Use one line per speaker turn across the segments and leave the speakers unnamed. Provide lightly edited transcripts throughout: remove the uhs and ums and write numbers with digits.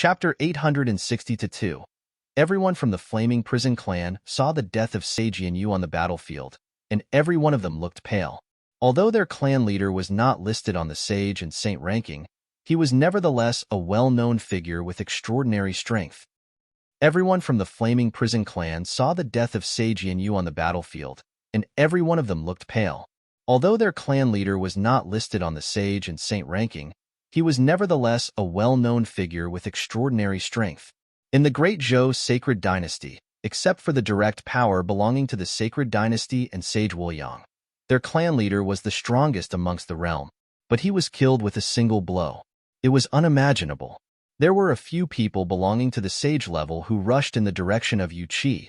Chapter 862. Everyone from the flaming prison clan saw the death of Sage Yu on the battlefield, and every one of them looked pale. Although their clan leader was not listed on the Sage and Saint ranking, he was nevertheless a well-known figure with extraordinary strength. Everyone from the flaming prison clan saw the death of Sage Yu on the battlefield, and every one of them looked pale. Although their clan leader was not listed on the Sage and Saint ranking, he was nevertheless a well-known figure with extraordinary strength. In the Great Zhou sacred dynasty, except for the direct power belonging to the sacred dynasty and Sage Wuliang, their clan leader was the strongest amongst the realm, but he was killed with a single blow. It was unimaginable. There were a few people belonging to the Sage level who rushed in the direction of Yu Qi.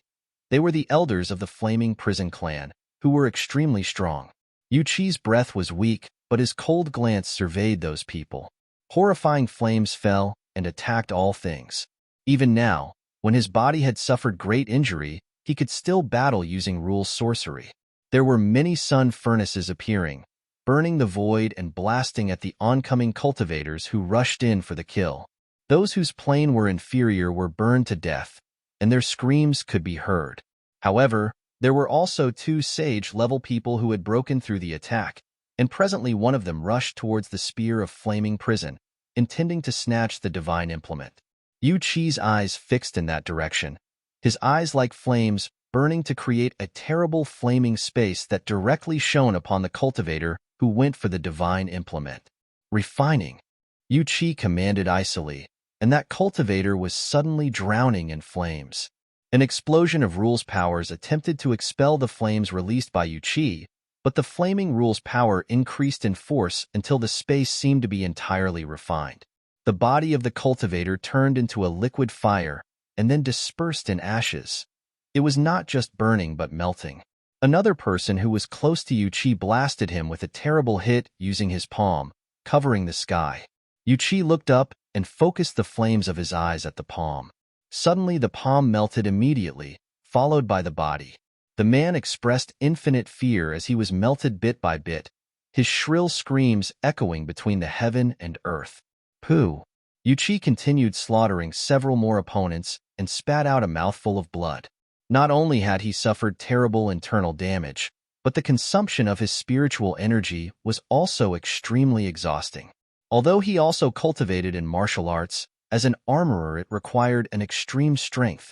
They were the elders of the flaming prison clan, who were extremely strong. Yu Qi's breath was weak, but his cold glance surveyed those people. Horrifying flames fell and attacked all things. Even now, when his body had suffered great injury, he could still battle using rule sorcery. There were many sun furnaces appearing, burning the void and blasting at the oncoming cultivators who rushed in for the kill. Those whose plane were inferior were burned to death, and their screams could be heard. However, there were also two Sage-level people who had broken through the attack, and presently one of them rushed towards the spear of flaming prison, intending to snatch the divine implement. Yu Qi's eyes fixed in that direction, his eyes like flames burning to create a terrible flaming space that directly shone upon the cultivator who went for the divine implement. Refining, Yu Qi commanded icily, and that cultivator was suddenly drowning in flames. An explosion of rule's powers attempted to expel the flames released by Yu Qi, but the flaming rule's power increased in force until the space seemed to be entirely refined. The body of the cultivator turned into a liquid fire and then dispersed in ashes. It was not just burning but melting. Another person who was close to Yu Qi blasted him with a terrible hit using his palm, covering the sky. Yu Qi looked up and focused the flames of his eyes at the palm. Suddenly the palm melted immediately, followed by the body. The man expressed infinite fear as he was melted bit by bit, his shrill screams echoing between the heaven and earth. Pooh! Yu Qi continued slaughtering several more opponents and spat out a mouthful of blood. Not only had he suffered terrible internal damage, but the consumption of his spiritual energy was also extremely exhausting. Although he also cultivated in martial arts, as an armorer it required an extreme strength.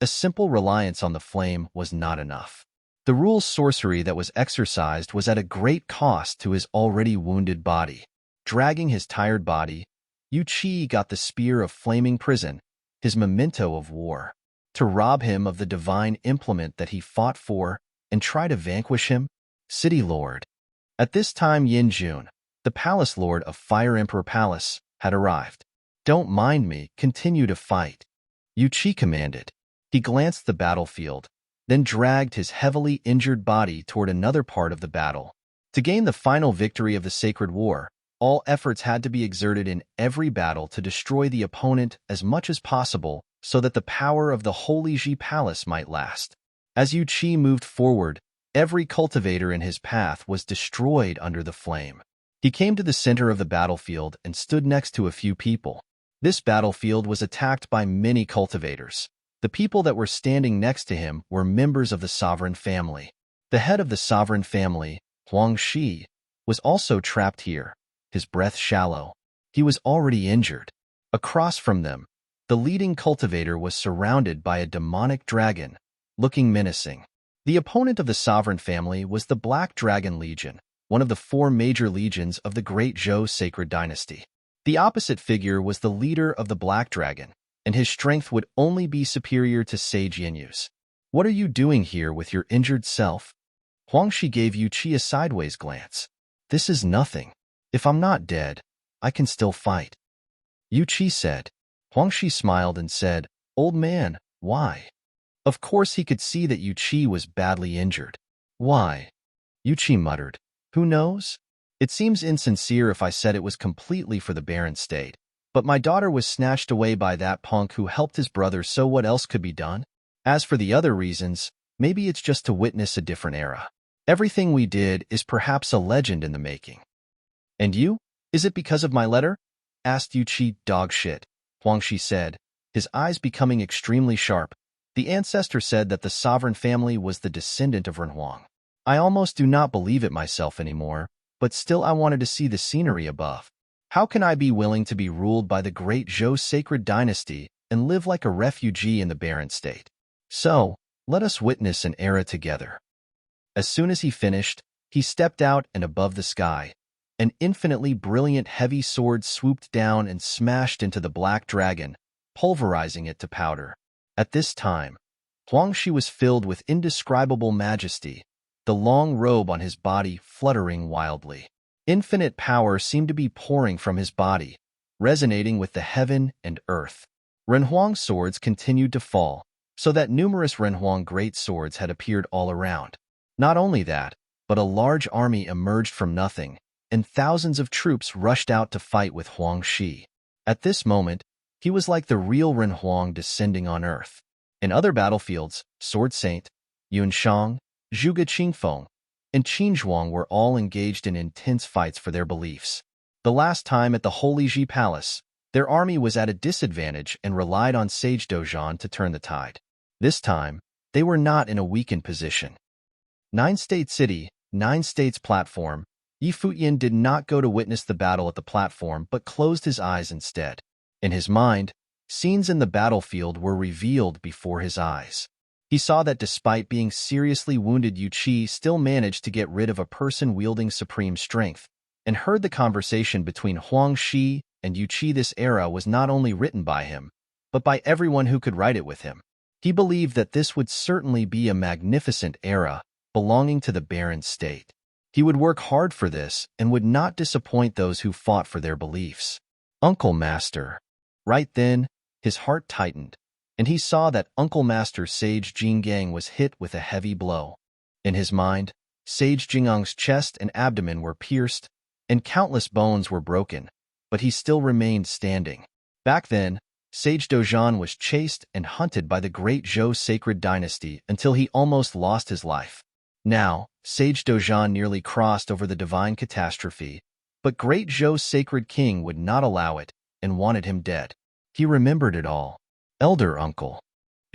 A simple reliance on the flame was not enough. The rule sorcery that was exercised was at a great cost to his already wounded body. Dragging his tired body, Yu Qi got the spear of flaming prison, his memento of war, to rob him of the divine implement that he fought for and try to vanquish him. City Lord. At this time Yin Jun, the Palace Lord of Fire Emperor Palace, had arrived. Don't mind me, continue to fight, Yu Qi commanded. He glanced the battlefield, then dragged his heavily injured body toward another part of the battle. To gain the final victory of the sacred war, all efforts had to be exerted in every battle to destroy the opponent as much as possible so that the power of the Holy Ji Palace might last. As Yu Qi moved forward, every cultivator in his path was destroyed under the flame. He came to the center of the battlefield and stood next to a few people. This battlefield was attacked by many cultivators. The people that were standing next to him were members of the sovereign family. The head of the sovereign family, Huang Shi, was also trapped here, his breath shallow. He was already injured. Across from them, the leading cultivator was surrounded by a demonic dragon, looking menacing. The opponent of the sovereign family was the Black Dragon Legion, one of the 4 major legions of the Great Zhou sacred dynasty. The opposite figure was the leader of the Black Dragon, and his strength would only be superior to Sage Yinyu's. What are you doing here with your injured self? Huang Shi gave Yu Qi a sideways glance. This is nothing. If I'm not dead, I can still fight, Yu Qi said. Huang Shi smiled and said, Old man, why? Of course he could see that Yu Qi was badly injured. Why? Yu Qi muttered. Who knows? It seems insincere if I said it was completely for the barren state. But my daughter was snatched away by that punk who helped his brother, so what else could be done? As for the other reasons, maybe it's just to witness a different era. Everything we did is perhaps a legend in the making. And you? Is it because of my letter? Asked Yu Qi. Dog shit. Huangshi said, his eyes becoming extremely sharp. The ancestor said that the sovereign family was the descendant of Renhuang. I almost do not believe it myself anymore, but still I wanted to see the scenery above. How can I be willing to be ruled by the great Zhou sacred dynasty and live like a refugee in the barren state? So, let us witness an era together. As soon as he finished, he stepped out and above the sky. An infinitely brilliant heavy sword swooped down and smashed into the black dragon, pulverizing it to powder. At this time, Huangshi was filled with indescribable majesty, the long robe on his body fluttering wildly. Infinite power seemed to be pouring from his body, resonating with the heaven and earth. Renhuang's swords continued to fall, so that numerous Renhuang great swords had appeared all around. Not only that, but a large army emerged from nothing, and thousands of troops rushed out to fight with Huangshi. At this moment, he was like the real Renhuang descending on earth. In other battlefields, Sword Saint, Yunshang, Zhuge Qingfeng, and Qinzhuang were all engaged in intense fights for their beliefs. The last time at the Holy Ji Palace, their army was at a disadvantage and relied on Sage Dozhan to turn the tide. This time, they were not in a weakened position. Nine-State City, Nine States Platform. Futian did not go to witness the battle at the platform but closed his eyes instead. In his mind, scenes in the battlefield were revealed before his eyes. He saw that despite being seriously wounded, Yu Qi still managed to get rid of a person wielding supreme strength, and heard the conversation between Huang Shi and Yu Qi. This era was not only written by him, but by everyone who could write it with him. He believed that this would certainly be a magnificent era, belonging to the barren state. He would work hard for this and would not disappoint those who fought for their beliefs. Uncle Master. Right then, his heart tightened, and he saw that Uncle Master Sage Jinggang was hit with a heavy blow. In his mind, Sage Jingang's chest and abdomen were pierced, and countless bones were broken, but he still remained standing. Back then, Sage Dozhan was chased and hunted by the great Zhou sacred dynasty until he almost lost his life. Now, Sage Dozhan nearly crossed over the divine catastrophe, but great Zhou's sacred king would not allow it and wanted him dead. He remembered it all. Elder uncle.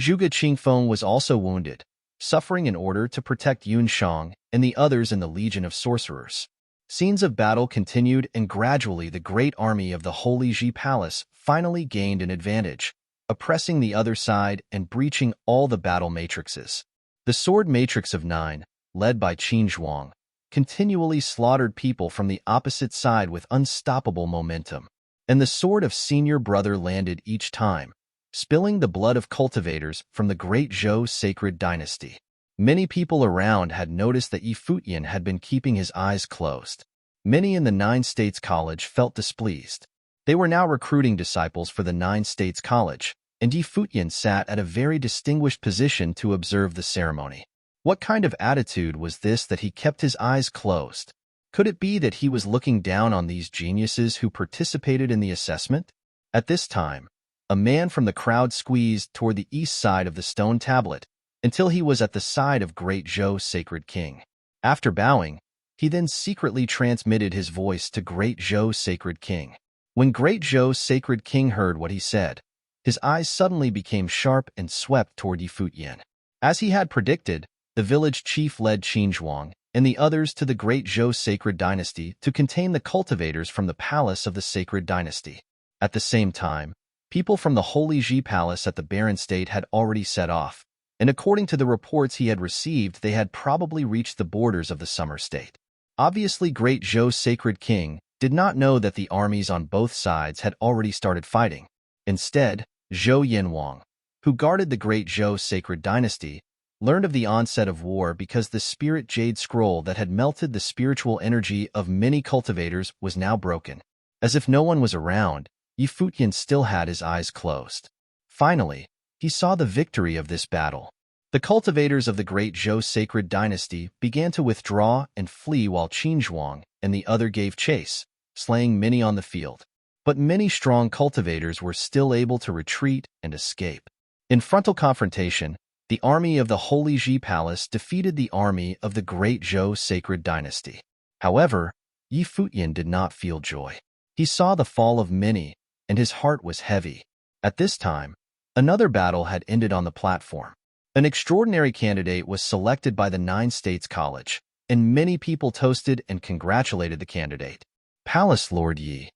Zhuge Qingfeng was also wounded, suffering in order to protect Yunshang and the others in the Legion of Sorcerers. Scenes of battle continued, and gradually the great army of the Holy Ji Palace finally gained an advantage, oppressing the other side and breaching all the battle matrices. The sword matrix of 9, led by Qinzhuang, continually slaughtered people from the opposite side with unstoppable momentum, and the sword of senior brother landed each time, spilling the blood of cultivators from the great Zhou sacred dynasty. Many people around had noticed that Futian had been keeping his eyes closed. Many in the Nine States College felt displeased. They were now recruiting disciples for the Nine States College, and Futian sat at a very distinguished position to observe the ceremony. What kind of attitude was this that he kept his eyes closed? Could it be that he was looking down on these geniuses who participated in the assessment? At this time, a man from the crowd squeezed toward the east side of the stone tablet until he was at the side of great Zhou sacred king. After bowing, he then secretly transmitted his voice to great Zhou sacred king. When great Zhou sacred king heard what he said, his eyes suddenly became sharp and swept toward Futian. As he had predicted, the village chief led Qinzhuang and the others to the great Zhou sacred dynasty to contain the cultivators from the palace of the sacred dynasty. At the same time, people from the Holy Ji Palace at the barren state had already set off, and according to the reports he had received, they had probably reached the borders of the summer state. Obviously, great Zhou sacred king did not know that the armies on both sides had already started fighting. Instead, Zhou Yanwang, who guarded the great Zhou sacred dynasty, learned of the onset of war because the spirit jade scroll that had melted the spiritual energy of many cultivators was now broken. As if no one was around, Futian still had his eyes closed. Finally, he saw the victory of this battle. The cultivators of the great Zhou sacred dynasty began to withdraw and flee while Qinzhuang and the other gave chase, slaying many on the field. But many strong cultivators were still able to retreat and escape. In frontal confrontation, the army of the Holy Ji Palace defeated the army of the great Zhou sacred dynasty. However, Futian did not feel joy. He saw the fall of many, and his heart was heavy. At this time, another battle had ended on the platform. An extraordinary candidate was selected by the Nine States College, and many people toasted and congratulated the candidate. Palace Lord Yi.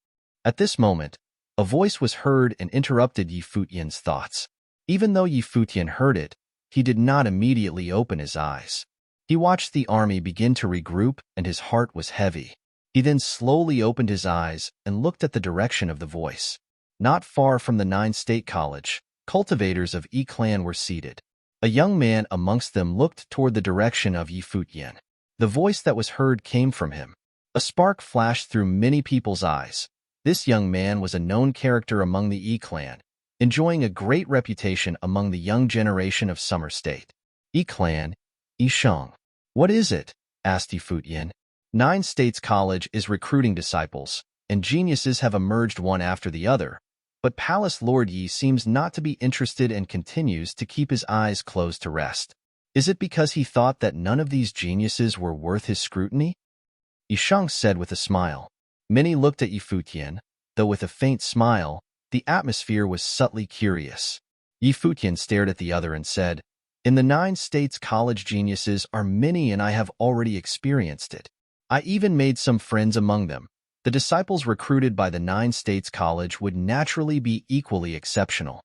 At this moment, a voice was heard and interrupted Yi Futian's thoughts. Even though Yi Futian heard it, he did not immediately open his eyes. He watched the army begin to regroup, and his heart was heavy. He then slowly opened his eyes and looked at the direction of the voice. Not far from the Nine State College, cultivators of Yi clan were seated. A young man amongst them looked toward the direction of Yi Futian. The voice that was heard came from him. A spark flashed through many people's eyes. This young man was a known character among the Yi clan, enjoying a great reputation among the young generation of Summer State. Yi clan, Yi Sheng. What is it? Asked Yi Futian. Nine States College is recruiting disciples, and geniuses have emerged one after the other. But Palace Lord Yi seems not to be interested and continues to keep his eyes closed to rest. Is it because he thought that none of these geniuses were worth his scrutiny? Yi Sheng said with a smile. Many looked at Yi Futian, though with a faint smile, the atmosphere was subtly curious. Yi Futian stared at the other and said, In the Nine States College geniuses are many and I have already experienced it. I even made some friends among them. The disciples recruited by the Nine States College would naturally be equally exceptional.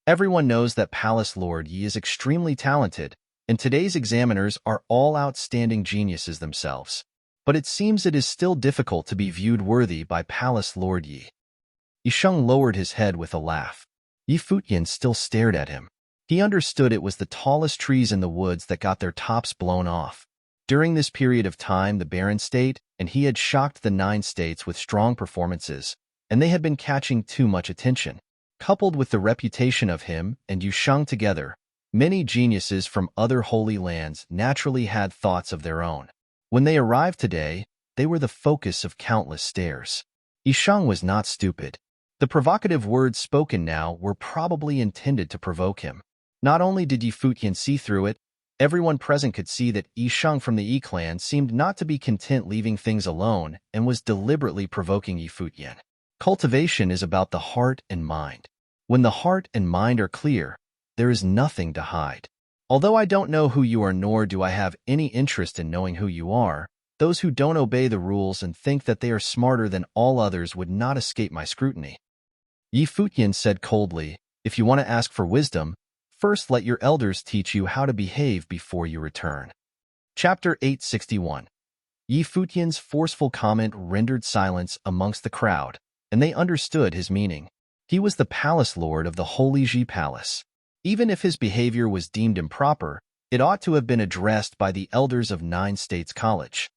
Everyone knows that Palace Lord Yi is extremely talented, and today's examiners are all outstanding geniuses themselves. But it seems it is still difficult to be viewed worthy by Palace Lord Yi. Yi Sheng lowered his head with a laugh. Yi Futian still stared at him. He understood it was the tallest trees in the woods that got their tops blown off. During this period of time, the barren state, and he had shocked the Nine States with strong performances, and they had been catching too much attention. Coupled with the reputation of him and Yi Sheng together, many geniuses from other holy lands naturally had thoughts of their own. When they arrived today, they were the focus of countless stares. Yi Sheng was not stupid. The provocative words spoken now were probably intended to provoke him. Not only did Yi Futian see through it, everyone present could see that Yi Sheng from the Yi clan seemed not to be content leaving things alone and was deliberately provoking Yi Futian. Cultivation is about the heart and mind. When the heart and mind are clear, there is nothing to hide. Although I don't know who you are nor do I have any interest in knowing who you are, those who don't obey the rules and think that they are smarter than all others would not escape my scrutiny. Yi Futian said coldly, If you want to ask for wisdom, first let your elders teach you how to behave before you return. Chapter 861. Yi Futian's forceful comment rendered silence amongst the crowd, and they understood his meaning. He was the palace lord of the Holy Ji Palace. Even if his behavior was deemed improper, it ought to have been addressed by the elders of Nine States College.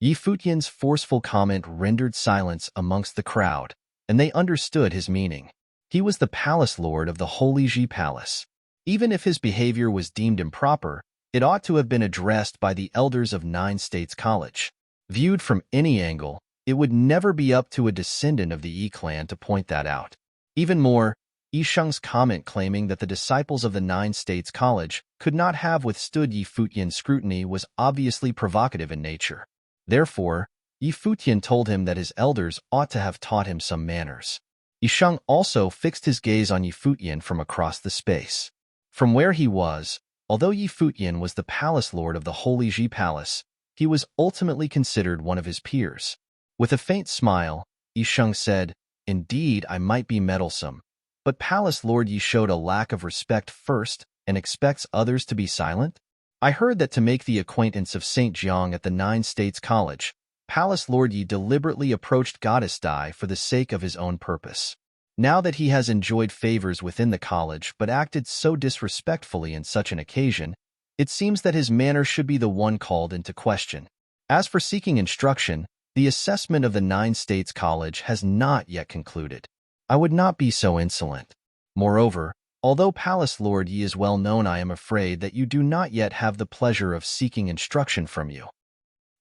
Yi Futian's forceful comment rendered silence amongst the crowd, and they understood his meaning. He was the palace lord of the Holy Ji Palace. Even if his behavior was deemed improper, it ought to have been addressed by the elders of Nine States College. Viewed from any angle, it would never be up to a descendant of the Yi clan to point that out. Even more, Yi Sheng's comment claiming that the disciples of the Nine States College could not have withstood Yi Futian's scrutiny was obviously provocative in nature. Therefore, Yi Futian told him that his elders ought to have taught him some manners. Yi Sheng also fixed his gaze on Yi Futian from across the space. From where he was, although Yi Futian was the palace lord of the Holy Ji Palace, he was ultimately considered one of his peers. With a faint smile, Yi Sheng said, Indeed, I might be meddlesome, but Palace Lord Yi showed a lack of respect first and expects others to be silent? I heard that to make the acquaintance of Saint Jiang at the Nine States College, Palace Lord Yi deliberately approached Goddess Dai for the sake of his own purpose. Now that he has enjoyed favors within the college but acted so disrespectfully in such an occasion, it seems that his manner should be the one called into question. As for seeking instruction, the assessment of the Nine States College has not yet concluded. I would not be so insolent. Moreover, although Palace Lord Yi is well known, I am afraid that you do not yet have the pleasure of seeking instruction from you.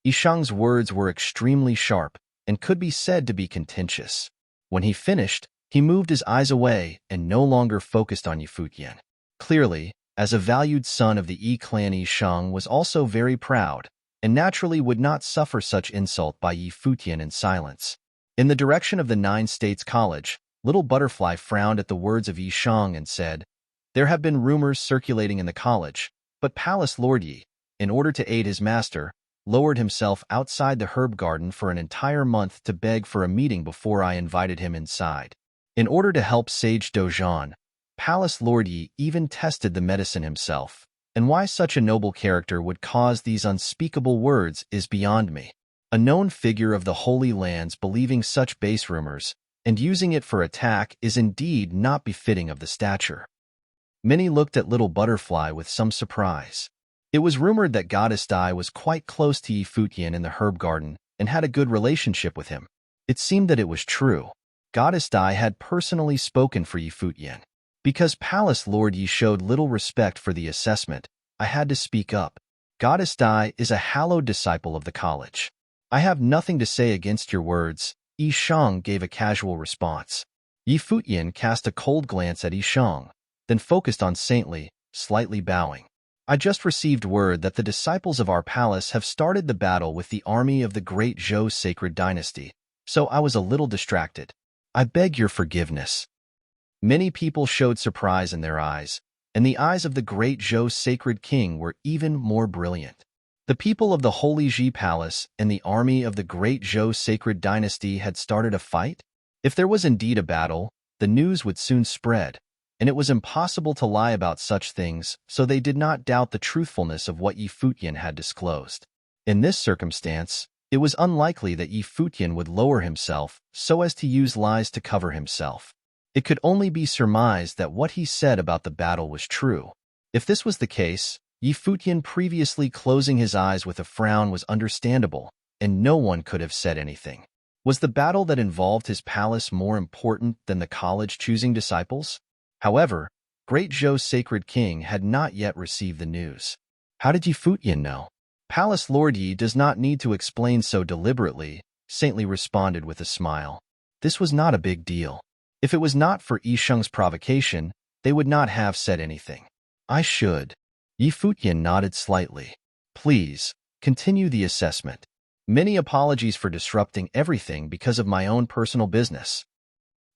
Yi Sheng's words were extremely sharp and could be said to be contentious. When he finished, he moved his eyes away and no longer focused on Yi Futian. Clearly, as a valued son of the Yi clan, Yi Sheng was also very proud, and naturally would not suffer such insult by Yi Futian in silence. In the direction of the Nine States College, Little Butterfly frowned at the words of Yi Shang and said, "There have been rumors circulating in the college, but Palace Lord Yi, in order to aid his master, lowered himself outside the herb garden for an entire month to beg for a meeting before I invited him inside. In order to help Sage Dojan, Palace Lord Yi even tested the medicine himself, and why such a noble character would cause these unspeakable words is beyond me. A known figure of the Holy Lands believing such base rumors and using it for attack is indeed not befitting of the stature." Many looked at Little Butterfly with some surprise. It was rumored that Goddess Dai was quite close to Yi Futian in the herb garden and had a good relationship with him. It seemed that it was true. Goddess Dai had personally spoken for Yi Futian. Because Palace Lord Yi showed little respect for the assessment, I had to speak up. Goddess Dai is a hallowed disciple of the college. I have nothing to say against your words, Yi Shang gave a casual response. Yi Futian cast a cold glance at Yi Shang, then focused on Saintly, slightly bowing. I just received word that the disciples of our palace have started the battle with the army of the great Zhou sacred dynasty, so I was a little distracted. I beg your forgiveness. Many people showed surprise in their eyes, and the eyes of the great Zhou sacred king were even more brilliant. The people of the Holy Ji Palace and the army of the great Zhou sacred dynasty had started a fight? If there was indeed a battle, the news would soon spread, and it was impossible to lie about such things, so they did not doubt the truthfulness of what Yi Futian had disclosed. In this circumstance, it was unlikely that Yi Futian would lower himself so as to use lies to cover himself. It could only be surmised that what he said about the battle was true. If this was the case, Yi Futian previously closing his eyes with a frown was understandable, and no one could have said anything. Was the battle that involved his palace more important than the college choosing disciples? However, Great Zhou's sacred king had not yet received the news. How did Yi Futian know? Palace Lord Yi does not need to explain so deliberately, Saintly responded with a smile. This was not a big deal. If it was not for Yi Shang's provocation, they would not have said anything. I should. Yi Futian nodded slightly. Please, continue the assessment. Many apologies for disrupting everything because of my own personal business.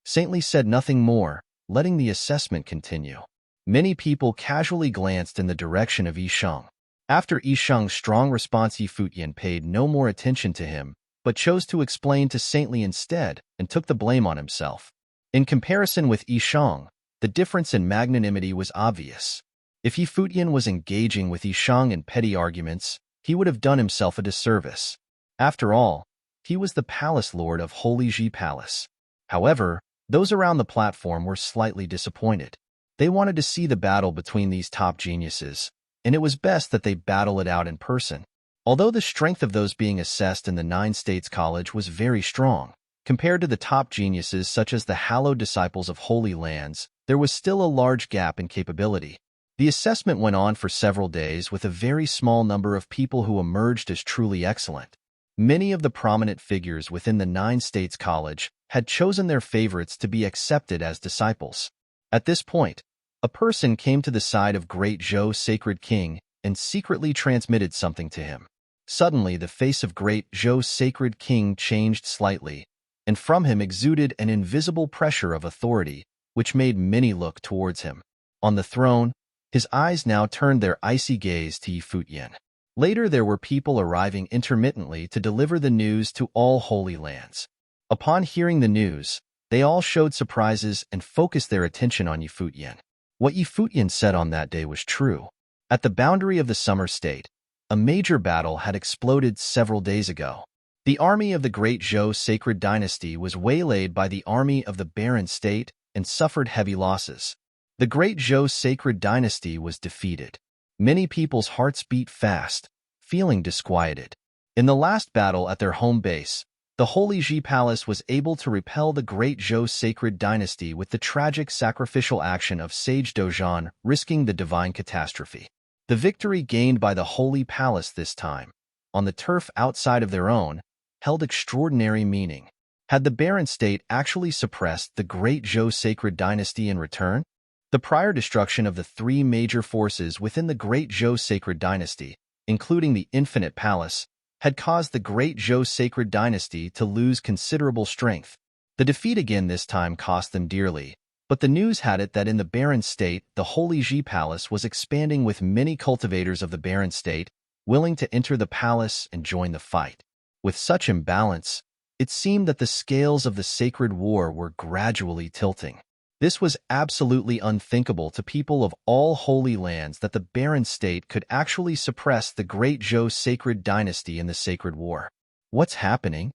Saintly said nothing more, letting the assessment continue. Many people casually glanced in the direction of Yi Shang. After Yi Shang's strong response, Yi Futian paid no more attention to him, but chose to explain to Saintly instead and took the blame on himself. In comparison with Yi Shang, the difference in magnanimity was obvious. If Yi Futian was engaging with Yi Shang in petty arguments, he would have done himself a disservice. After all, he was the palace lord of Holy Ji Palace. However, those around the platform were slightly disappointed. They wanted to see the battle between these top geniuses, and it was best that they battle it out in person. Although the strength of those being assessed in the 9 States College was very strong, compared to the top geniuses such as the hallowed disciples of Holy Lands, there was still a large gap in capability. The assessment went on for several days with a very small number of people who emerged as truly excellent. Many of the prominent figures within the 9 States College had chosen their favorites to be accepted as disciples. At this point, a person came to the side of Great Zhou Sacred King and secretly transmitted something to him. Suddenly, the face of Great Zhou Sacred King changed slightly, and from him exuded an invisible pressure of authority, which made many look towards him. On the throne, his eyes now turned their icy gaze to Yi Futian. Later, there were people arriving intermittently to deliver the news to all Holy Lands. Upon hearing the news, they all showed surprises and focused their attention on Yi Futian. What Yi Futian said on that day was true. At the boundary of the Summer State, a major battle had exploded several days ago. The army of the Great Zhou Sacred Dynasty was waylaid by the army of the Barren State and suffered heavy losses. The Great Zhou Sacred Dynasty was defeated. Many people's hearts beat fast, feeling disquieted. In the last battle at their home base, the Holy Ji Palace was able to repel the Great Zhou Sacred Dynasty with the tragic sacrificial action of Sage Dojan, risking the divine catastrophe. The victory gained by the Holy Palace this time, on the turf outside of their own, held extraordinary meaning. Had the Barren State actually suppressed the Great Zhou Sacred Dynasty in return? The prior destruction of the 3 major forces within the Great Zhou Sacred Dynasty, including the Infinite Palace, had caused the Great Zhou Sacred Dynasty to lose considerable strength. The defeat again this time cost them dearly, but the news had it that in the barren state, the Holy Ji Palace was expanding with many cultivators of the barren state, willing to enter the palace and join the fight. With such imbalance, it seemed that the scales of the sacred war were gradually tilting. This was absolutely unthinkable to people of all holy lands that the barren state could actually suppress the great Zhou sacred dynasty in the sacred war. What's happening?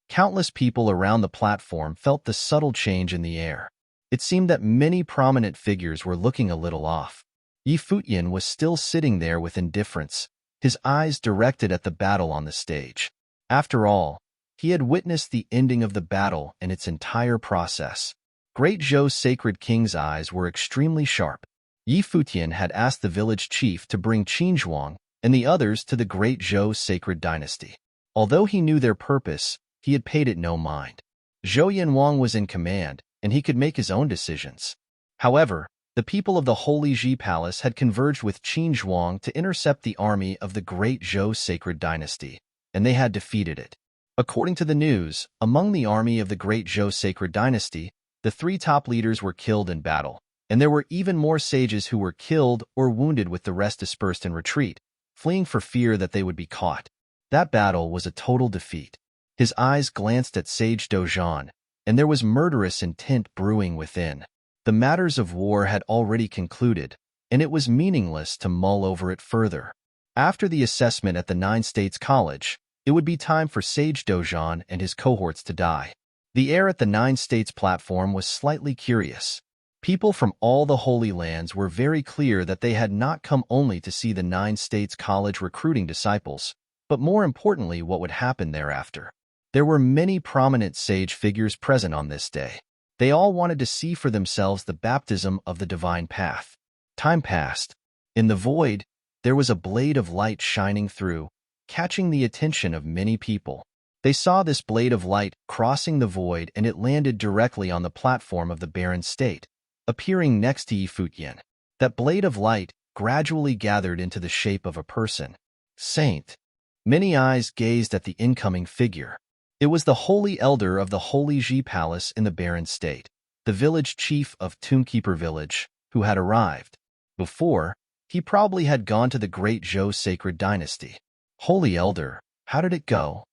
Countless people around the platform felt the subtle change in the air. It seemed that many prominent figures were looking a little off. Futian was still sitting there with indifference, his eyes directed at the battle on the stage. After all, he had witnessed the ending of the battle and its entire process. Great Zhou's sacred king's eyes were extremely sharp. Futian had asked the village chief to bring Qinzhuang and the others to the great Zhou sacred dynasty. Although he knew their purpose, he had paid it no mind. Zhou Yanwang was in command, and he could make his own decisions. However, the people of the Holy Ji Palace had converged with Qinzhuang to intercept the army of the great Zhou sacred dynasty, and they had defeated it. According to the news, among the army of the great Zhou sacred dynasty, the 3 top leaders were killed in battle, and there were even more sages who were killed or wounded, with the rest dispersed in retreat, fleeing for fear that they would be caught. That battle was a total defeat. His eyes glanced at Sage Dozhan, and there was murderous intent brewing within. The matters of war had already concluded, and it was meaningless to mull over it further. After the assessment at the 9 States College, it would be time for Sage Dozhan and his cohorts to die. The air at the 9 States platform was slightly curious. People from all the Holy Lands were very clear that they had not come only to see the 9 States College recruiting disciples, but more importantly what would happen thereafter. There were many prominent sage figures present on this day. They all wanted to see for themselves the baptism of the divine path. Time passed. In the void, there was a blade of light shining through, catching the attention of many people. They saw this blade of light crossing the void, and it landed directly on the platform of the barren state, appearing next to Futian. That blade of light gradually gathered into the shape of a person. Saint. Many eyes gazed at the incoming figure. It was the holy elder of the Holy Ji Palace in the barren state, the village chief of Tombkeeper Village, who had arrived. Before, he probably had gone to the great Zhou sacred dynasty. Holy elder, how did it go?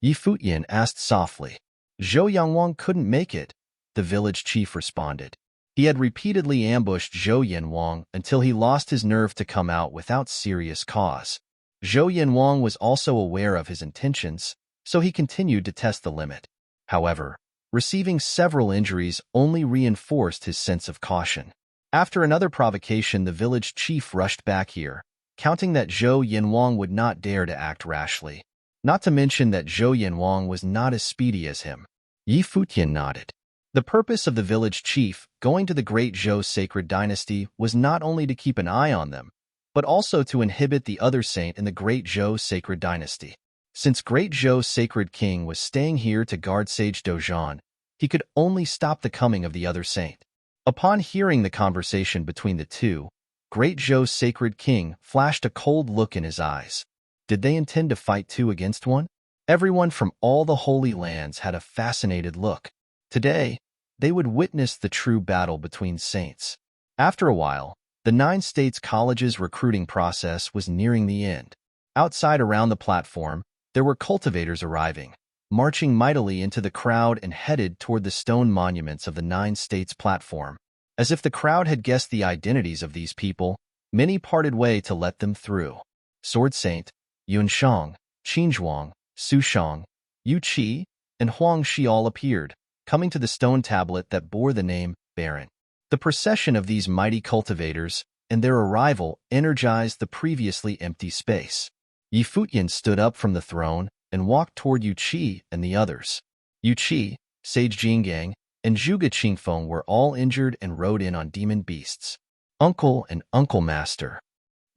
Futian asked softly. Zhou Yanwang couldn't make it, the village chief responded. He had repeatedly ambushed Zhou Yanwang until he lost his nerve to come out without serious cause. Zhou Yanwang was also aware of his intentions, so he continued to test the limit. However, receiving several injuries only reinforced his sense of caution. After another provocation, the village chief rushed back here, counting that Zhou Yanwang would not dare to act rashly. Not to mention that Zhou Yanwang was not as speedy as him. Futian nodded. The purpose of the village chief going to the great Zhou sacred dynasty was not only to keep an eye on them, but also to inhibit the other saint in the great Zhou sacred dynasty. Since great Zhou's sacred king was staying here to guard Sage Dozhan, he could only stop the coming of the other saint. Upon hearing the conversation between the two, great Zhou's sacred king flashed a cold look in his eyes. Did they intend to fight 2 against 1? Everyone from all the Holy Lands had a fascinated look. Today, they would witness the true battle between saints. After a while, the 9 States College's recruiting process was nearing the end. Outside around the platform, there were cultivators arriving, marching mightily into the crowd and headed toward the stone monuments of the 9 States platform. As if the crowd had guessed the identities of these people, many parted way to let them through. Sword Saint, Yunshang, Qinzhuang, Sushang, Yu Qi, and Huang Shi all appeared, coming to the stone tablet that bore the name Baron. The procession of these mighty cultivators and their arrival energized the previously empty space. Futian stood up from the throne and walked toward Yu Qi and the others. Yu Qi, Sage Jingang, and Zhuge Qingfeng were all injured and rode in on demon beasts. Uncle and Uncle Master.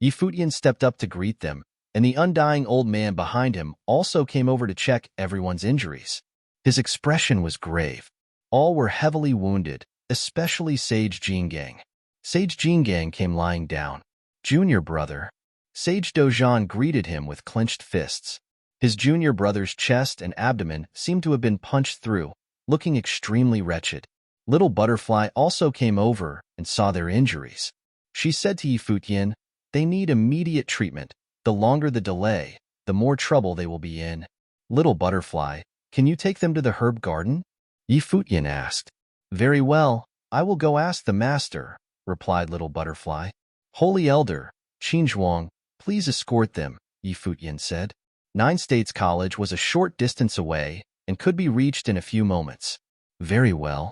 Futian stepped up to greet them, and the undying old man behind him also came over to check everyone's injuries. His expression was grave. All were heavily wounded, especially Sage Jingang. Sage Jingang came lying down. Junior brother. Sage Dozhan greeted him with clenched fists. His junior brother's chest and abdomen seemed to have been punched through, looking extremely wretched. Little Butterfly also came over and saw their injuries. She said to Futian, "They need immediate treatment. The longer the delay, the more trouble they will be in." "Little Butterfly, can you take them to the herb garden?" Futian asked. "Very well, I will go ask the master," replied Little Butterfly. "Holy Elder, Qinzhuang, please escort them," Futian said. Nine States College was a short distance away and could be reached in a few moments. "Very well."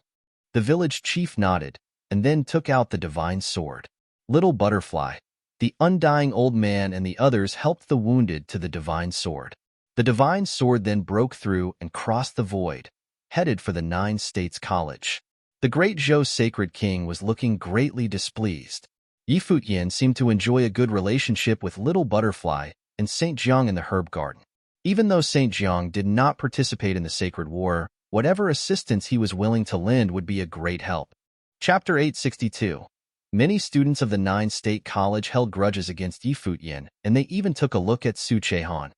The village chief nodded and then took out the divine sword. Little Butterfly, the undying old man, and the others helped the wounded to the divine sword. The divine sword then broke through and crossed the void, headed for the Nine States College. The great Zhou sacred king was looking greatly displeased. Futian seemed to enjoy a good relationship with Little Butterfly and Saint Jiang in the herb garden. Even though Saint Jiang did not participate in the sacred war, whatever assistance he was willing to lend would be a great help. Chapter 862. Many students of the Nine State College held grudges against Futian, and they even took a look at Su Chehan.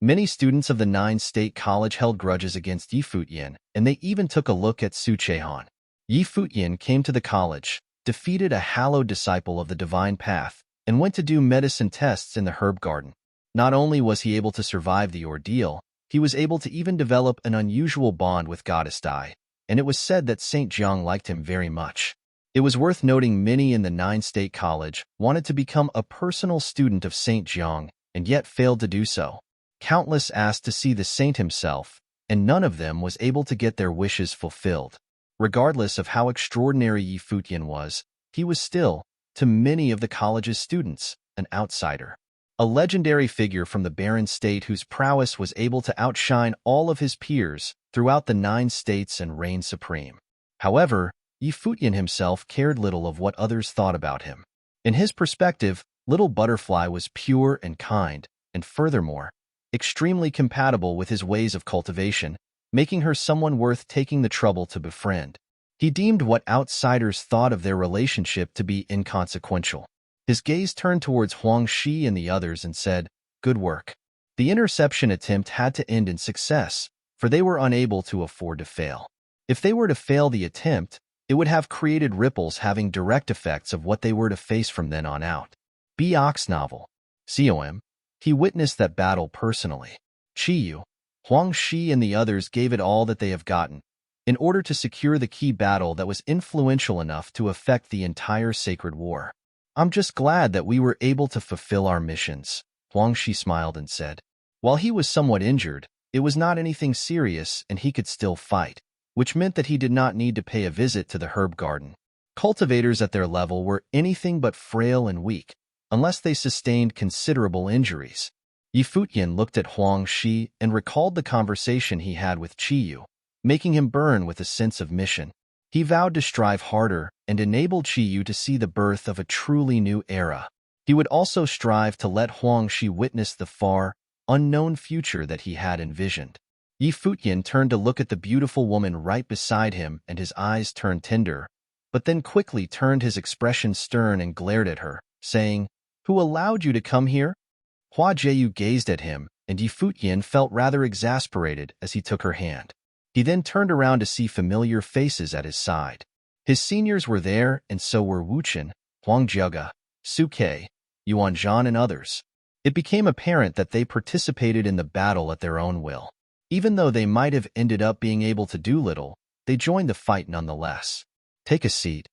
Many students of the Nine State College held grudges against Futian, and they even took a look at Su Chehan. Futian came to the college, defeated a hallowed disciple of the divine path, and went to do medicine tests in the herb garden. Not only was he able to survive the ordeal, he was able to even develop an unusual bond with Goddess Dai, and it was said that Saint Jiang liked him very much. It was worth noting many in the Nine State College wanted to become a personal student of Saint Jiang, and yet failed to do so. Countless asked to see the saint himself, and none of them was able to get their wishes fulfilled. Regardless of how extraordinary Futian was, he was still, to many of the college's students, an outsider. A legendary figure from the barren state whose prowess was able to outshine all of his peers throughout the 9 states and reign supreme. However, Futian himself cared little of what others thought about him. In his perspective, Little Butterfly was pure and kind, and furthermore, extremely compatible with his ways of cultivation, making her someone worth taking the trouble to befriend. He deemed what outsiders thought of their relationship to be inconsequential. His gaze turned towards Huang Shi and the others and said, "Good work." The interception attempt had to end in success, for they were unable to afford to fail. If they were to fail the attempt, it would have created ripples having direct effects of what they were to face from then on out. Ox novel. COM. He witnessed that battle personally. Chiyu, Huang Shi and the others gave it all that they have gotten, in order to secure the key battle that was influential enough to affect the entire sacred war. "I'm just glad that we were able to fulfill our missions," Huang Shi smiled and said. While he was somewhat injured, it was not anything serious and he could still fight, which meant that he did not need to pay a visit to the herb garden. Cultivators at their level were anything but frail and weak, unless they sustained considerable injuries. Futian looked at Huang Shi and recalled the conversation he had with Chiyu, making him burn with a sense of mission. He vowed to strive harder and enable Chiyu to see the birth of a truly new era. He would also strive to let Huang Shi witness the far, unknown future that he had envisioned. Futian turned to look at the beautiful woman right beside him and his eyes turned tender, but then quickly turned his expression stern and glared at her, saying, "Who allowed you to come here?" Hua Jieyu gazed at him, and Futian felt rather exasperated as he took her hand. He then turned around to see familiar faces at his side. His seniors were there, and so were Wuchen, Huang Jiega, Su Ke, Yuan Zhan, and others. It became apparent that they participated in the battle at their own will. Even though they might have ended up being able to do little, they joined the fight nonetheless. "Take a seat."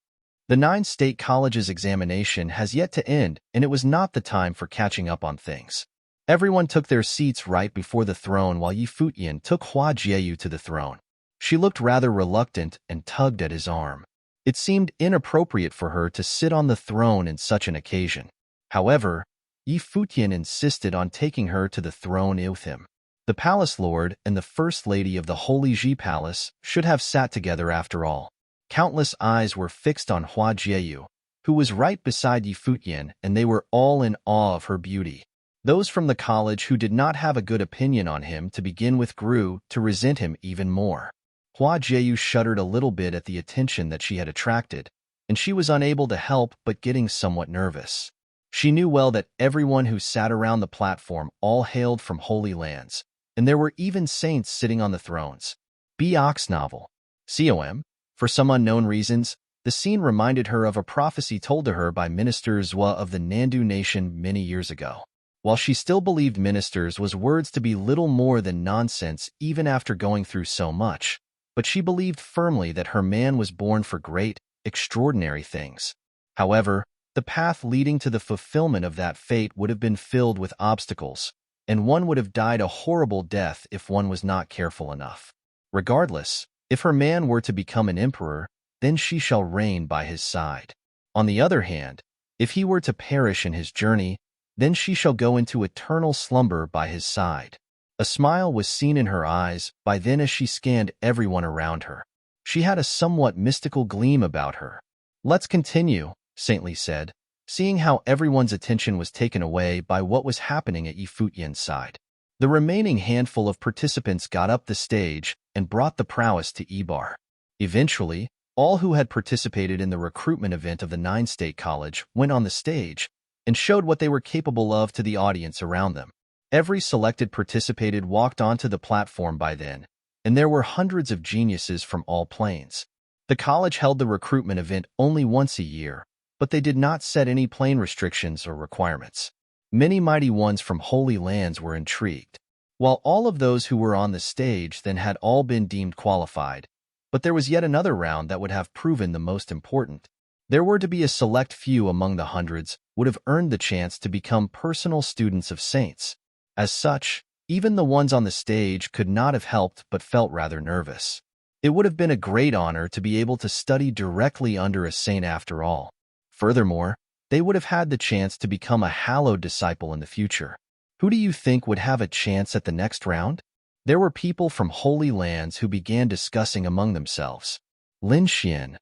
The 9 State College's examination has yet to end, and it was not the time for catching up on things. Everyone took their seats right before the throne while Futian took Hua Jieyu to the throne. She looked rather reluctant and tugged at his arm. It seemed inappropriate for her to sit on the throne in such an occasion. However, Futian insisted on taking her to the throne with him. The palace lord and the first lady of the Holy Ji Palace should have sat together after all. Countless eyes were fixed on Hua Jieyu, who was right beside Futian, and they were all in awe of her beauty. Those from the college who did not have a good opinion on him to begin with grew to resent him even more. Hua Jieyu shuddered a little bit at the attention that she had attracted, and she was unable to help but getting somewhat nervous. She knew well that everyone who sat around the platform all hailed from holy lands, and there were even saints sitting on the thrones. Ox novel. Com. For some unknown reasons, the scene reminded her of a prophecy told to her by ministers of the Nandu nation many years ago. While she still believed ministers was words to be little more than nonsense even after going through so much, but she believed firmly that her man was born for great, extraordinary things. However, the path leading to the fulfillment of that fate would have been filled with obstacles, and one would have died a horrible death if one was not careful enough. Regardless, if her man were to become an emperor, then she shall reign by his side. On the other hand, if he were to perish in his journey, then she shall go into eternal slumber by his side. A smile was seen in her eyes by then as she scanned everyone around her. She had a somewhat mystical gleam about her. "Let's continue," Saintly said, seeing how everyone's attention was taken away by what was happening at Futian's side. The remaining handful of participants got up the stage and brought the prowess to Embark. Eventually, all who had participated in the recruitment event of the 9-state college went on the stage and showed what they were capable of to the audience around them. Every selected participant walked onto the platform by then, and there were hundreds of geniuses from all planes. The college held the recruitment event only once a year, but they did not set any plane restrictions or requirements. Many mighty ones from holy lands were intrigued. While all of those who were on the stage then had all been deemed qualified, but there was yet another round that would have proven the most important. There were to be a select few among the hundreds would have earned the chance to become personal students of saints. As such, even the ones on the stage could not have helped but felt rather nervous. It would have been a great honor to be able to study directly under a saint after all. Furthermore, they would have had the chance to become a hallowed disciple in the future. Who do you think would have a chance at the next round? There were people from holy lands who began discussing among themselves. Lin Xian.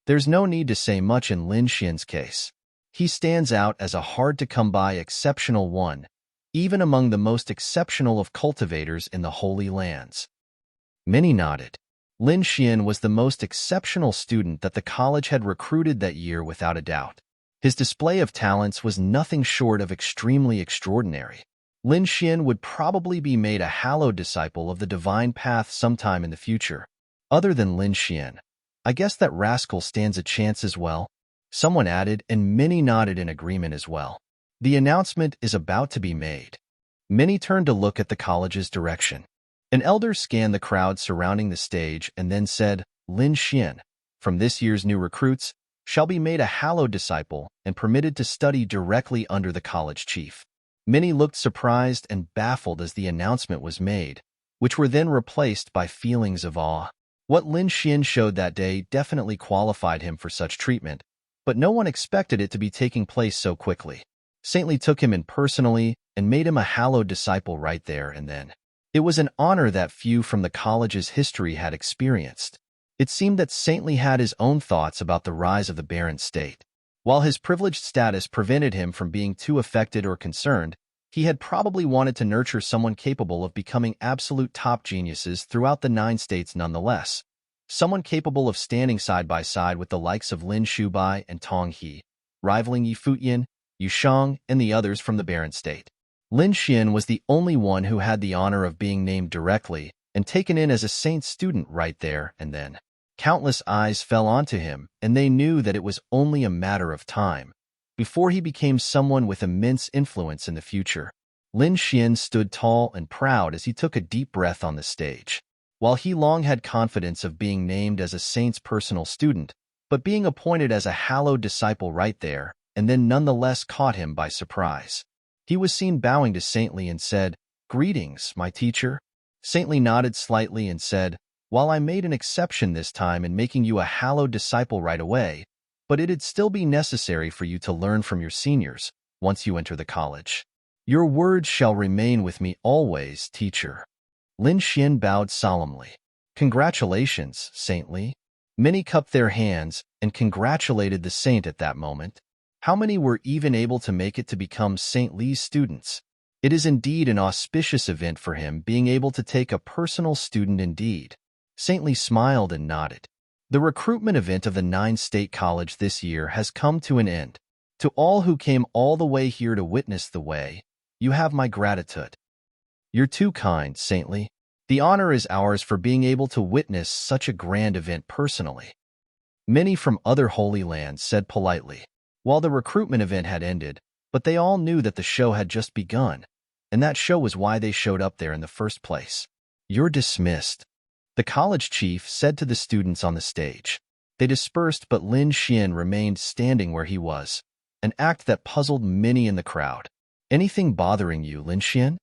There's no need to say much in Lin Xian's case. He stands out as a hard-to-come-by exceptional one, even among the most exceptional of cultivators in the Holy Lands. Many nodded. Lin Xian was the most exceptional student that the college had recruited that year without a doubt. His display of talents was nothing short of extremely extraordinary. Lin Xian would probably be made a hallowed disciple of the divine path sometime in the future. Other than Lin Xian, I guess that rascal stands a chance as well. Someone added, and many nodded in agreement as well. The announcement is about to be made. Many turned to look at the college's direction. An elder scanned the crowd surrounding the stage and then said, "Lin Xian, from this year's new recruits, shall be made a hallowed disciple and permitted to study directly under the college chief." Many looked surprised and baffled as the announcement was made, which were then replaced by feelings of awe. What Lin Xian showed that day definitely qualified him for such treatment, but no one expected it to be taking place so quickly. Saintly took him in personally and made him a hallowed disciple right there and then. It was an honor that few from the college's history had experienced. It seemed that Saintly had his own thoughts about the rise of the barren state. While his privileged status prevented him from being too affected or concerned, he had probably wanted to nurture someone capable of becoming absolute top geniuses throughout the 9 states nonetheless. Someone capable of standing side by side with the likes of Lin Shubai and Tong He, rivaling Futian, Shang, and the others from the barren state. Lin Xian was the only one who had the honor of being named directly and taken in as a saint student right there and then. Countless eyes fell onto him, and they knew that it was only a matter of time before he became someone with immense influence in the future. Lin Xian stood tall and proud as he took a deep breath on the stage. While he long had confidence of being named as a saint's personal student, but being appointed as a hallowed disciple right there and then nonetheless caught him by surprise. He was seen bowing to Saintly and said, "Greetings, my teacher." Saintly nodded slightly and said, "While I made an exception this time in making you a hallowed disciple right away, but it'd still be necessary for you to learn from your seniors once you enter the college. Your words shall remain with me always, teacher." Lin Xian bowed solemnly. "Congratulations, Saintly." Many cupped their hands and congratulated the saint at that moment. How many were even able to make it to become Saint Li's students? It is indeed an auspicious event for him being able to take a personal student indeed. Saint Li smiled and nodded. The recruitment event of the 9-state college this year has come to an end. To all who came all the way here to witness the way, you have my gratitude. You're too kind, Saint Li. The honor is ours for being able to witness such a grand event personally. Many from other holy lands said politely, while the recruitment event had ended, but they all knew that the show had just begun, and that show was why they showed up there in the first place. You're dismissed, the college chief said to the students on the stage. They dispersed, but Lin Xian remained standing where he was, an act that puzzled many in the crowd. Anything bothering you, Lin Xian?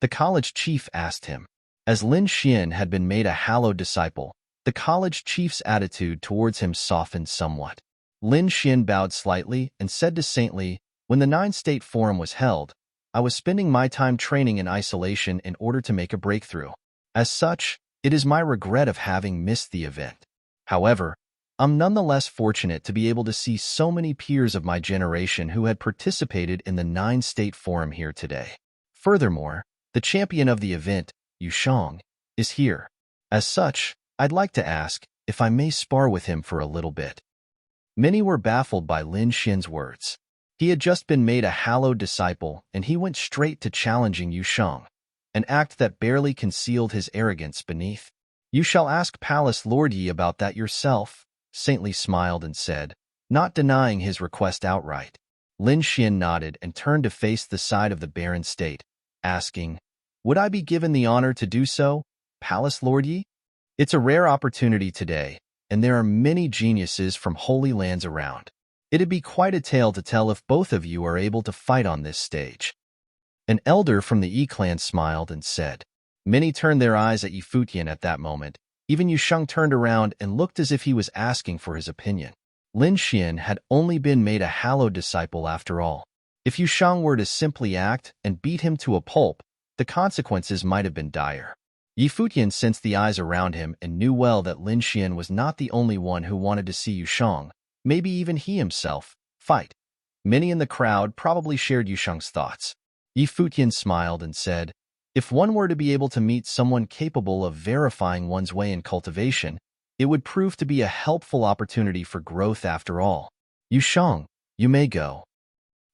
The college chief asked him. As Lin Xian had been made a hallowed disciple, the college chief's attitude towards him softened somewhat. Lin Xian bowed slightly and said to saintly, "When the Nine-State Forum was held, I was spending my time training in isolation in order to make a breakthrough. As such, it is my regret of having missed the event. However, I'm nonetheless fortunate to be able to see so many peers of my generation who had participated in the Nine-State Forum here today. Furthermore, the champion of the event, Yu Shang, is here. As such, I'd like to ask if I may spar with him for a little bit." Many were baffled by Lin Xian's words. He had just been made a hallowed disciple, and he went straight to challenging Yu Shang, an act that barely concealed his arrogance beneath. "You shall ask Palace Lord Yi about that yourself," Saintly smiled and said, not denying his request outright. Lin Xian nodded and turned to face the side of the barren state, asking, "Would I be given the honor to do so, Palace Lord Yi? It's a rare opportunity today, and there are many geniuses from holy lands around. It'd be quite a tale to tell if both of you are able to fight on this stage." An elder from the Yi clan smiled and said. Many turned their eyes at Yi Futian at that moment. Even Yu Shang turned around and looked as if he was asking for his opinion. Lin Xian had only been made a hallowed disciple after all. If Yu Shang were to simply act and beat him to a pulp, the consequences might have been dire. Yi Futian sensed the eyes around him and knew well that Lin Xian was not the only one who wanted to see Yu Shang, maybe even he himself, fight. Many in the crowd probably shared Yu Shang's thoughts. Yi Futian smiled and said, "If one were to be able to meet someone capable of verifying one's way in cultivation, it would prove to be a helpful opportunity for growth after all. Yu Shang, you may go.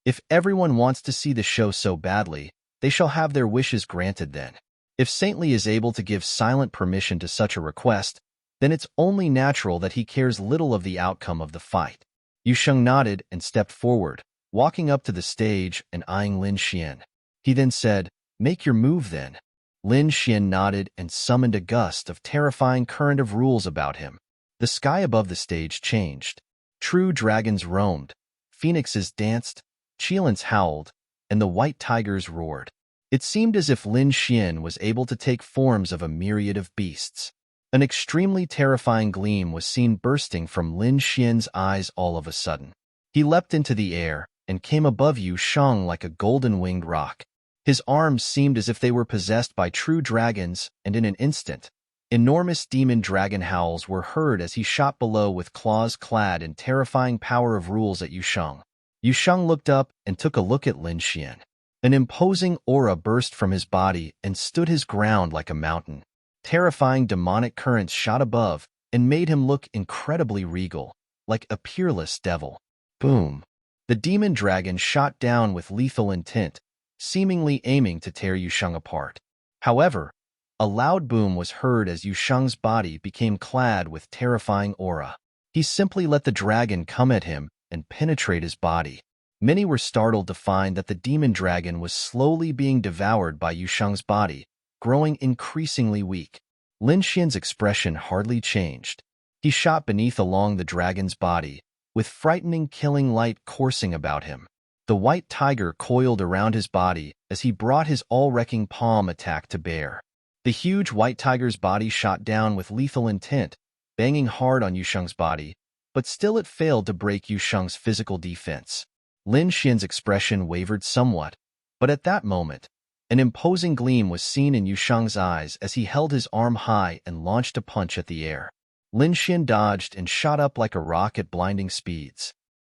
If everyone wants to see the show so badly, they shall have their wishes granted then. If Saintly is able to give silent permission to such a request, then it's only natural that he cares little of the outcome of the fight." Yu Shang nodded and stepped forward, walking up to the stage and eyeing Lin Xian. He then said, "Make your move then." Lin Xian nodded and summoned a gust of terrifying current of rules about him. The sky above the stage changed. True dragons roamed, phoenixes danced, cheetahs howled, and the white tigers roared. It seemed as if Lin Xian was able to take forms of a myriad of beasts. An extremely terrifying gleam was seen bursting from Lin Xian's eyes all of a sudden. He leapt into the air and came above Yu Shang like a golden-winged rock. His arms seemed as if they were possessed by true dragons, and in an instant, enormous demon dragon howls were heard as he shot below with claws clad in terrifying power of rules at Yu Shang. Yu Shang looked up and took a look at Lin Xian. An imposing aura burst from his body and stood his ground like a mountain. Terrifying demonic currents shot above and made him look incredibly regal, like a peerless devil. Boom! The demon dragon shot down with lethal intent, seemingly aiming to tear Yu Shang apart. However, a loud boom was heard as Yu Shang's body became clad with terrifying aura. He simply let the dragon come at him and penetrate his body. Many were startled to find that the demon dragon was slowly being devoured by Yu Shang's body, growing increasingly weak. Lin Xian's expression hardly changed. He shot beneath along the dragon's body, with frightening killing light coursing about him. The white tiger coiled around his body as he brought his all-wrecking palm attack to bear. The huge white tiger's body shot down with lethal intent, banging hard on Yu Shang's body, but still it failed to break Yu Shang's physical defense. Lin Xian's expression wavered somewhat, but at that moment, an imposing gleam was seen in Yu Shang's eyes as he held his arm high and launched a punch at the air. Lin Xian dodged and shot up like a rock at blinding speeds.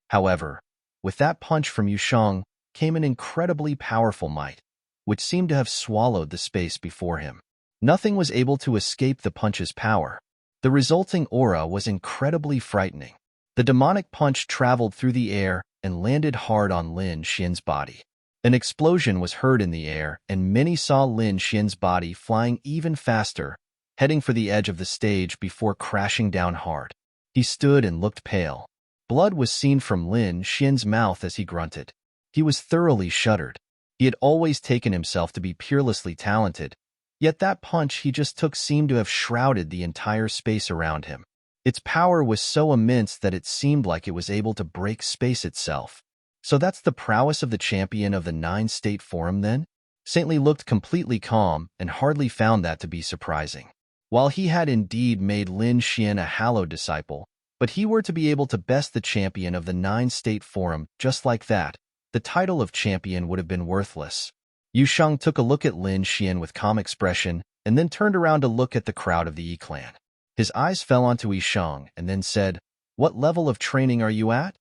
However, with that punch from Yu Shang came an incredibly powerful might, which seemed to have swallowed the space before him. Nothing was able to escape the punch's power. The resulting aura was incredibly frightening. The demonic punch traveled through the air and landed hard on Lin Xian's body. An explosion was heard in the air, and many saw Lin Xian's body flying even faster, heading for the edge of the stage before crashing down hard. He stood and looked pale. Blood was seen from Lin Xian's mouth as he grunted. He was thoroughly shuddered. He had always taken himself to be peerlessly talented, yet that punch he just took seemed to have shrouded the entire space around him. Its power was so immense that it seemed like it was able to break space itself. So that's the prowess of the champion of the Nine-State Forum then? Saintly looked completely calm and hardly found that to be surprising. While he had indeed made Lin Xian a hallowed disciple, but he were to be able to best the champion of the Nine-State Forum just like that, the title of champion would have been worthless. Yu Sheng took a look at Lin Xian with calm expression and then turned around to look at the crowd of the Yi clan. His eyes fell onto Yi Sheng and then said, "What level of training are you at?"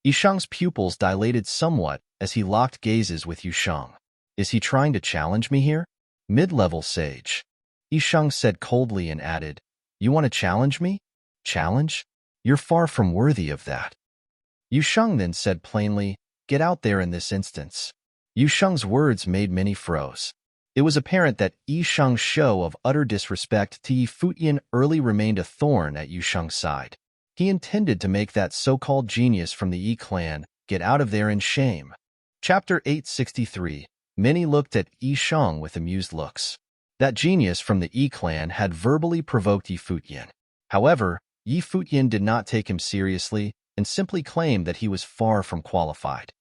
Yi Sheng's pupils dilated somewhat as he locked gazes with Yu Sheng. "Is he trying to challenge me here?" "Mid-level sage." Yi Sheng said coldly and added, "You want to challenge me?" "Challenge? You're far from worthy of that." Yu Sheng then said plainly, "Get out there in this instance." Yu Sheng's words made many froze. It was apparent that Yi Sheng's show of utter disrespect to Yi Futian early remained a thorn at Yu Sheng's side. He intended to make that so-called genius from the Yi clan get out of there in shame. Chapter 863. Many looked at Yi Sheng with amused looks. That genius from the Yi clan had verbally provoked Yi Futian. However, Yi Futian did not take him seriously and simply claimed that he was far from qualified.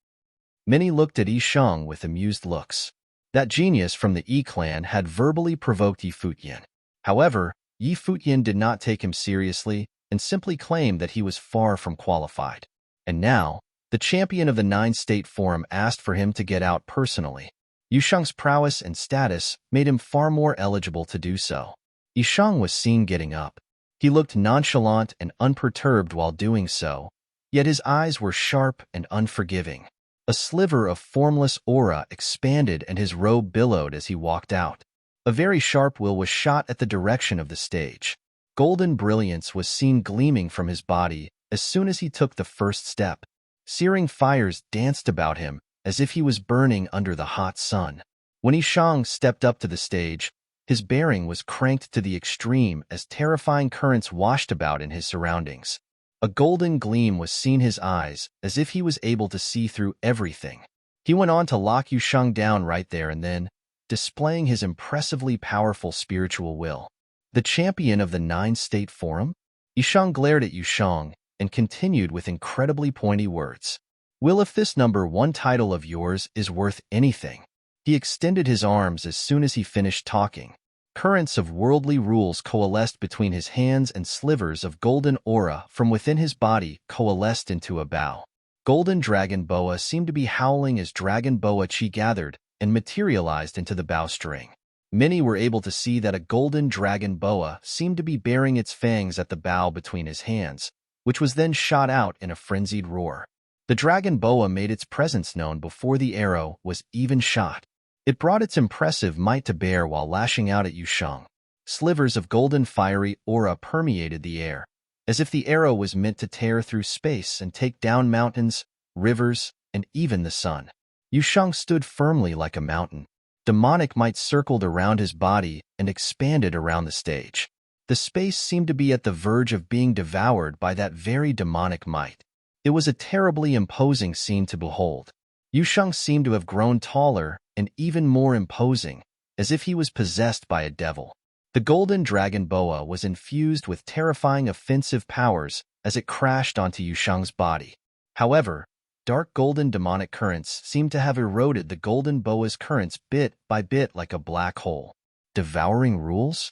Many looked at Yi Sheng with amused looks. That genius from the Yi clan had verbally provoked Yi Futian. However, Yi Futian did not take him seriously and simply claimed that he was far from qualified. And now, the champion of the Nine-State Forum asked for him to get out personally. Yu Sheng's prowess and status made him far more eligible to do so. Yi Sheng was seen getting up. He looked nonchalant and unperturbed while doing so, yet his eyes were sharp and unforgiving. A sliver of formless aura expanded and his robe billowed as he walked out. A very sharp will was shot at the direction of the stage. Golden brilliance was seen gleaming from his body as soon as he took the first step. Searing fires danced about him as if he was burning under the hot sun. When Yi Sheng stepped up to the stage, his bearing was cranked to the extreme as terrifying currents washed about in his surroundings. A golden gleam was seen in his eyes as if he was able to see through everything. He went on to lock Yu Sheng down right there and then, displaying his impressively powerful spiritual will. The champion of the Nine-State Forum? Yi Sheng glared at Yu Sheng and continued with incredibly pointy words. "Well, if this number 1 title of yours is worth anything." He extended his arms as soon as he finished talking. Currents of worldly rules coalesced between his hands and slivers of golden aura from within his body coalesced into a bow. Golden dragon boa seemed to be howling as dragon boa chi gathered and materialized into the bowstring. Many were able to see that a golden dragon boa seemed to be baring its fangs at the bow between his hands, which was then shot out in a frenzied roar. The dragon boa made its presence known before the arrow was even shot. It brought its impressive might to bear while lashing out at Yu Sheng. Slivers of golden fiery aura permeated the air, as if the arrow was meant to tear through space and take down mountains, rivers, and even the sun. Yu Sheng stood firmly like a mountain. Demonic might circled around his body and expanded around the stage. The space seemed to be at the verge of being devoured by that very demonic might. It was a terribly imposing scene to behold. Yu Sheng seemed to have grown taller and even more imposing, as if he was possessed by a devil. The golden dragon boa was infused with terrifying offensive powers as it crashed onto Yu Sheng's body. However, dark golden demonic currents seemed to have eroded the golden boa's currents bit by bit like a black hole. Devouring rules?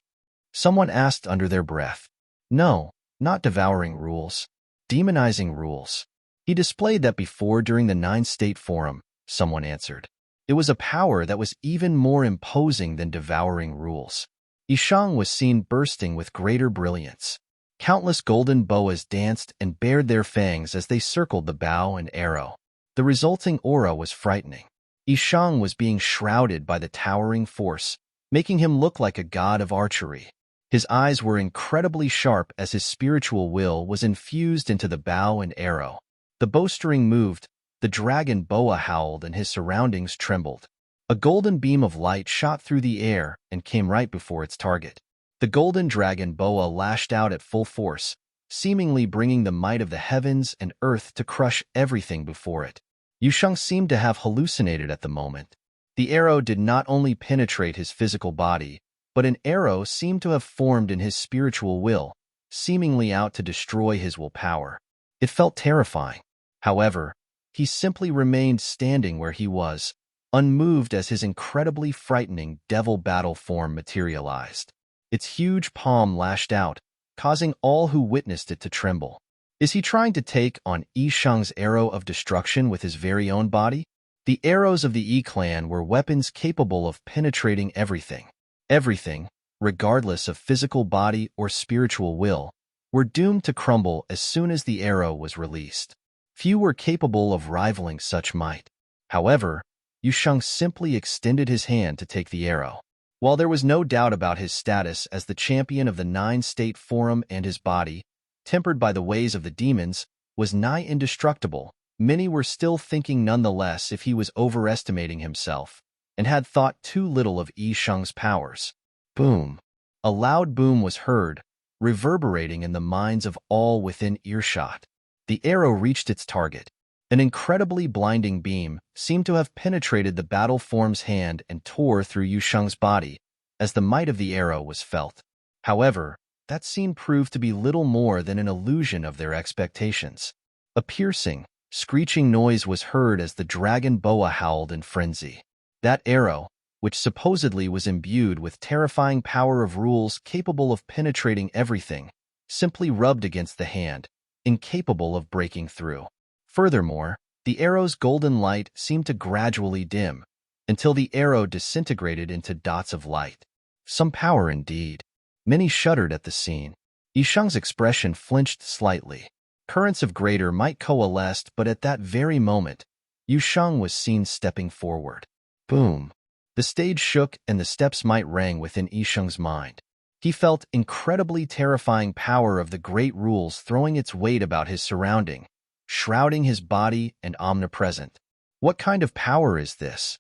Someone asked under their breath. No, not devouring rules. Demonizing rules. He displayed that before during the Nine-State Forum, someone answered. It was a power that was even more imposing than devouring rules. Yi Sheng was seen bursting with greater brilliance. Countless golden boas danced and bared their fangs as they circled the bow and arrow. The resulting aura was frightening. Yi Sheng was being shrouded by the towering force, making him look like a god of archery. His eyes were incredibly sharp as his spiritual will was infused into the bow and arrow. The bowstring moved, The dragon boa howled and his surroundings trembled. A golden beam of light shot through the air and came right before its target. The golden dragon boa lashed out at full force, seemingly bringing the might of the heavens and earth to crush everything before it. Yusheng seemed to have hallucinated at the moment. The arrow did not only penetrate his physical body, but an arrow seemed to have formed in his spiritual will, seemingly out to destroy his willpower. It felt terrifying. However, he simply remained standing where he was, unmoved as his incredibly frightening devil battle form materialized. Its huge palm lashed out, causing all who witnessed it to tremble. Is he trying to take on Yisheng's arrow of destruction with his very own body? The arrows of the Yi clan were weapons capable of penetrating everything. Everything, regardless of physical body or spiritual will, were doomed to crumble as soon as the arrow was released. Few were capable of rivaling such might. However, Yusheng simply extended his hand to take the arrow. While there was no doubt about his status as the champion of the Nine-State Forum and his body, tempered by the ways of the demons, was nigh indestructible, many were still thinking nonetheless if he was overestimating himself, and had thought too little of Yisheng's powers. Boom! A loud boom was heard, reverberating in the minds of all within earshot. The arrow reached its target. An incredibly blinding beam seemed to have penetrated the battle form's hand and tore through Yusheng's body, as the might of the arrow was felt. However, that scene proved to be little more than an illusion of their expectations. A piercing, screeching noise was heard as the dragon boa howled in frenzy. That arrow, which supposedly was imbued with terrifying power of rules capable of penetrating everything, simply rubbed against the hand, incapable of breaking through. Furthermore, the arrow's golden light seemed to gradually dim, until the arrow disintegrated into dots of light. Some power indeed. Many shuddered at the scene. Yisheng's expression flinched slightly. Currents of greater might coalesced, but at that very moment, Yusheng was seen stepping forward. Boom! The stage shook and the steps might rang within Yisheng's mind. He felt incredibly terrifying power of the great rules throwing its weight about his surrounding, shrouding his body and omnipresent. What kind of power is this?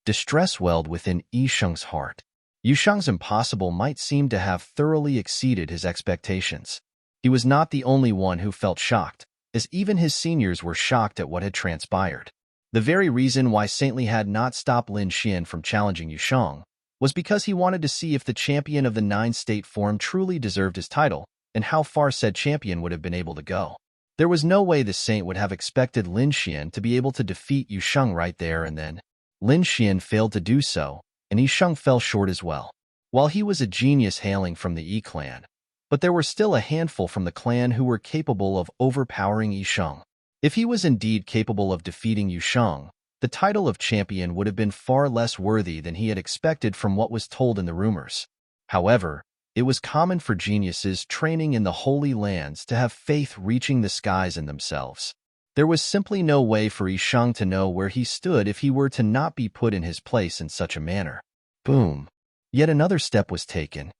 Distress welled within Yisheng's heart. Yusheng's impossible might seem to have thoroughly exceeded his expectations. He was not the only one who felt shocked, as even his seniors were shocked at what had transpired. The very reason why Saintly had not stopped Lin Xian from challenging Yusheng was because he wanted to see if the champion of the Nine-State Forum truly deserved his title, and how far said champion would have been able to go. There was no way the saint would have expected Lin Xian to be able to defeat Yusheng right there and then. Lin Xian failed to do so, and Yusheng fell short as well. While he was a genius hailing from the Yi clan, but there were still a handful from the clan who were capable of overpowering Yusheng. If he was indeed capable of defeating Yusheng, the title of champion would have been far less worthy than he had expected from what was told in the rumors. However, it was common for geniuses training in the Holy Lands to have faith reaching the skies in themselves. There was simply no way for Yusheng to know where he stood if he were to not be put in his place in such a manner. Boom! Yet another step was taken.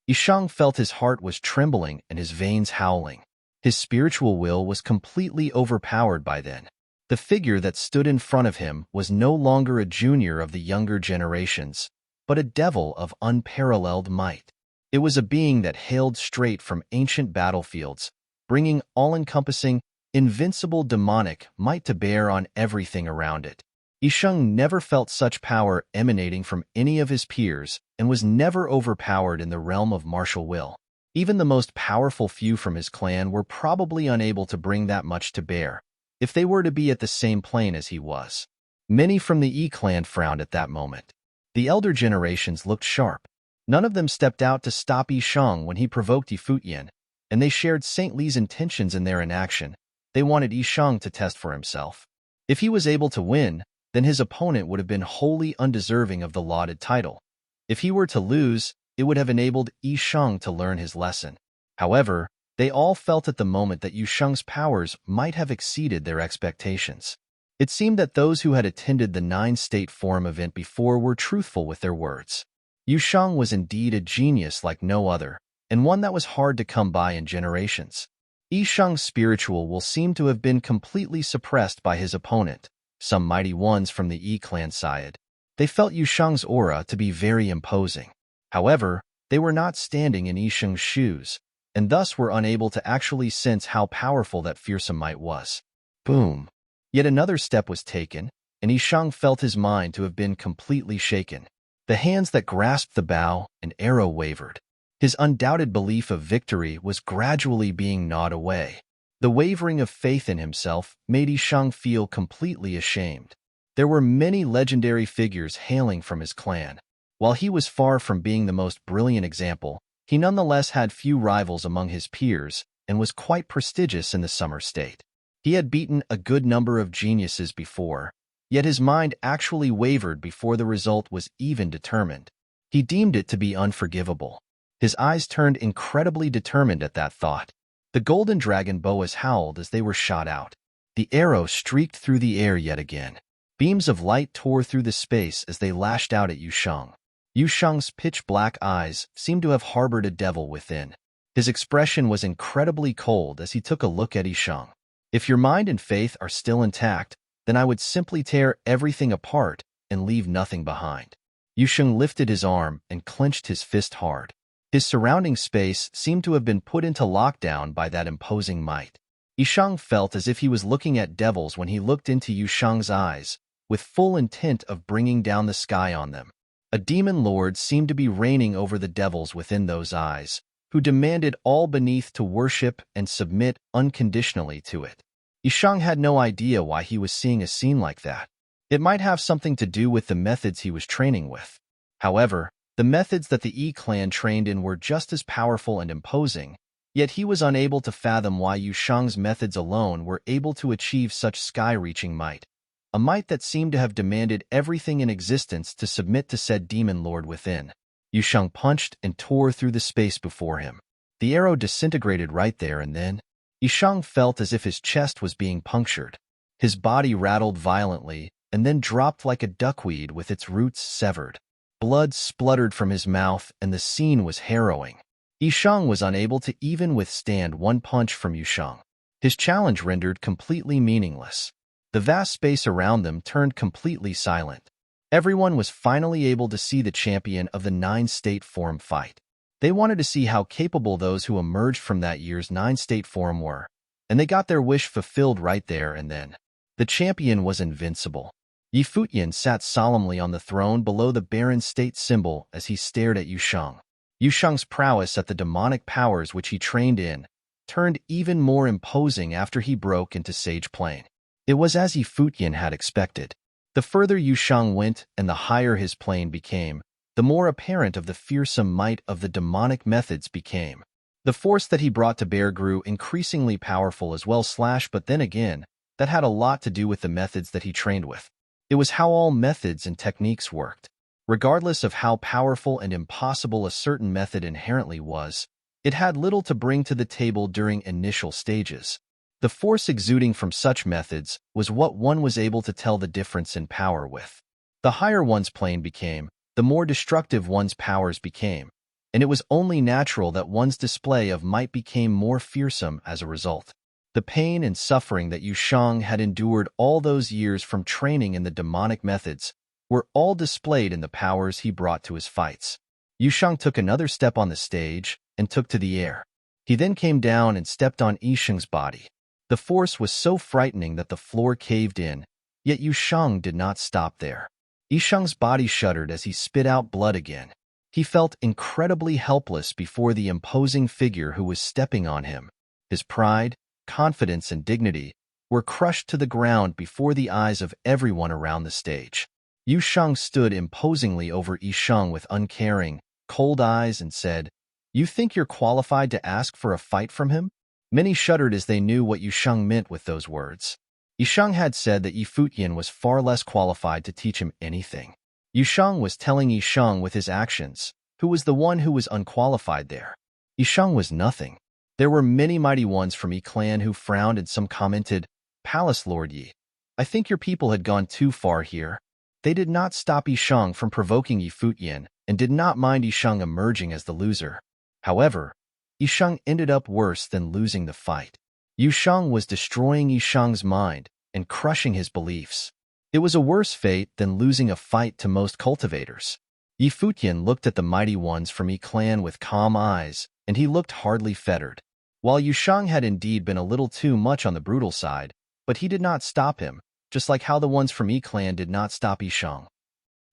Yusheng felt his heart was trembling and his veins howling. His spiritual will was completely overpowered by then. The figure that stood in front of him was no longer a junior of the younger generations, but a devil of unparalleled might. It was a being that hailed straight from ancient battlefields, bringing all-encompassing, invincible demonic might to bear on everything around it. Yusheng never felt such power emanating from any of his peers and was never overpowered in the realm of martial will. Even the most powerful few from his clan were probably unable to bring that much to bear, if they were to be at the same plane as he was. Many from the Yi clan frowned at that moment. The elder generations looked sharp. None of them stepped out to stop Yusheng when he provoked Futian, and they shared Saint Li's intentions in their inaction. They wanted Yusheng to test for himself. If he was able to win, then his opponent would have been wholly undeserving of the lauded title. If he were to lose, it would have enabled Yusheng to learn his lesson. However, they all felt at the moment that Yusheng's powers might have exceeded their expectations. It seemed that those who had attended the Nine-State Forum event before were truthful with their words. Yusheng was indeed a genius like no other, and one that was hard to come by in generations. Yisheng's spiritual will seem to have been completely suppressed by his opponent, some mighty ones from the Yi clan side. They felt Yisheng's aura to be very imposing. However, they were not standing in Yisheng's shoes, and thus were unable to actually sense how powerful that fearsome might was. Boom! Yet another step was taken, and Yisheng felt his mind to have been completely shaken. The hands that grasped the bow and arrow wavered. His undoubted belief of victory was gradually being gnawed away. The wavering of faith in himself made Yisheng feel completely ashamed. There were many legendary figures hailing from his clan. While he was far from being the most brilliant example, he nonetheless had few rivals among his peers and was quite prestigious in the Summer State. He had beaten a good number of geniuses before, yet his mind actually wavered before the result was even determined. He deemed it to be unforgivable. His eyes turned incredibly determined at that thought. The golden dragon boas howled as they were shot out. The arrow streaked through the air yet again. Beams of light tore through the space as they lashed out at Yisheng. Yisheng's pitch-black eyes seemed to have harbored a devil within. His expression was incredibly cold as he took a look at Yisheng. If your mind and faith are still intact, then I would simply tear everything apart and leave nothing behind. Yisheng lifted his arm and clenched his fist hard. His surrounding space seemed to have been put into lockdown by that imposing might. Yisheng felt as if he was looking at devils when he looked into Yisheng's eyes, with full intent of bringing down the sky on them. A demon lord seemed to be reigning over the devils within those eyes, who demanded all beneath to worship and submit unconditionally to it. Yisheng had no idea why he was seeing a scene like that. It might have something to do with the methods he was training with. However, the methods that the Yi clan trained in were just as powerful and imposing, yet he was unable to fathom why Yisheng's methods alone were able to achieve such sky-reaching might, a might that seemed to have demanded everything in existence to submit to said demon lord within. Yisheng punched and tore through the space before him. The arrow disintegrated right there and then. Yisheng felt as if his chest was being punctured. His body rattled violently and then dropped like a duckweed with its roots severed. Blood spluttered from his mouth and the scene was harrowing. Yisheng was unable to even withstand one punch from Yisheng. His challenge rendered completely meaningless. The vast space around them turned completely silent. Everyone was finally able to see the champion of the 9-state forum fight. They wanted to see how capable those who emerged from that year's 9-state forum were, and they got their wish fulfilled right there and then. The champion was invincible. Futian sat solemnly on the throne below the barren state symbol as he stared at Yisheng. Yisheng's prowess at the demonic powers which he trained in turned even more imposing after he broke into Sage Plane. It was as Futian had expected. The further Yisheng went and the higher his plane became, the more apparent of the fearsome might of the demonic methods became. The force that he brought to bear grew increasingly powerful as well. But then again, that had a lot to do with the methods that he trained with. It was how all methods and techniques worked. Regardless of how powerful and impossible a certain method inherently was, it had little to bring to the table during initial stages. The force exuding from such methods was what one was able to tell the difference in power with. The higher one's plane became, the more destructive one's powers became, and it was only natural that one's display of might became more fearsome as a result. The pain and suffering that Yisheng had endured all those years from training in the demonic methods were all displayed in the powers he brought to his fights. Yisheng took another step on the stage and took to the air. He then came down and stepped on Yisheng's body. The force was so frightening that the floor caved in, yet Yisheng did not stop there. Yisheng's body shuddered as he spit out blood again. He felt incredibly helpless before the imposing figure who was stepping on him. His pride, confidence, and dignity were crushed to the ground before the eyes of everyone around the stage. Yisheng stood imposingly over Yisheng with uncaring, cold eyes and said, "You think you're qualified to ask for a fight from him?" Many shuddered as they knew what Yisheng meant with those words. Yisheng had said that Futian was far less qualified to teach him anything. Yisheng was telling Yisheng with his actions, who was the one who was unqualified there. Yisheng was nothing. There were many mighty ones from Yi clan who frowned and some commented, "Palace Lord Yi, I think your people had gone too far here." They did not stop Yisheng from provoking Futian and did not mind Yisheng emerging as the loser. However, Yisheng ended up worse than losing the fight. Yusheng was destroying Yisheng's mind and crushing his beliefs. It was a worse fate than losing a fight to most cultivators. Yi Futian looked at the mighty ones from Yi clan with calm eyes, and he looked hardly fettered. While Yusheng had indeed been a little too much on the brutal side, but he did not stop him, just like how the ones from Yi clan did not stop Yisheng.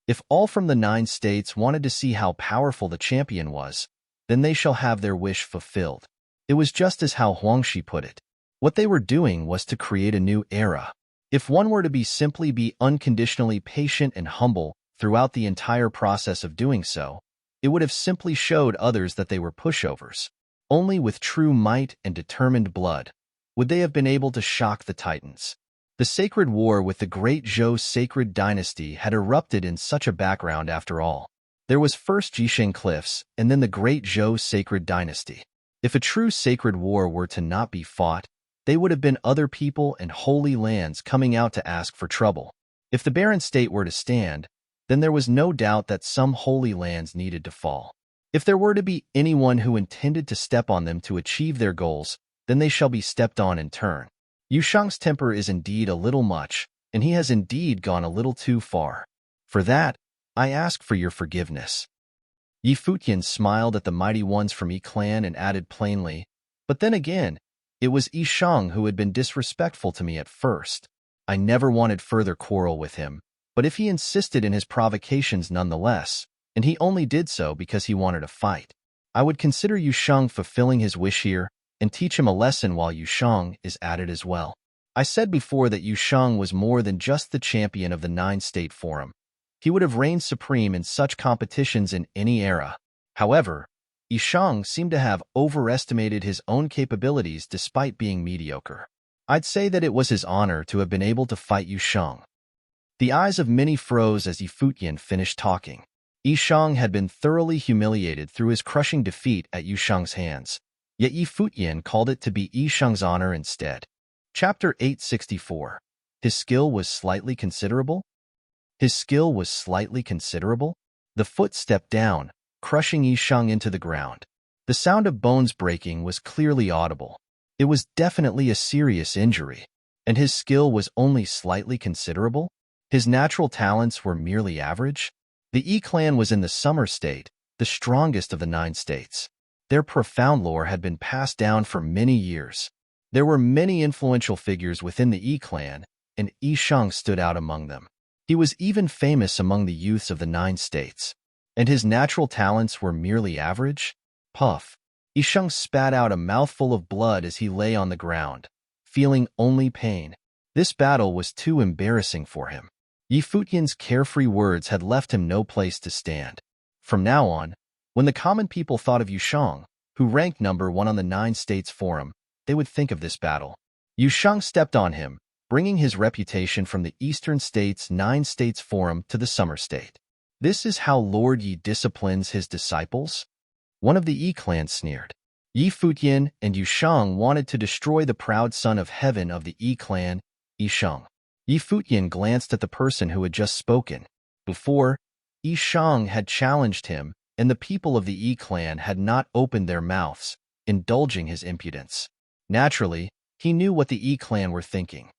If all from the 9 states wanted to see how powerful the champion was, then they shall have their wish fulfilled. It was just as how Huangshi put it. What they were doing was to create a new era. If one were to simply be unconditionally patient and humble throughout the entire process of doing so, it would have simply showed others that they were pushovers. Only with true might and determined blood would they have been able to shock the Titans. The sacred war with the great Zhou sacred dynasty had erupted in such a background after all. There was first Jisheng Cliffs and then the great Zhou sacred dynasty. If a true sacred war were to not be fought, they would have been other people and holy lands coming out to ask for trouble. If the barren state were to stand, then there was no doubt that some holy lands needed to fall. If there were to be anyone who intended to step on them to achieve their goals, then they shall be stepped on in turn. Yusheng's temper is indeed a little much, and he has indeed gone a little too far. For that, I ask for your forgiveness. Yi Futian smiled at the mighty ones from Yi clan and added plainly, but then again, it was Yisheng who had been disrespectful to me at first. I never wanted further quarrel with him, but if he insisted in his provocations nonetheless, and he only did so because he wanted a fight, I would consider Yisheng fulfilling his wish here and teach him a lesson while Yisheng is at it as well. I said before that Yisheng was more than just the champion of the 9-state forum. He would have reigned supreme in such competitions in any era. However, Yisheng seemed to have overestimated his own capabilities despite being mediocre. I'd say that it was his honor to have been able to fight Yisheng. The eyes of many froze as Yi Futian finished talking. Yisheng had been thoroughly humiliated through his crushing defeat at Yusheng's hands, yet Yi Futian called it to be Yisheng's honor instead. Chapter 864. His skill was slightly considerable? His skill was slightly considerable? The foot stepped down, crushing Yisheng into the ground. The sound of bones breaking was clearly audible. It was definitely a serious injury. And his skill was only slightly considerable? His natural talents were merely average? The Yi clan was in the summer state, the strongest of the 9 states. Their profound lore had been passed down for many years. There were many influential figures within the Yi clan, and Yisheng stood out among them. He was even famous among the youths of the 9 states. And his natural talents were merely average? Puff. Yisheng spat out a mouthful of blood as he lay on the ground, feeling only pain. This battle was too embarrassing for him. Yi Futian's carefree words had left him no place to stand. From now on, when the common people thought of Yisheng, who ranked number 1 on the 9 states forum, they would think of this battle. Yisheng stepped on him, bringing his reputation from the eastern states 9 states forum to the summer state. This is how Lord Yi disciplines his disciples? One of the Yi clan sneered. Yi Futian and Yisheng wanted to destroy the proud son of heaven of the Yi clan, Yisheng. Yi Futian glanced at the person who had just spoken. Before, Yisheng had challenged him, and the people of the Yi clan had not opened their mouths, indulging his impudence. Naturally, he knew what the Yi clan were thinking.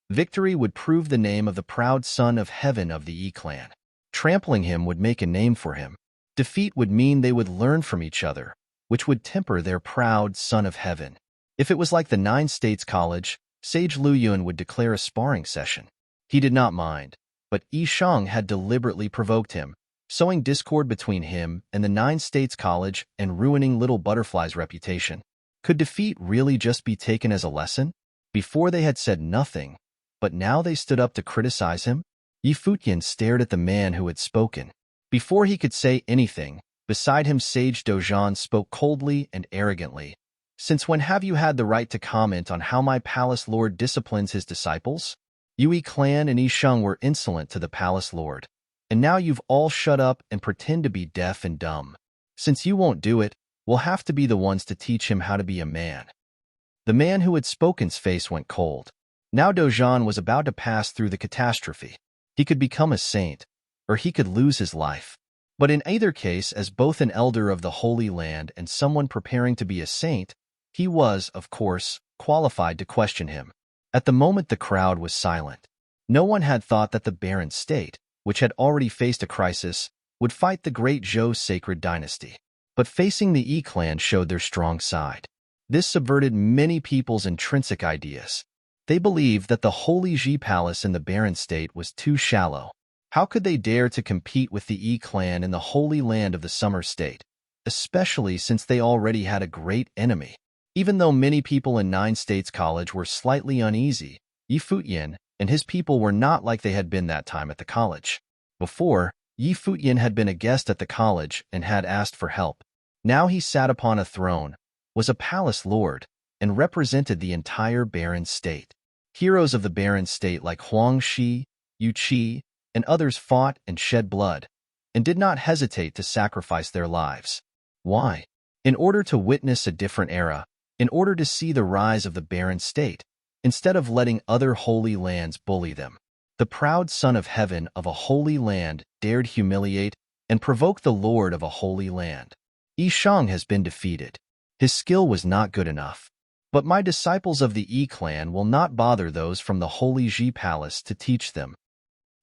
Victory would prove the name of the proud son of heaven of the Yi clan. Trampling him would make a name for him. Defeat would mean they would learn from each other, which would temper their proud son of heaven. If it was like the 9 states college, Sage Luyuan would declare a sparring session. He did not mind, but Yisheng had deliberately provoked him, sowing discord between him and the 9 states college and ruining Little Butterfly's reputation. Could defeat really just be taken as a lesson? Before they had said nothing, but now they stood up to criticize him? Yi Futian stared at the man who had spoken. Before he could say anything, beside him Sage Dozhan spoke coldly and arrogantly. Since when have you had the right to comment on how my palace lord disciplines his disciples? Yi clan and Yisheng were insolent to the palace lord. And now you've all shut up and pretend to be deaf and dumb. Since you won't do it, we'll have to be the ones to teach him how to be a man. The man who had spoken's face went cold. Now Dozhan was about to pass through the catastrophe. He could become a saint, or he could lose his life. But in either case, as both an elder of the Holy Land and someone preparing to be a saint, he was, of course, qualified to question him. At the moment the crowd was silent. No one had thought that the barren state, which had already faced a crisis, would fight the great Zhou sacred dynasty. But facing the Yi clan showed their strong side. This subverted many people's intrinsic ideas. They believed that the Holy Ji Palace in the barren state was too shallow. How could they dare to compete with the Yi clan in the Holy Land of the Summer State, especially since they already had a great enemy? Even though many people in Nine States College were slightly uneasy, Yi Futian and his people were not like they had been that time at the college. Before, Yi Futian had been a guest at the college and had asked for help. Now he sat upon a throne, was a palace lord, and represented the entire barren state. Heroes of the barren state like Huang Shi, Yu Qi, and others fought and shed blood, and did not hesitate to sacrifice their lives. Why? In order to witness a different era, in order to see the rise of the barren state, instead of letting other holy lands bully them. The proud son of heaven of a holy land dared humiliate and provoke the lord of a holy land. Yi Shang has been defeated. His skill was not good enough. But my disciples of the Yi clan will not bother those from the Holy Ji Palace to teach them.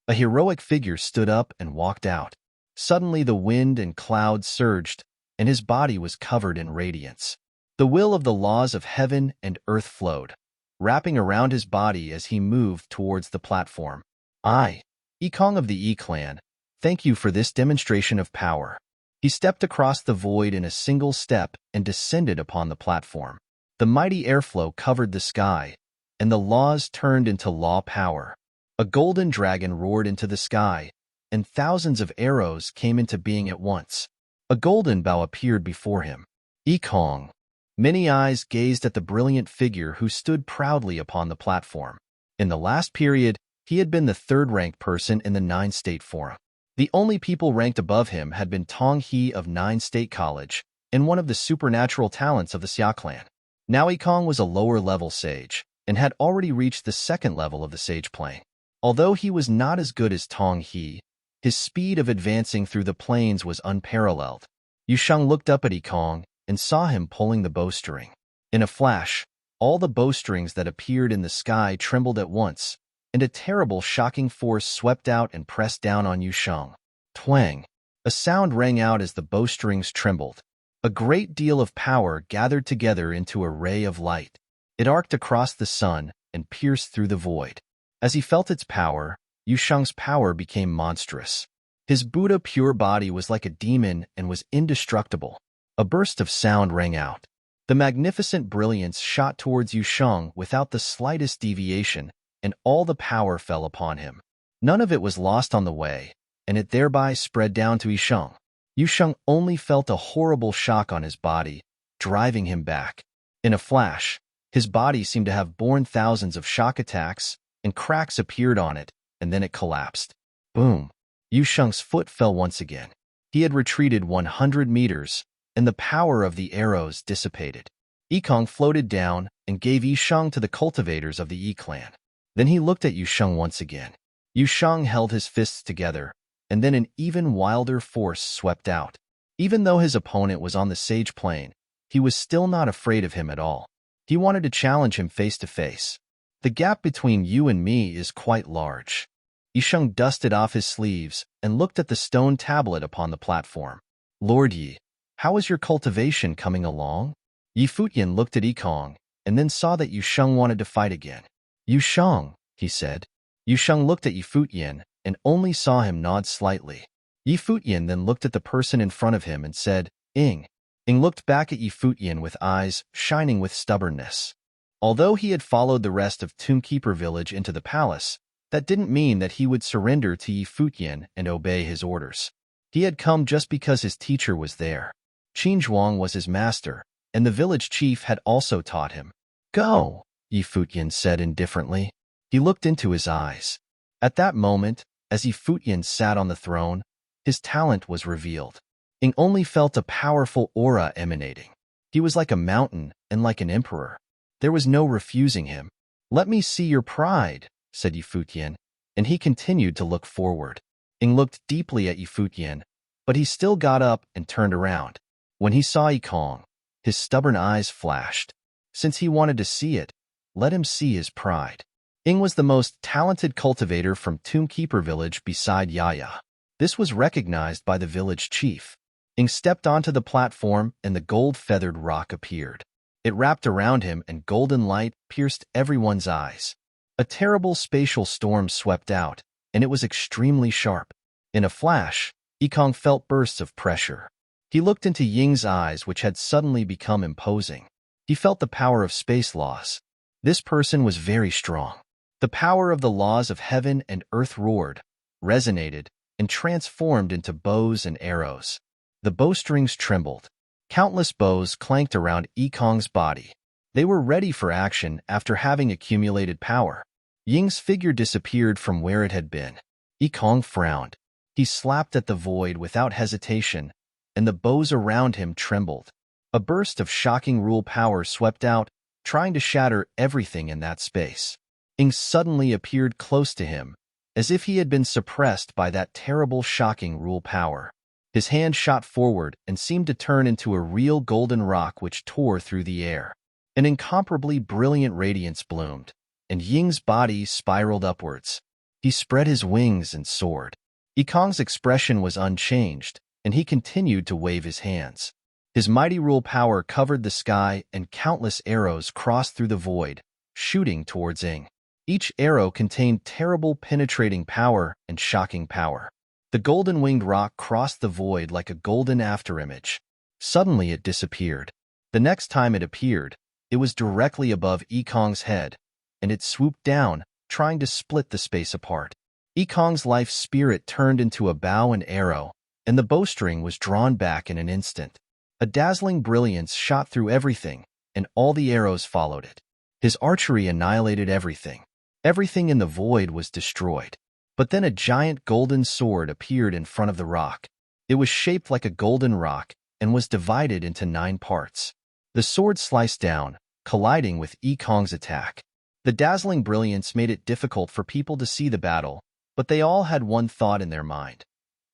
A heroic figure stood up and walked out. Suddenly the wind and clouds surged, and his body was covered in radiance. The will of the laws of heaven and earth flowed, wrapping around his body as he moved towards the platform. I, Yikong of the Yi clan, thank you for this demonstration of power. He stepped across the void in a single step and descended upon the platform. The mighty airflow covered the sky, and the laws turned into law power. A golden dragon roared into the sky, and thousands of arrows came into being at once. A golden bow appeared before him. Yikong. Many eyes gazed at the brilliant figure who stood proudly upon the platform. In the last period, he had been the third-ranked person in the Nine-State Forum. The only people ranked above him had been Tong He of Nine State College and one of the supernatural talents of the Xia clan. Now Yikong was a lower-level sage and had already reached the second level of the sage plane. Although he was not as good as Tong He, his speed of advancing through the plains was unparalleled. Yusheng looked up at Yikong and saw him pulling the bowstring. In a flash, all the bowstrings that appeared in the sky trembled at once, and a terrible shocking force swept out and pressed down on Yusheng. Twang! A sound rang out as the bowstrings trembled. A great deal of power gathered together into a ray of light. It arced across the sun and pierced through the void. As he felt its power, Yusheng's power became monstrous. His Buddha pure body was like a demon and was indestructible. A burst of sound rang out. The magnificent brilliance shot towards Yusheng without the slightest deviation, and all the power fell upon him. None of it was lost on the way, and it thereby spread down to Yusheng. Yusheng only felt a horrible shock on his body, driving him back. In a flash, his body seemed to have borne thousands of shock attacks, and cracks appeared on it, and then it collapsed. Boom! Yusheng's foot fell once again. He had retreated 100 meters, and the power of the arrows dissipated. Yikong floated down and gave Yusheng to the cultivators of the Yi clan. Then he looked at Yusheng once again. Yusheng held his fists together, and then an even wilder force swept out. Even though his opponent was on the sage plane, he was still not afraid of him at all. He wanted to challenge him face to face. The gap between you and me is quite large. Yusheng dusted off his sleeves and looked at the stone tablet upon the platform. Lord Yi, how is your cultivation coming along? Yi Futian looked at Yikong and then saw that Yusheng wanted to fight again. Yusheng, he said. Yusheng looked at Yi Futian and only saw him nod slightly. Yi Futian then looked at the person in front of him and said, Ing. Ing looked back at Yi Futian with eyes shining with stubbornness. Although he had followed the rest of Tombkeeper village into the palace, that didn't mean that he would surrender to Yi Futian and obey his orders. He had come just because his teacher was there. Qin Zhuang was his master, and the village chief had also taught him. Go, Yi Futian said indifferently. He looked into his eyes. At that moment, as Yi Futian sat on the throne, his talent was revealed. Ing only felt a powerful aura emanating. He was like a mountain and like an emperor. There was no refusing him. Let me see your pride, said Yi Futian, and he continued to look forward. Ing looked deeply at Yi Futian, But he still got up and turned around. When he saw Yikong, his stubborn eyes flashed. Since he wanted to see it, let him see his pride. Ying was the most talented cultivator from Tombkeeper village beside Yaya. This was recognized by the village chief. Ying stepped onto the platform and the gold-feathered rock appeared. It wrapped around him and golden light pierced everyone's eyes. A terrible spatial storm swept out, and it was extremely sharp. In a flash, Yikong felt bursts of pressure. He looked into Ying's eyes, which had suddenly become imposing. He felt the power of space laws. This person was very strong. The power of the laws of heaven and earth roared, resonated, and transformed into bows and arrows. The bowstrings trembled. Countless bows clanked around Yikong's body. They were ready for action after having accumulated power. Ying's figure disappeared from where it had been. Yikong frowned. He slapped at the void without hesitation, and the bows around him trembled. A burst of shocking rule power swept out, trying to shatter everything in that space. Ying suddenly appeared close to him, as if he had been suppressed by that terrible shocking rule power. His hand shot forward and seemed to turn into a real golden rock which tore through the air. An incomparably brilliant radiance bloomed, and Ying's body spiraled upwards. He spread his wings and soared. Yikong's expression was unchanged, and he continued to wave his hands. His mighty rule power covered the sky, and countless arrows crossed through the void, shooting towards Ying. Each arrow contained terrible penetrating power and shocking power. The golden-winged rock crossed the void like a golden afterimage. Suddenly it disappeared. The next time it appeared, it was directly above Yikong's head, and it swooped down, trying to split the space apart. Yikong's life spirit turned into a bow and arrow, and the bowstring was drawn back in an instant. A dazzling brilliance shot through everything, and all the arrows followed it. His archery annihilated everything. Everything in the void was destroyed. But then a giant golden sword appeared in front of the rock. It was shaped like a golden rock and was divided into 9 parts. The sword sliced down, colliding with Yikong's attack. The dazzling brilliance made it difficult for people to see the battle, but they all had one thought in their mind.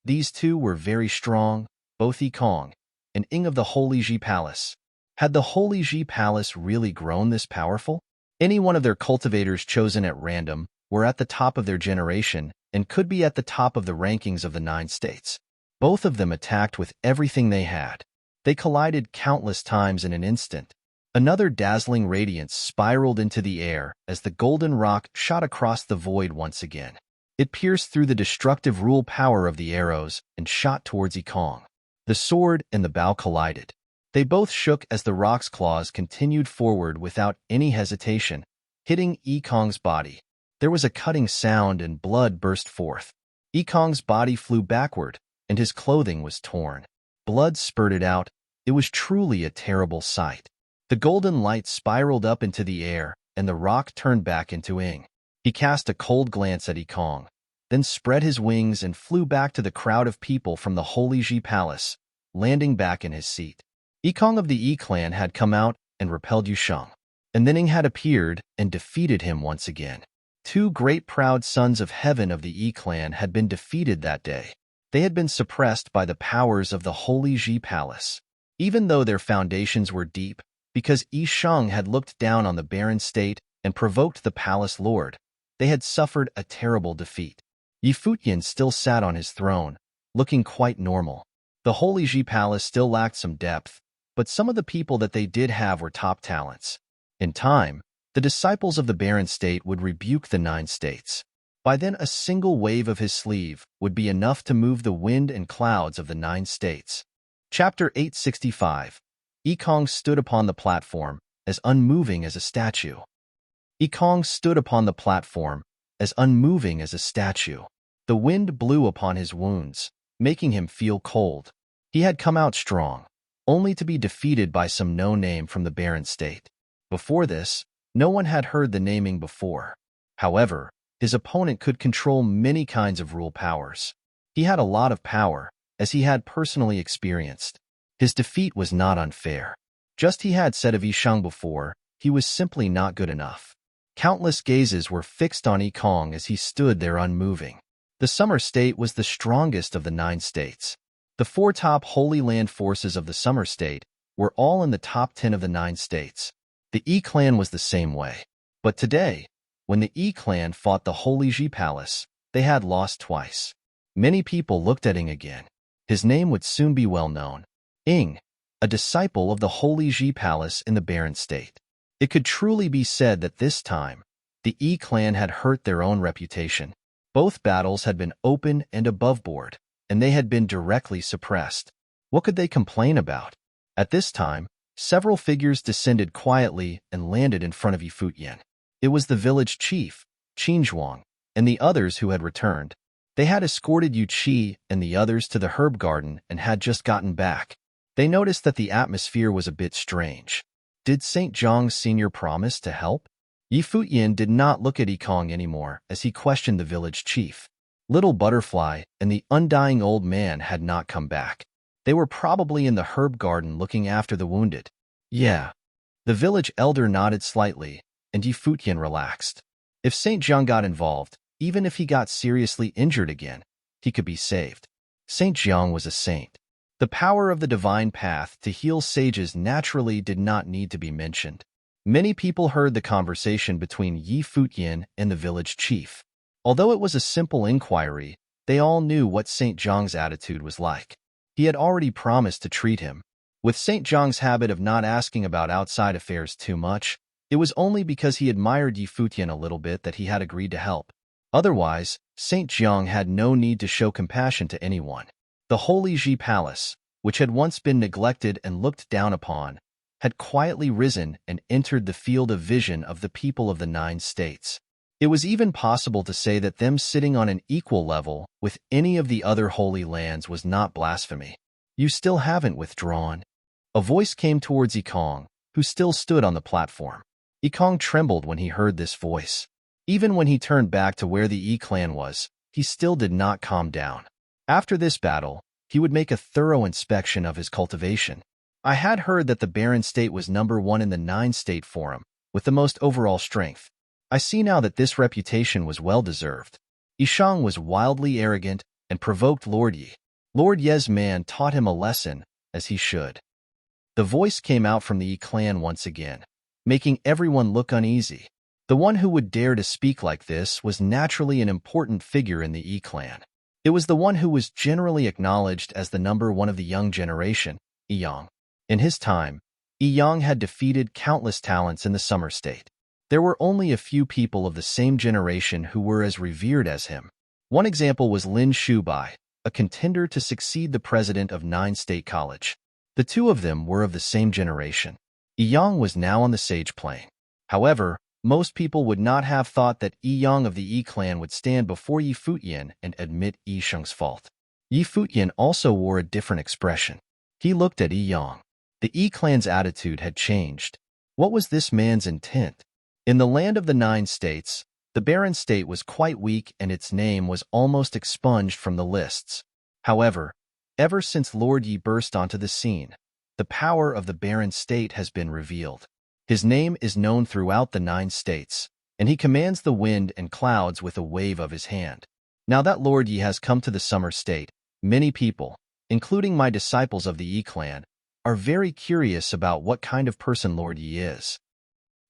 These two were very strong, both Yikong and Ying of the Holy Ji Palace. Had the Holy Ji Palace really grown this powerful? Any one of their cultivators chosen at random were at the top of their generation and could be at the top of the rankings of the 9 states. Both of them attacked with everything they had. They collided countless times in an instant. Another dazzling radiance spiraled into the air as the golden rock shot across the void once again. It pierced through the destructive rule power of the arrows and shot towards Yikong. The sword and the bow collided. They both shook as the rock's claws continued forward without any hesitation, hitting Yikong's body. There was a cutting sound and blood burst forth. Yikong's body flew backward, and his clothing was torn. Blood spurted out. It was truly a terrible sight. The golden light spiraled up into the air, and the rock turned back into Ying. He cast a cold glance at Yikong, then spread his wings and flew back to the crowd of people from the Holy Ji Palace, landing back in his seat. Yikong of the Yi clan had come out and repelled Yusheng, and then Ying had appeared and defeated him once again. 2 great proud sons of heaven of the Yi clan had been defeated that day. They had been suppressed by the powers of the Holy Ji Palace. Even though their foundations were deep, because Yusheng had looked down on the barren state and provoked the palace lord, they had suffered a terrible defeat. Futian still sat on his throne, looking quite normal. The Holy Ji Palace still lacked some depth, but some of the people that they did have were top talents. In time, the disciples of the barren state would rebuke the 9 states. By then, a single wave of his sleeve would be enough to move the wind and clouds of the 9 states. Chapter 865. Yikong stood upon the platform, as unmoving as a statue. Yikong stood upon the platform, as unmoving as a statue. The wind blew upon his wounds, making him feel cold. He had come out strong, only to be defeated by some no-name from the barren state. Before this, no one had heard the naming before. However, his opponent could control many kinds of rule powers. He had a lot of power, as he had personally experienced. His defeat was not unfair. Just he had said of Yisheng before, he was simply not good enough. Countless gazes were fixed on Yikong as he stood there unmoving. The summer state was the strongest of the 9 states. The four top Holy Land forces of the Summer State were all in the top 10 of the 9 states. The Yi clan was the same way. But today, when the Yi clan fought the Holy Ji Palace, they had lost twice. Many people looked at Ing again. His name would soon be well known. Ing, a disciple of the Holy Ji Palace in the Barren State. It could truly be said that this time, the Yi clan had hurt their own reputation. Both battles had been open and aboveboard, and they had been directly suppressed. What could they complain about? At this time, several figures descended quietly and landed in front of Futian. It was the village chief, Qinzhuang, and the others who had returned. They had escorted Yu Qi and the others to the herb garden and had just gotten back. They noticed that the atmosphere was a bit strange. Did St. Zhang's senior promise to help? Futian did not look at Yikong anymore as he questioned the village chief. Little Butterfly and the undying old man had not come back. They were probably in the herb garden looking after the wounded. Yeah. The village elder nodded slightly, and Futian relaxed. If St. Zhang got involved, even if he got seriously injured again, he could be saved. St. Zhang was a saint. The power of the divine path to heal sages naturally did not need to be mentioned. Many people heard the conversation between Futian and the village chief. Although it was a simple inquiry, they all knew what St. Zhang's attitude was like. He had already promised to treat him. With St. Zhang's habit of not asking about outside affairs too much, it was only because he admired Futian a little bit that he had agreed to help. Otherwise, St. Zhang had no need to show compassion to anyone. The Holy Ji Palace, which had once been neglected and looked down upon, had quietly risen and entered the field of vision of the people of the 9 states. It was even possible to say that them sitting on an equal level with any of the other holy lands was not blasphemy. You still haven't withdrawn. A voice came towards Yikong, who still stood on the platform. Yikong trembled when he heard this voice. Even when he turned back to where the Yi clan was, he still did not calm down. After this battle, he would make a thorough inspection of his cultivation. I had heard that the Barren State was number 1 in the 9-state forum, with the most overall strength. I see now that this reputation was well-deserved. Yishang was wildly arrogant and provoked Lord Yi. Lord Ye's man taught him a lesson, as he should. The voice came out from the Yi clan once again, making everyone look uneasy. The one who would dare to speak like this was naturally an important figure in the Yi clan. It was the one who was generally acknowledged as the number 1 of the young generation, Yiyang. In his time, Yiyang had defeated countless talents in the Summer State. There were only a few people of the same generation who were as revered as him. One example was Lin Shubai, a contender to succeed the president of 9 State College. The two of them were of the same generation. Yiyang was now on the sage plane. However, most people would not have thought that Yiyang of the Yi clan would stand before Futian and admit Yisheng's fault. Futian also wore a different expression. He looked at Yiyang. The Yi clan's attitude had changed. What was this man's intent? In the land of the 9 states, the Barren State was quite weak and its name was almost expunged from the lists. However, ever since Lord Yi burst onto the scene, the power of the Barren State has been revealed. His name is known throughout the 9 states, and he commands the wind and clouds with a wave of his hand. Now that Lord Yi has come to the Summer State, many people, including my disciples of the Yi clan, are very curious about what kind of person Lord Yi is.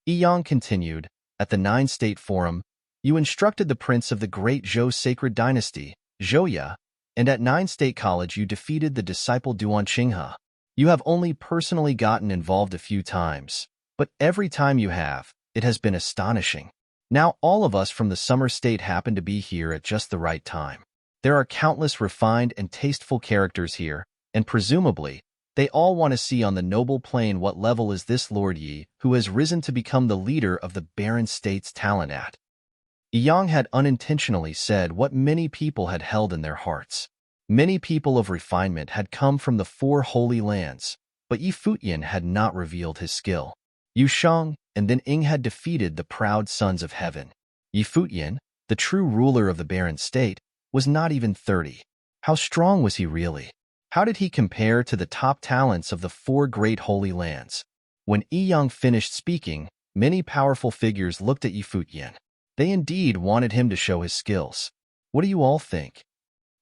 Yiyang continued, at the 9-state forum, you instructed the prince of the great Zhou sacred dynasty, Zhouya, and at 9-state college you defeated the disciple Duan Qinghe. You have only personally gotten involved a few times, but every time you have, it has been astonishing. Now all of us from the Summer State happen to be here at just the right time. There are countless refined and tasteful characters here, and presumably, they all want to see on the noble plane what level is this Lord Yi, who has risen to become the leader of the Barren State's talent at. Yiyang had unintentionally said what many people had held in their hearts. Many people of refinement had come from the 4 holy lands, but Futian had not revealed his skill. Yushang and then Ing had defeated the proud sons of heaven. Futian, the true ruler of the Barren State, was not even 30. How strong was he really? How did he compare to the top talents of the 4 great holy lands? When Yiyang finished speaking, many powerful figures looked at Futian. They indeed wanted him to show his skills. What do you all think?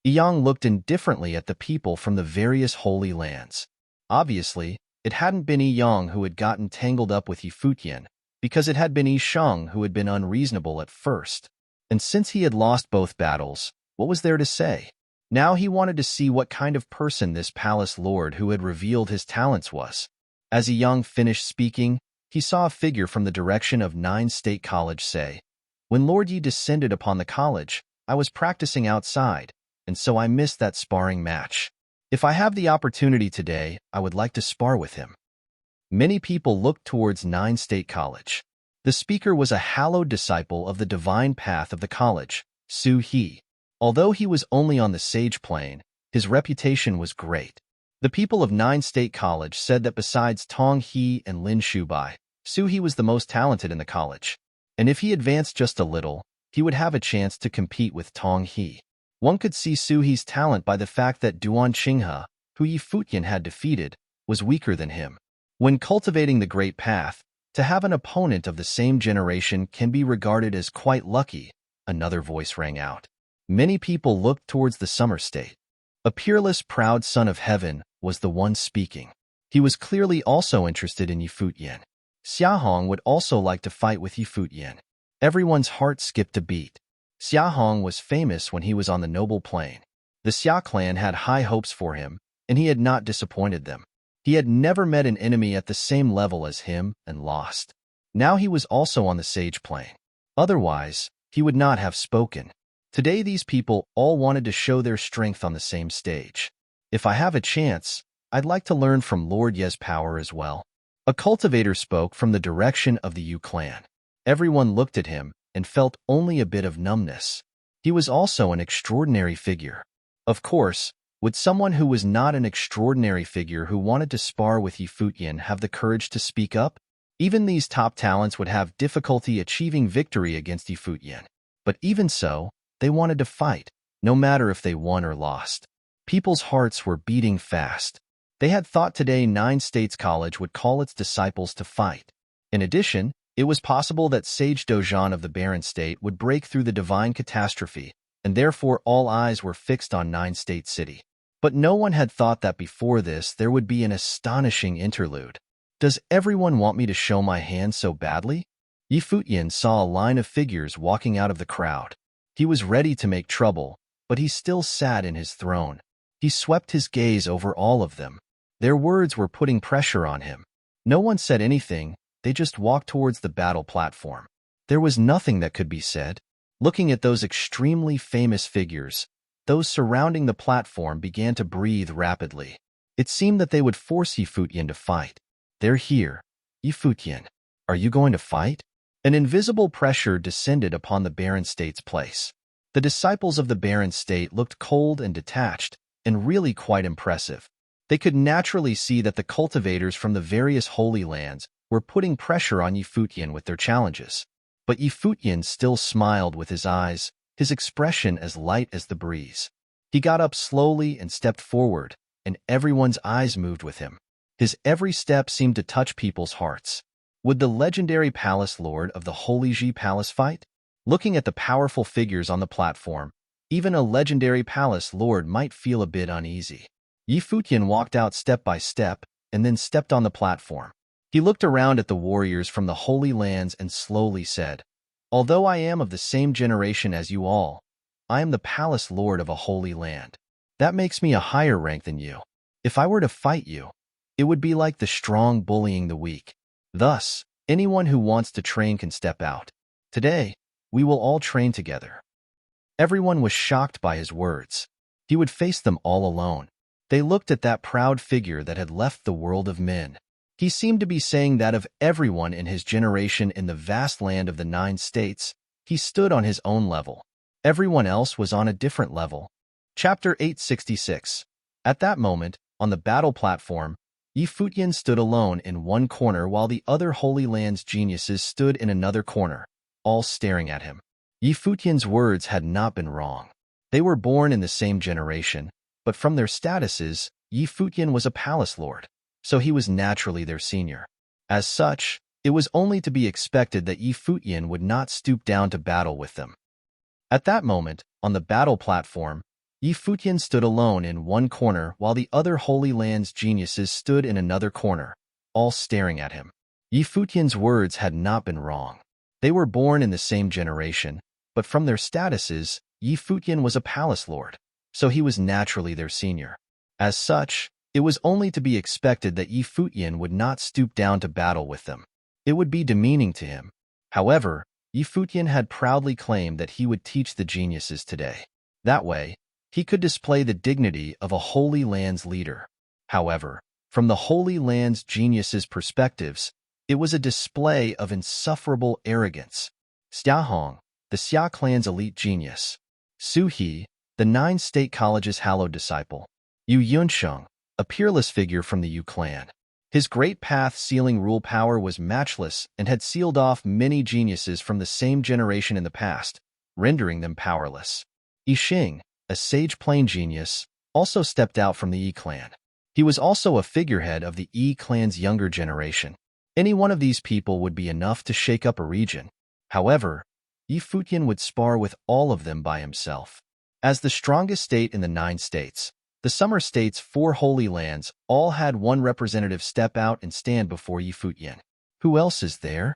Yang looked indifferently at the people from the various holy lands. Obviously, it hadn't been Yang who had gotten tangled up with Futian, because it had been Sheng who had been unreasonable at first. And since he had lost both battles, what was there to say? Now he wanted to see what kind of person this palace lord who had revealed his talents was. As Yang finished speaking, he saw a figure from the direction of Nine State College say, "When Lord Yi descended upon the college, I was practicing outside, and so I missed that sparring match. If I have the opportunity today, I would like to spar with him." Many people looked towards Nine State College. The speaker was a hallowed disciple of the divine path of the college, Su He. Although he was only on the sage plane, his reputation was great. The people of Nine State College said that besides Tong He and Lin Shubai, Su He was the most talented in the college. And if he advanced just a little, he would have a chance to compete with Tong He. One could see Su He's talent by the fact that Duan Qinghe, who Yi Futian had defeated, was weaker than him. When cultivating the Great Path, to have an opponent of the same generation can be regarded as quite lucky, another voice rang out. Many people looked towards the summer state. A peerless, proud son of heaven was the one speaking. He was clearly also interested in Yi Futian. Xiahong would also like to fight with Yi Futian. Everyone's heart skipped a beat. Xiahong was famous when he was on the noble plane. The Xia clan had high hopes for him, and he had not disappointed them. He had never met an enemy at the same level as him and lost. Now he was also on the sage plane. Otherwise, he would not have spoken. Today these people all wanted to show their strength on the same stage. If I have a chance, I'd like to learn from Lord Ye's power as well. A cultivator spoke from the direction of the Yu clan. Everyone looked at him and felt only a bit of numbness. He was also an extraordinary figure. Of course, would someone who was not an extraordinary figure who wanted to spar with Yi Futian have the courage to speak up? Even these top talents would have difficulty achieving victory against Yi Futian. But even so, they wanted to fight, no matter if they won or lost. People's hearts were beating fast. They had thought today Nine States College would call its disciples to fight. In addition, it was possible that Sage Dojan of the Barren State would break through the divine catastrophe, and therefore all eyes were fixed on Nine State City. But no one had thought that before this there would be an astonishing interlude. Does everyone want me to show my hand so badly? Yi Futian saw a line of figures walking out of the crowd. He was ready to make trouble, but he still sat in his throne. He swept his gaze over all of them. Their words were putting pressure on him. No one said anything, they just walked towards the battle platform. There was nothing that could be said. Looking at those extremely famous figures, those surrounding the platform began to breathe rapidly. It seemed that they would force Yi Futian to fight. "They're here. Yi Futian, are you going to fight?" An invisible pressure descended upon the Barren State's place. The disciples of the Barren State looked cold and detached, and really quite impressive. They could naturally see that the cultivators from the various holy lands were putting pressure on Yi Futian with their challenges. But Yi Futian still smiled with his eyes, his expression as light as the breeze. He got up slowly and stepped forward, and everyone's eyes moved with him. His every step seemed to touch people's hearts. Would the legendary palace lord of the Holy Ji Palace fight? Looking at the powerful figures on the platform, even a legendary palace lord might feel a bit uneasy. Yi Futian walked out step by step, and then stepped on the platform. He looked around at the warriors from the Holy Lands and slowly said, "Although I am of the same generation as you all, I am the palace lord of a holy land. That makes me a higher rank than you. If I were to fight you, it would be like the strong bullying the weak. Thus, anyone who wants to train can step out. Today, we will all train together." Everyone was shocked by his words. He would face them all alone. They looked at that proud figure that had left the world of men. He seemed to be saying that of everyone in his generation in the vast land of the 9 states, he stood on his own level. Everyone else was on a different level. Chapter 866. At that moment, on the battle platform, Yi Futian stood alone in one corner while the other Holy Land's geniuses stood in another corner, all staring at him. Yi Futian's words had not been wrong. They were born in the same generation, but from their statuses, Yi Futian was a palace lord, so he was naturally their senior. As such, it was only to be expected that Yi Futian would not stoop down to battle with them. At that moment, on the battle platform, Yi Futian stood alone in one corner while the other Holy Land's geniuses stood in another corner, all staring at him. Yi Futian's words had not been wrong. They were born in the same generation, but from their statuses, Yi Futian was a palace lord, so he was naturally their senior. As such, it was only to be expected that Yi Futian would not stoop down to battle with them. It would be demeaning to him. However, Yi Futian had proudly claimed that he would teach the geniuses today. That way, he could display the dignity of a Holy Land's leader. However, from the Holy Land's geniuses' perspectives, it was a display of insufferable arrogance. Xia Hong, the Xia clan's elite genius. Su He, the 9 state college's hallowed disciple. Yu Yunsheng, a peerless figure from the Yu clan. His great path-sealing rule power was matchless and had sealed off many geniuses from the same generation in the past, rendering them powerless. Yi Xing, a sage plain genius, also stepped out from the Yi clan. He was also a figurehead of the Yi clan's younger generation. Any one of these people would be enough to shake up a region. However, Yi Futian would spar with all of them by himself. As the strongest state in the 9 states, the Summer State's 4 Holy Lands all had one representative step out and stand before Yi Futian. Who else is there?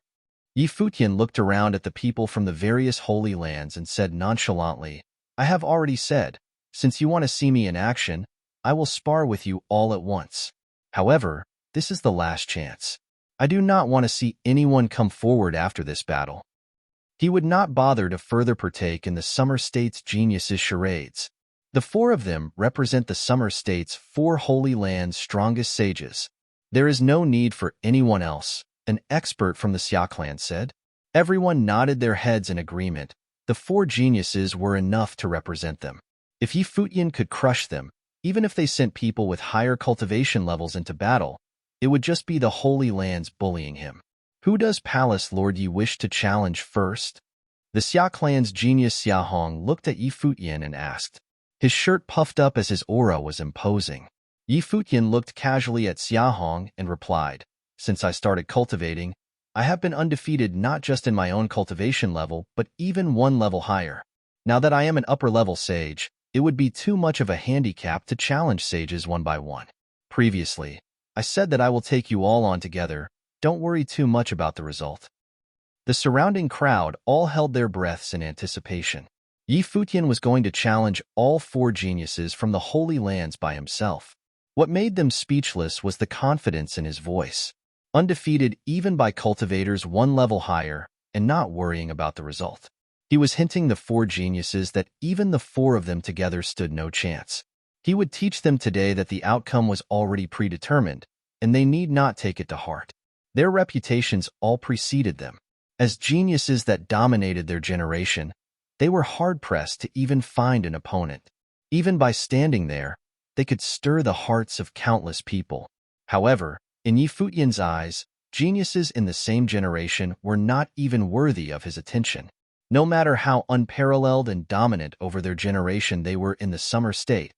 Yi Futian looked around at the people from the various Holy Lands and said nonchalantly, I have already said, since you want to see me in action, I will spar with you all at once. However, this is the last chance. I do not want to see anyone come forward after this battle. He would not bother to further partake in the Summer State's geniuses' charades. The 4 of them represent the Summer State's 4 Holy Land's strongest sages. There is no need for anyone else, an expert from the Xia clan said. Everyone nodded their heads in agreement. The 4 geniuses were enough to represent them. If Yi Futian could crush them, even if they sent people with higher cultivation levels into battle, it would just be the Holy Lands bullying him. Who does Palace Lord Yi wish to challenge first? The Xia clan's genius Xia Hong looked at Yi Futian and asked. His shirt puffed up as his aura was imposing. Yi Futian looked casually at Xia Hong and replied, Since I started cultivating, I have been undefeated not just in my own cultivation level, but even one level higher. Now that I am an upper-level sage, it would be too much of a handicap to challenge sages one by one. Previously, I said that I will take you all on together. Don't worry too much about the result. The surrounding crowd all held their breaths in anticipation. Yi Futian was going to challenge all 4 geniuses from the Holy Lands by himself. What made them speechless was the confidence in his voice. Undefeated even by cultivators 1 level higher, and not worrying about the result. He was hinting the 4 geniuses that even the 4 of them together stood no chance. He would teach them today that the outcome was already predetermined, and they need not take it to heart. Their reputations all preceded them. As geniuses that dominated their generation, they were hard-pressed to even find an opponent. Even by standing there, they could stir the hearts of countless people. However, in Yi Futian's eyes, geniuses in the same generation were not even worthy of his attention. No matter how unparalleled and dominant over their generation they were in the Summer State,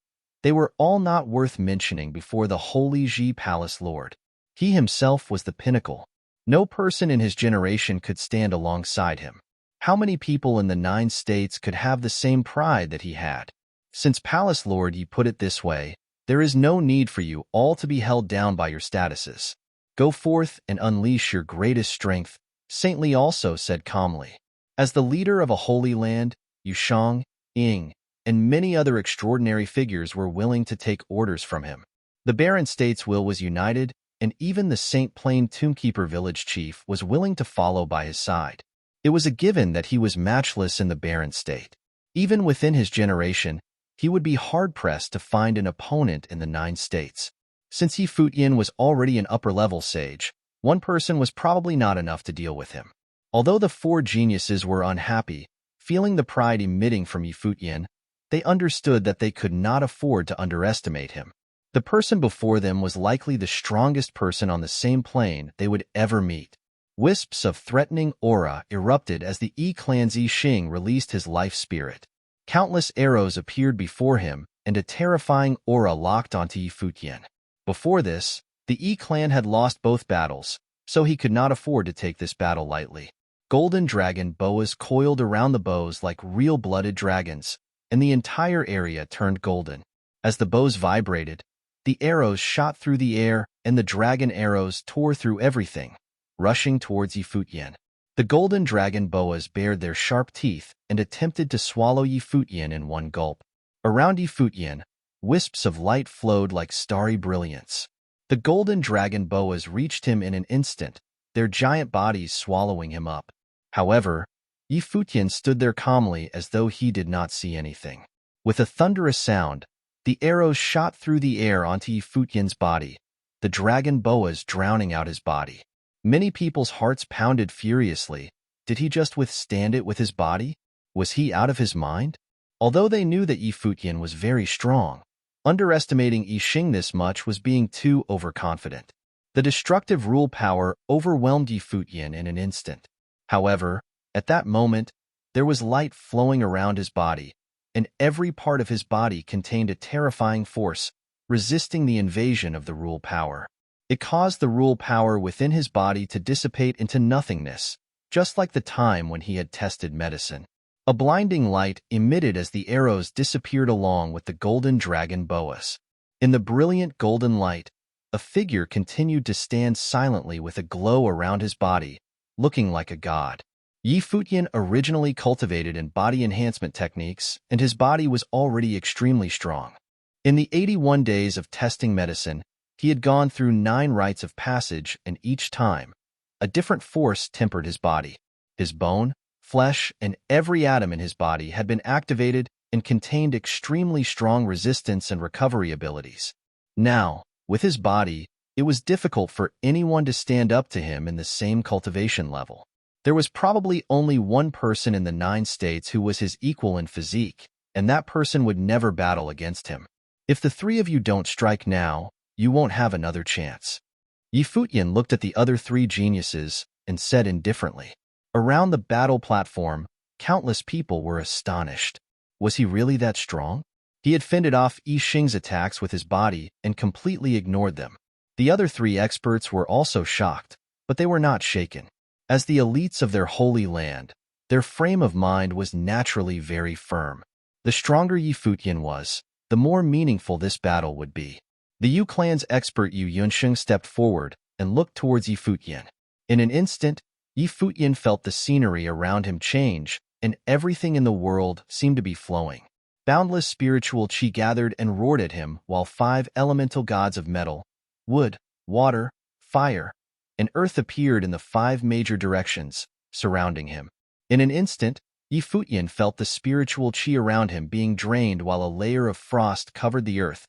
they were all not worth mentioning before the Holy Ji Palace Lord. He himself was the pinnacle. No person in his generation could stand alongside him. How many people in the 9 states could have the same pride that he had? Since Palace Lord Yi put it this way, there is no need for you all to be held down by your statuses. Go forth and unleash your greatest strength, Saintly also said calmly. As the leader of a holy land, Yushang, Ying, and many other extraordinary figures were willing to take orders from him. The Barren State's will was united, and even the St. Plain Tombkeeper village chief was willing to follow by his side. It was a given that he was matchless in the Barren State. Even within his generation, he would be hard-pressed to find an opponent in the 9 states. Since Yi Futian was already an upper-level sage, one person was probably not enough to deal with him. Although the 4 geniuses were unhappy, feeling the pride emitting from Yi Futian, they understood that they could not afford to underestimate him. The person before them was likely the strongest person on the same plane they would ever meet. Wisps of threatening aura erupted as the Yi clan's Yi Xing released his life spirit. Countless arrows appeared before him, and a terrifying aura locked onto Yi Futian. Before this, the Yi clan had lost both battles, so he could not afford to take this battle lightly. Golden dragon boas coiled around the bows like real blooded dragons, and the entire area turned golden. As the bows vibrated, the arrows shot through the air, and the dragon arrows tore through everything, rushing towards Futian. The golden dragon boas bared their sharp teeth and attempted to swallow Futian in one gulp. Around Futian, wisps of light flowed like starry brilliance. The golden dragon boas reached him in an instant, their giant bodies swallowing him up. However, Futian stood there calmly as though he did not see anything. With a thunderous sound, the arrows shot through the air onto Futian's body, the dragon boas drowning out his body. Many people's hearts pounded furiously. Did he just withstand it with his body? Was he out of his mind? Although they knew that Futian was very strong, underestimating Xing this much was being too overconfident. The destructive rule power overwhelmed Futian in an instant. However, at that moment, there was light flowing around his body, and every part of his body contained a terrifying force, resisting the invasion of the rule power. It caused the rule power within his body to dissipate into nothingness, just like the time when he had tested medicine. A blinding light emitted as the arrows disappeared along with the golden dragon boas. In the brilliant golden light, a figure continued to stand silently with a glow around his body, looking like a god. Futian originally cultivated in body enhancement techniques, and his body was already extremely strong. In the 81 days of testing medicine, he had gone through 9 rites of passage, and each time, a different force tempered his body. His bone, flesh, and every atom in his body had been activated and contained extremely strong resistance and recovery abilities. Now, with his body, it was difficult for anyone to stand up to him in the same cultivation level. There was probably only one person in the 9 states who was his equal in physique, and that person would never battle against him. If the 3 of you don't strike now, you won't have another chance. Futian looked at the other 3 geniuses and said indifferently. Around the battle platform, countless people were astonished. Was he really that strong? He had fended off Xing's attacks with his body and completely ignored them. The other 3 experts were also shocked, but they were not shaken. As the elites of their holy land, their frame of mind was naturally very firm. The stronger Futian was, the more meaningful this battle would be. The Yu clan's expert Yu Yunsheng stepped forward and looked towards Futian. In an instant, Futian felt the scenery around him change, and everything in the world seemed to be flowing. Boundless spiritual chi gathered and roared at him, while 5 elemental gods of metal, wood, water, fire, and earth appeared in the 5 major directions, surrounding him. In an instant, Futian felt the spiritual chi around him being drained while a layer of frost covered the earth.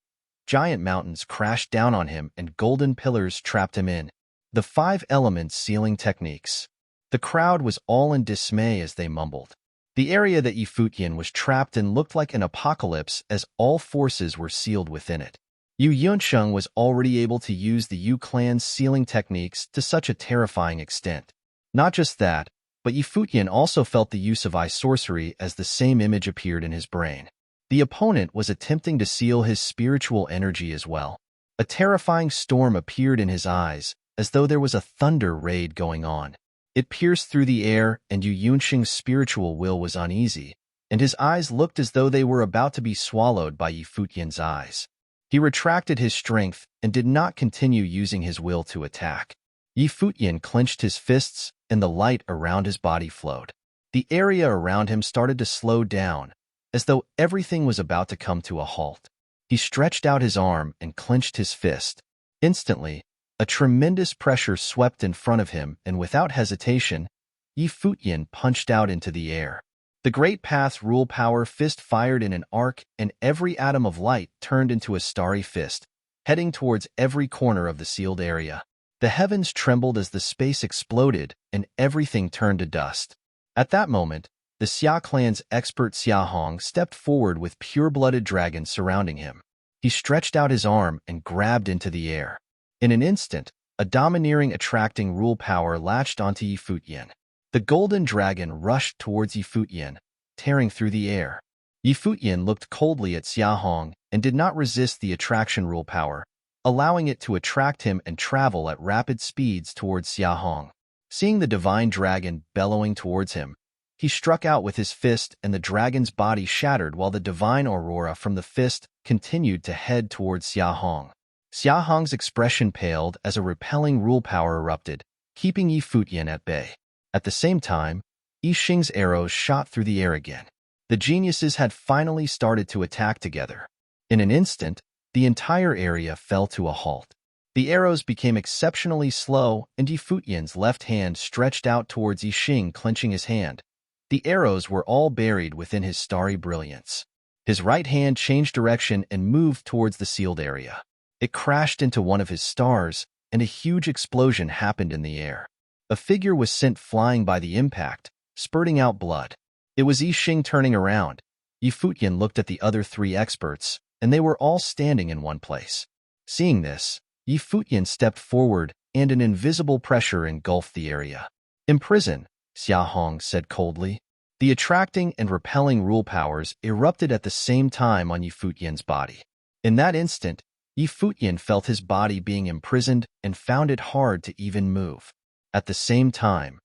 Giant mountains crashed down on him and golden pillars trapped him in. The 5 elements sealing techniques. The crowd was all in dismay as they mumbled. The area that Futian was trapped in looked like an apocalypse as all forces were sealed within it. Yu Yunsheng was already able to use the Yu clan's sealing techniques to such a terrifying extent. Not just that, but Futian also felt the use of eye sorcery as the same image appeared in his brain. The opponent was attempting to seal his spiritual energy as well. A terrifying storm appeared in his eyes, as though there was a thunder raid going on. It pierced through the air, and Yu Yunsheng's spiritual will was uneasy, and his eyes looked as though they were about to be swallowed by Futian's eyes. He retracted his strength and did not continue using his will to attack. Futian clenched his fists, and the light around his body flowed. The area around him started to slow down, as though everything was about to come to a halt. He stretched out his arm and clenched his fist. Instantly, a tremendous pressure swept in front of him, and without hesitation, Futian punched out into the air. The Great Path's rule power fist fired in an arc, and every atom of light turned into a starry fist, heading towards every corner of the sealed area. The heavens trembled as the space exploded, and everything turned to dust. At that moment, the Xia clan's expert Xia Hong stepped forward with pure-blooded dragons surrounding him. He stretched out his arm and grabbed into the air. In an instant, a domineering, attracting rule power latched onto Futian. The golden dragon rushed towards Futian, tearing through the air. Futian looked coldly at Xia Hong and did not resist the attraction rule power, allowing it to attract him and travel at rapid speeds towards Xia Hong. Seeing the divine dragon bellowing towards him, He struck out with his fist, and the dragon's body shattered while the divine aurora from the fist continued to head towards Xia Hong. Xia Hong's expression paled as a repelling rule power erupted, keeping Yi Futian at bay. At the same time, Yi Xing's arrows shot through the air again. The geniuses had finally started to attack together. In an instant, the entire area fell to a halt. The arrows became exceptionally slow, and Yi Futian's left hand stretched out towards Yi Xing, clenching his hand. The arrows were all buried within his starry brilliance. His right hand changed direction and moved towards the sealed area. It crashed into one of his stars, and a huge explosion happened in the air. A figure was sent flying by the impact, spurting out blood. It was Yi Xing turning around. Yi Futian looked at the other three experts, and they were all standing in one place. Seeing this, Yi Futian stepped forward, and an invisible pressure engulfed the area. "Imprison," Xia Hong said coldly. The attracting and repelling rule powers erupted at the same time on Yi Futian's body. In that instant, Yi Futian felt his body being imprisoned and found it hard to even move. At the same time,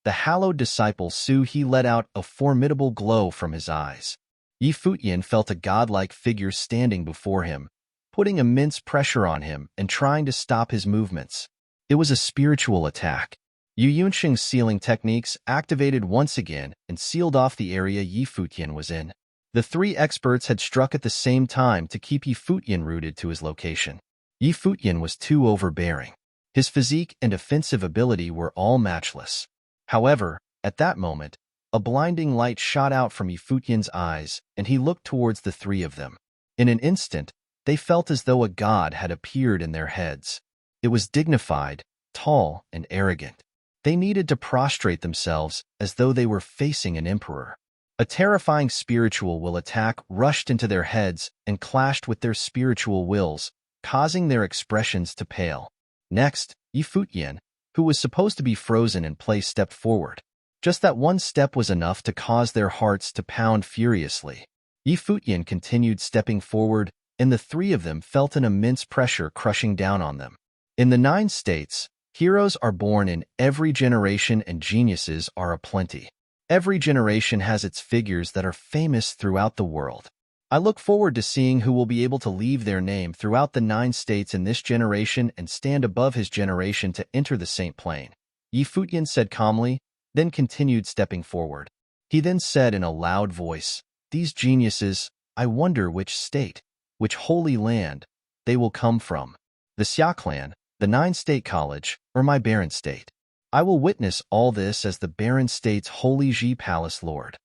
the hallowed disciple Su He let out a formidable glow from his eyes. Yi Futian felt a godlike figure standing before him, putting immense pressure on him and trying to stop his movements. It was a spiritual attack. Yu Yunxing's sealing techniques activated once again and sealed off the area Yi Futian was in. The three experts had struck at the same time to keep Yi Futian rooted to his location. Yi Futian was too overbearing. His physique and offensive ability were all matchless. However, at that moment, a blinding light shot out from Yi Futian's eyes, and he looked towards the three of them. In an instant, they felt as though a god had appeared in their heads. It was dignified, tall, and arrogant. They needed to prostrate themselves as though they were facing an emperor. A terrifying spiritual will attack rushed into their heads and clashed with their spiritual wills, causing their expressions to pale. Next, Yi Futian, who was supposed to be frozen in place, stepped forward. Just that one step was enough to cause their hearts to pound furiously. Yi Futian continued stepping forward, and the three of them felt an immense pressure crushing down on them. In the 9 states, heroes are born in every generation and geniuses are aplenty. Every generation has its figures that are famous throughout the world. I look forward to seeing who will be able to leave their name throughout the 9 states in this generation and stand above his generation to enter the Saint Plane. Yi Futian said calmly, then continued stepping forward. He then said in a loud voice, "These geniuses, I wonder which state, which holy land, they will come from. The Xia clan, the 9-state college, or my barren state. I will witness all this as the barren state's holy Ji Palace Lord."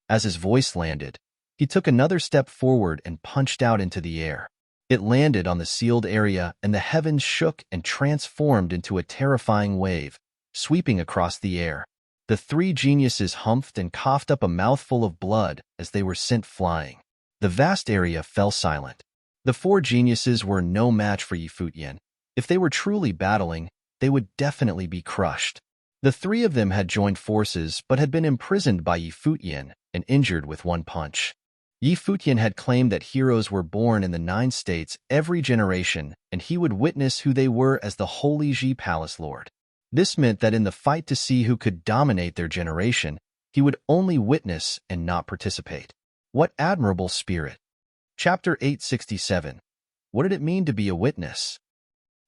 As his voice landed, he took another step forward and punched out into the air. It landed on the sealed area, and the heavens shook and transformed into a terrifying wave, sweeping across the air. The 3 geniuses humphed and coughed up a mouthful of blood as they were sent flying. The vast area fell silent. The 4 geniuses were no match for Yi Futian. If they were truly battling, they would definitely be crushed. The 3 of them had joined forces but had been imprisoned by Yi Futian and injured with one punch. Yi Futian had claimed that heroes were born in the 9 states every generation, and he would witness who they were as the holy Ji Palace Lord. This meant that in the fight to see who could dominate their generation, he would only witness and not participate. What admirable spirit! Chapter 867. What did it mean to be a witness?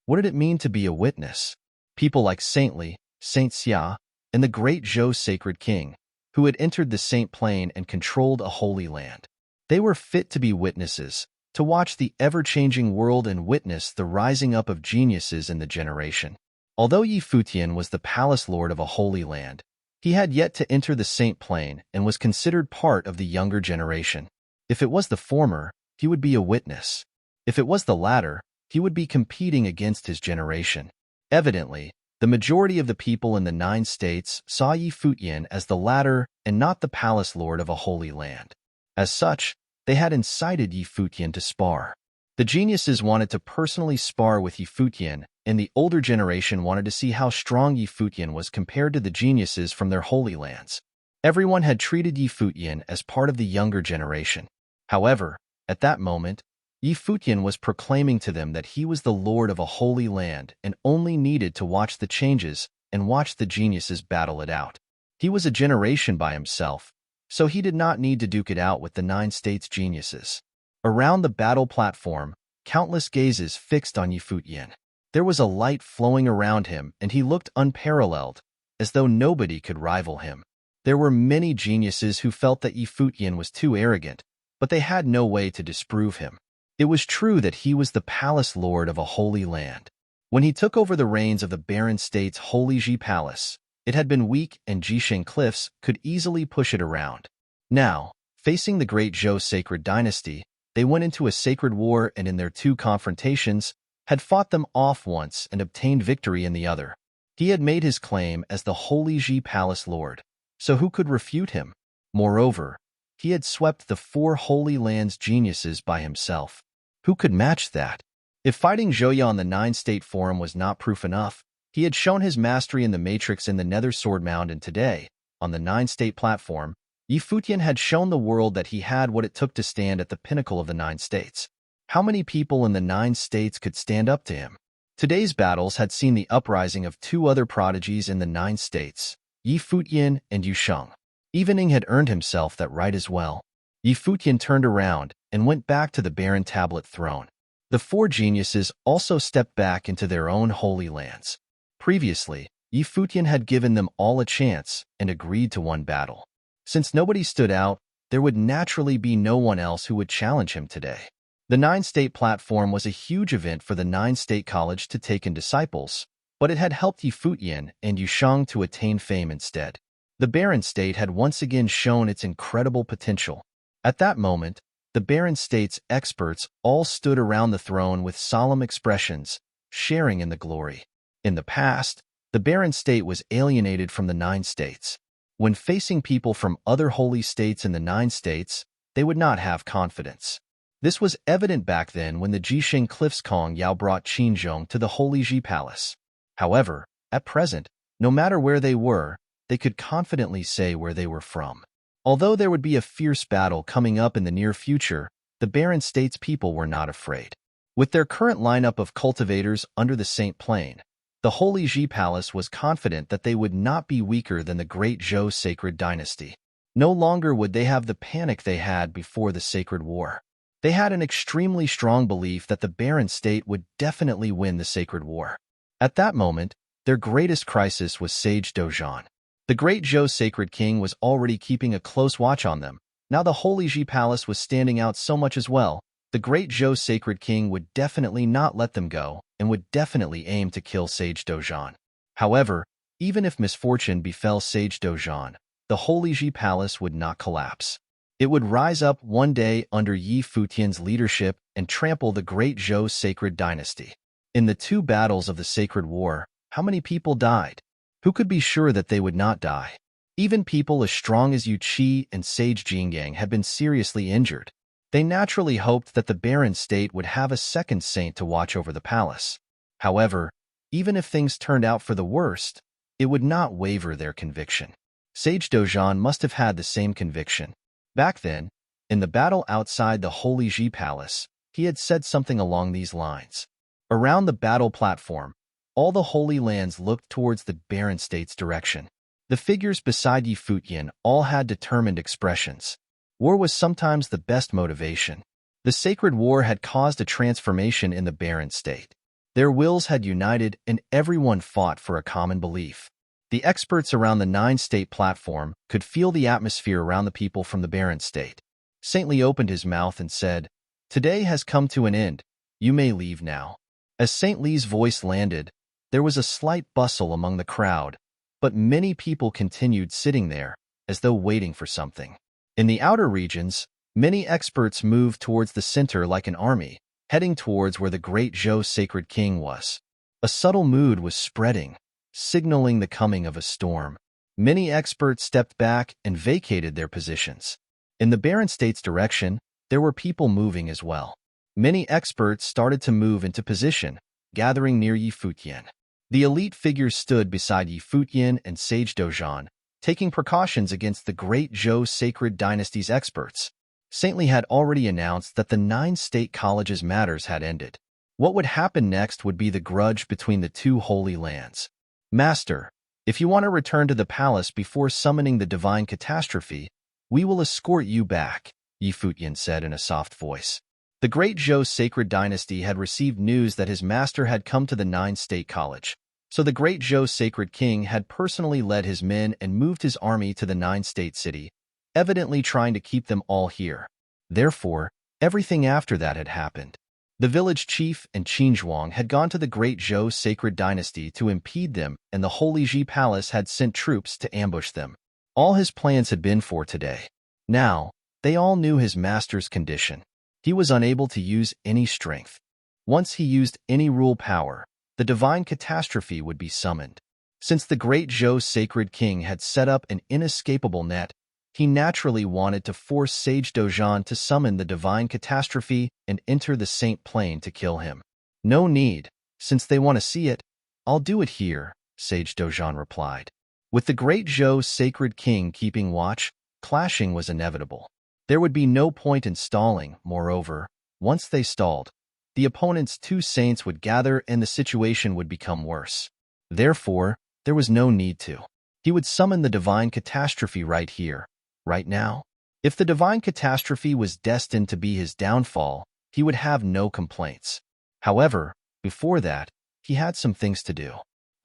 What did it mean to be a witness? People like Saint Xia, and the great Zhou sacred king, who had entered the Saint Plane and controlled a holy land. They were fit to be witnesses, to watch the ever-changing world and witness the rising up of geniuses in the generation. Although Yi Futian was the palace lord of a holy land, he had yet to enter the Saint Plane and was considered part of the younger generation. If it was the former, he would be a witness. If it was the latter, he would be competing against his generation. Evidently, the majority of the people in the 9 states saw Yi Futian as the latter and not the palace lord of a holy land. As such, they had incited Yi Futian to spar. The geniuses wanted to personally spar with Yi Futian, and the older generation wanted to see how strong Yi Futian was compared to the geniuses from their holy lands. Everyone had treated Yi Futian as part of the younger generation. However, at that moment, Yi Futian was proclaiming to them that he was the lord of a holy land and only needed to watch the changes and watch the geniuses battle it out. He was a generation by himself, so he did not need to duke it out with the 9 states geniuses. Around the battle platform, countless gazes fixed on Futian. There was a light flowing around him, and he looked unparalleled, as though nobody could rival him. There were many geniuses who felt that Futian was too arrogant, but they had no way to disprove him. It was true that he was the palace lord of a holy land. When he took over the reins of the barren state's holy Ji palace, it had been weak and Jisheng cliffs could easily push it around. Now, facing the great Zhou sacred dynasty, they went into a sacred war and in their 2 confrontations, had fought them off once and obtained victory in the other. He had made his claim as the holy Ji palace lord, so who could refute him? Moreover, he had swept the 4 holy lands geniuses by himself. Who could match that? If fighting Zhouya on the 9-state forum was not proof enough, he had shown his mastery in the matrix in the Nether Sword Mound, and today, on the 9-state platform, Futian had shown the world that he had what it took to stand at the pinnacle of the 9 states. How many people in the 9 states could stand up to him? Today's battles had seen the uprising of 2 other prodigies in the 9 states, Futian and Yusheng. Evening had earned himself that right as well. Futian turned around and went back to the barren tablet throne. The 4 geniuses also stepped back into their own holy lands. Previously, Futian had given them all a chance and agreed to one battle. Since nobody stood out, there would naturally be no one else who would challenge him today. The 9-state platform was a huge event for the 9-state college to take in disciples, but it had helped Futian and Yusheng to attain fame instead. The barren state had once again shown its incredible potential. At that moment, the barren state's experts all stood around the throne with solemn expressions, sharing in the glory. In the past, the barren state was alienated from the 9 states. When facing people from other holy states in the 9 states, they would not have confidence. This was evident back then when the Jisheng Cliffs Kong Yao brought Qinzhong to the Holy Ji Palace. However, at present, no matter where they were, they could confidently say where they were from. Although there would be a fierce battle coming up in the near future, the barren state's people were not afraid. With their current lineup of cultivators under the Saint Plain, the Holy Ji Palace was confident that they would not be weaker than the great Zhou sacred dynasty. No longer would they have the panic they had before the sacred war. They had an extremely strong belief that the barren state would definitely win the sacred war. At that moment, their greatest crisis was Sage Dozhan. The great Zhou sacred king was already keeping a close watch on them. Now the Holy Ji Palace was standing out so much as well. The great Zhou sacred king would definitely not let them go and would definitely aim to kill Sage Dozhan. However, even if misfortune befell Sage Dozhan, the Holy Ji Palace would not collapse. It would rise up one day under Futian's leadership and trample the great Zhou sacred dynasty. In the 2 battles of the sacred war, how many people died? Who could be sure that they would not die? Even people as strong as Yu Qi and Sage Jingyang had been seriously injured. They naturally hoped that the barren state would have a second saint to watch over the palace. However, even if things turned out for the worst, it would not waver their conviction. Sage Dozhan must have had the same conviction. Back then, in the battle outside the Holy Ji Palace, he had said something along these lines. Around the battle platform, all the holy lands looked towards the barren state's direction. The figures beside Futian all had determined expressions. War was sometimes the best motivation. The sacred war had caused a transformation in the barren state. Their wills had united and everyone fought for a common belief. The experts around the 9-state platform could feel the atmosphere around the people from the barren state. Saint Li opened his mouth and said, "Today has come to an end. You may leave now." As Saint Li's voice landed, there was a slight bustle among the crowd, but many people continued sitting there, as though waiting for something. In the outer regions, many experts moved towards the center like an army, heading towards where the great Zhou sacred king was. A subtle mood was spreading, signaling the coming of a storm. Many experts stepped back and vacated their positions. In the barren state's direction, there were people moving as well. Many experts started to move into position, gathering near Futian. The elite figures stood beside Futian and Sage Dozhan, taking precautions against the great Zhou sacred dynasty's experts. Saint Li had already announced that the 9-state college's matters had ended. What would happen next would be the grudge between the 2 holy lands. "Master, If you want to return to the palace before summoning the divine catastrophe, we will escort you back, Futian said in a soft voice. The great Zhou sacred dynasty had received news that his master had come to the Nine-State College, so the great Zhou sacred king had personally led his men and moved his army to the Nine-State city, evidently trying to keep them all here. Therefore, everything after that had happened. The village chief and Qinzhuang had gone to the great Zhou sacred dynasty to impede them, and the Holy Ji Palace had sent troops to ambush them. All his plans had been for today. Now, they all knew his master's condition. He was unable to use any strength. Once he used any rule power, the divine catastrophe would be summoned. Since the great Zhou sacred king had set up an inescapable net, he naturally wanted to force Sage Dozhan to summon the divine catastrophe and enter the Saint Plane to kill him. No need. Since they want to see it, I'll do it here, Sage Dozhan replied. With the great Zhou sacred king keeping watch, clashing was inevitable. There would be no point in stalling. Moreover, once they stalled, the opponent's two saints would gather and the situation would become worse. Therefore, there was no need to. He would summon the divine catastrophe right here, right now. If the divine catastrophe was destined to be his downfall, he would have no complaints. However, before that, he had some things to do.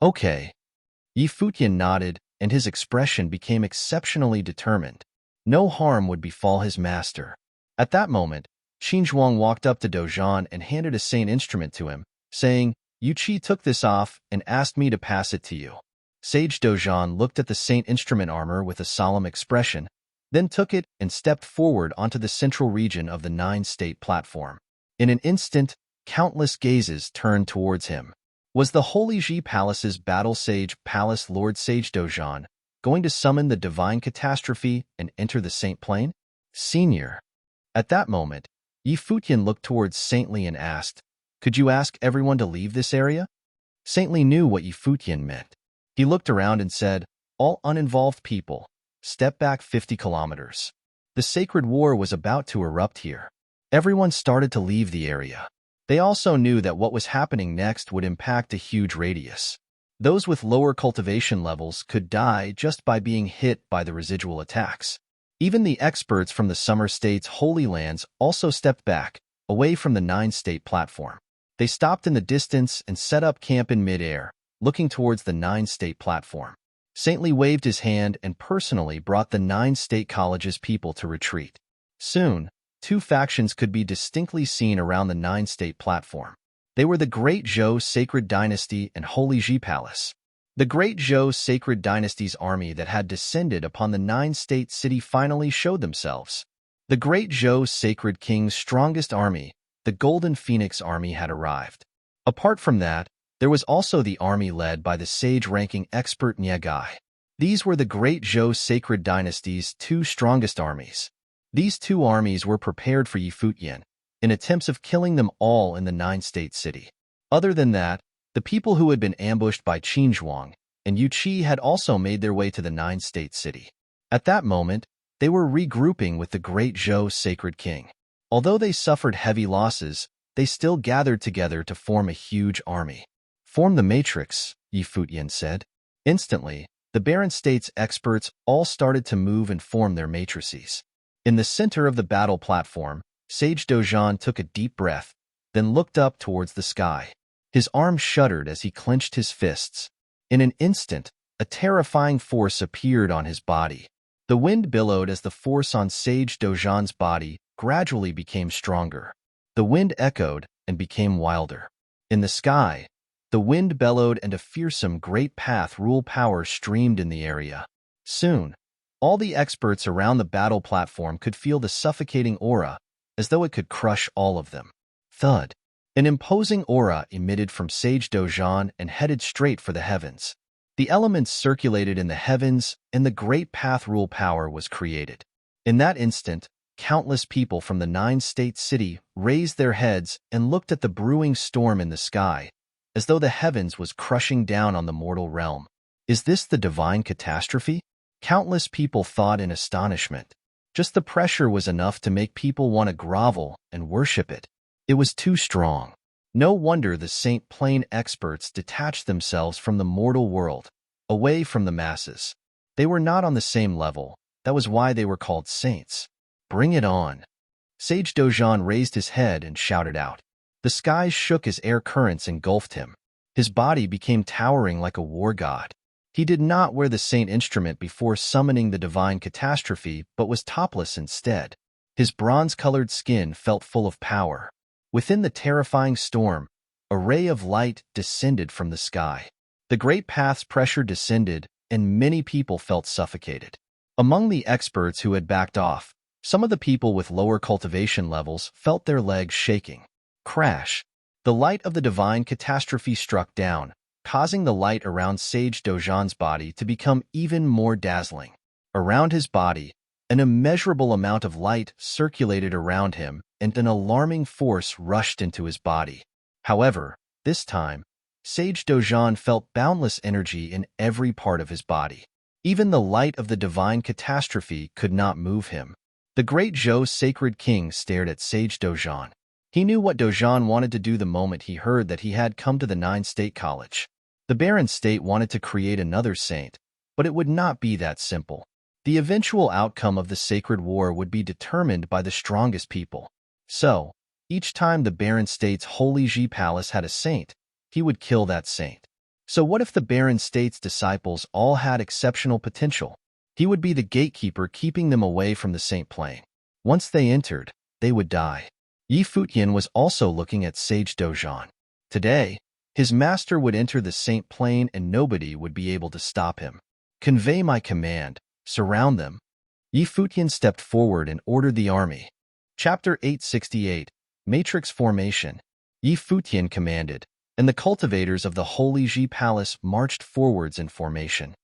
Okay. Futian nodded, and his expression became exceptionally determined. No harm would befall his master. At that moment, Qinzhuang walked up to Dozhan and handed a saint instrument to him, saying, Yu Qi took this off and asked me to pass it to you. Sage Dozhan looked at the saint instrument armor with a solemn expression, then took it and stepped forward onto the central region of the Nine-State platform. In an instant, countless gazes turned towards him. Was the Holy Ji Palace's battle sage Palace Lord Sage Dozhan going to summon the divine catastrophe and enter the Saint Plane? Senior. At that moment, Futian looked towards Saintly and asked, Could you ask everyone to leave this area? Saintly knew what Futian meant. He looked around and said, All uninvolved people, step back 50 kilometers. The sacred war was about to erupt here. Everyone started to leave the area. They also knew that what was happening next would impact a huge radius. Those with lower cultivation levels could die just by being hit by the residual attacks. Even the experts from the Summer State's Holy Lands also stepped back, away from the Nine-State platform. They stopped in the distance and set up camp in mid-air, looking towards the Nine-State platform. Saintly waved his hand and personally brought the Nine-State College's people to retreat. Soon, two factions could be distinctly seen around the Nine-State platform. They were the Great Zhou Sacred Dynasty and Holy Ji Palace. The Great Zhou Sacred Dynasty's army that had descended upon the Nine-State city finally showed themselves. The Great Zhou Sacred King's strongest army, the Golden Phoenix Army, had arrived. Apart from that, there was also the army led by the sage-ranking expert Nyagai. These were the Great Zhou Sacred Dynasty's two strongest armies. These two armies were prepared for Futian, in attempts of killing them all in the Nine-State city. Other than that, the people who had been ambushed by Qinzhuang and Yu Qi had also made their way to the Nine-State city. At that moment, they were regrouping with the Great Zhou Sacred King. Although they suffered heavy losses, they still gathered together to form a huge army. Form the matrix, Futian said. Instantly, the Barren State's experts all started to move and form their matrices. In the center of the battle platform, Sage Dozhan took a deep breath, then looked up towards the sky. His arms shuddered as he clenched his fists. In an instant, a terrifying force appeared on his body. The wind billowed as the force on Sage Dozhan's body gradually became stronger. The wind echoed and became wilder. In the sky, the wind bellowed and a fearsome great path rule power streamed in the area. Soon, all the experts around the battle platform could feel the suffocating aura, as though it could crush all of them. Thud. An imposing aura emitted from Sage Dozhan and headed straight for the heavens. The elements circulated in the heavens, and the great path rule power was created. In that instant, countless people from the Nine-State city raised their heads and looked at the brewing storm in the sky, as though the heavens was crushing down on the mortal realm. Is this the divine catastrophe? Countless people thought in astonishment. Just the pressure was enough to make people want to grovel and worship it. It was too strong. No wonder the Saint Plane experts detached themselves from the mortal world. away from the masses. They were not on the same level. That was why they were called saints. Bring it on. Sage Dojan raised his head and shouted out. The skies shook as air currents engulfed him. His body became towering like a war god. He did not wear the saint instrument before summoning the divine catastrophe, but was topless instead. His bronze-colored skin felt full of power. Within the terrifying storm, a ray of light descended from the sky. The great path's pressure descended, and many people felt suffocated. Among the experts who had backed off, some of the people with lower cultivation levels felt their legs shaking. Crash! The light of the divine catastrophe struck down, causing the light around Sage Dojan's body to become even more dazzling. Around his body, an immeasurable amount of light circulated around him, and an alarming force rushed into his body. However, this time, Sage Dojan felt boundless energy in every part of his body. Even the light of the divine catastrophe could not move him. The great Zhou sacred king stared at Sage Dojan. He knew what Dojan wanted to do the moment he heard that he had come to the Nine-State College. The Barren State wanted to create another saint, but it would not be that simple. The eventual outcome of the sacred war would be determined by the strongest people. So, each time the Barren State's Holy Ji Palace had a saint, he would kill that saint. So what if the Barren State's disciples all had exceptional potential? He would be the gatekeeper keeping them away from the saint plane. Once they entered, they would die. Yi Futian was also looking at Sage Dojan. Today, his master would enter the saint plane and nobody would be able to stop him. Convey my command. Surround them. Yi Futian stepped forward and ordered the army. Chapter 868, Matrix Formation. Yi Futian commanded, and the cultivators of the Holy Ji Palace marched forwards in formation.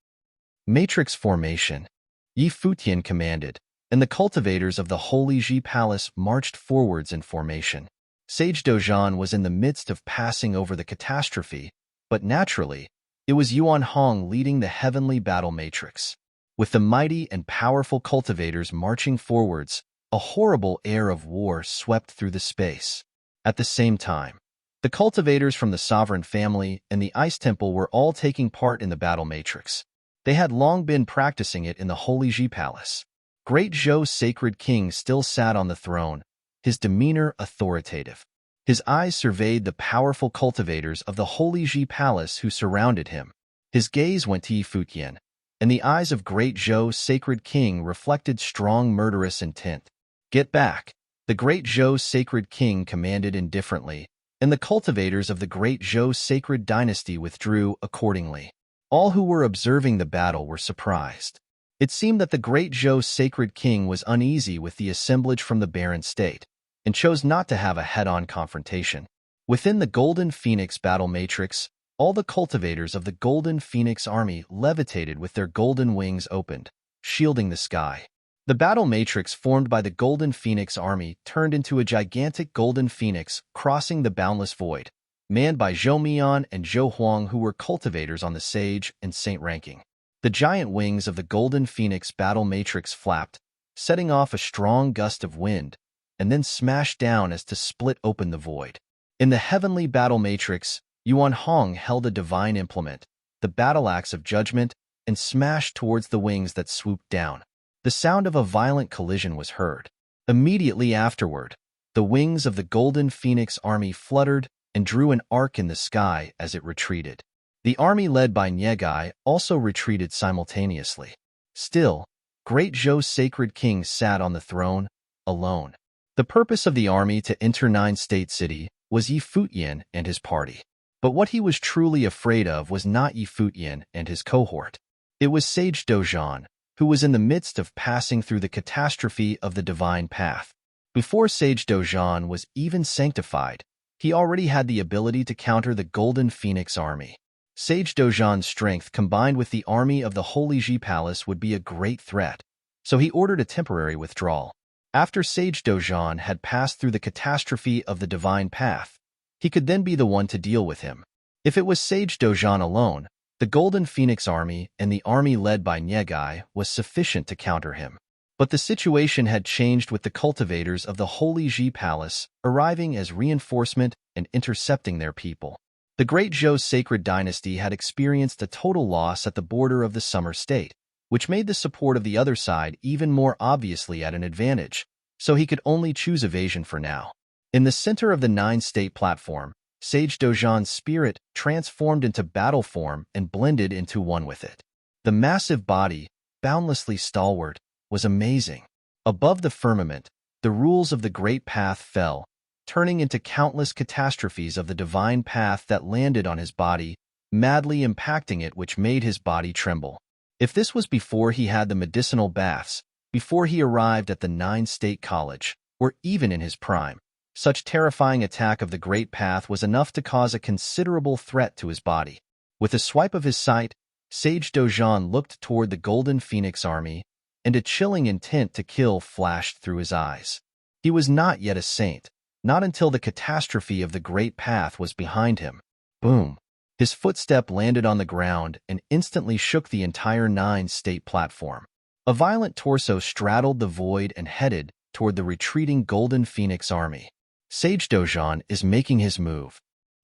Matrix Formation. Yi Futian commanded, and the cultivators of the Holy Ji Palace marched forwards in formation. Sage Dojan was in the midst of passing over the catastrophe, but naturally, it was Yuan Hong leading the heavenly battle matrix. With the mighty and powerful cultivators marching forwards, a horrible air of war swept through the space. At the same time, the cultivators from the sovereign family and the ice temple were all taking part in the battle matrix. They had long been practicing it in the Holy Ji Palace. Great Zhou sacred king still sat on the throne, his demeanor authoritative. His eyes surveyed the powerful cultivators of the Holy Ji Palace who surrounded him. His gaze went to Yi Futian, and the eyes of Great Zhou sacred king reflected strong murderous intent. Get back, the Great Zhou sacred king commanded indifferently, and the cultivators of the Great Zhou sacred dynasty withdrew accordingly. All who were observing the battle were surprised. It seemed that the Great Zhou sacred king was uneasy with the assemblage from the Barren State, and chose not to have a head-on confrontation. Within the Golden Phoenix battle matrix, all the cultivators of the Golden Phoenix army levitated with their golden wings opened, shielding the sky. The battle matrix formed by the Golden Phoenix army turned into a gigantic Golden Phoenix crossing the boundless void, manned by Zhou Mian and Zhou Huang, who were cultivators on the Sage and Saint ranking. The giant wings of the Golden Phoenix battle matrix flapped, setting off a strong gust of wind, and then smashed down as to split open the void. In the heavenly battle matrix, Yuan Hong held a divine implement, the battle axe of judgment, and smashed towards the wings that swooped down. The sound of a violent collision was heard. Immediately afterward, the wings of the Golden Phoenix army fluttered and drew an arc in the sky as it retreated. The army led by Nyegai also retreated simultaneously. Still, Great Zhou sacred king sat on the throne, alone. The purpose of the army to enter Nine-State City was Yi Futian and his party. But what he was truly afraid of was not Yi Futian and his cohort. It was Sage Dojan, who was in the midst of passing through the catastrophe of the divine path. Before Sage Dojan was even sanctified, he already had the ability to counter the Golden Phoenix army. Sage Dojan's strength combined with the army of the Holy Ji Palace would be a great threat, so he ordered a temporary withdrawal. After Sage Dojan had passed through the catastrophe of the divine path, he could then be the one to deal with him. If it was Sage Dojan alone, the Golden Phoenix army and the army led by Nyegai was sufficient to counter him. But the situation had changed with the cultivators of the Holy Ji Palace arriving as reinforcement and intercepting their people. The great Zhou's sacred dynasty had experienced a total loss at the border of the summer state, which made the support of the other side even more obviously at an advantage, so he could only choose evasion for now. In the center of the nine-state platform, Sage Dojan's spirit transformed into battle form and blended into one with it. The massive body, boundlessly stalwart, was amazing. Above the firmament, the rules of the great path fell, turning into countless catastrophes of the divine path that landed on his body, madly impacting it, which made his body tremble. If this was before he had the medicinal baths, before he arrived at the nine-state college, or even in his prime, such terrifying attack of the great path was enough to cause a considerable threat to his body. With a swipe of his sight, Sage Dojan looked toward the Golden Phoenix army, and a chilling intent to kill flashed through his eyes. He was not yet a saint, not until the catastrophe of the great path was behind him. Boom! His footstep landed on the ground and instantly shook the entire nine-state platform. A violent torso straddled the void and headed toward the retreating Golden Phoenix army. Sage Dojan is making his move.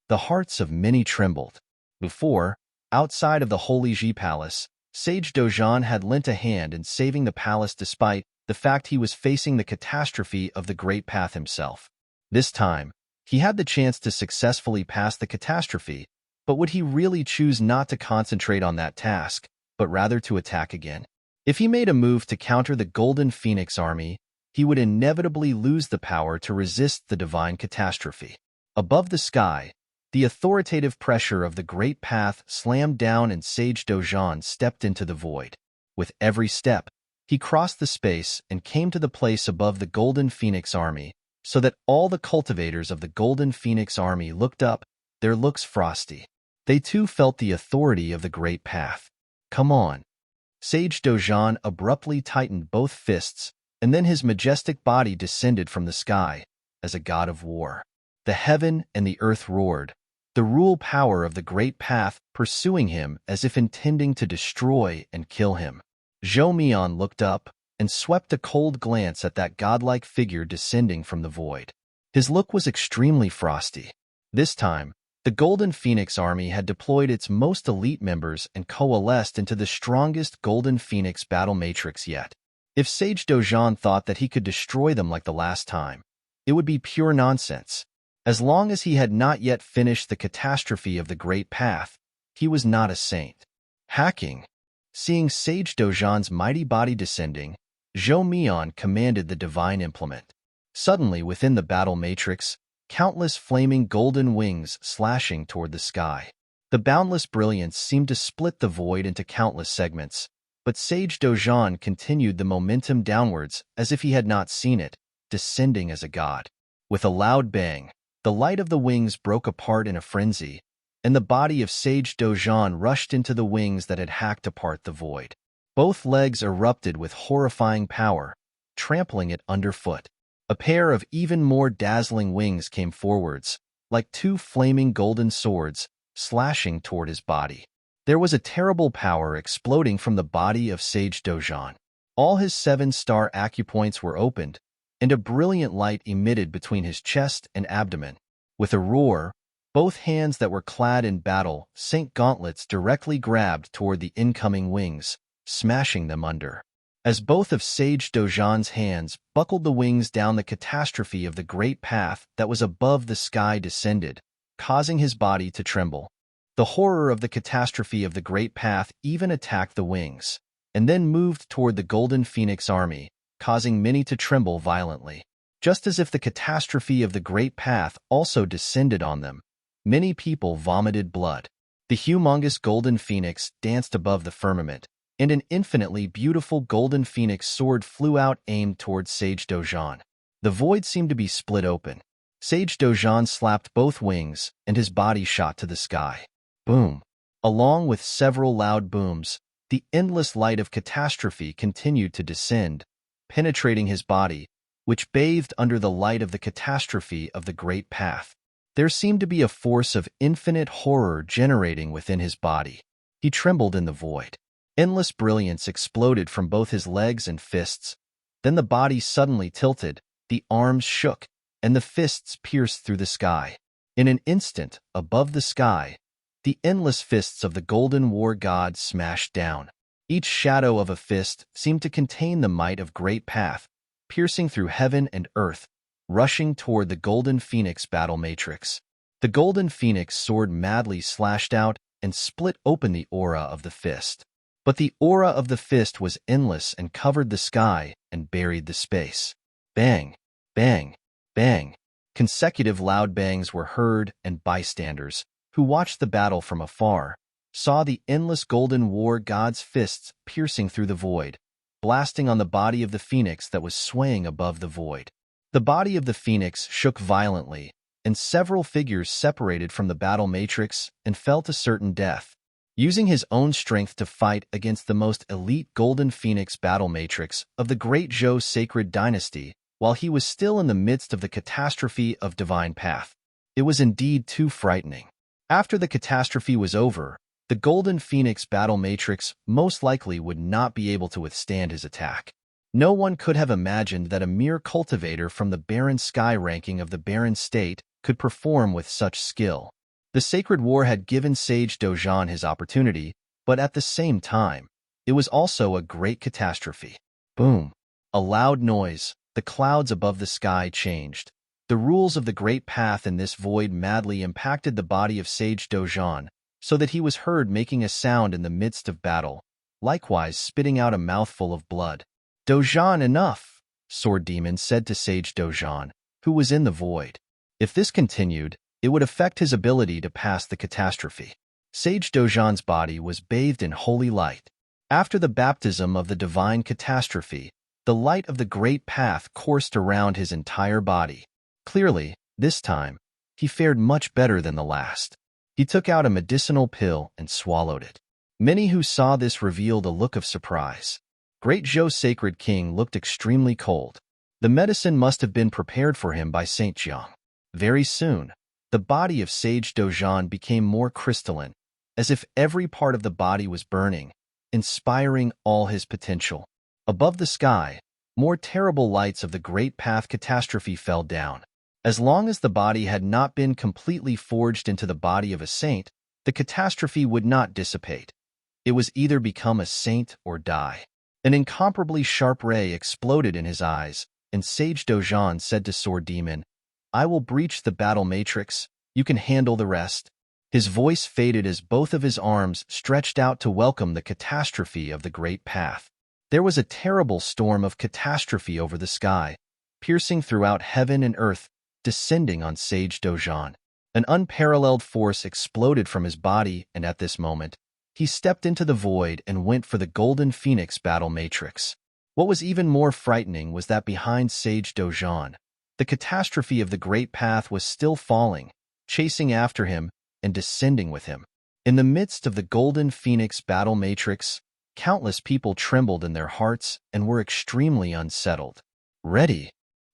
The hearts of many trembled. Before, outside of the Holy Ji Palace, Sage Dojan had lent a hand in saving the palace despite the fact he was facing the catastrophe of the Great Path himself. This time, he had the chance to successfully pass the catastrophe, but would he really choose not to concentrate on that task, but rather to attack again? If he made a move to counter the Golden Phoenix army, he would inevitably lose the power to resist the divine catastrophe. Above the sky, the authoritative pressure of the Great Path slammed down and Sage Dojan stepped into the void. With every step, he crossed the space and came to the place above the Golden Phoenix army, so that all the cultivators of the Golden Phoenix army looked up, their looks frosty. They too felt the authority of the Great Path. Come on. Sage Dojan abruptly tightened both fists, and then his majestic body descended from the sky, as a god of war. The heaven and the earth roared, the rule power of the Great Path pursuing him as if intending to destroy and kill him. Zhou Mian looked up and swept a cold glance at that godlike figure descending from the void. His look was extremely frosty. This time, the Golden Phoenix army had deployed its most elite members and coalesced into the strongest Golden Phoenix battle matrix yet. If Sage Dojan thought that he could destroy them like the last time, it would be pure nonsense. As long as he had not yet finished the catastrophe of the Great Path, he was not a saint. Hacking. Seeing Sage Dojan's mighty body descending, Zhou Mian commanded the divine implement. Suddenly, within the battle matrix, countless flaming golden wings slashing toward the sky. The boundless brilliance seemed to split the void into countless segments, but Sage Dojan continued the momentum downwards as if he had not seen it, descending as a god. With a loud bang, the light of the wings broke apart in a frenzy, and the body of Sage Dojan rushed into the wings that had hacked apart the void. Both legs erupted with horrifying power, trampling it underfoot. A pair of even more dazzling wings came forwards, like two flaming golden swords, slashing toward his body. There was a terrible power exploding from the body of Sage Dojan. All his 7-star acupoints were opened, and a brilliant light emitted between his chest and abdomen. With a roar, both hands that were clad in battle sank gauntlets directly grabbed toward the incoming wings, smashing them under. As both of Sage Dojan's hands buckled the wings down, the catastrophe of the Great Path that was above the sky descended, causing his body to tremble. The horror of the catastrophe of the Great Path even attacked the wings, and then moved toward the Golden Phoenix army, causing many to tremble violently. Just as if the catastrophe of the Great Path also descended on them, many people vomited blood. The humongous Golden Phoenix danced above the firmament, and an infinitely beautiful Golden Phoenix sword flew out aimed towards Sage Dojan. The void seemed to be split open. Sage Dojan slapped both wings, and his body shot to the sky. Boom! Along with several loud booms, the endless light of catastrophe continued to descend, penetrating his body, which bathed under the light of the catastrophe of the Great Path. There seemed to be a force of infinite horror generating within his body. He trembled in the void. Endless brilliance exploded from both his legs and fists. Then the body suddenly tilted, the arms shook, and the fists pierced through the sky. In an instant, above the sky, the endless fists of the golden war god smashed down. Each shadow of a fist seemed to contain the might of great path, piercing through heaven and earth, rushing toward the golden phoenix battle matrix. The golden phoenix sword madly slashed out and split open the aura of the fist. But the aura of the fist was endless and covered the sky and buried the space. Bang, bang, bang. Consecutive loud bangs were heard, and bystanders, who watched the battle from afar, saw the endless golden war god's fists piercing through the void, blasting on the body of the phoenix that was swaying above the void. The body of the phoenix shook violently, and several figures separated from the battle matrix and fell to certain death. Using his own strength to fight against the most elite golden phoenix battle matrix of the Great Zhou sacred dynasty, while he was still in the midst of the catastrophe of divine path. It was indeed too frightening. After the catastrophe was over, the golden phoenix battle matrix most likely would not be able to withstand his attack. No one could have imagined that a mere cultivator from the barren sky ranking of the barren state could perform with such skill. The sacred war had given Sage Dojan his opportunity, but at the same time, it was also a great catastrophe. Boom! A loud noise. The clouds above the sky changed. The rules of the great path in this void madly impacted the body of Sage Dojan, so that he was heard making a sound in the midst of battle, likewise spitting out a mouthful of blood. Dojan, enough, Sword Demon said to Sage Dojan, who was in the void. If this continued, it would affect his ability to pass the catastrophe. Sage Dojan's body was bathed in holy light. After the baptism of the divine catastrophe, the light of the great path coursed around his entire body. Clearly, this time, he fared much better than the last. He took out a medicinal pill and swallowed it. Many who saw this revealed a look of surprise. Great Zhou Sacred King looked extremely cold. The medicine must have been prepared for him by Saint Jiang. Very soon, the body of Sage Dojan became more crystalline, as if every part of the body was burning, inspiring all his potential. Above the sky, more terrible lights of the great path catastrophe fell down. As long as the body had not been completely forged into the body of a saint, the catastrophe would not dissipate. It was either become a saint or die. An incomparably sharp ray exploded in his eyes, and Sage Dojan said to Sword Demon, "I will breach the battle matrix. You can handle the rest." His voice faded as both of his arms stretched out to welcome the catastrophe of the great path. There was a terrible storm of catastrophe over the sky, piercing throughout heaven and earth, descending on Sage Dojan. An unparalleled force exploded from his body, and at this moment, he stepped into the void and went for the golden phoenix battle matrix. What was even more frightening was that behind Sage Dojan, the catastrophe of the great path was still falling, chasing after him and descending with him. In the midst of the golden phoenix battle matrix, countless people trembled in their hearts and were extremely unsettled. "Ready!"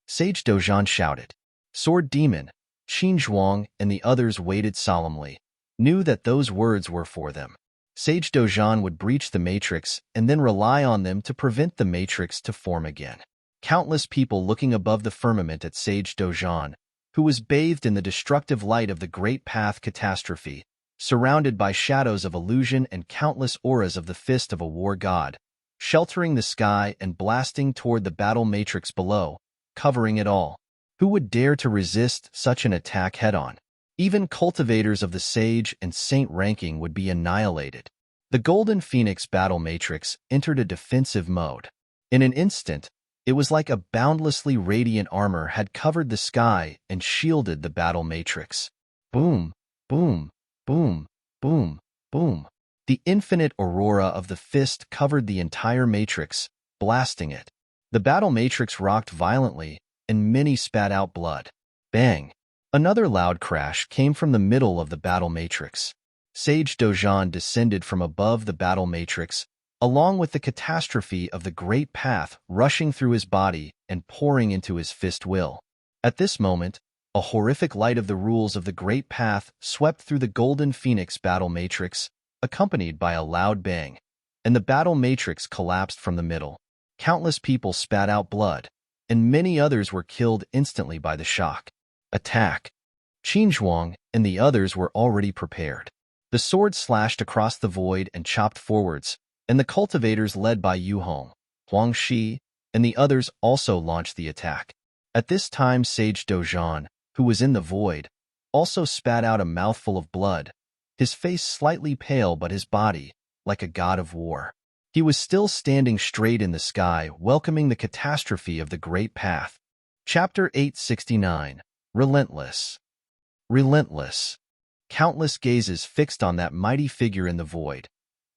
Sage Dojan shouted. Sword Demon, Qin Zhuang, and the others waited solemnly, knew that those words were for them. Sage Dojan would breach the matrix and then rely on them to prevent the matrix to form again. Countless people looking above the firmament at Sage Dojan, who was bathed in the destructive light of the great path catastrophe, surrounded by shadows of illusion and countless auras of the fist of a war god, sheltering the sky and blasting toward the battle matrix below, covering it all. Who would dare to resist such an attack head-on? Even cultivators of the sage and saint ranking would be annihilated. The golden phoenix battle matrix entered a defensive mode. In an instant, it was like a boundlessly radiant armor had covered the sky and shielded the battle matrix. Boom, boom, boom, boom, boom. The infinite aurora of the fist covered the entire matrix, blasting it. The battle matrix rocked violently, and many spat out blood. Bang! Another loud crash came from the middle of the battle matrix. Sage Dojan descended from above the battle matrix, along with the catastrophe of the great path rushing through his body and pouring into his fist will. At this moment, a horrific light of the rules of the great path swept through the golden phoenix battle matrix, accompanied by a loud bang, and the battle matrix collapsed from the middle. Countless people spat out blood, and many others were killed instantly by the shock. Attack! Qinzhuang and the others were already prepared. The sword slashed across the void and chopped forwards, and the cultivators led by Yu Hong, Huang Shi, and the others also launched the attack. At this time Sage Dozhan, who was in the void, also spat out a mouthful of blood, his face slightly pale but his body, like a god of war. He was still standing straight in the sky, welcoming the catastrophe of the Great Path. Chapter 869. Relentless. Relentless. Countless gazes fixed on that mighty figure in the void.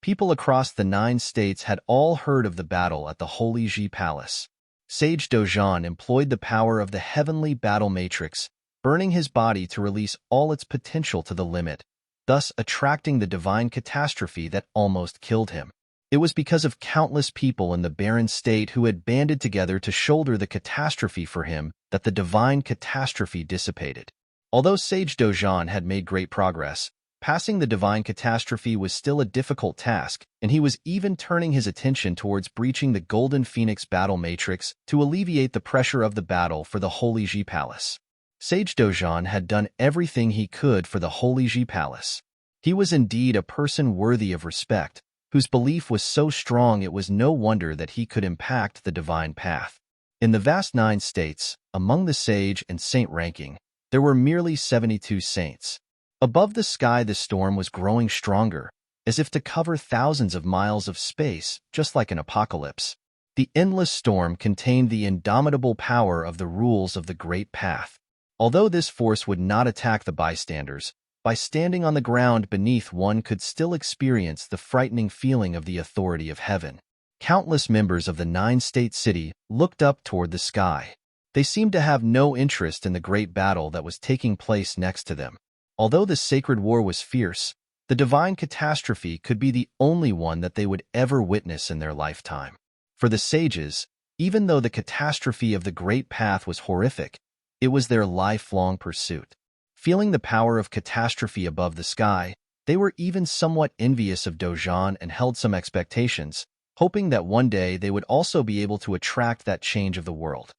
People across the 9 states had all heard of the battle at the Holy Ji Palace. Sage Dozhan employed the power of the heavenly battle matrix, burning his body to release all its potential to the limit, thus attracting the divine catastrophe that almost killed him. It was because of countless people in the barren state who had banded together to shoulder the catastrophe for him that the divine catastrophe dissipated. Although Sage Dozhan had made great progress, passing the divine catastrophe was still a difficult task, and he was even turning his attention towards breaching the Golden Phoenix battle matrix to alleviate the pressure of the battle for the Holy Ji Palace. Sage Dozhan had done everything he could for the Holy Ji Palace. He was indeed a person worthy of respect, whose belief was so strong it was no wonder that he could impact the divine path. In the vast 9 states, among the sage and saint ranking, there were merely 72 saints. Above the sky the storm was growing stronger, as if to cover thousands of miles of space, just like an apocalypse. The endless storm contained the indomitable power of the rules of the Great Path. Although this force would not attack the bystanders, by standing on the ground beneath one could still experience the frightening feeling of the authority of heaven. Countless members of the 9-state city looked up toward the sky. They seemed to have no interest in the great battle that was taking place next to them. Although the sacred war was fierce, the divine catastrophe could be the only one that they would ever witness in their lifetime. For the sages, even though the catastrophe of the Great Path was horrific, it was their lifelong pursuit. Feeling the power of catastrophe above the sky, they were even somewhat envious of Dozhan and held some expectations, hoping that one day they would also be able to attract that change of the world.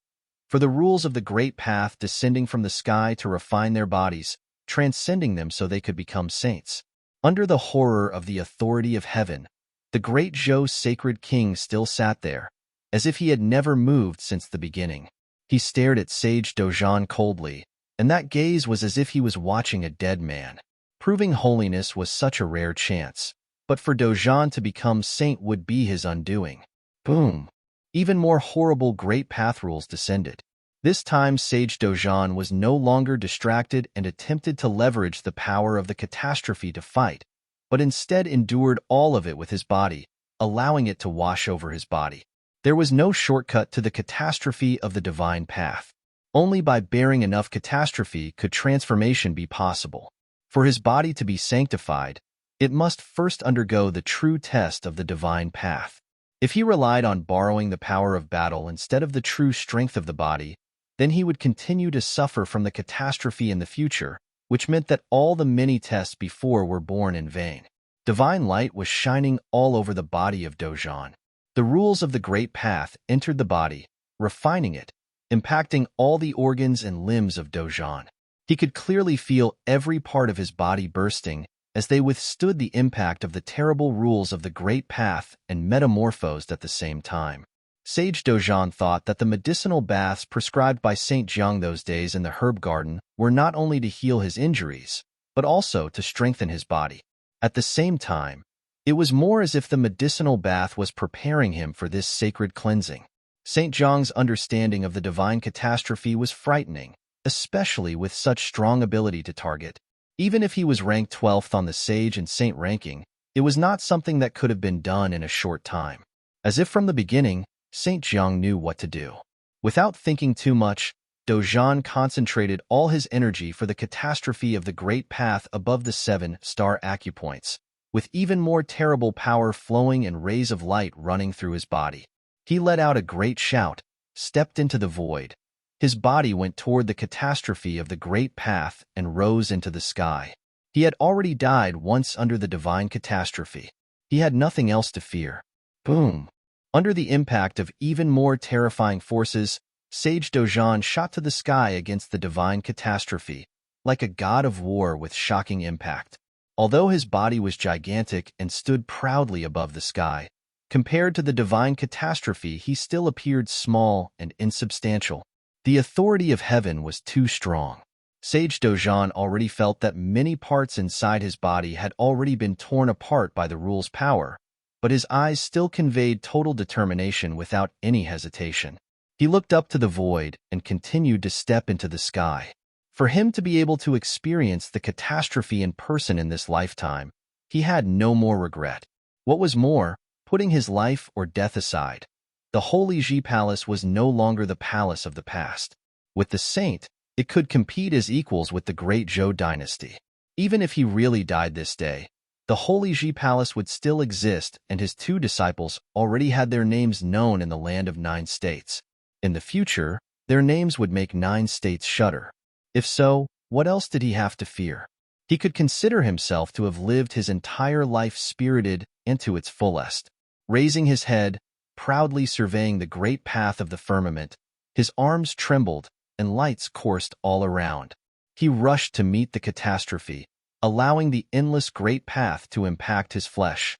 For the rules of the Great Path descending from the sky to refine their bodies, transcending them so they could become saints. Under the horror of the authority of heaven, the great Zhou sacred king still sat there, as if he had never moved since the beginning. He stared at Sage Dozhan coldly, and that gaze was as if he was watching a dead man. Proving holiness was such a rare chance, but for Dozhan to become saint would be his undoing. Boom! Even more horrible Great Path rules descended. This time Sage Dozhan was no longer distracted and attempted to leverage the power of the catastrophe to fight, but instead endured all of it with his body, allowing it to wash over his body. There was no shortcut to the catastrophe of the divine path. Only by bearing enough catastrophe could transformation be possible. For his body to be sanctified, it must first undergo the true test of the divine path. If he relied on borrowing the power of battle instead of the true strength of the body, then he would continue to suffer from the catastrophe in the future, which meant that all the many tests before were born in vain. Divine light was shining all over the body of Dozhan. The rules of the Great Path entered the body, refining it, impacting all the organs and limbs of Dozhan. He could clearly feel every part of his body bursting as they withstood the impact of the terrible rules of the Great Path and metamorphosed at the same time. Sage Dozhan thought that the medicinal baths prescribed by Saint Jiang those days in the herb garden were not only to heal his injuries, but also to strengthen his body. At the same time, it was more as if the medicinal bath was preparing him for this sacred cleansing. Saint Jiang's understanding of the divine catastrophe was frightening, especially with such strong ability to target. Even if he was ranked 12th on the sage and saint ranking, it was not something that could have been done in a short time. As if from the beginning, Saint Jiang knew what to do. Without thinking too much, Dozhan concentrated all his energy for the catastrophe of the Great Path above the 7-star acupoints, with even more terrible power flowing and rays of light running through his body. He let out a great shout, stepped into the void. His body went toward the catastrophe of the Great Path and rose into the sky. He had already died once under the divine catastrophe. He had nothing else to fear. Boom! Under the impact of even more terrifying forces, Sage Dozhan shot to the sky against the divine catastrophe, like a god of war with shocking impact. Although his body was gigantic and stood proudly above the sky, compared to the divine catastrophe, he still appeared small and insubstantial. The authority of heaven was too strong. Sage Dojan already felt that many parts inside his body had already been torn apart by the rule's power, but his eyes still conveyed total determination without any hesitation. He looked up to the void and continued to step into the sky. For him to be able to experience the catastrophe in person in this lifetime, he had no more regret. What was more, putting his life or death aside, the Holy Ji Palace was no longer the palace of the past. With the saint, it could compete as equals with the great Zhou dynasty. Even if he really died this day, the Holy Ji Palace would still exist, and his two disciples already had their names known in the land of 9 states. In the future, their names would make 9 states shudder. If so, what else did he have to fear? He could consider himself to have lived his entire life spirited and to its fullest. Raising his head, proudly surveying the great path of the firmament, his arms trembled and lights coursed all around. He rushed to meet the catastrophe, allowing the endless great path to impact his flesh.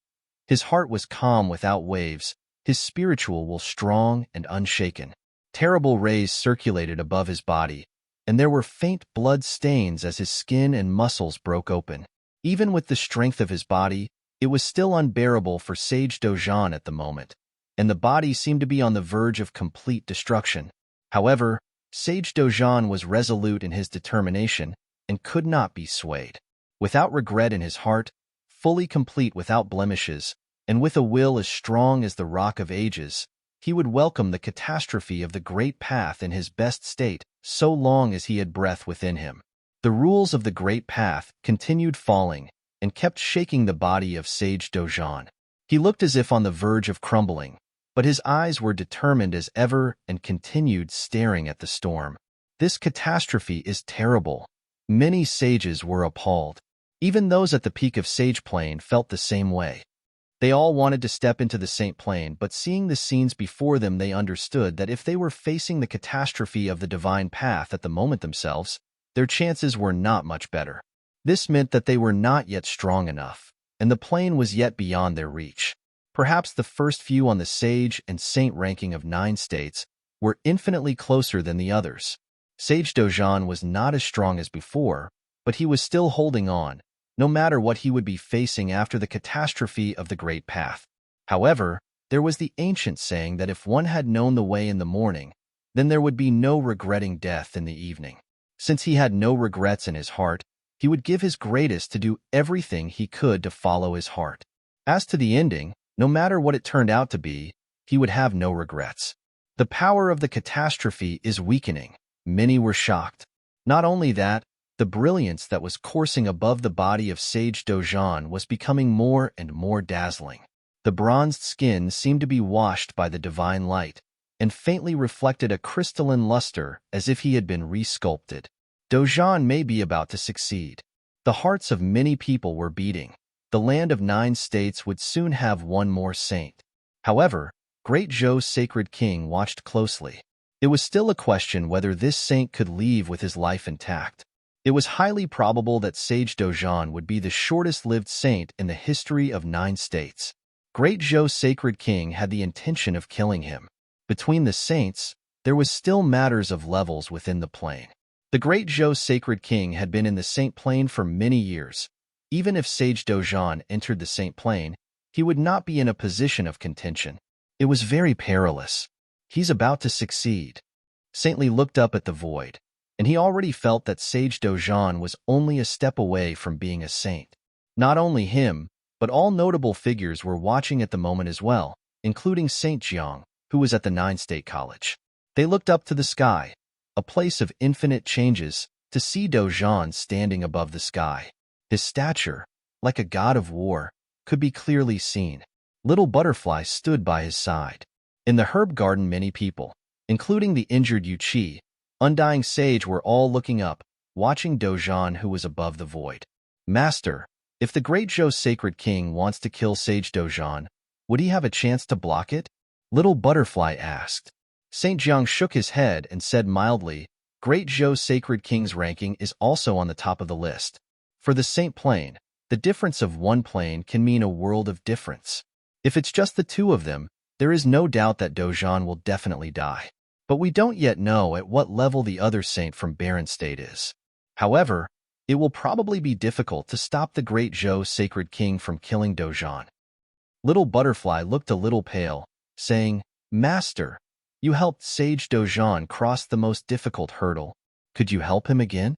His heart was calm without waves, his spiritual will strong and unshaken. Terrible rays circulated above his body, and there were faint blood stains as his skin and muscles broke open. Even with the strength of his body, it was still unbearable for Sage Dojan at the moment, and the body seemed to be on the verge of complete destruction. However, Sage Dojan was resolute in his determination and could not be swayed. Without regret in his heart, fully complete without blemishes, and with a will as strong as the rock of ages, he would welcome the catastrophe of the great path in his best state so long as he had breath within him. The rules of the great path continued falling and kept shaking the body of Sage Dojan. He looked as if on the verge of crumbling, but his eyes were determined as ever and continued staring at the storm. This catastrophe is terrible. Many sages were appalled. Even those at the peak of Sage Plain felt the same way. They all wanted to step into the Saint Plain, but seeing the scenes before them, they understood that if they were facing the catastrophe of the divine path at the moment themselves, their chances were not much better. This meant that they were not yet strong enough, and the plain was yet beyond their reach. Perhaps the first few on the Sage and Saint ranking of 9 states were infinitely closer than the others. Sage Dojan was not as strong as before, but he was still holding on, no matter what he would be facing after the catastrophe of the great path. However, there was the ancient saying that if one had known the way in the morning, then there would be no regretting death in the evening. Since he had no regrets in his heart, he would give his greatest to do everything he could to follow his heart. As to the ending, no matter what it turned out to be, he would have no regrets. The power of the catastrophe is weakening. Many were shocked. Not only that, the brilliance that was coursing above the body of Sage Dojan was becoming more and more dazzling. The bronzed skin seemed to be washed by the divine light, and faintly reflected a crystalline luster as if he had been resculpted. Dojan may be about to succeed. The hearts of many people were beating. The land of 9 states would soon have one more saint. However, Great Zhou's sacred king watched closely. It was still a question whether this saint could leave with his life intact. It was highly probable that Sage Dojan would be the shortest-lived saint in the history of 9 states. Great Zhou's sacred king had the intention of killing him. Between the saints, there was still matters of levels within the plane. The Great Zhou's sacred king had been in the Saint Plane for many years. Even if Sage Dojan entered the Saint Plane, he would not be in a position of contention. It was very perilous. He's about to succeed. Saintly looked up at the void, and he already felt that Sage Dojan was only a step away from being a saint. Not only him, but all notable figures were watching at the moment as well, including Saint Jiang, who was at the 9-state college. They looked up to the sky, a place of infinite changes, to see Dojan standing above the sky. His stature, like a god of war, could be clearly seen. Little Butterfly stood by his side. In the herb garden, many people, including the injured Yu Qi, Undying Sage, were all looking up, watching Dojan, who was above the void. Master, if the Great Zhou Sacred King wants to kill Sage Dojan, would he have a chance to block it? Little Butterfly asked. Saint Jiang shook his head and said mildly, Great Zhou Sacred King's ranking is also on the top of the list. For the Saint plane, the difference of one plane can mean a world of difference. If it's just the two of them, there is no doubt that Dozhan will definitely die. But we don't yet know at what level the other saint from Barren State is. However, it will probably be difficult to stop the Great Zhou Sacred King from killing Dozhan. Little Butterfly looked a little pale, saying, "Master, you helped Sage Dozhan cross the most difficult hurdle. Could you help him again?"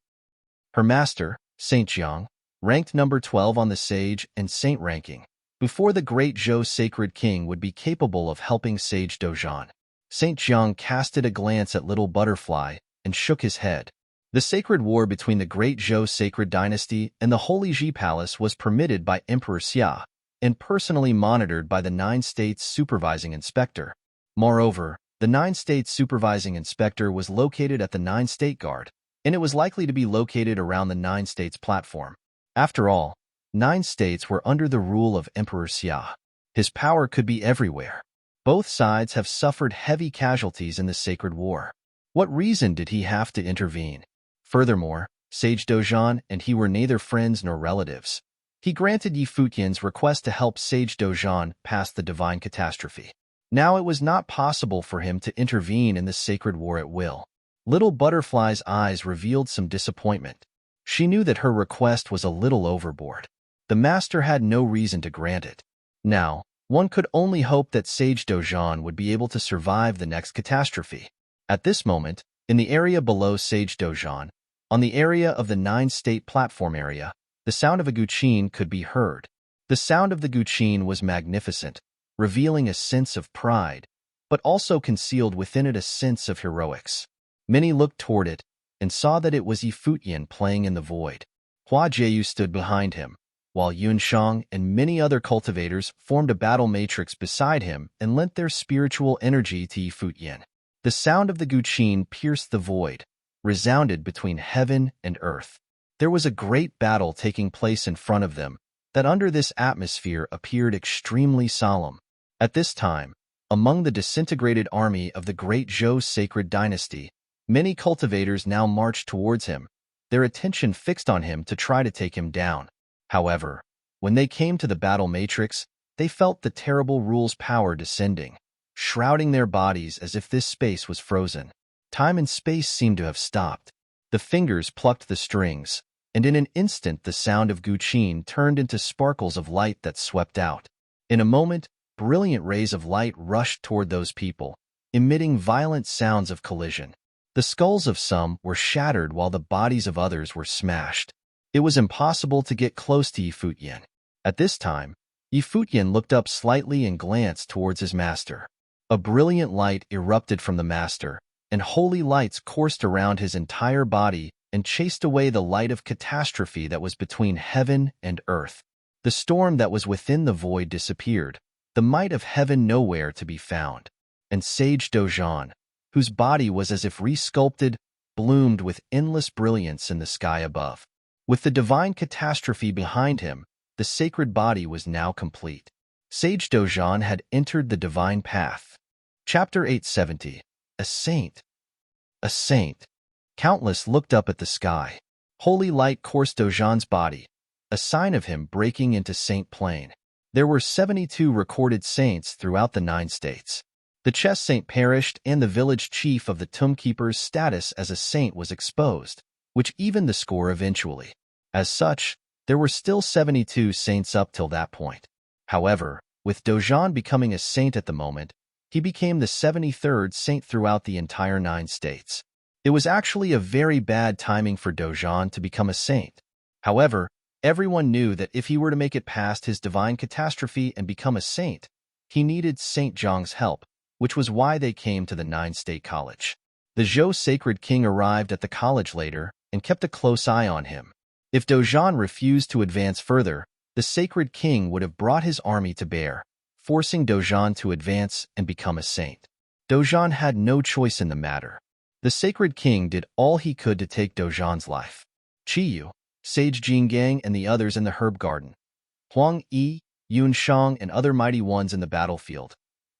Her master, Saint Jiang, ranked number 12 on the Sage and Saint ranking, before the Great Zhou Sacred King would be capable of helping Sage Dozhan. Saint Jiang casted a glance at Little Butterfly and shook his head. The sacred war between the Great Zhou Sacred Dynasty and the Holy Ji Palace was permitted by Emperor Xia and personally monitored by the Nine States Supervising Inspector. Moreover, the Nine States Supervising Inspector was located at the Nine State Guard, and it was likely to be located around the Nine States platform. After all, 9 states were under the rule of Emperor Xia. His power could be everywhere. Both sides have suffered heavy casualties in the sacred war. What reason did he have to intervene? Furthermore, Sage Dozhan and he were neither friends nor relatives. He granted Yi Futian's request to help Sage Dozhan pass the divine catastrophe. Now it was not possible for him to intervene in the sacred war at will. Little Butterfly's eyes revealed some disappointment. She knew that her request was a little overboard. The master had no reason to grant it. Now, one could only hope that Sage Dozhan would be able to survive the next catastrophe. At this moment, in the area below Sage Dozhan, on the area of the 9-state platform area, the sound of a guqin could be heard. The sound of the guqin was magnificent, revealing a sense of pride, but also concealed within it a sense of heroics. Many looked toward it and saw that it was Yi Futian playing in the void. Hua Jieyu stood behind him, while Yun Shang and many other cultivators formed a battle matrix beside him and lent their spiritual energy to Yi Futian. The sound of the guqin pierced the void, resounded between heaven and earth. There was a great battle taking place in front of them that under this atmosphere appeared extremely solemn. At this time, among the disintegrated army of the Great Zhou Sacred Dynasty, many cultivators now marched towards him, their attention fixed on him to try to take him down. However, when they came to the battle matrix, they felt the terrible rule's power descending, shrouding their bodies as if this space was frozen. Time and space seemed to have stopped. The fingers plucked the strings, and in an instant the sound of guqin turned into sparkles of light that swept out. In a moment, brilliant rays of light rushed toward those people, emitting violent sounds of collision. The skulls of some were shattered while the bodies of others were smashed. It was impossible to get close to Yi Futian. At this time, Yi Futian looked up slightly and glanced towards his master. A brilliant light erupted from the master, and holy lights coursed around his entire body and chased away the light of catastrophe that was between heaven and earth. The storm that was within the void disappeared, the might of heaven nowhere to be found. And Sage Dozhan, whose body was as if resculpted, bloomed with endless brilliance in the sky above. With the divine catastrophe behind him, the sacred body was now complete. Sage Dozhan had entered the divine path. Chapter 870. A Saint. A Saint. Countless looked up at the sky. Holy light coursed Dozhan's body, a sign of him breaking into saint plane. There were 72 recorded saints throughout the 9 states. The chess saint perished and the village chief of the tomb keeper's status as a saint was exposed, which evened the score eventually. As such, there were still 72 saints up till that point. However, with Dozhan becoming a saint at the moment, he became the 73rd saint throughout the entire 9 states. It was actually a very bad timing for Dozhan to become a saint. However, everyone knew that if he were to make it past his divine catastrophe and become a saint, he needed Saint Zhang's help, which was why they came to the 9-state college. The Zhou Sacred King arrived at the college later and kept a close eye on him. If Dozhan refused to advance further, the Sacred King would have brought his army to bear, forcing Dozhan to advance and become a saint. Dozhan had no choice in the matter. The Sacred King did all he could to take Dozhan's life. Qiyu, Sage Jingang and the others in the herb garden, Huang Yi, Yun Shang and other mighty ones in the battlefield,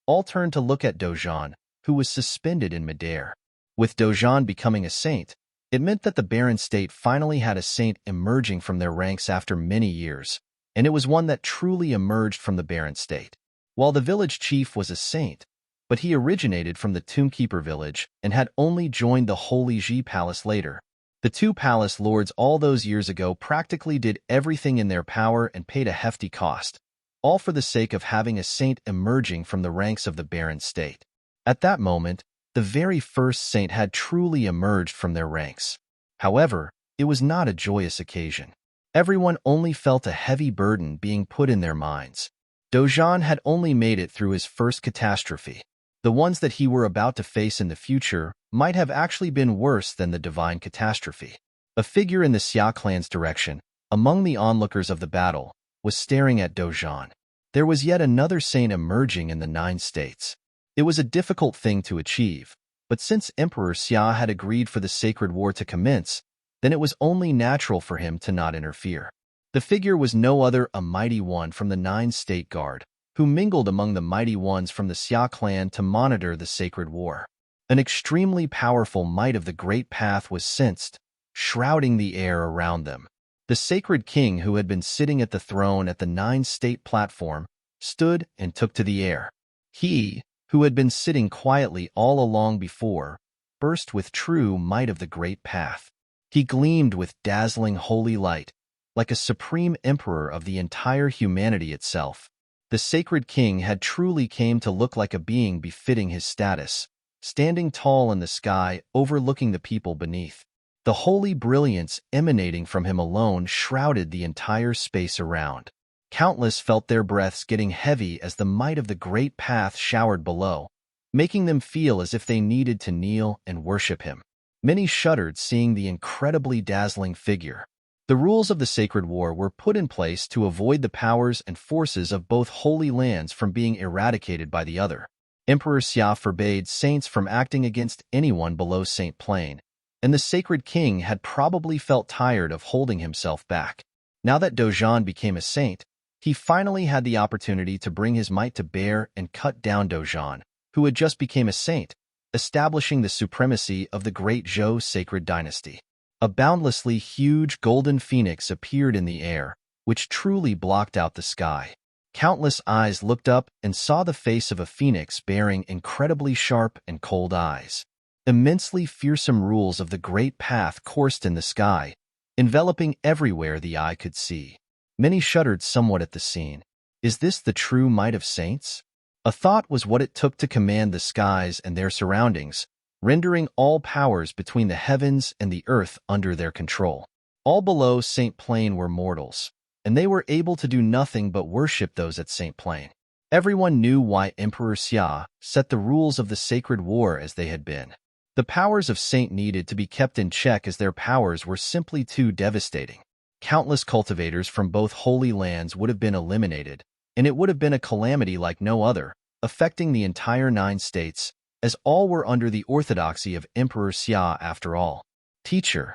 all turned to look at Dozhan, who was suspended in midair. With Dojan becoming a saint, it meant that the barren state finally had a saint emerging from their ranks after many years, and it was one that truly emerged from the barren state. While the village chief was a saint, but he originated from the Tombkeeper village and had only joined the Holy Ji Palace later. The two palace lords all those years ago practically did everything in their power and paid a hefty cost, all for the sake of having a saint emerging from the ranks of the barren state. At that moment, the very first saint had truly emerged from their ranks. However, it was not a joyous occasion. Everyone only felt a heavy burden being put in their minds. Dojan had only made it through his first catastrophe. The ones that he were about to face in the future might have actually been worse than the divine catastrophe. A figure in the Xia clan's direction, among the onlookers of the battle, was staring at Dojan. There was yet another saint emerging in the 9 states. It was a difficult thing to achieve, but since Emperor Xia had agreed for the sacred war to commence, then it was only natural for him to not interfere. The figure was no other a mighty one from the 9 state guard, who mingled among the mighty ones from the Xia clan to monitor the sacred war. An extremely powerful might of the great path was sensed, shrouding the air around them. The sacred king who had been sitting at the throne at the 9 state platform stood and took to the air. He, who had been sitting quietly all along before, burst with true might of the great path. He gleamed with dazzling holy light, like a supreme emperor of the entire humanity itself. The sacred king had truly came to look like a being befitting his status, standing tall in the sky, overlooking the people beneath. The holy brilliance emanating from him alone shrouded the entire space around. Countless felt their breaths getting heavy as the might of the great path showered below, making them feel as if they needed to kneel and worship him. Many shuddered seeing the incredibly dazzling figure. The rules of the sacred war were put in place to avoid the powers and forces of both holy lands from being eradicated by the other. Emperor Xia forbade saints from acting against anyone below Saint Plain, and the sacred king had probably felt tired of holding himself back. Now that Dojan became a saint, he finally had the opportunity to bring his might to bear and cut down Dojan, who had just become a saint, establishing the supremacy of the great Zhou sacred dynasty. A boundlessly huge golden phoenix appeared in the air, which truly blocked out the sky. Countless eyes looked up and saw the face of a phoenix bearing incredibly sharp and cold eyes. Immensely fearsome rules of the great path coursed in the sky, enveloping everywhere the eye could see. Many shuddered somewhat at the scene. Is this the true might of saints? A thought was what it took to command the skies and their surroundings, rendering all powers between the heavens and the earth under their control. All below Saint Plain were mortals, and they were able to do nothing but worship those at Saint Plain. Everyone knew why Emperor Xia set the rules of the sacred war as they had been. The powers of Saint needed to be kept in check as their powers were simply too devastating. Countless cultivators from both holy lands would have been eliminated, and it would have been a calamity like no other, affecting the entire 9 states, as all were under the orthodoxy of Emperor Xia after all. Teacher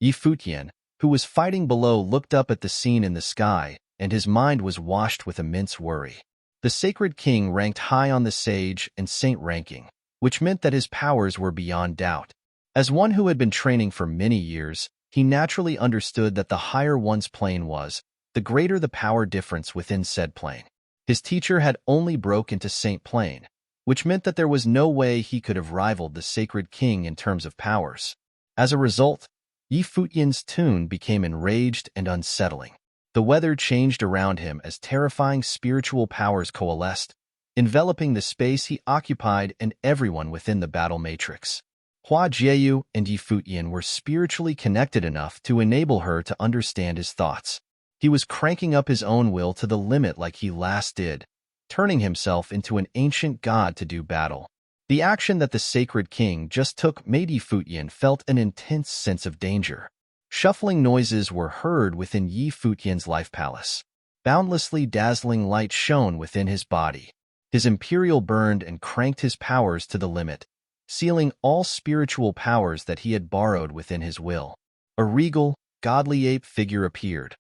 Futian, who was fighting below, looked up at the scene in the sky, and his mind was washed with immense worry. The sacred king ranked high on the sage and saint ranking, which meant that his powers were beyond doubt. As one who had been training for many years, he naturally understood that the higher one's plane was, the greater the power difference within said plane. His teacher had only broke into Saint Plain, which meant that there was no way he could have rivaled the sacred king in terms of powers. As a result, Futian's tune became enraged and unsettling. The weather changed around him as terrifying spiritual powers coalesced, enveloping the space he occupied and everyone within the battle matrix. Hua Jieyu and Futian were spiritually connected enough to enable her to understand his thoughts. He was cranking up his own will to the limit like he last did, turning himself into an ancient god to do battle. The action that the sacred king just took made Futian felt an intense sense of danger. Shuffling noises were heard within Futian's life palace. Boundlessly dazzling light shone within his body. His imperial burned and cranked his powers to the limit, sealing all spiritual powers that he had borrowed within his will. A regal, godly ape figure appeared,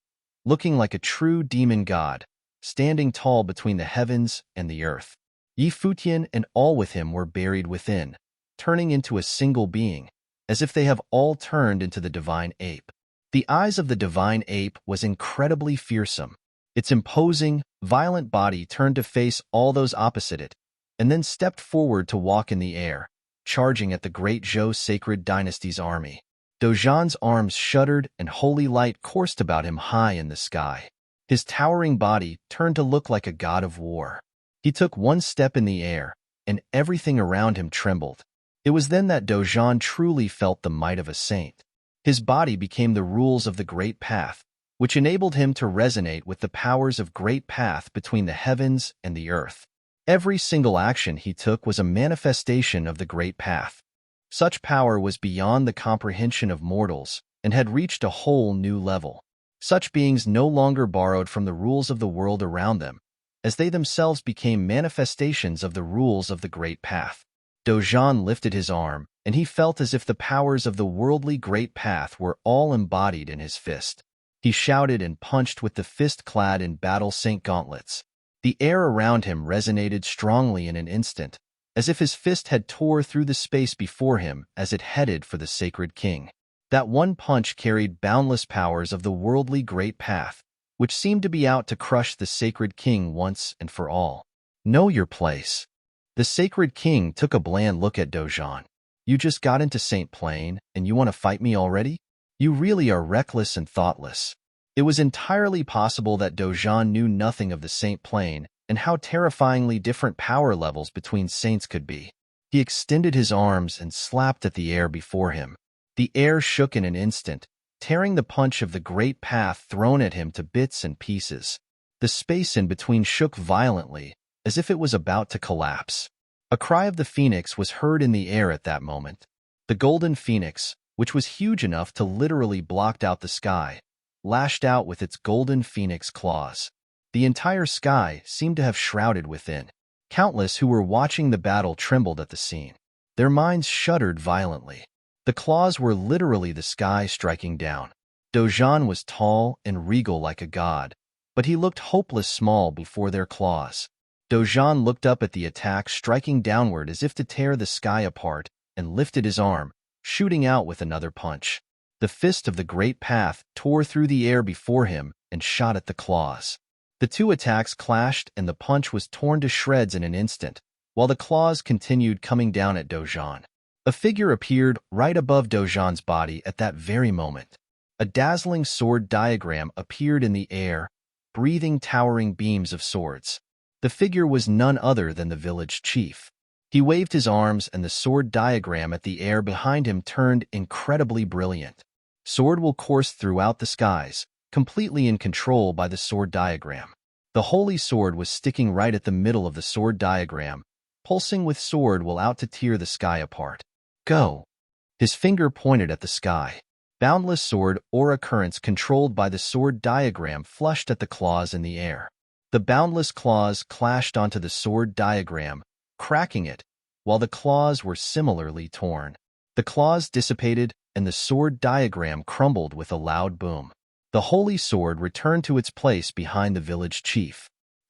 looking like a true demon god, standing tall between the heavens and the earth. Futian and all with him were buried within, turning into a single being, as if they have all turned into the divine ape. The eyes of the divine ape was incredibly fearsome. Its imposing, violent body turned to face all those opposite it, and then stepped forward to walk in the air, charging at the great Zhou sacred dynasty's army. Dozhan's arms shuddered and holy light coursed about him high in the sky. His towering body turned to look like a god of war. He took one step in the air, and everything around him trembled. It was then that Dozhan truly felt the might of a saint. His body became the rules of the Great Path, which enabled him to resonate with the powers of Great Path between the heavens and the earth. Every single action he took was a manifestation of the Great Path. Such power was beyond the comprehension of mortals and had reached a whole new level. Such beings no longer borrowed from the rules of the world around them, as they themselves became manifestations of the rules of the Great Path. Dozhan lifted his arm, and he felt as if the powers of the worldly Great Path were all embodied in his fist. He shouted and punched with the fist clad in battle saint gauntlets. The air around him resonated strongly in an instant, as if his fist had tore through the space before him as it headed for the sacred king. That one punch carried boundless powers of the worldly Great Path, which seemed to be out to crush the sacred king once and for all. Know your place. The sacred king took a bland look at Dozhan. You just got into Saint Plain, and you want to fight me already? You really are reckless and thoughtless. It was entirely possible that Dozhan knew nothing of the Saint Plain and how terrifyingly different power levels between saints could be. He extended his arms and slapped at the air before him. The air shook in an instant, tearing the punch of the Great Path thrown at him to bits and pieces. The space in between shook violently, as if it was about to collapse. A cry of the phoenix was heard in the air at that moment. The golden phoenix, which was huge enough to literally block out the sky, lashed out with its golden phoenix claws. The entire sky seemed to have shrouded within. Countless who were watching the battle trembled at the scene. Their minds shuddered violently. The claws were literally the sky striking down. Dozhan was tall and regal like a god, but he looked hopeless small before their claws. Dozhan looked up at the attack striking downward as if to tear the sky apart and lifted his arm, shooting out with another punch. The fist of the Great Path tore through the air before him and shot at the claws. The two attacks clashed and the punch was torn to shreds in an instant, while the claws continued coming down at Dozhan. A figure appeared right above Dozhan's body at that very moment. A dazzling sword diagram appeared in the air, breathing towering beams of swords. The figure was none other than the village chief. He waved his arms and the sword diagram at the air behind him turned incredibly brilliant. Sword will course throughout the skies, completely in control by the sword diagram. The holy sword was sticking right at the middle of the sword diagram, pulsing with sword will out to tear the sky apart. Go! His finger pointed at the sky. Boundless sword aura currents controlled by the sword diagram flushed at the claws in the air. The boundless claws clashed onto the sword diagram, cracking it, while the claws were similarly torn. The claws dissipated, and the sword diagram crumbled with a loud boom. The holy sword returned to its place behind the village chief.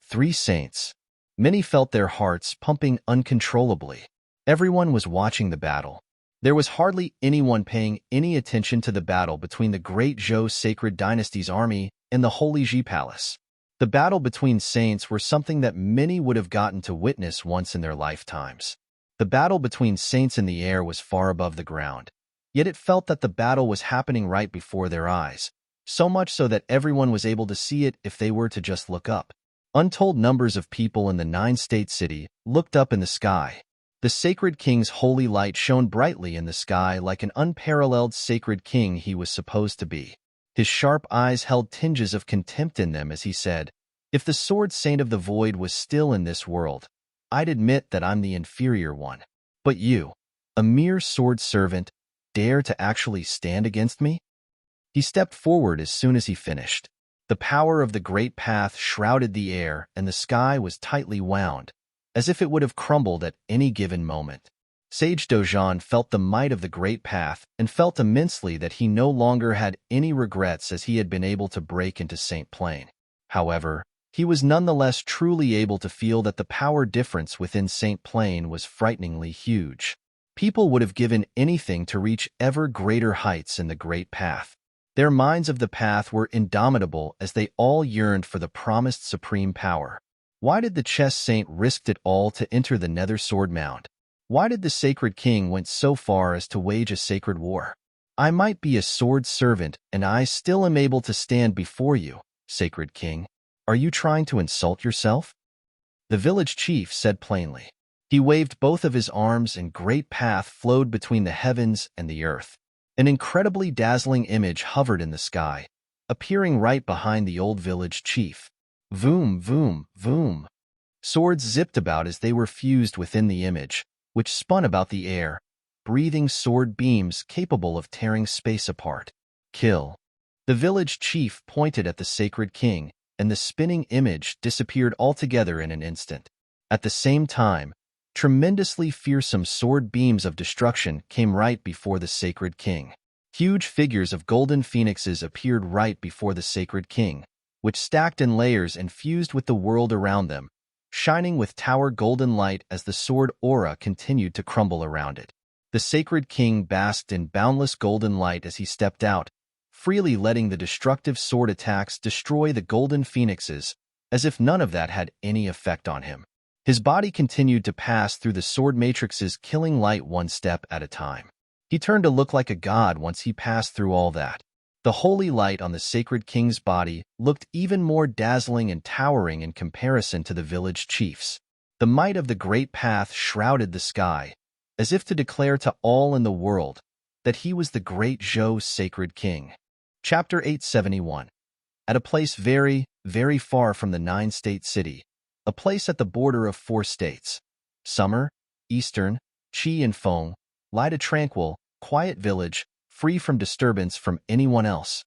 3 saints. Many felt their hearts pumping uncontrollably. Everyone was watching the battle. There was hardly anyone paying any attention to the battle between the great Zhou sacred dynasty's army and the holy Ji palace. The battle between saints were something that many would have gotten to witness once in their lifetimes. The battle between saints in the air was far above the ground, yet it felt that the battle was happening right before their eyes, so much so that everyone was able to see it if they were to just look up. Untold numbers of people in the 9-state city looked up in the sky. The sacred king's holy light shone brightly in the sky like an unparalleled sacred king he was supposed to be. His sharp eyes held tinges of contempt in them as he said, "If the sword saint of the void was still in this world, I'd admit that I'm the inferior one. But you, a mere sword servant, dare to actually stand against me?" He stepped forward as soon as he finished. The power of the Great Path shrouded the air and the sky was tightly wound, as if it would have crumbled at any given moment. Sage Dozhan felt the might of the Great Path and felt immensely that he no longer had any regrets as he had been able to break into Saint Plain. However, he was nonetheless truly able to feel that the power difference within Saint Plain was frighteningly huge. People would have given anything to reach ever greater heights in the great path. Their minds of the path were indomitable as they all yearned for the promised supreme power. Why did the chess saint risk it all to enter the nether sword mound? Why did the sacred king went so far as to wage a sacred war? I might be a sword servant, and I still am able to stand before you, sacred king. Are you trying to insult yourself? The village chief said plainly. He waved both of his arms, and great path flowed between the heavens and the earth. An incredibly dazzling image hovered in the sky, appearing right behind the old village chief. Voom, voom, voom. Swords zipped about as they were fused within the image, which spun about the air, breathing sword beams capable of tearing space apart. Kill. The village chief pointed at the sacred king, and the spinning image disappeared altogether in an instant. At the same time, tremendously fearsome sword beams of destruction came right before the sacred king. Huge figures of golden phoenixes appeared right before the sacred king, which stacked in layers and fused with the world around them, shining with tower golden light as the sword aura continued to crumble around it. The sacred king basked in boundless golden light as he stepped out, freely letting the destructive sword attacks destroy the golden phoenixes, as if none of that had any effect on him. His body continued to pass through the sword matrixes, killing light one step at a time. He turned to look like a god once he passed through all that. The holy light on the sacred king's body looked even more dazzling and towering in comparison to the village chief's. The might of the great path shrouded the sky, as if to declare to all in the world that he was the great Zhou sacred king. Chapter 871. At a place very, very far from the nine-state city, a place at the border of 4 states, Summer, Eastern, Qi and Feng, lied a tranquil, quiet village, free from disturbance from anyone else.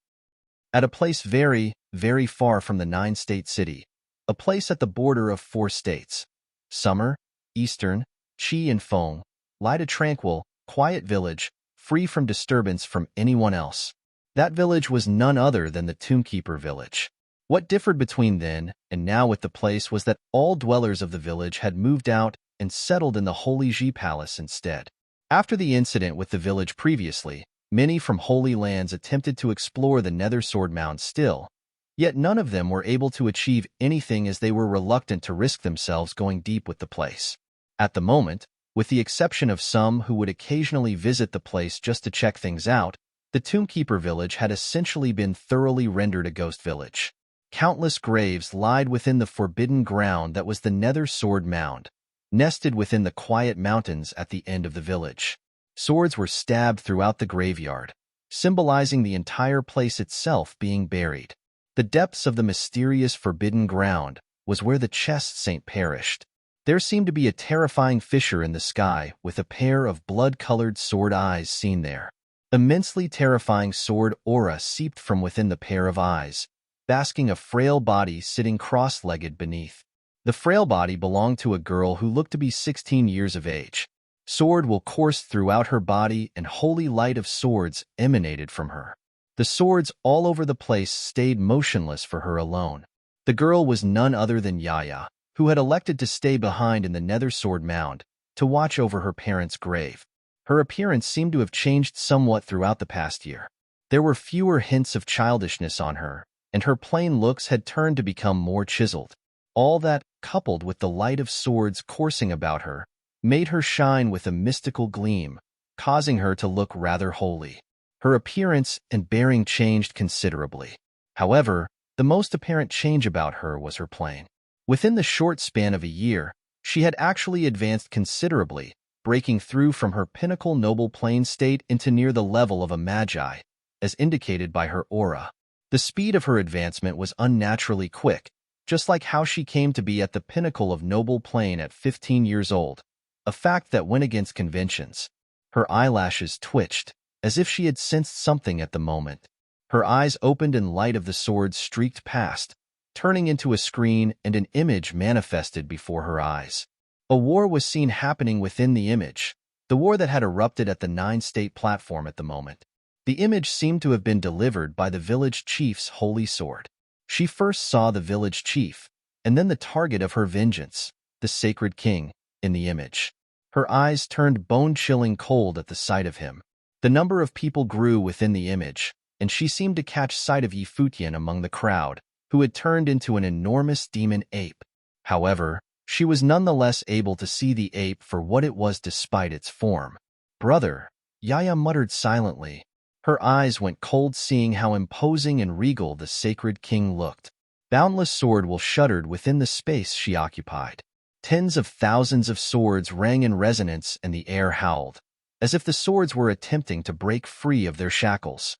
At a place very, very far from the 9-state city, a place at the border of 4 states, Summer, Eastern, Qi and Feng, lied a tranquil, quiet village, free from disturbance from anyone else. That village was none other than the Tombkeeper village. What differed between then and now with the place was that all dwellers of the village had moved out and settled in the Holy Ji Palace instead. After the incident with the village previously, many from Holy Lands attempted to explore the Nether Sword Mound still, yet none of them were able to achieve anything as they were reluctant to risk themselves going deep with the place. At the moment, with the exception of some who would occasionally visit the place just to check things out, the Tombkeeper village had essentially been thoroughly rendered a ghost village. Countless graves lied within the forbidden ground that was the Nether Sword Mound, nested within the quiet mountains at the end of the village. Swords were stabbed throughout the graveyard, symbolizing the entire place itself being buried. The depths of the mysterious forbidden ground was where the chess saint perished. There seemed to be a terrifying fissure in the sky with a pair of blood-colored sword eyes seen there. Immensely terrifying sword aura seeped from within the pair of eyes, basking a frail body sitting cross-legged beneath. The frail body belonged to a girl who looked to be 16 years of age. Sword will course throughout her body, and holy light of swords emanated from her. The swords all over the place stayed motionless for her alone. The girl was none other than Yaya, who had elected to stay behind in the Nether Sword Mound to watch over her parents' grave. Her appearance seemed to have changed somewhat throughout the past year. There were fewer hints of childishness on her, and her plain looks had turned to become more chiseled. All that, coupled with the light of swords coursing about her, made her shine with a mystical gleam, causing her to look rather holy. Her appearance and bearing changed considerably. However, the most apparent change about her was her plane. Within the short span of a year, she had actually advanced considerably, breaking through from her pinnacle noble plane state into near the level of a magi, as indicated by her aura. The speed of her advancement was unnaturally quick, just like how she came to be at the pinnacle of noble plane at 15 years old, a fact that went against conventions. Her eyelashes twitched, as if she had sensed something at the moment. Her eyes opened and light of the sword streaked past, turning into a screen, and an image manifested before her eyes. A war was seen happening within the image, the war that had erupted at the 9-state platform at the moment. The image seemed to have been delivered by the village chief's holy sword. She first saw the village chief, and then the target of her vengeance, the sacred king, in the image. Her eyes turned bone-chilling cold at the sight of him. The number of people grew within the image, and she seemed to catch sight of Futian among the crowd, who had turned into an enormous demon ape. However, she was nonetheless able to see the ape for what it was despite its form. "Brother," Yaya muttered silently. Her eyes went cold seeing how imposing and regal the sacred king looked. Boundless sword will shuddered within the space she occupied. Tens of thousands of swords rang in resonance and the air howled, as if the swords were attempting to break free of their shackles.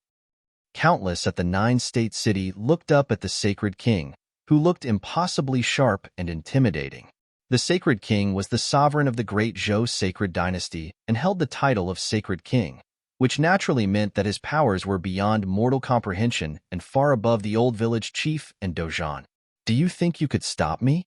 Countless at the nine-state city looked up at the sacred king, who looked impossibly sharp and intimidating. The sacred king was the sovereign of the great Zhou sacred dynasty and held the title of sacred king, which naturally meant that his powers were beyond mortal comprehension and far above the old village chief and Dojan. "Do you think you could stop me?"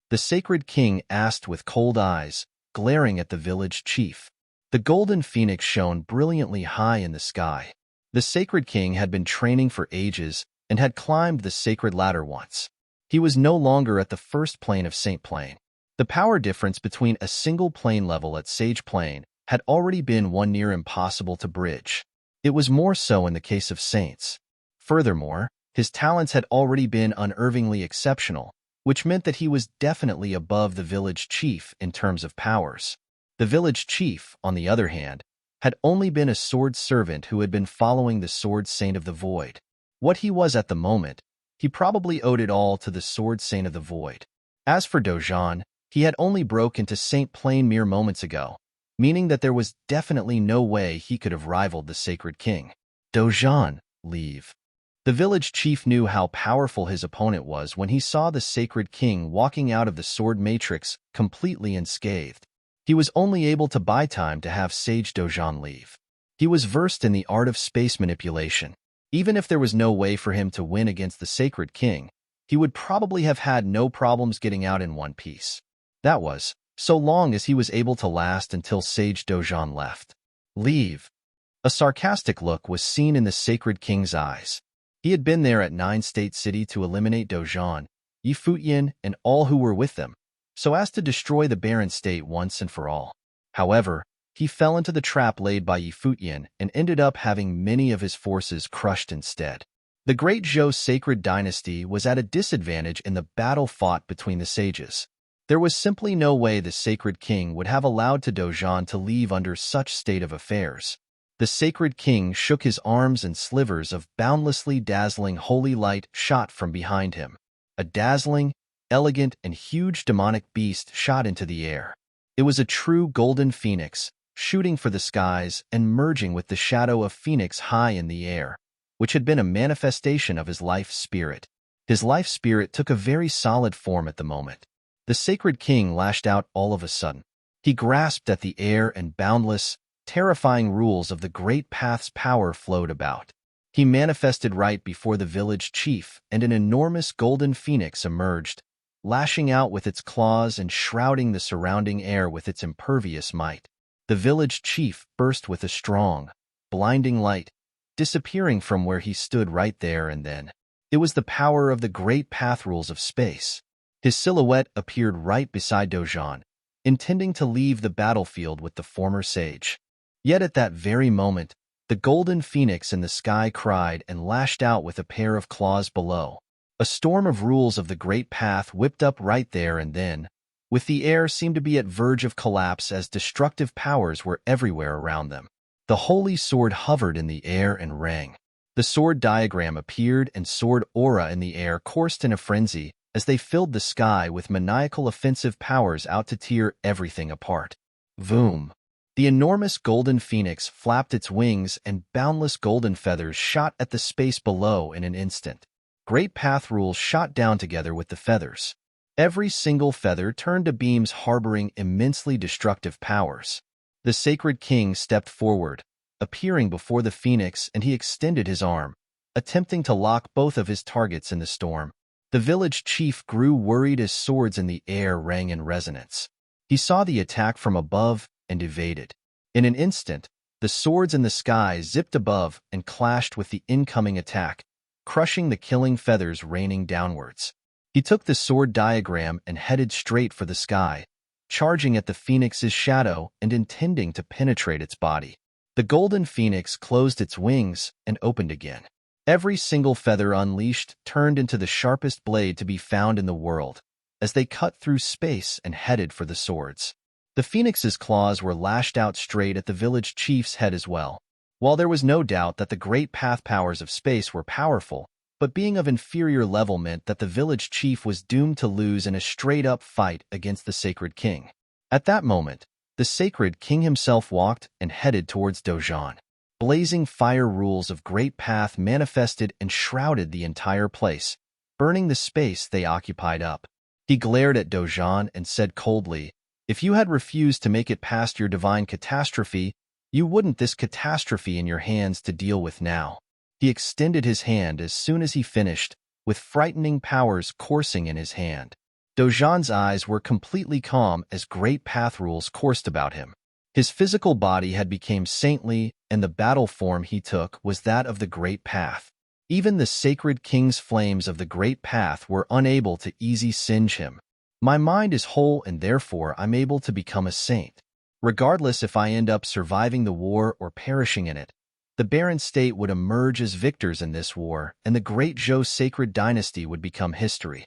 the sacred king asked with cold eyes, glaring at the village chief. The golden phoenix shone brilliantly high in the sky. The sacred king had been training for ages and had climbed the sacred ladder once. He was no longer at the first plane of Saint Plane. The power difference between a single plane level at Sage Plane had already been one near impossible to bridge. It was more so in the case of saints. Furthermore, his talents had already been unervingly exceptional, which meant that he was definitely above the village chief in terms of powers. The village chief, on the other hand, had only been a sword servant who had been following the sword saint of the void. What he was at the moment, he probably owed it all to the sword saint of the void. As for Dojan, he had only broke into Saint Plane mere moments ago, meaning that there was definitely no way he could have rivaled the sacred king. "Dojan, leave." The village chief knew how powerful his opponent was when he saw the sacred king walking out of the sword matrix completely unscathed. He was only able to buy time to have Sage Dojan leave. He was versed in the art of space manipulation. Even if there was no way for him to win against the sacred king, he would probably have had no problems getting out in one piece. That was, so long as he was able to last until Sage Dojan left. "Leave." A sarcastic look was seen in the sacred king's eyes. He had been there at Nine State City to eliminate Dojan, Futian, and all who were with them, so as to destroy the barren state once and for all. However, he fell into the trap laid by Futian and ended up having many of his forces crushed instead. The great Zhou sacred dynasty was at a disadvantage in the battle fought between the sages. There was simply no way the sacred king would have allowed Dojan to leave under such state of affairs. The sacred king shook his arms and slivers of boundlessly dazzling holy light shot from behind him. A dazzling, elegant, and huge demonic beast shot into the air. It was a true golden phoenix, shooting for the skies and merging with the shadow of Phoenix high in the air, which had been a manifestation of his life spirit. His life spirit took a very solid form at the moment. The sacred king lashed out all of a sudden. He grasped at the air and boundless, terrifying rules of the great path's power flowed about. He manifested right before the village chief, and an enormous golden phoenix emerged, lashing out with its claws and shrouding the surrounding air with its impervious might. The village chief burst with a strong, blinding light, disappearing from where he stood right there and then. It was the power of the great path rules of space. His silhouette appeared right beside Dojan, intending to leave the battlefield with the former sage. Yet at that very moment, the golden phoenix in the sky cried and lashed out with a pair of claws below. A storm of rules of the great path whipped up right there and then, with the air seemed to be at verge of collapse as destructive powers were everywhere around them. The holy sword hovered in the air and rang. The sword diagram appeared and sword aura in the air coursed in a frenzy as they filled the sky with maniacal offensive powers out to tear everything apart. Voom! The enormous golden phoenix flapped its wings and boundless golden feathers shot at the space below in an instant. Great path rules shot down together with the feathers. Every single feather turned to beams harboring immensely destructive powers. The sacred king stepped forward, appearing before the phoenix, and he extended his arm, attempting to lock both of his targets in the storm. The village chief grew worried as swords in the air rang in resonance. He saw the attack from above and evaded. In an instant, the swords in the sky zipped above and clashed with the incoming attack, crushing the killing feathers raining downwards. He took the sword diagram and headed straight for the sky, charging at the phoenix's shadow and intending to penetrate its body. The golden phoenix closed its wings and opened again. Every single feather unleashed turned into the sharpest blade to be found in the world, as they cut through space and headed for the swords. The phoenix's claws were lashed out straight at the village chief's head as well. While there was no doubt that the great path powers of space were powerful, but being of inferior level meant that the village chief was doomed to lose in a straight-up fight against the Sacred King. At that moment, the Sacred King himself walked and headed towards Dojan. Blazing fire rules of Great Path manifested and shrouded the entire place, burning the space they occupied up. He glared at Dojan and said coldly, "If you had refused to make it past your divine catastrophe, you wouldn't this catastrophe in your hands to deal with now." He extended his hand as soon as he finished, with frightening powers coursing in his hand. Dojan's eyes were completely calm as Great Path rules coursed about him. His physical body had become saintly, and the battle form he took was that of the Great Path. Even the Sacred King's flames of the Great Path were unable to easily singe him. "My mind is whole and therefore I'm able to become a saint. Regardless if I end up surviving the war or perishing in it, the barren state would emerge as victors in this war, and the Great Zhou sacred dynasty would become history."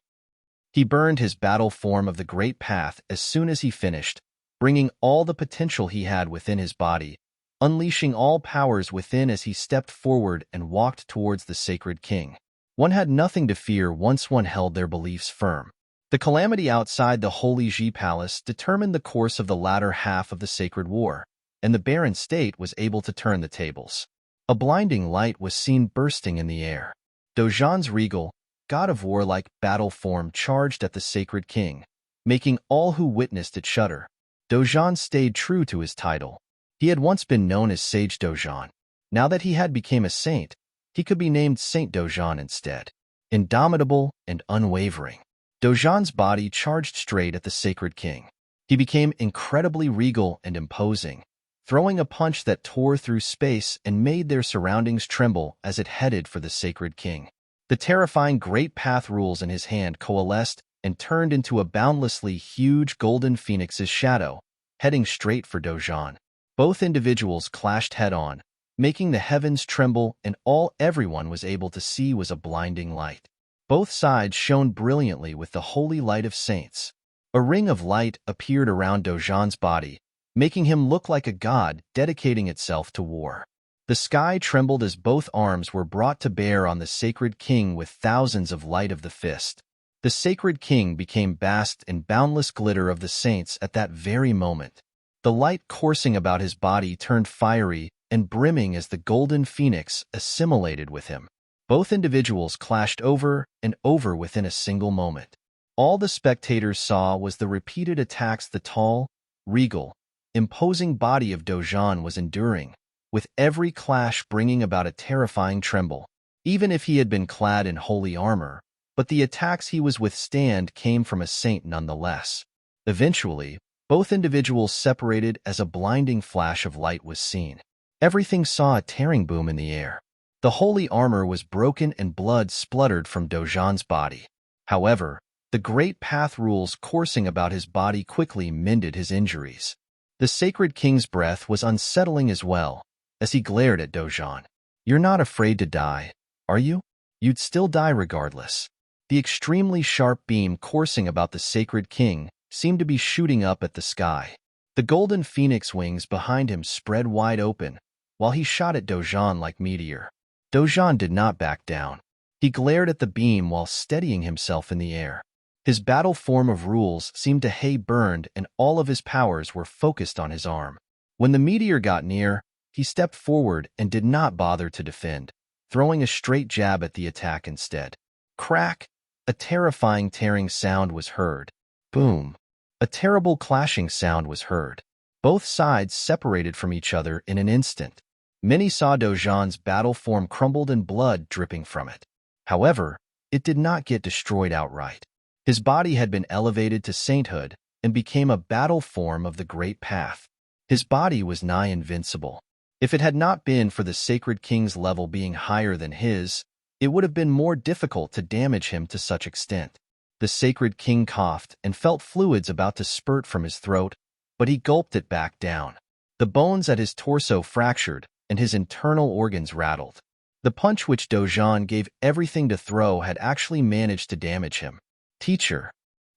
He burned his battle form of the Great Path as soon as he finished, bringing all the potential he had within his body, unleashing all powers within as he stepped forward and walked towards the Sacred King. One had nothing to fear once one held their beliefs firm. The calamity outside the Holy Ji Palace determined the course of the latter half of the Sacred War, and the barren state was able to turn the tables. A blinding light was seen bursting in the air. Dojan's regal, god of war-like battle form charged at the Sacred King, making all who witnessed it shudder. Dojan stayed true to his title. He had once been known as Sage Dojan. Now that he had become a saint, he could be named Saint Dojan instead. Indomitable and unwavering, Dojan's body charged straight at the Sacred King. He became incredibly regal and imposing, throwing a punch that tore through space and made their surroundings tremble as it headed for the Sacred King. The terrifying Great Path rules in his hand coalesced and turned into a boundlessly huge golden phoenix's shadow, heading straight for Dojan. Both individuals clashed head-on, making the heavens tremble, and all everyone was able to see was a blinding light. Both sides shone brilliantly with the holy light of saints. A ring of light appeared around Dojan's body, making him look like a god dedicating itself to war. The sky trembled as both arms were brought to bear on the Sacred King with thousands of light of the fist. The Sacred King became basked in boundless glitter of the saints at that very moment. The light coursing about his body turned fiery and brimming as the golden phoenix assimilated with him. Both individuals clashed over and over within a single moment. All the spectators saw was the repeated attacks the tall, regal, imposing body of Dojan was enduring, with every clash bringing about a terrifying tremble. Even if he had been clad in holy armor, but the attacks he was withstand came from a saint nonetheless. Eventually, both individuals separated as a blinding flash of light was seen. Everything saw a tearing boom in the air. The holy armor was broken and blood spluttered from Dojan's body. However, the Great Path rules coursing about his body quickly mended his injuries. The Sacred King's breath was unsettling as well, as he glared at Dojan. "You're not afraid to die, are you? You'd still die regardless." The extremely sharp beam coursing about the Sacred King seemed to be shooting up at the sky. The golden phoenix wings behind him spread wide open, while he shot at Dojan like meteor. Dojan did not back down. He glared at the beam while steadying himself in the air. His battle form of rules seemed to hay burned and all of his powers were focused on his arm. When the meteor got near, he stepped forward and did not bother to defend, throwing a straight jab at the attack instead. Crack! A terrifying tearing sound was heard. Boom! A terrible clashing sound was heard. Both sides separated from each other in an instant. Many saw Dojan's battle form crumbled and blood dripping from it. However, it did not get destroyed outright. His body had been elevated to sainthood and became a battle form of the Great Path. His body was nigh invincible. If it had not been for the Sacred King's level being higher than his, it would have been more difficult to damage him to such extent. The The sacred king coughed and felt fluids about to spurt from his throat, but he gulped it back down. The bones at his torso fractured, and his internal organs rattled. The punch which Dojan gave everything to throw had actually managed to damage him. Teacher.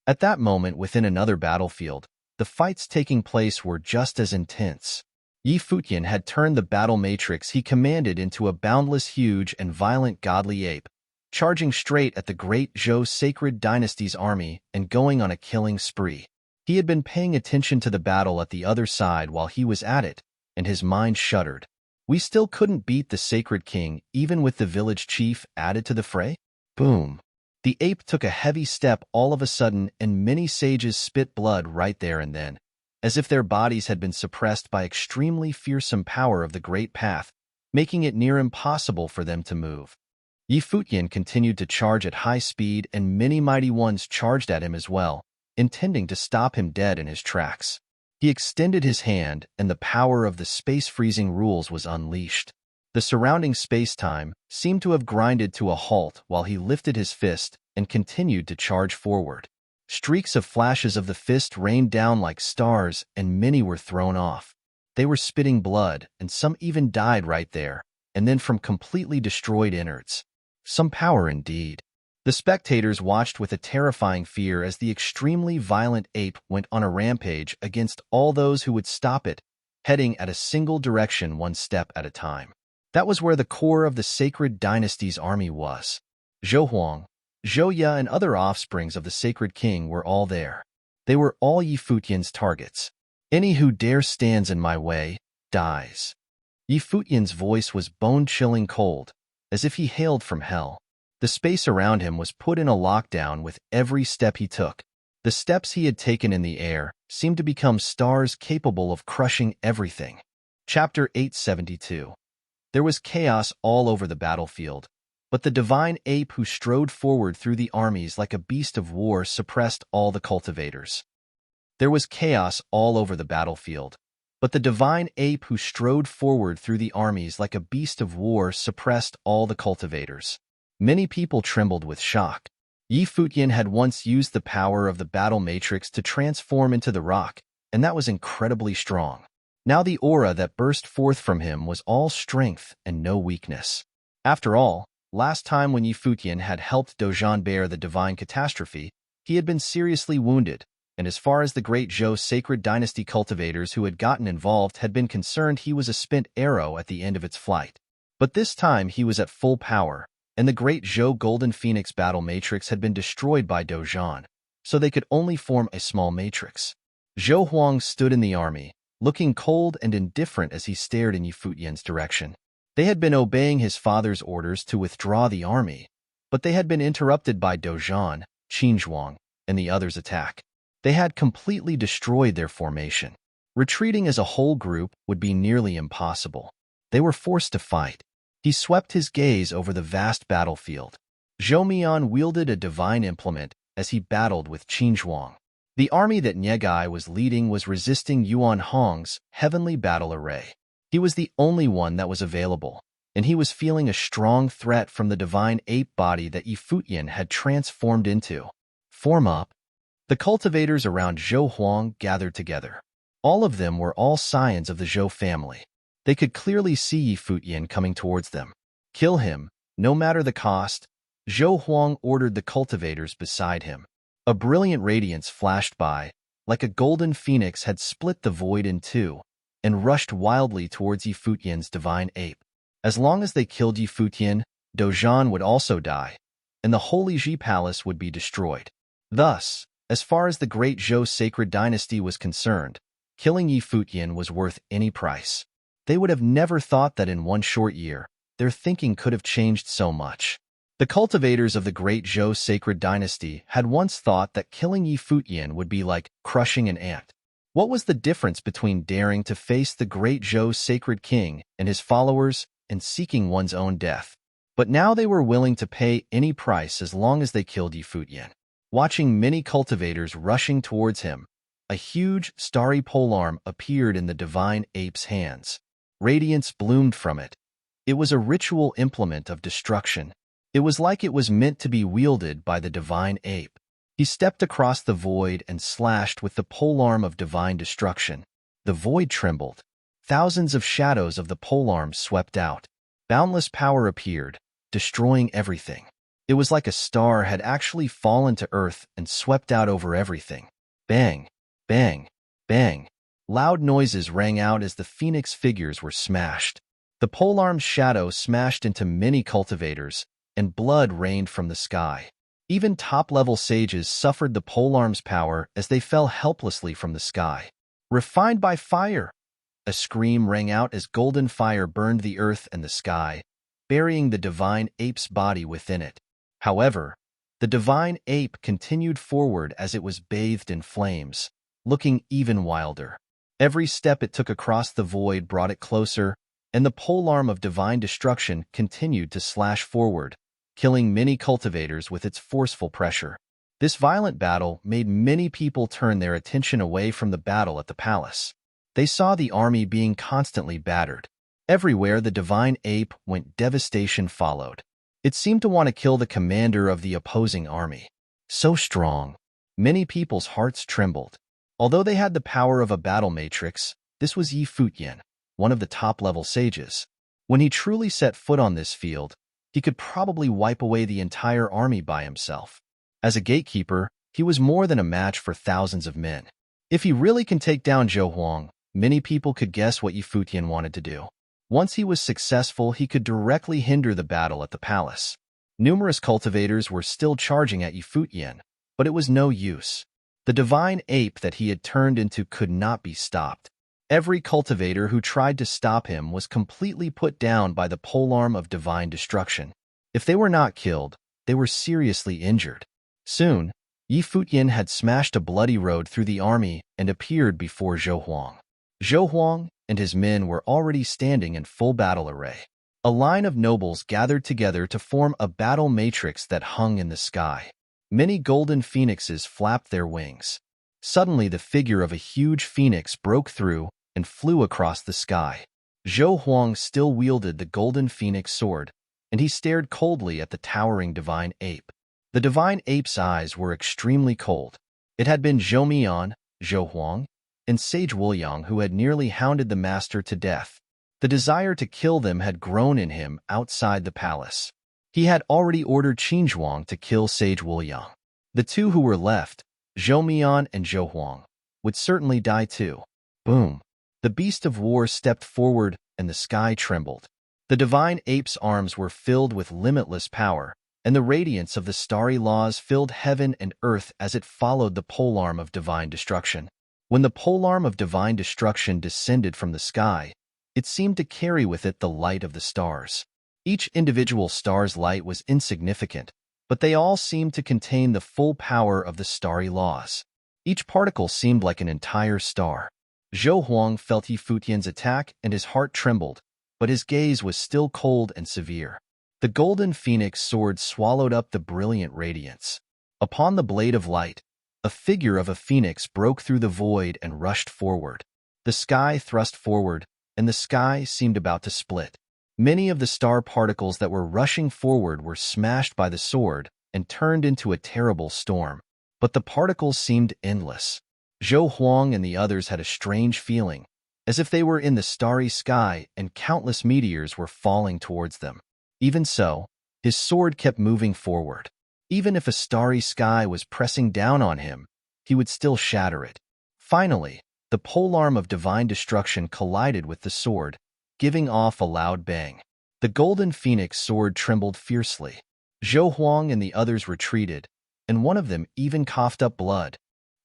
At that moment within another battlefield, the fights taking place were just as intense. Yi Futian had turned the battle matrix he commanded into a boundless, huge, and violent godly ape, charging straight at the great Zhou sacred dynasty's army and going on a killing spree. He had been paying attention to the battle at the other side while he was at it, and his mind shuddered. We still couldn't beat the sacred king even with the village chief added to the fray? Boom. The ape took a heavy step all of a sudden, and many sages spit blood right there and then, as if their bodies had been suppressed by extremely fearsome power of the great path, making it near impossible for them to move. Yi Futian continued to charge at high speed, and many mighty ones charged at him as well, intending to stop him dead in his tracks. He extended his hand, and the power of the space-freezing rules was unleashed. The surrounding space-time seemed to have grinded to a halt while he lifted his fist and continued to charge forward. Streaks of flashes of the fist rained down like stars, and many were thrown off. They were spitting blood, and some even died right there, and then from completely destroyed innards. Some power indeed. The spectators watched with a terrifying fear as the extremely violent ape went on a rampage against all those who would stop it, heading at a single direction one step at a time. That was where the core of the sacred dynasty's army was. Zhou Huang, Zhou Ya, and other offsprings of the sacred king were all there. They were all Yi Futian's targets. Any who dare stands in my way, dies. Yi Futian's voice was bone-chilling cold, as if he hailed from hell. The space around him was put in a lockdown with every step he took. The steps he had taken in the air seemed to become stars capable of crushing everything. Chapter 872. There was chaos all over the battlefield, but the divine ape who strode forward through the armies like a beast of war suppressed all the cultivators. There was chaos all over the battlefield, but the divine ape who strode forward through the armies like a beast of war suppressed all the cultivators. Many people trembled with shock. Yi Futian had once used the power of the battle matrix to transform into the rock, and that was incredibly strong. Now the aura that burst forth from him was all strength and no weakness. After all, last time when Yi Futian had helped Dojan bear the divine catastrophe, he had been seriously wounded, and as far as the great Zhou sacred dynasty cultivators who had gotten involved had been concerned, he was a spent arrow at the end of its flight. But this time he was at full power, and the great Zhou Golden Phoenix battle matrix had been destroyed by Dojan, so they could only form a small matrix. Zhou Huang stood in the army, looking cold and indifferent as he stared in Yi Futian's direction. They had been obeying his father's orders to withdraw the army, but they had been interrupted by Dojan, Qinzhuang, and the others' attack. They had completely destroyed their formation. Retreating as a whole group would be nearly impossible. They were forced to fight. He swept his gaze over the vast battlefield. Zhou Mian wielded a divine implement as he battled with Qinzhuang. The army that Niegai was leading was resisting Yuan Hong's heavenly battle array. He was the only one that was available, and he was feeling a strong threat from the divine ape body that Yi Futian had transformed into. Form up. The cultivators around Zhou Huang gathered together. All of them were all scions of the Zhou family. They could clearly see Yi Futian coming towards them. Kill him, no matter the cost. Zhou Huang ordered the cultivators beside him. A brilliant radiance flashed by, like a golden phoenix had split the void in two, and rushed wildly towards Yi Futian's divine ape. As long as they killed Yi Futian, Dojan would also die, and the Holy Ji Palace would be destroyed. Thus, as far as the great Zhou sacred dynasty was concerned, killing Yi Futian was worth any price. They would have never thought that in one short year, their thinking could have changed so much. The cultivators of the great Zhou sacred dynasty had once thought that killing Yi Futian would be like crushing an ant. What was the difference between daring to face the great Zhou sacred king and his followers and seeking one's own death? But now they were willing to pay any price as long as they killed Yi Futian. Watching many cultivators rushing towards him, a huge, starry polearm appeared in the divine ape's hands. Radiance bloomed from it. It was a ritual implement of destruction. It was like it was meant to be wielded by the divine ape. He stepped across the void and slashed with the polearm of divine destruction. The void trembled. Thousands of shadows of the polearm swept out. Boundless power appeared, destroying everything. It was like a star had actually fallen to earth and swept out over everything. Bang, bang, bang. Loud noises rang out as the phoenix figures were smashed. The polearm's shadow smashed into many cultivators, and blood rained from the sky. Even top-level sages suffered the polearm's power as they fell helplessly from the sky. Refined by fire! A scream rang out as golden fire burned the earth and the sky, burying the divine ape's body within it. However, the divine ape continued forward as it was bathed in flames, looking even wilder. Every step it took across the void brought it closer, and the polearm of divine destruction continued to slash forward, killing many cultivators with its forceful pressure. This violent battle made many people turn their attention away from the battle at the palace. They saw the army being constantly battered. Everywhere the divine ape went, devastation followed. It seemed to want to kill the commander of the opposing army. So strong. Many people's hearts trembled. Although they had the power of a battle matrix, this was Futian, one of the top-level sages. When he truly set foot on this field, he could probably wipe away the entire army by himself. As a gatekeeper, he was more than a match for thousands of men. If he really can take down Zhou Huang, many people could guess what Futian wanted to do. Once he was successful, he could directly hinder the battle at the palace. Numerous cultivators were still charging at Futian, but it was no use. The divine ape that he had turned into could not be stopped. Every cultivator who tried to stop him was completely put down by the polearm of divine destruction. If they were not killed, they were seriously injured. Soon, Futian had smashed a bloody road through the army and appeared before Zhou Huang. Zhou Huang and his men were already standing in full battle array. A line of nobles gathered together to form a battle matrix that hung in the sky. Many golden phoenixes flapped their wings. Suddenly, the figure of a huge phoenix broke through and flew across the sky. Zhou Huang still wielded the golden phoenix sword, and he stared coldly at the towering divine ape. The divine ape's eyes were extremely cold. It had been Zhou Mian, Zhou Huang, and Sage Wuliang who had nearly hounded the master to death. The desire to kill them had grown in him outside the palace. He had already ordered Qin Zhuang to kill Sage Wuliang. The two who were left, Zhou Mian and Zhou Huang, would certainly die too. Boom! The beast of war stepped forward and the sky trembled. The divine ape's arms were filled with limitless power, and the radiance of the starry laws filled heaven and earth as it followed the polearm of divine destruction. When the polearm of divine destruction descended from the sky, it seemed to carry with it the light of the stars. Each individual star's light was insignificant, but they all seemed to contain the full power of the starry laws. Each particle seemed like an entire star. Zhou Huang felt Futian's attack and his heart trembled, but his gaze was still cold and severe. The golden phoenix sword swallowed up the brilliant radiance. Upon the blade of light, a figure of a phoenix broke through the void and rushed forward. The sky thrust forward, and the sky seemed about to split. Many of the star particles that were rushing forward were smashed by the sword and turned into a terrible storm. But the particles seemed endless. Zhou Huang and the others had a strange feeling, as if they were in the starry sky and countless meteors were falling towards them. Even so, his sword kept moving forward. Even if a starry sky was pressing down on him, he would still shatter it. Finally, the polearm of divine destruction collided with the sword, giving off a loud bang. The golden phoenix sword trembled fiercely. Zhou Huang and the others retreated, and one of them even coughed up blood.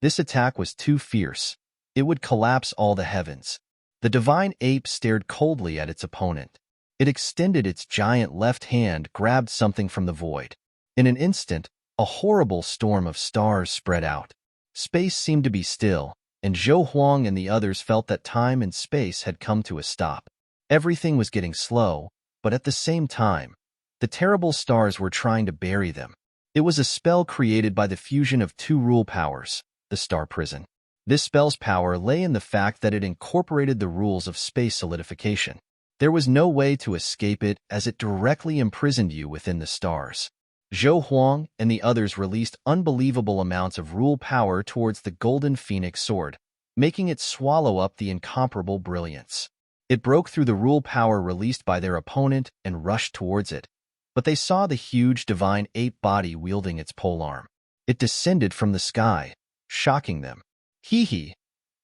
This attack was too fierce. It would collapse all the heavens. The divine ape stared coldly at its opponent. It extended its giant left hand, grabbed something from the void. In an instant, a horrible storm of stars spread out. Space seemed to be still, and Zhou Huang and the others felt that time and space had come to a stop. Everything was getting slow, but at the same time, the terrible stars were trying to bury them. It was a spell created by the fusion of two rule powers, the Star Prison. This spell's power lay in the fact that it incorporated the rules of space solidification. There was no way to escape it as it directly imprisoned you within the stars. Zhou Huang and the others released unbelievable amounts of rule power towards the golden phoenix sword, making it swallow up the incomparable brilliance. It broke through the rule power released by their opponent and rushed towards it, but they saw the huge divine ape body wielding its polearm. It descended from the sky, shocking them. Hee.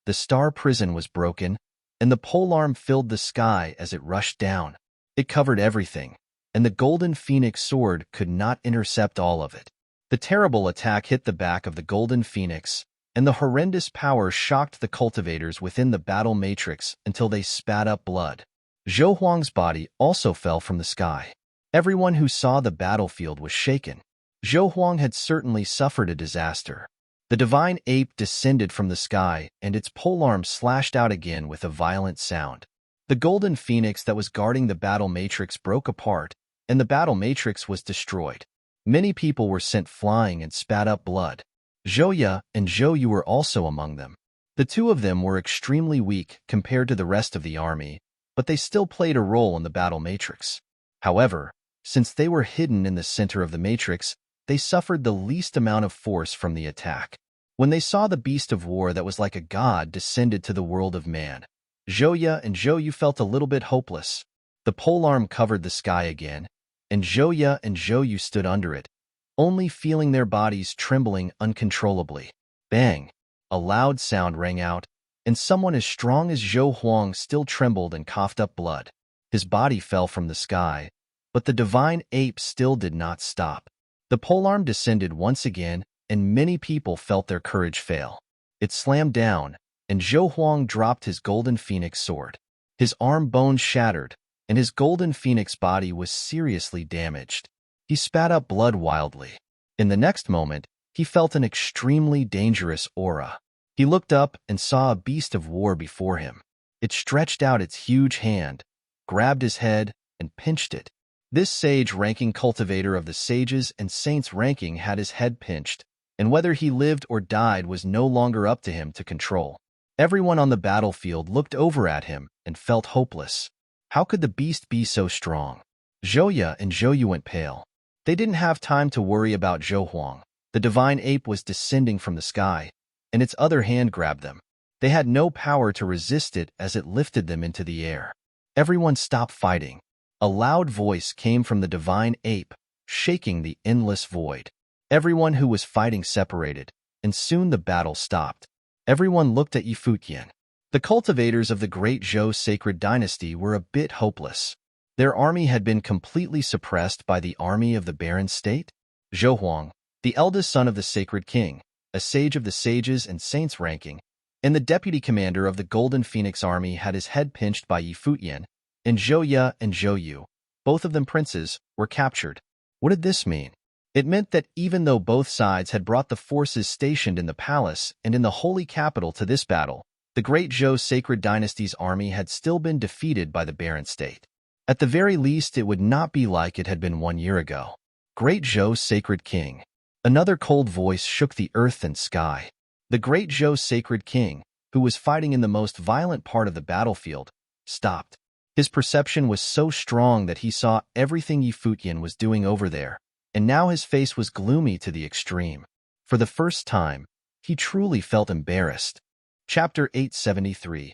The star prison was broken, and the polearm filled the sky as it rushed down. It covered everything, and the golden phoenix sword could not intercept all of it. The terrible attack hit the back of the golden phoenix, and the horrendous power shocked the cultivators within the battle matrix until they spat up blood. Zhou Huang's body also fell from the sky. Everyone who saw the battlefield was shaken. Zhou Huang had certainly suffered a disaster. The divine ape descended from the sky, and its polearm slashed out again with a violent sound. The golden phoenix that was guarding the battle matrix broke apart, and the battle matrix was destroyed. Many people were sent flying and spat up blood. Zhou and Zhou Yu were also among them. The two of them were extremely weak compared to the rest of the army, but they still played a role in the battle matrix. However, since they were hidden in the center of the matrix, they suffered the least amount of force from the attack. When they saw the beast of war that was like a god descended to the world of man, Zhou and Zhou Yu felt a little bit hopeless. The polearm covered the sky again, and Zhou and Zhou Yu stood under it, only feeling their bodies trembling uncontrollably. Bang! A loud sound rang out, and someone as strong as Zhou Huang still trembled and coughed up blood. His body fell from the sky, but the divine ape still did not stop. The polearm descended once again, and many people felt their courage fail. It slammed down, and Zhou Huang dropped his golden phoenix sword. His arm bones shattered, and his golden phoenix body was seriously damaged. He spat up blood wildly. In the next moment, he felt an extremely dangerous aura. He looked up and saw a beast of war before him. It stretched out its huge hand, grabbed his head, and pinched it. This sage-ranking cultivator of the sages and saints ranking had his head pinched, and whether he lived or died was no longer up to him to control. Everyone on the battlefield looked over at him and felt hopeless. How could the beast be so strong? Zhou and Zhou Yu went pale. They didn't have time to worry about Zhou Huang. The divine ape was descending from the sky, and its other hand grabbed them. They had no power to resist it as it lifted them into the air. Everyone stopped fighting. A loud voice came from the divine ape, shaking the endless void. Everyone who was fighting separated, and soon the battle stopped. Everyone looked at Futian. The cultivators of the great Zhou sacred dynasty were a bit hopeless. Their army had been completely suppressed by the army of the barren state. Zhou Huang, the eldest son of the sacred king, a sage of the sages and saints ranking, and the deputy commander of the golden phoenix army had his head pinched by Futian, and Zhou and Zhou Yu, both of them princes, were captured. What did this mean? It meant that even though both sides had brought the forces stationed in the palace and in the holy capital to this battle, the great Zhou sacred dynasty's army had still been defeated by the barren state. At the very least, it would not be like it had been 1 year ago. Great Zhou sacred king. Another cold voice shook the earth and sky. The great Zhou sacred king, who was fighting in the most violent part of the battlefield, stopped. His perception was so strong that he saw everything Futian was doing over there, and now his face was gloomy to the extreme. For the first time, he truly felt embarrassed. Chapter 873.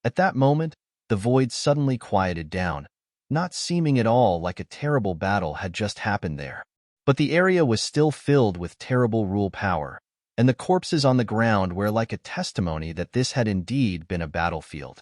At that moment, the void suddenly quieted down, not seeming at all like a terrible battle had just happened there. But the area was still filled with terrible rule power, and the corpses on the ground were like a testimony that this had indeed been a battlefield.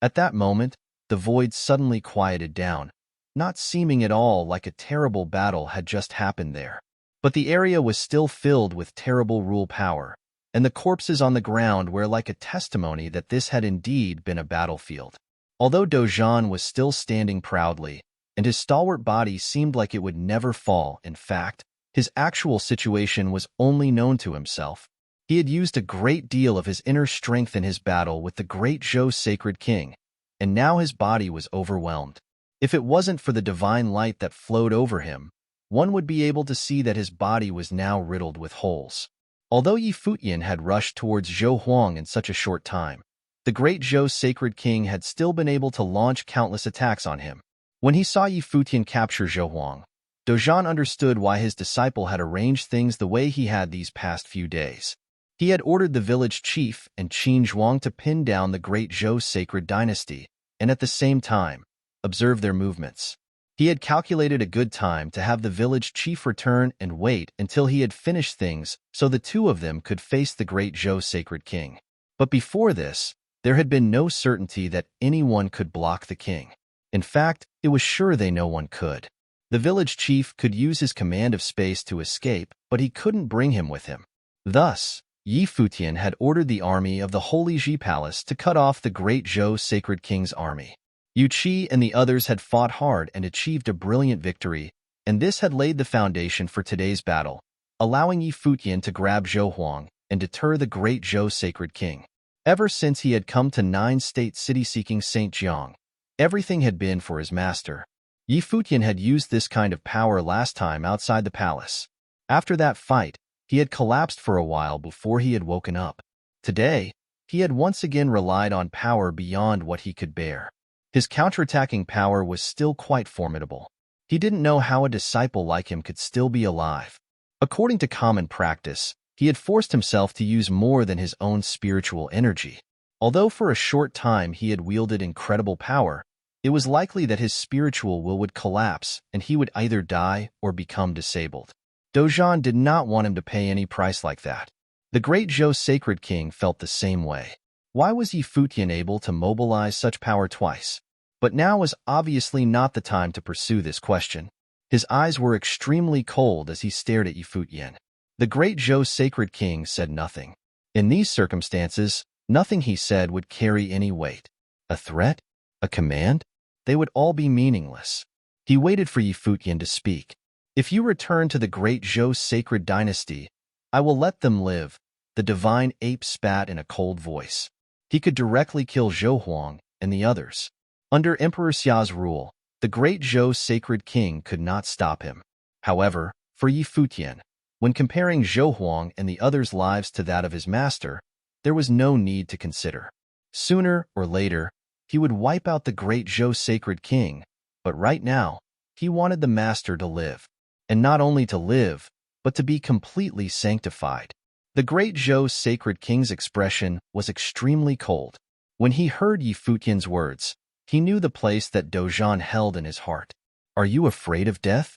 At that moment, the void suddenly quieted down, not seeming at all like a terrible battle had just happened there. But the area was still filled with terrible rule power, and the corpses on the ground were like a testimony that this had indeed been a battlefield. Although Dozhan was still standing proudly, and his stalwart body seemed like it would never fall, in fact, his actual situation was only known to himself. He had used a great deal of his inner strength in his battle with the great Zhou sacred king, and now his body was overwhelmed. If it wasn't for the divine light that flowed over him, one would be able to see that his body was now riddled with holes. Although Futian had rushed towards Zhou Huang in such a short time, the great Zhou sacred king had still been able to launch countless attacks on him. When he saw Futian capture Zhou Huang, Dojan understood why his disciple had arranged things the way he had these past few days. He had ordered the village chief and Qin Zhuang to pin down the great Zhou sacred dynasty, and at the same time, observe their movements. He had calculated a good time to have the village chief return and wait until he had finished things so the two of them could face the great Zhou sacred king. But before this, there had been no certainty that anyone could block the king. In fact, it was sure no one could. The village chief could use his command of space to escape, but he couldn't bring him with him. Thus, Yi Futian had ordered the army of the Holy Ji Palace to cut off the great Zhou sacred king's army. Yu Qi and the others had fought hard and achieved a brilliant victory, and this had laid the foundation for today's battle, allowing Yi Futian to grab Zhou Huang and deter the great Zhou sacred king. Ever since he had come to Nine-State City seeking St. Jiang, everything had been for his master. Yi Futian had used this kind of power last time outside the palace. After that fight, he had collapsed for a while before he had woken up. Today, he had once again relied on power beyond what he could bear. His counterattacking power was still quite formidable. He didn't know how a disciple like him could still be alive. According to common practice, he had forced himself to use more than his own spiritual energy. Although for a short time he had wielded incredible power, it was likely that his spiritual will would collapse and he would either die or become disabled. Dojan did not want him to pay any price like that. The great Zhou sacred king felt the same way. Why was Yi Futian able to mobilize such power twice? But now was obviously not the time to pursue this question. His eyes were extremely cold as he stared at Yi Futian. The great Zhou sacred king said nothing. In these circumstances, nothing he said would carry any weight. A threat? A command? They would all be meaningless. He waited for Yi Futian to speak. If you return to the great Zhou sacred dynasty, I will let them live, the divine ape spat in a cold voice. He could directly kill Zhou Huang and the others. Under Emperor Xia's rule, the great Zhou sacred king could not stop him. However, for Yi Futian, when comparing Zhou Huang and the others' lives to that of his master, there was no need to consider. Sooner or later, he would wipe out the great Zhou sacred king, but right now, he wanted the master to live. And not only to live, but to be completely sanctified. The great Zhou sacred king's expression was extremely cold. When he heard Yi Futian's words, he knew the place that Dojan held in his heart. Are you afraid of death?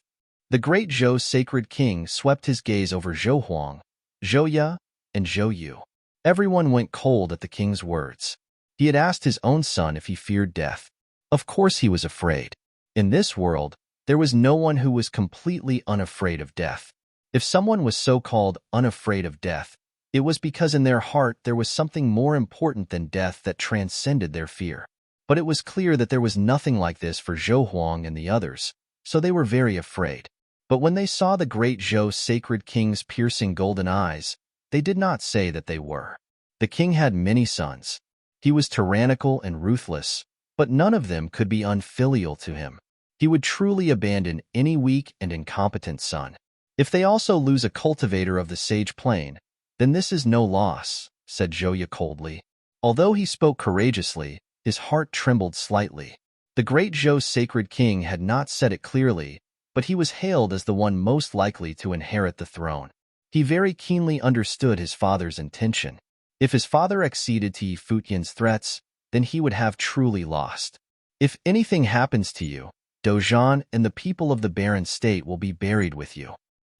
The great Zhou sacred king swept his gaze over Zhou Huang, Zhou Ya, and Zhou Yu. Everyone went cold at the king's words. He had asked his own son if he feared death. Of course he was afraid. In this world, there was no one who was completely unafraid of death. If someone was so-called unafraid of death, it was because in their heart there was something more important than death that transcended their fear. But it was clear that there was nothing like this for Zhou Huang and the others, so they were very afraid. But when they saw the great Zhou sacred king's piercing golden eyes, they did not say that they were. The king had many sons. He was tyrannical and ruthless, but none of them could be unfilial to him. He would truly abandon any weak and incompetent son. If they also lose a cultivator of the sage plane, then this is no loss, said Zhou Ya coldly. Although he spoke courageously, his heart trembled slightly. The great Zhou sacred king had not said it clearly, but he was hailed as the one most likely to inherit the throne. He very keenly understood his father's intention. If his father acceded to Yi Futian's threats, then he would have truly lost. If anything happens to you, Dojan and the people of the barren state will be buried with you.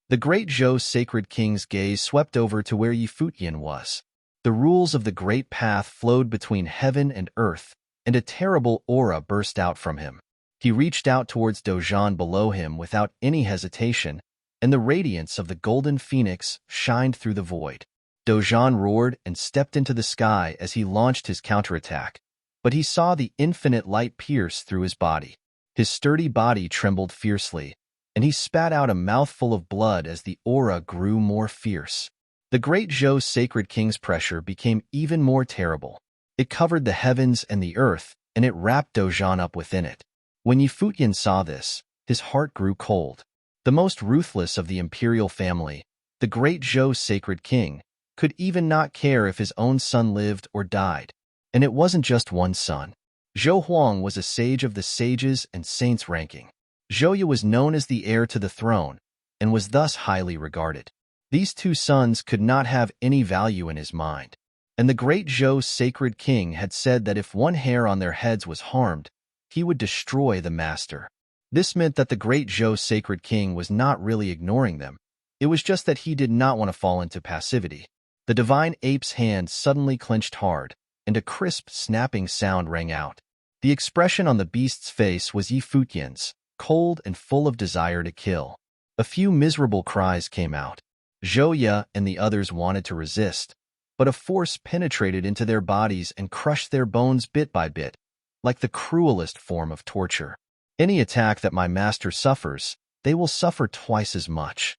The great Zhou sacred king's gaze swept over to where Yi Futian was. The rules of the great path flowed between heaven and earth, and a terrible aura burst out from him. He reached out towards Dojan below him without any hesitation, and the radiance of the golden phoenix shined through the void. Dojan roared and stepped into the sky as he launched his counterattack, but he saw the infinite light pierce through his body. His sturdy body trembled fiercely, and he spat out a mouthful of blood as the aura grew more fierce. The great Zhou sacred king's pressure became even more terrible. It covered the heavens and the earth, and it wrapped Dojan up within it. When Yi Futian saw this, his heart grew cold. The most ruthless of the imperial family, the great Zhou sacred king, could even not care if his own son lived or died. And it wasn't just one son. Zhou Huang was a sage of the sages and saints ranking. Zhouya was known as the heir to the throne and was thus highly regarded. These two sons could not have any value in his mind, and the great Zhou sacred king had said that if one hair on their heads was harmed, he would destroy the master. This meant that the great Zhou sacred king was not really ignoring them. It was just that he did not want to fall into passivity. The divine ape's hand suddenly clenched hard, and a crisp, snapping sound rang out. The expression on the beast's face was Futian's, cold and full of desire to kill. A few miserable cries came out. Zhouya and the others wanted to resist, but a force penetrated into their bodies and crushed their bones bit by bit, like the cruelest form of torture. Any attack that my master suffers, they will suffer twice as much.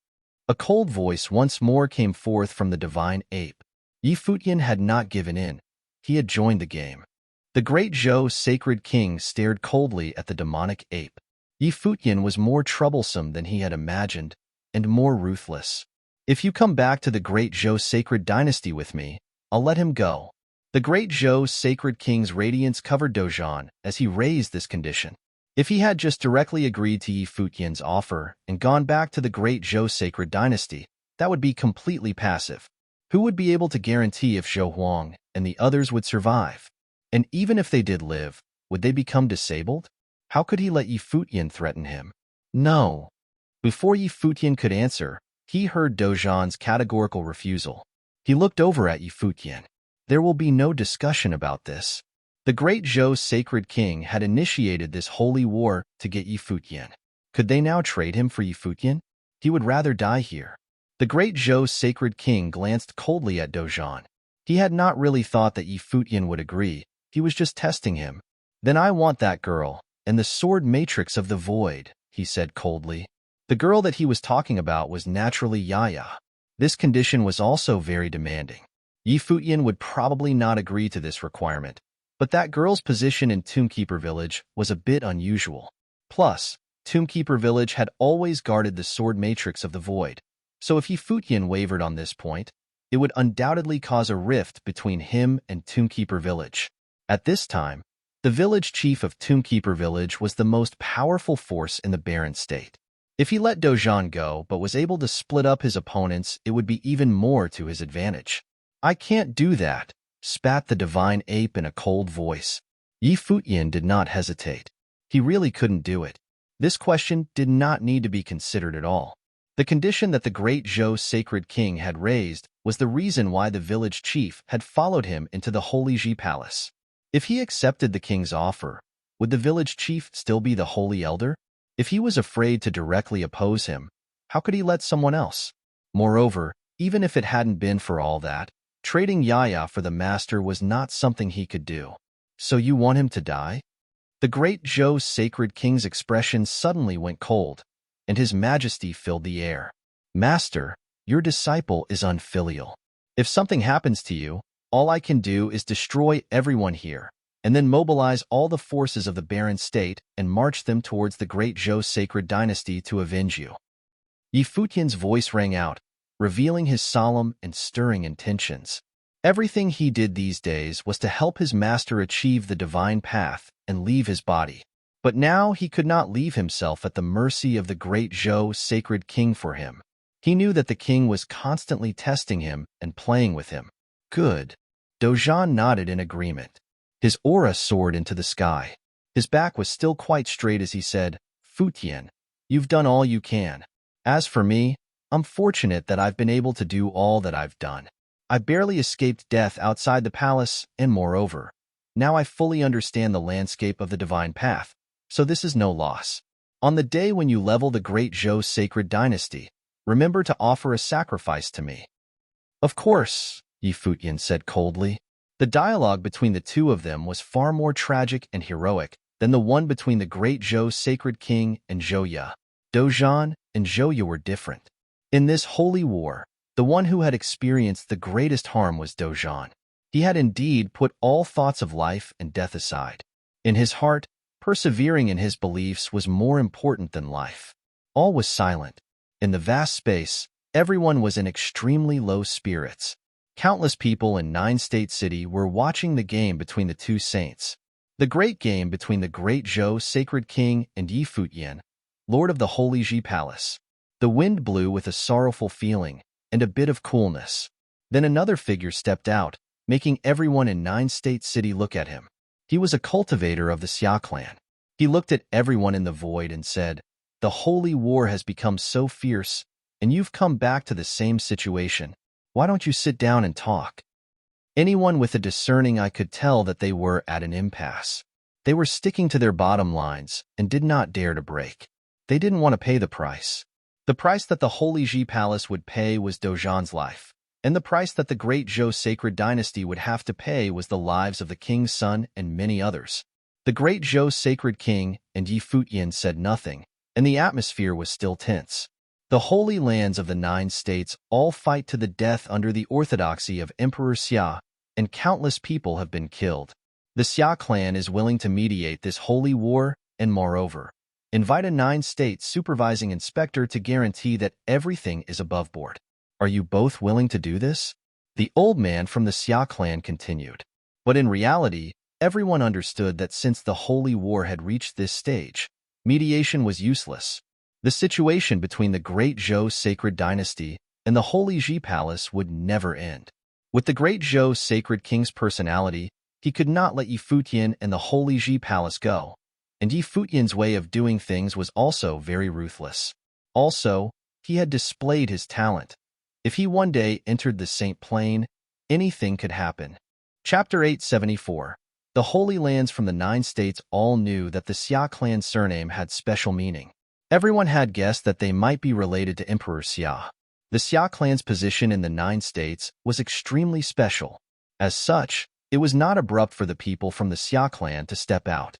A cold voice once more came forth from the divine ape. Futian had not given in. He had joined the game. The great Zhou sacred king stared coldly at the demonic ape. Futian was more troublesome than he had imagined, and more ruthless. If you come back to the great Zhou sacred dynasty with me, I'll let him go. The great Zhou sacred king's radiance covered Dozhan as he raised this condition. If he had just directly agreed to Futian's offer and gone back to the great Zhou sacred dynasty, that would be completely passive. Who would be able to guarantee if Zhou Huang and the others would survive? And even if they did live, would they become disabled? How could he let Futian threaten him? No. Before Futian could answer, he heard Dozhan's categorical refusal. He looked over at Futian. There will be no discussion about this. The great Zhou sacred king had initiated this holy war to get Futian. Could they now trade him for Futian? He would rather die here. The great Zhou sacred king glanced coldly at Dozhan. He had not really thought that Futian would agree. He was just testing him. Then I want that girl, and the sword matrix of the void, he said coldly. The girl that he was talking about was naturally Yaya. This condition was also very demanding. Futian would probably not agree to this requirement, but that girl's position in Tombkeeper Village was a bit unusual. Plus, Tombkeeper Village had always guarded the sword matrix of the void, so if Futian wavered on this point, it would undoubtedly cause a rift between him and Tombkeeper Village. At this time, the village chief of Tombkeeper Village was the most powerful force in the barren state. If he let Dozhan go but was able to split up his opponents, it would be even more to his advantage. I can't do that, spat the divine ape in a cold voice. Futian did not hesitate. He really couldn't do it. This question did not need to be considered at all. The condition that the great Zhou sacred king had raised was the reason why the village chief had followed him into the Holy Ji Palace. If he accepted the king's offer, would the village chief still be the holy elder? If he was afraid to directly oppose him, how could he let someone else? Moreover, even if it hadn't been for all that, trading Yaya for the master was not something he could do. So you want him to die? The great Zhou sacred king's expression suddenly went cold, and his majesty filled the air. Master, your disciple is unfilial. If something happens to you, all I can do is destroy everyone here, and then mobilize all the forces of the barren state and march them towards the great Zhou sacred dynasty to avenge you. Futian's voice rang out, revealing his solemn and stirring intentions. Everything he did these days was to help his master achieve the divine path and leave his body. But now he could not leave himself at the mercy of the great Zhou sacred king for him. He knew that the king was constantly testing him and playing with him. Good. Dozhan nodded in agreement. His aura soared into the sky. His back was still quite straight as he said, Futian, you've done all you can. As for me, I'm fortunate that I've been able to do all that I've done. I barely escaped death outside the palace, and moreover, now I fully understand the landscape of the divine path, so this is no loss. On the day when you level the great Zhou sacred dynasty, remember to offer a sacrifice to me. Of course, Futian said coldly. The dialogue between the two of them was far more tragic and heroic than the one between the great Zhou sacred king and Zhouya. Dozhan and Zhouya were different. In this holy war, the one who had experienced the greatest harm was Dozhan. He had indeed put all thoughts of life and death aside. In his heart, persevering in his beliefs was more important than life. All was silent. In the vast space, everyone was in extremely low spirits. Countless people in Nine-State City were watching the game between the two saints. The great game between the great Zhou sacred king and Futian Lord of the Holy Ji Palace. The wind blew with a sorrowful feeling and a bit of coolness. Then another figure stepped out, making everyone in Nine State City look at him. He was a cultivator of the Xia clan. He looked at everyone in the void and said, "The holy war has become so fierce, and you've come back to the same situation. Why don't you sit down and talk?" Anyone with a discerning eye could tell that they were at an impasse. They were sticking to their bottom lines and did not dare to break. They didn't want to pay the price. The price that the Holy Ji Palace would pay was Dozhan's life, and the price that the great Zhou sacred dynasty would have to pay was the lives of the king's son and many others. The great Zhou sacred king and Yi Futian said nothing, and the atmosphere was still tense. The holy lands of the 9 states all fight to the death under the orthodoxy of Emperor Xia, and countless people have been killed. The Xia clan is willing to mediate this holy war and, moreover, invite a 9 state supervising inspector to guarantee that everything is above board. Are you both willing to do this? The old man from the Xia clan continued. But in reality, everyone understood that since the holy war had reached this stage, mediation was useless. The situation between the great Zhou sacred dynasty and the Holy Ji Palace would never end. With the great Zhou sacred king's personality, he could not let Yi Futian and the Holy Ji Palace go, and Yi Futian's way of doing things was also very ruthless. Also, he had displayed his talent. If he one day entered the Saint Plain, anything could happen. Chapter 874. The Holy Lands from the 9 states all knew that the Xia clan surname had special meaning. Everyone had guessed that they might be related to Emperor Xia. The Xia clan's position in the 9 states was extremely special. As such, it was not abrupt for the people from the Xia clan to step out.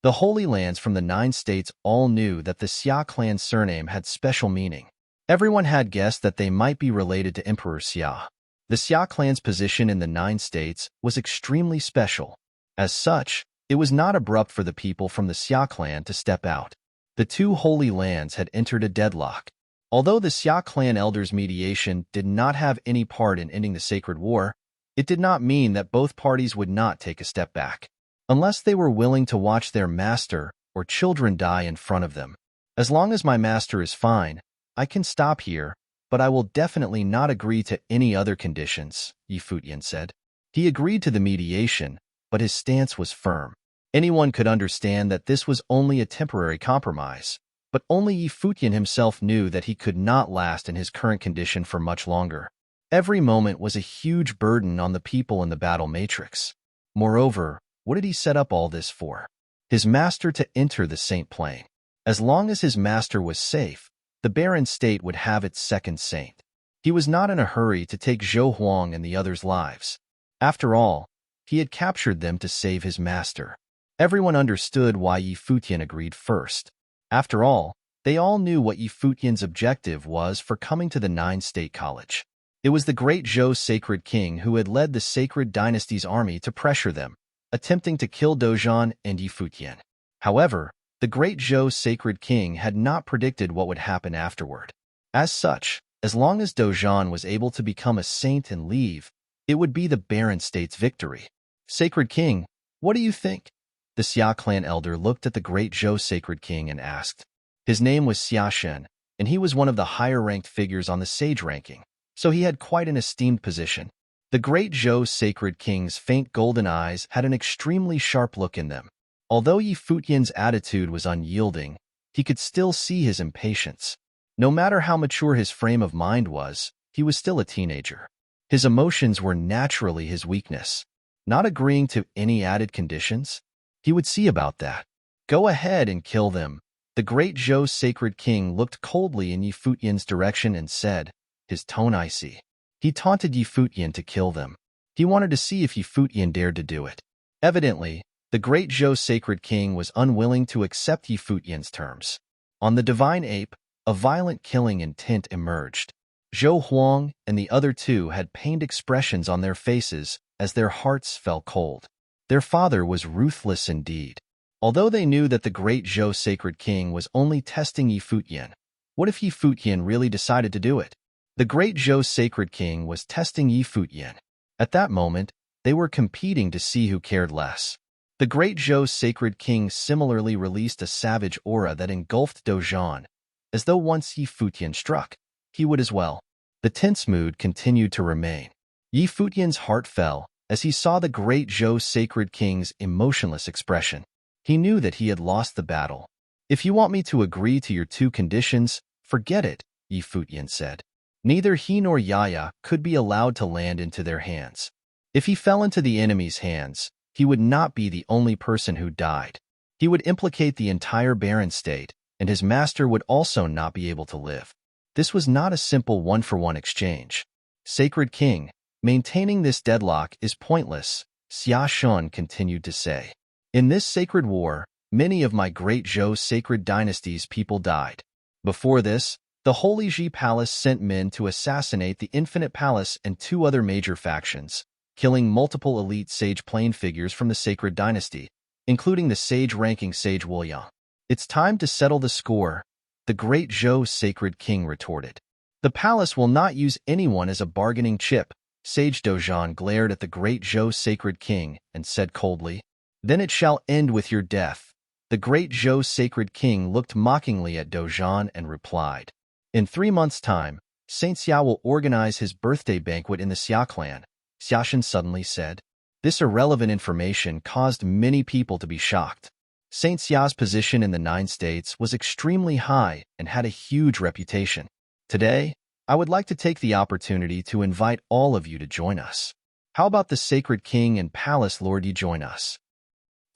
The Holy Lands from the 9 states all knew that the Xia clan surname had special meaning. Everyone had guessed that they might be related to Emperor Xia. The Xia clan's position in the 9 states was extremely special. As such, it was not abrupt for the people from the Xia clan to step out. The 2 holy lands had entered a deadlock. Although the Xia clan elders' mediation did not have any part in ending the sacred war, it did not mean that both parties would not take a step back, unless they were willing to watch their master or children die in front of them. As long as my master is fine, I can stop here, but I will definitely not agree to any other conditions, Yi Futian said. He agreed to the mediation, but his stance was firm. Anyone could understand that this was only a temporary compromise, but only Yi Futian himself knew that he could not last in his current condition for much longer. Every moment was a huge burden on the people in the battle matrix. Moreover, what did he set up all this for? His master to enter the Saint Plain. As long as his master was safe, the barren state would have its second saint. He was not in a hurry to take Zhou Huang and the others' lives. After all, he had captured them to save his master. Everyone understood why Yi Futian agreed first. After all, they all knew what Yi Futian's objective was for coming to the 9 State College. It was the great Zhou sacred king who had led the sacred dynasty's army to pressure them, attempting to kill Dozhan and Yi Futian. However, the great Zhou sacred king had not predicted what would happen afterward. As such, as long as Dozhan was able to become a saint and leave, it would be the barren state's victory. Sacred king, what do you think? The Xia clan elder looked at the great Zhou sacred king and asked. His name was Xia Shen, and he was one of the higher-ranked figures on the sage ranking, so he had quite an esteemed position. The great Zhou sacred king's faint golden eyes had an extremely sharp look in them. Although Yi Futian's attitude was unyielding, he could still see his impatience. No matter how mature his frame of mind was, he was still a teenager. His emotions were naturally his weakness. Not agreeing to any added conditions? He would see about that. Go ahead and kill them. The great Zhou sacred king looked coldly in Yi Futian's direction and said, his tone icy. He taunted Yi Futian to kill them. He wanted to see if Yi Futian dared to do it. Evidently, the great Zhou sacred king was unwilling to accept Yi Futian's terms. On the divine ape, a violent killing intent emerged. Zhou Huang and the other 2 had pained expressions on their faces as their hearts fell cold. Their father was ruthless indeed. Although they knew that the great Zhou sacred king was only testing Yi Futian, what if Yi Futian really decided to do it? The great Zhou sacred king was testing Yi Futian. At that moment, they were competing to see who cared less. The great Zhou's sacred king similarly released a savage aura that engulfed Dozhan, as though once Yi Futian struck, he would as well. The tense mood continued to remain. Yi Futian's heart fell as he saw the great Zhou's sacred king's emotionless expression. He knew that he had lost the battle. If you want me to agree to your two conditions, forget it, Yi Futian said. Neither he nor Yaya could be allowed to land into their hands. If he fell into the enemy's hands, he would not be the only person who died. He would implicate the entire barren state, and his master would also not be able to live. This was not a simple one-for-one exchange. Sacred King, maintaining this deadlock is pointless, Xia Shun continued to say. In this sacred war, many of my great Zhou sacred dynasty's people died. Before this, the Holy Ji Palace sent men to assassinate the Infinite Palace and two other major factions, killing multiple elite sage plane figures from the sacred dynasty, including the sage-ranking sage Wuliang. It's time to settle the score, the great Zhou sacred king retorted. The palace will not use anyone as a bargaining chip. Sage Dozhan glared at the great Zhou sacred king and said coldly, "Then it shall end with your death." The great Zhou sacred king looked mockingly at Dozhan and replied, "In 3 months' time, Saint Xia will organize his birthday banquet in the Xia clan," Xiaoshan suddenly said. This irrelevant information caused many people to be shocked. Saint Xia's position in the 9 states was extremely high and had a huge reputation. Today, I would like to take the opportunity to invite all of you to join us. How about the Sacred King and Palace Lord you join us?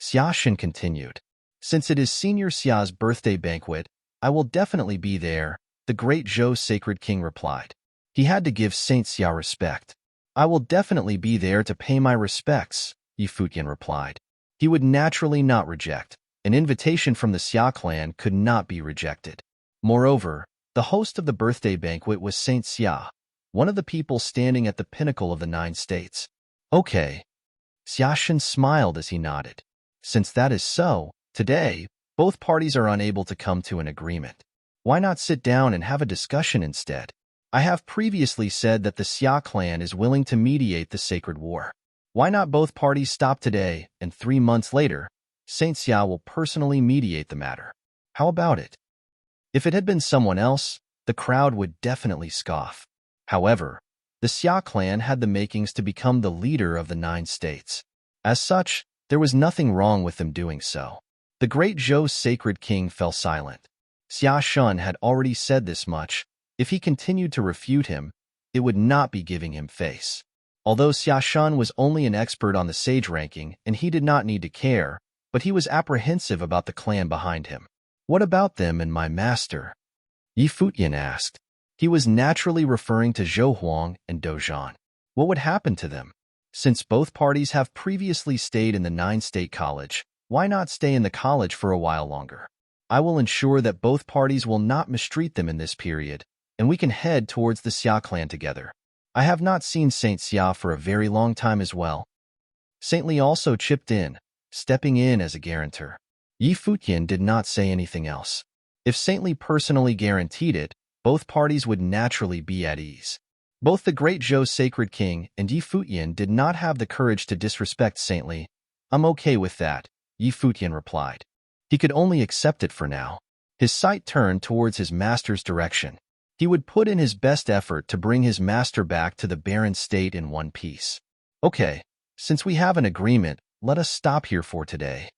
Xiaoshan continued. Since it is Senior Xia's birthday banquet, I will definitely be there, the great Zhou Sacred King replied. He had to give Saint Xia respect. I will definitely be there to pay my respects, Yi Futian replied. He would naturally not reject. An invitation from the Xia clan could not be rejected. Moreover, the host of the birthday banquet was Saint Xia, one of the people standing at the pinnacle of the 9 states. Okay. Xiaoshan smiled as he nodded. Since that is so, today, both parties are unable to come to an agreement. Why not sit down and have a discussion instead? I have previously said that the Xia clan is willing to mediate the sacred war. Why not both parties stop today, and 3 months later, Saint Xia will personally mediate the matter? How about it? If it had been someone else, the crowd would definitely scoff. However, the Xia clan had the makings to become the leader of the 9 states. As such, there was nothing wrong with them doing so. The great Zhou sacred king fell silent. Xia Shun had already said this much. If he continued to refute him, it would not be giving him face. Although Xia Shun was only an expert on the sage ranking and he did not need to care, but he was apprehensive about the clan behind him. What about them and my master? Yi Futian asked. He was naturally referring to Zhou Huang and Dozhan. What would happen to them? Since both parties have previously stayed in the 9-state college, why not stay in the college for a while longer? I will ensure that both parties will not mistreat them in this period, and we can head towards the Xia clan together. I have not seen Saint Xia for a very long time as well. Saint Li also chipped in, stepping in as a guarantor. Yi Futian did not say anything else. If Saint Li personally guaranteed it, both parties would naturally be at ease. Both the great Zhou sacred king and Yi Futian did not have the courage to disrespect Saint Li. I'm okay with that, Yi Futian replied. He could only accept it for now. His sight turned towards his master's direction. He would put in his best effort to bring his master back to the barren state in one piece. Okay, since we have an agreement, let us stop here for today.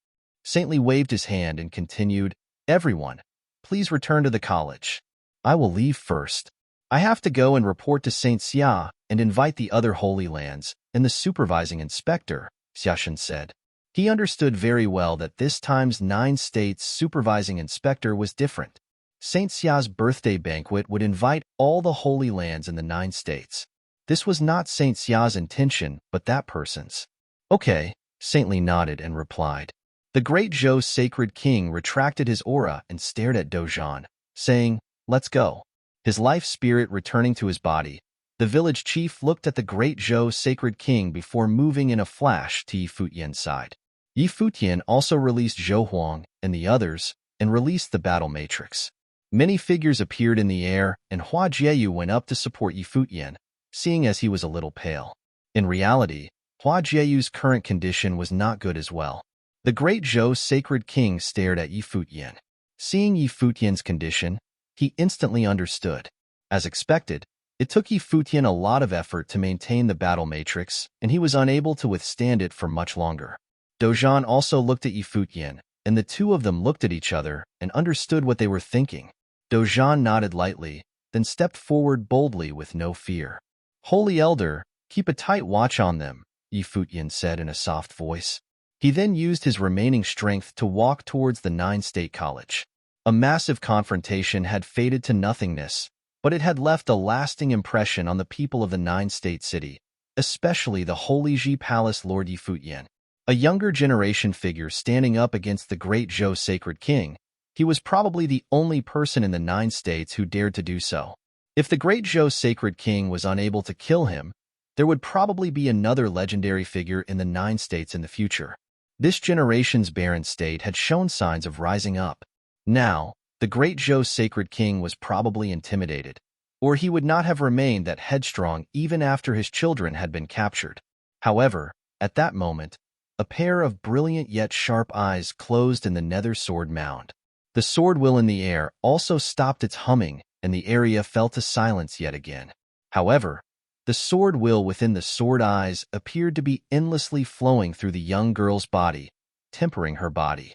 Saint Li waved his hand and continued, Everyone, please return to the college. I will leave first. I have to go and report to Saint Xia and invite the other Holy Lands and the supervising inspector, Xiaoshan said. He understood very well that this time's 9 states supervising inspector was different. Saint Xia's birthday banquet would invite all the Holy Lands in the 9 states. This was not Saint Xia's intention, but that person's. Okay, Saint Li nodded and replied. The great Zhou sacred king retracted his aura and stared at Dozhan, saying, Let's go. His life spirit returning to his body, the village chief looked at the great Zhou sacred king before moving in a flash to Yi Futian's side. Yi Futian also released Zhou Huang and the others and released the battle matrix. Many figures appeared in the air, and Hua Jieyu went up to support Yi Futian, seeing as he was a little pale. In reality, Hua Jieyu's current condition was not good as well. The great Zhou sacred king stared at Yi Futian. Seeing Yi Futian's condition, he instantly understood. As expected, it took Yi Futian a lot of effort to maintain the battle matrix, and he was unable to withstand it for much longer. Dozhan also looked at Yi Futian, and the two of them looked at each other and understood what they were thinking. Dozhan nodded lightly, then stepped forward boldly with no fear. "Holy Elder, keep a tight watch on them," Yi Futian said in a soft voice. He then used his remaining strength to walk towards the Nine-State College. A massive confrontation had faded to nothingness, but it had left a lasting impression on the people of the Nine-State City, especially the Holy Ji Palace Lord Yi Futian. A younger generation figure standing up against the great Zhou Sacred King, he was probably the only person in the Nine States who dared to do so. If the great Zhou Sacred King was unable to kill him, there would probably be another legendary figure in the Nine States in the future. This generation's barren state had shown signs of rising up. Now, the great Zhou Sacred King was probably intimidated, or he would not have remained that headstrong even after his children had been captured. However, at that moment, a pair of brilliant yet sharp eyes closed in the nether sword mound. The sword wheel in the air also stopped its humming, and the area fell to silence yet again. However, the sword wheel within the sword eyes appeared to be endlessly flowing through the young girl's body, tempering her body.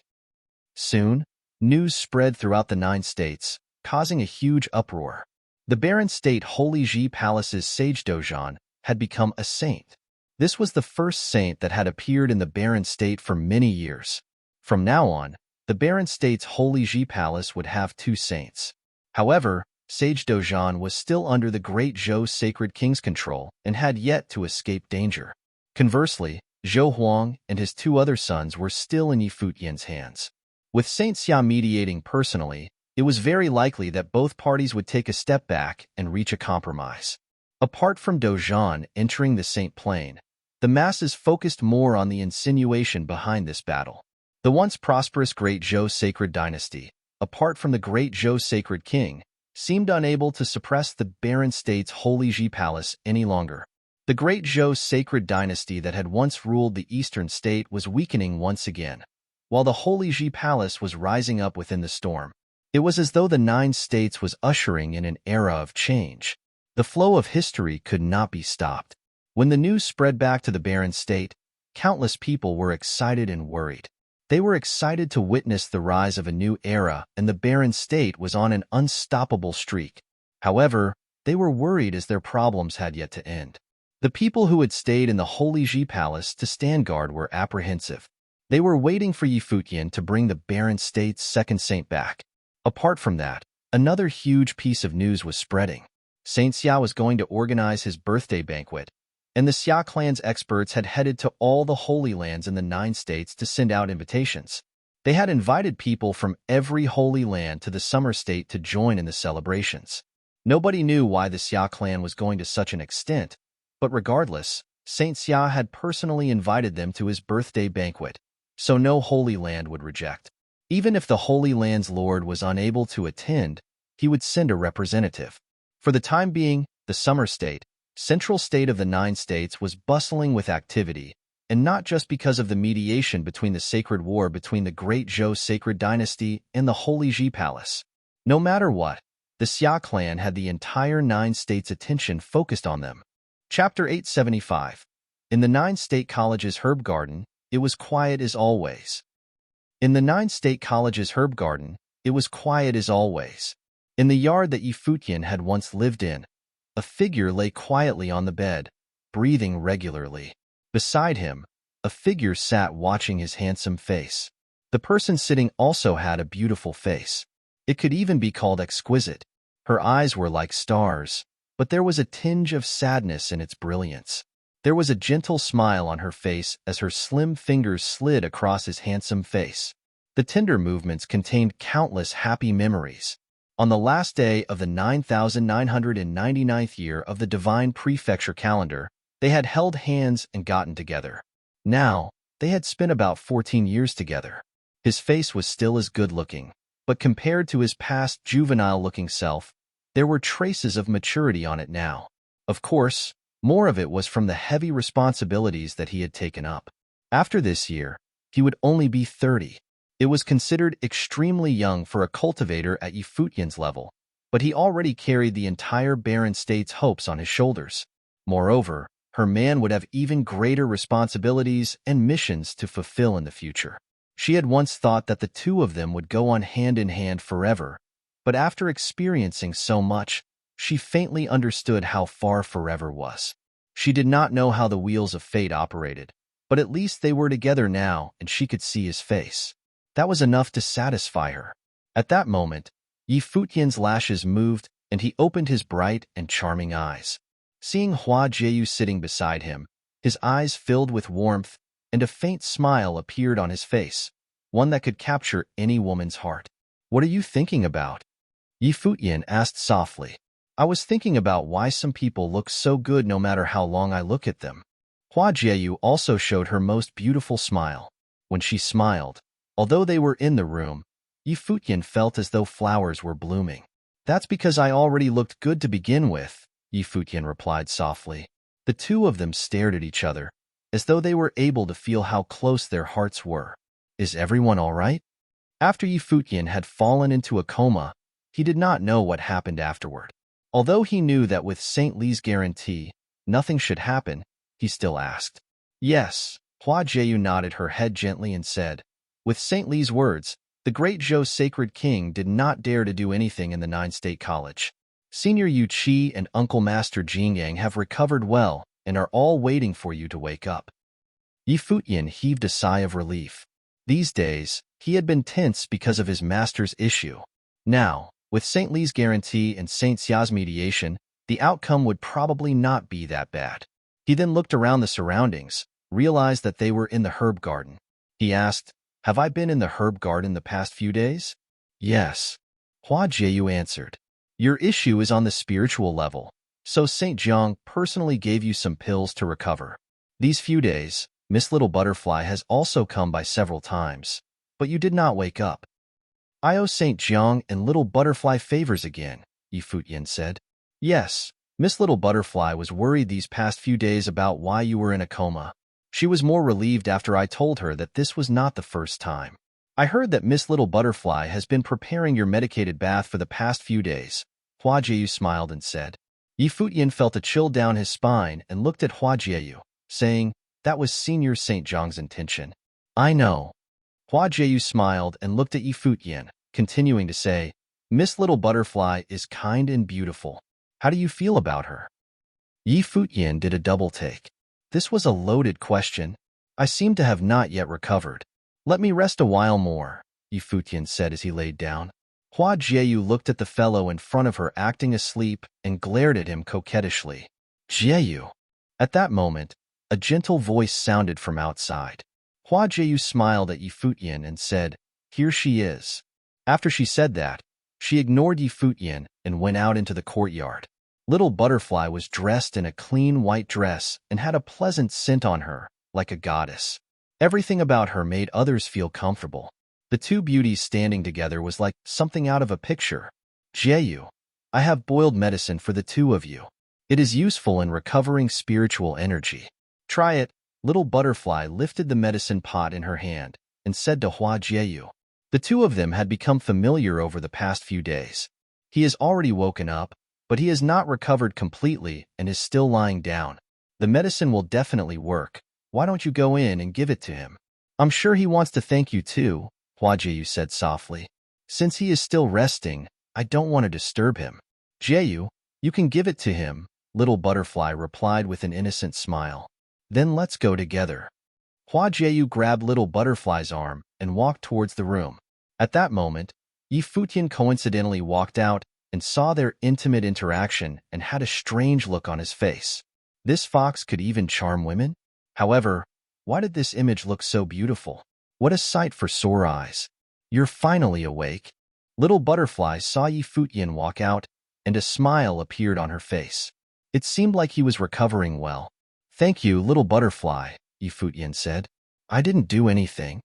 Soon, news spread throughout the Nine States, causing a huge uproar. The barren state Holy Ji Palace's sage Dozhan had become a saint. This was the first saint that had appeared in the barren state for many years. From now on, the barren state's Holy Ji Palace would have two saints. However, Sage Dozhan was still under the great Zhou Sacred King's control and had yet to escape danger. Conversely, Zhou Huang and his two other sons were still in Yi Futian's hands. With Saint Xia mediating personally, it was very likely that both parties would take a step back and reach a compromise. Apart from Dozhan entering the Saint Plain, the masses focused more on the insinuation behind this battle. The once prosperous great Zhou Sacred Dynasty, apart from the great Zhou Sacred King, seemed unable to suppress the barren state's Holy Ji Palace any longer. The great Zhou Sacred Dynasty that had once ruled the eastern state was weakening once again, while the Holy Ji Palace was rising up within the storm. It was as though the Nine States was ushering in an era of change. The flow of history could not be stopped. When the news spread back to the barren state, countless people were excited and worried. They were excited to witness the rise of a new era, and the barren state was on an unstoppable streak. However, they were worried as their problems had yet to end. The people who had stayed in the Holy Ji Palace to stand guard were apprehensive. They were waiting for Yi Futian to bring the barren state's second saint back. Apart from that, another huge piece of news was spreading. Saint Xia was going to organize his birthday banquet, and the Xia clan's experts had headed to all the Holy Lands in the Nine States to send out invitations. They had invited people from every Holy Land to the Summer State to join in the celebrations. Nobody knew why the Xia clan was going to such an extent, but regardless, Saint Xia had personally invited them to his birthday banquet, so no Holy Land would reject. Even if the Holy Land's Lord was unable to attend, he would send a representative. For the time being, the Summer State, central state of the Nine States, was bustling with activity, and not just because of the mediation between the sacred war between the great Zhou Sacred Dynasty and the Holy Ji Palace. No matter what, the Xia clan had the entire Nine States' attention focused on them. Chapter 875. In the Nine State College's herb garden, it was quiet as always. In the Nine State College's herb garden, it was quiet as always. In the yard that Yi Futian had once lived in, a figure lay quietly on the bed, breathing regularly. Beside him, a figure sat watching his handsome face. The person sitting also had a beautiful face. It could even be called exquisite. Her eyes were like stars, but there was a tinge of sadness in its brilliance. There was a gentle smile on her face as her slim fingers slid across his handsome face. The tender movements contained countless happy memories. On the last day of the 9,999th year of the Divine Prefecture calendar, they had held hands and gotten together. Now, they had spent about 14 years together. His face was still as good-looking, but compared to his past juvenile-looking self, there were traces of maturity on it now. Of course, more of it was from the heavy responsibilities that he had taken up. After this year, He would only be 30. It was considered extremely young for a cultivator at Futian's level, but he already carried the entire barren state's hopes on his shoulders. Moreover, her man would have even greater responsibilities and missions to fulfill in the future. She had once thought that the two of them would go on hand in hand forever, but after experiencing so much, she faintly understood how far forever was. She did not know how the wheels of fate operated, but at least they were together now and she could see his face. That was enough to satisfy her. At that moment, Futian's lashes moved and he opened his bright and charming eyes. Seeing Hua Jieyu sitting beside him, his eyes filled with warmth and a faint smile appeared on his face, one that could capture any woman's heart. "What are you thinking about?" Futian asked softly. "I was thinking about why some people look so good no matter how long I look at them." Hua Jieyu also showed her most beautiful smile. When she smiled, although they were in the room, Futian felt as though flowers were blooming. "That's because I already looked good to begin with," Futian replied softly. The two of them stared at each other, as though they were able to feel how close their hearts were. "Is everyone all right?" After Futian had fallen into a coma, he did not know what happened afterward. Although he knew that with St. Li's guarantee, nothing should happen, he still asked. "Yes," Hua Jieyu nodded her head gently and said, "With St. Li's words, the great Zhou Sacred King did not dare to do anything in the Nine-State College. Senior Yu Qi and Uncle Master Jingyang have recovered well and are all waiting for you to wake up." Futian heaved a sigh of relief. These days, he had been tense because of his master's issue. Now, with St. Li's guarantee and St. Xia's mediation, the outcome would probably not be that bad. He then looked around the surroundings, realized that they were in the herb garden. He asked, "Have I been in the herb garden the past few days?" "Yes," Hua Jieyu answered. "Your issue is on the spiritual level, so St. Jiang personally gave you some pills to recover. These few days, Miss Little Butterfly has also come by several times, but you did not wake up." "I owe St. Jiang and Little Butterfly favors again," Futian said. "Yes, Miss Little Butterfly was worried these past few days about why you were in a coma. She was more relieved after I told her that this was not the first time. I heard that Miss Little Butterfly has been preparing your medicated bath for the past few days." Hua Jieyu smiled and said. Futian felt a chill down his spine and looked at Hua Jieyu, saying, "That was Senior St. Jiang's intention." "I know." Hua Jieyu smiled and looked at Futian, continuing to say, "Miss Little Butterfly is kind and beautiful. How do you feel about her?" Futian did a double take. This was a loaded question. "I seem to have not yet recovered. Let me rest a while more," Futian said as he laid down. Hua Jieyu looked at the fellow in front of her acting asleep and glared at him coquettishly. "Jieyu." At that moment, a gentle voice sounded from outside. Hua Jieyu smiled at Futian and said, "Here she is." After she said that, she ignored Futian and went out into the courtyard. Little Butterfly was dressed in a clean white dress and had a pleasant scent on her, like a goddess. Everything about her made others feel comfortable. The two beauties standing together was like something out of a picture. "Jieyu, I have boiled medicine for the two of you. It is useful in recovering spiritual energy. Try it." Little Butterfly lifted the medicine pot in her hand and said to Hua Jieyu. The two of them had become familiar over the past few days. He has already woken up, but he has not recovered completely and is still lying down. The medicine will definitely work. Why don't you go in and give it to him? "I'm sure he wants to thank you too," Hua Jieyu said softly. "Since he is still resting, I don't want to disturb him." "Jieyu, you can give it to him," Little Butterfly replied with an innocent smile. "Then let's go together." Hua Jieyu grabbed Little Butterfly's arm and walked towards the room. At that moment, Futian coincidentally walked out and saw their intimate interaction and had a strange look on his face. This fox could even charm women? However, why did this image look so beautiful? What a sight for sore eyes. "You're finally awake." Little Butterfly saw Futian walk out, and a smile appeared on her face. It seemed like he was recovering well. "Thank you, Little Butterfly," Futian said. "I didn't do anything."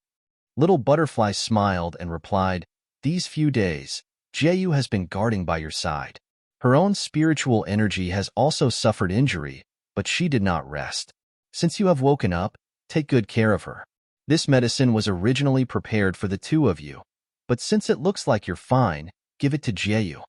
Little Butterfly smiled and replied, "These few days, Jieyu has been guarding by your side. Her own spiritual energy has also suffered injury, but she did not rest. Since you have woken up, take good care of her." This medicine was originally prepared for the two of you, but since it looks like you're fine, give it to Jieyu."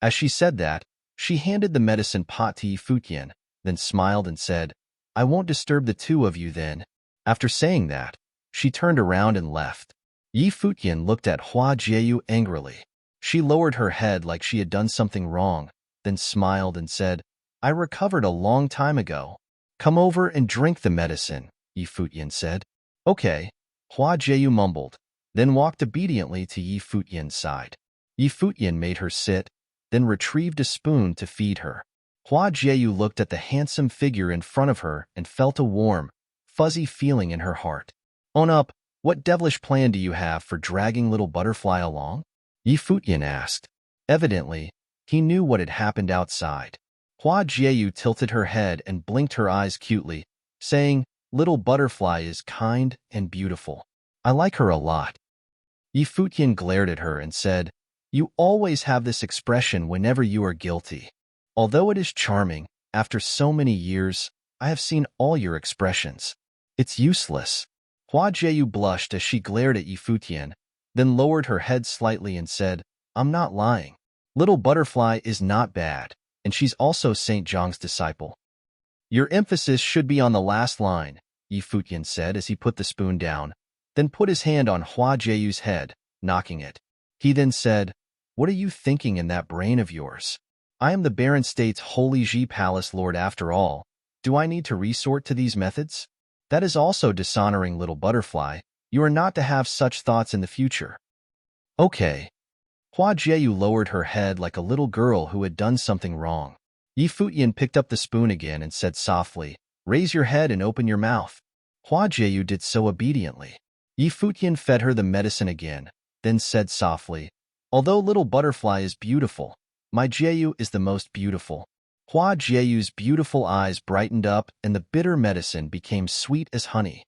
As she said that, she handed the medicine pot to Yi Futian, then smiled and said, "I won't disturb the two of you then." After saying that, she turned around and left. Yi Futian looked at Hua Jieyu angrily. She lowered her head like she had done something wrong, then smiled and said, "I recovered a long time ago. Come over and drink the medicine," Yi Futian said. "Okay," Hua Jieyu mumbled, then walked obediently to Yi Futian's side. Yi Futian made her sit, then retrieved a spoon to feed her. Hua Jieyu looked at the handsome figure in front of her and felt a warm, fuzzy feeling in her heart. "Own up, what devilish plan do you have for dragging little butterfly along?" Yi Futian asked. Evidently, he knew what had happened outside. Hua Jieyu tilted her head and blinked her eyes cutely, saying, "Little butterfly is kind and beautiful. I like her a lot." Yi Futian glared at her and said, "You always have this expression whenever you are guilty. Although it is charming, after so many years, I have seen all your expressions. It's useless." Hua Jieyu blushed as she glared at Yi Futian, then lowered her head slightly and said, "I'm not lying. Little butterfly is not bad, and she's also Saint Zhang's disciple." "Your emphasis should be on the last line," Yi Futian said as he put the spoon down, then put his hand on Hua Jieyu's head, knocking it. He then said, "What are you thinking in that brain of yours? I am the Barren State's Holy Ji Palace Lord after all. Do I need to resort to these methods? That is also dishonoring, little butterfly. You are not to have such thoughts in the future." "Okay." Hua Jieyu lowered her head like a little girl who had done something wrong. Yi Futian picked up the spoon again and said softly, "Raise your head and open your mouth." Hua Jieyu did so obediently. Yi Futian fed her the medicine again, then said softly, "Although little butterfly is beautiful, my Jieyu is the most beautiful." Hua Jieyu's beautiful eyes brightened up and the bitter medicine became sweet as honey.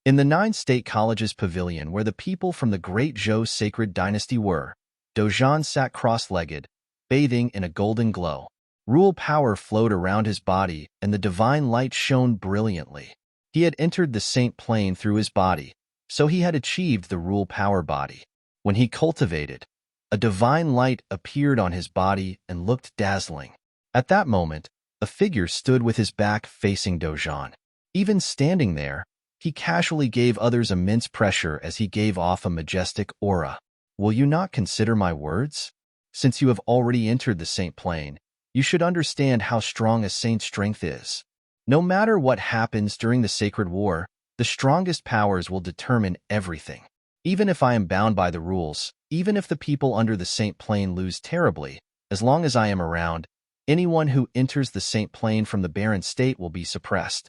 In the 9 State Colleges pavilion where the people from the great Zhou sacred dynasty were, Dozhan sat cross-legged, bathing in a golden glow. Rule power flowed around his body and the divine light shone brilliantly. He had entered the saint plane through his body, so he had achieved the rule power body. When he cultivated, a divine light appeared on his body and looked dazzling. At that moment, a figure stood with his back facing Dozhan. Even standing there, he casually gave others immense pressure as he gave off a majestic aura. "Will you not consider my words? Since you have already entered the saint plane, you should understand how strong a saint's strength is. No matter what happens during the sacred war, the strongest powers will determine everything. Even if I am bound by the rules, even if the people under the saint plane lose terribly, as long as I am around, anyone who enters the saint plane from the barren state will be suppressed."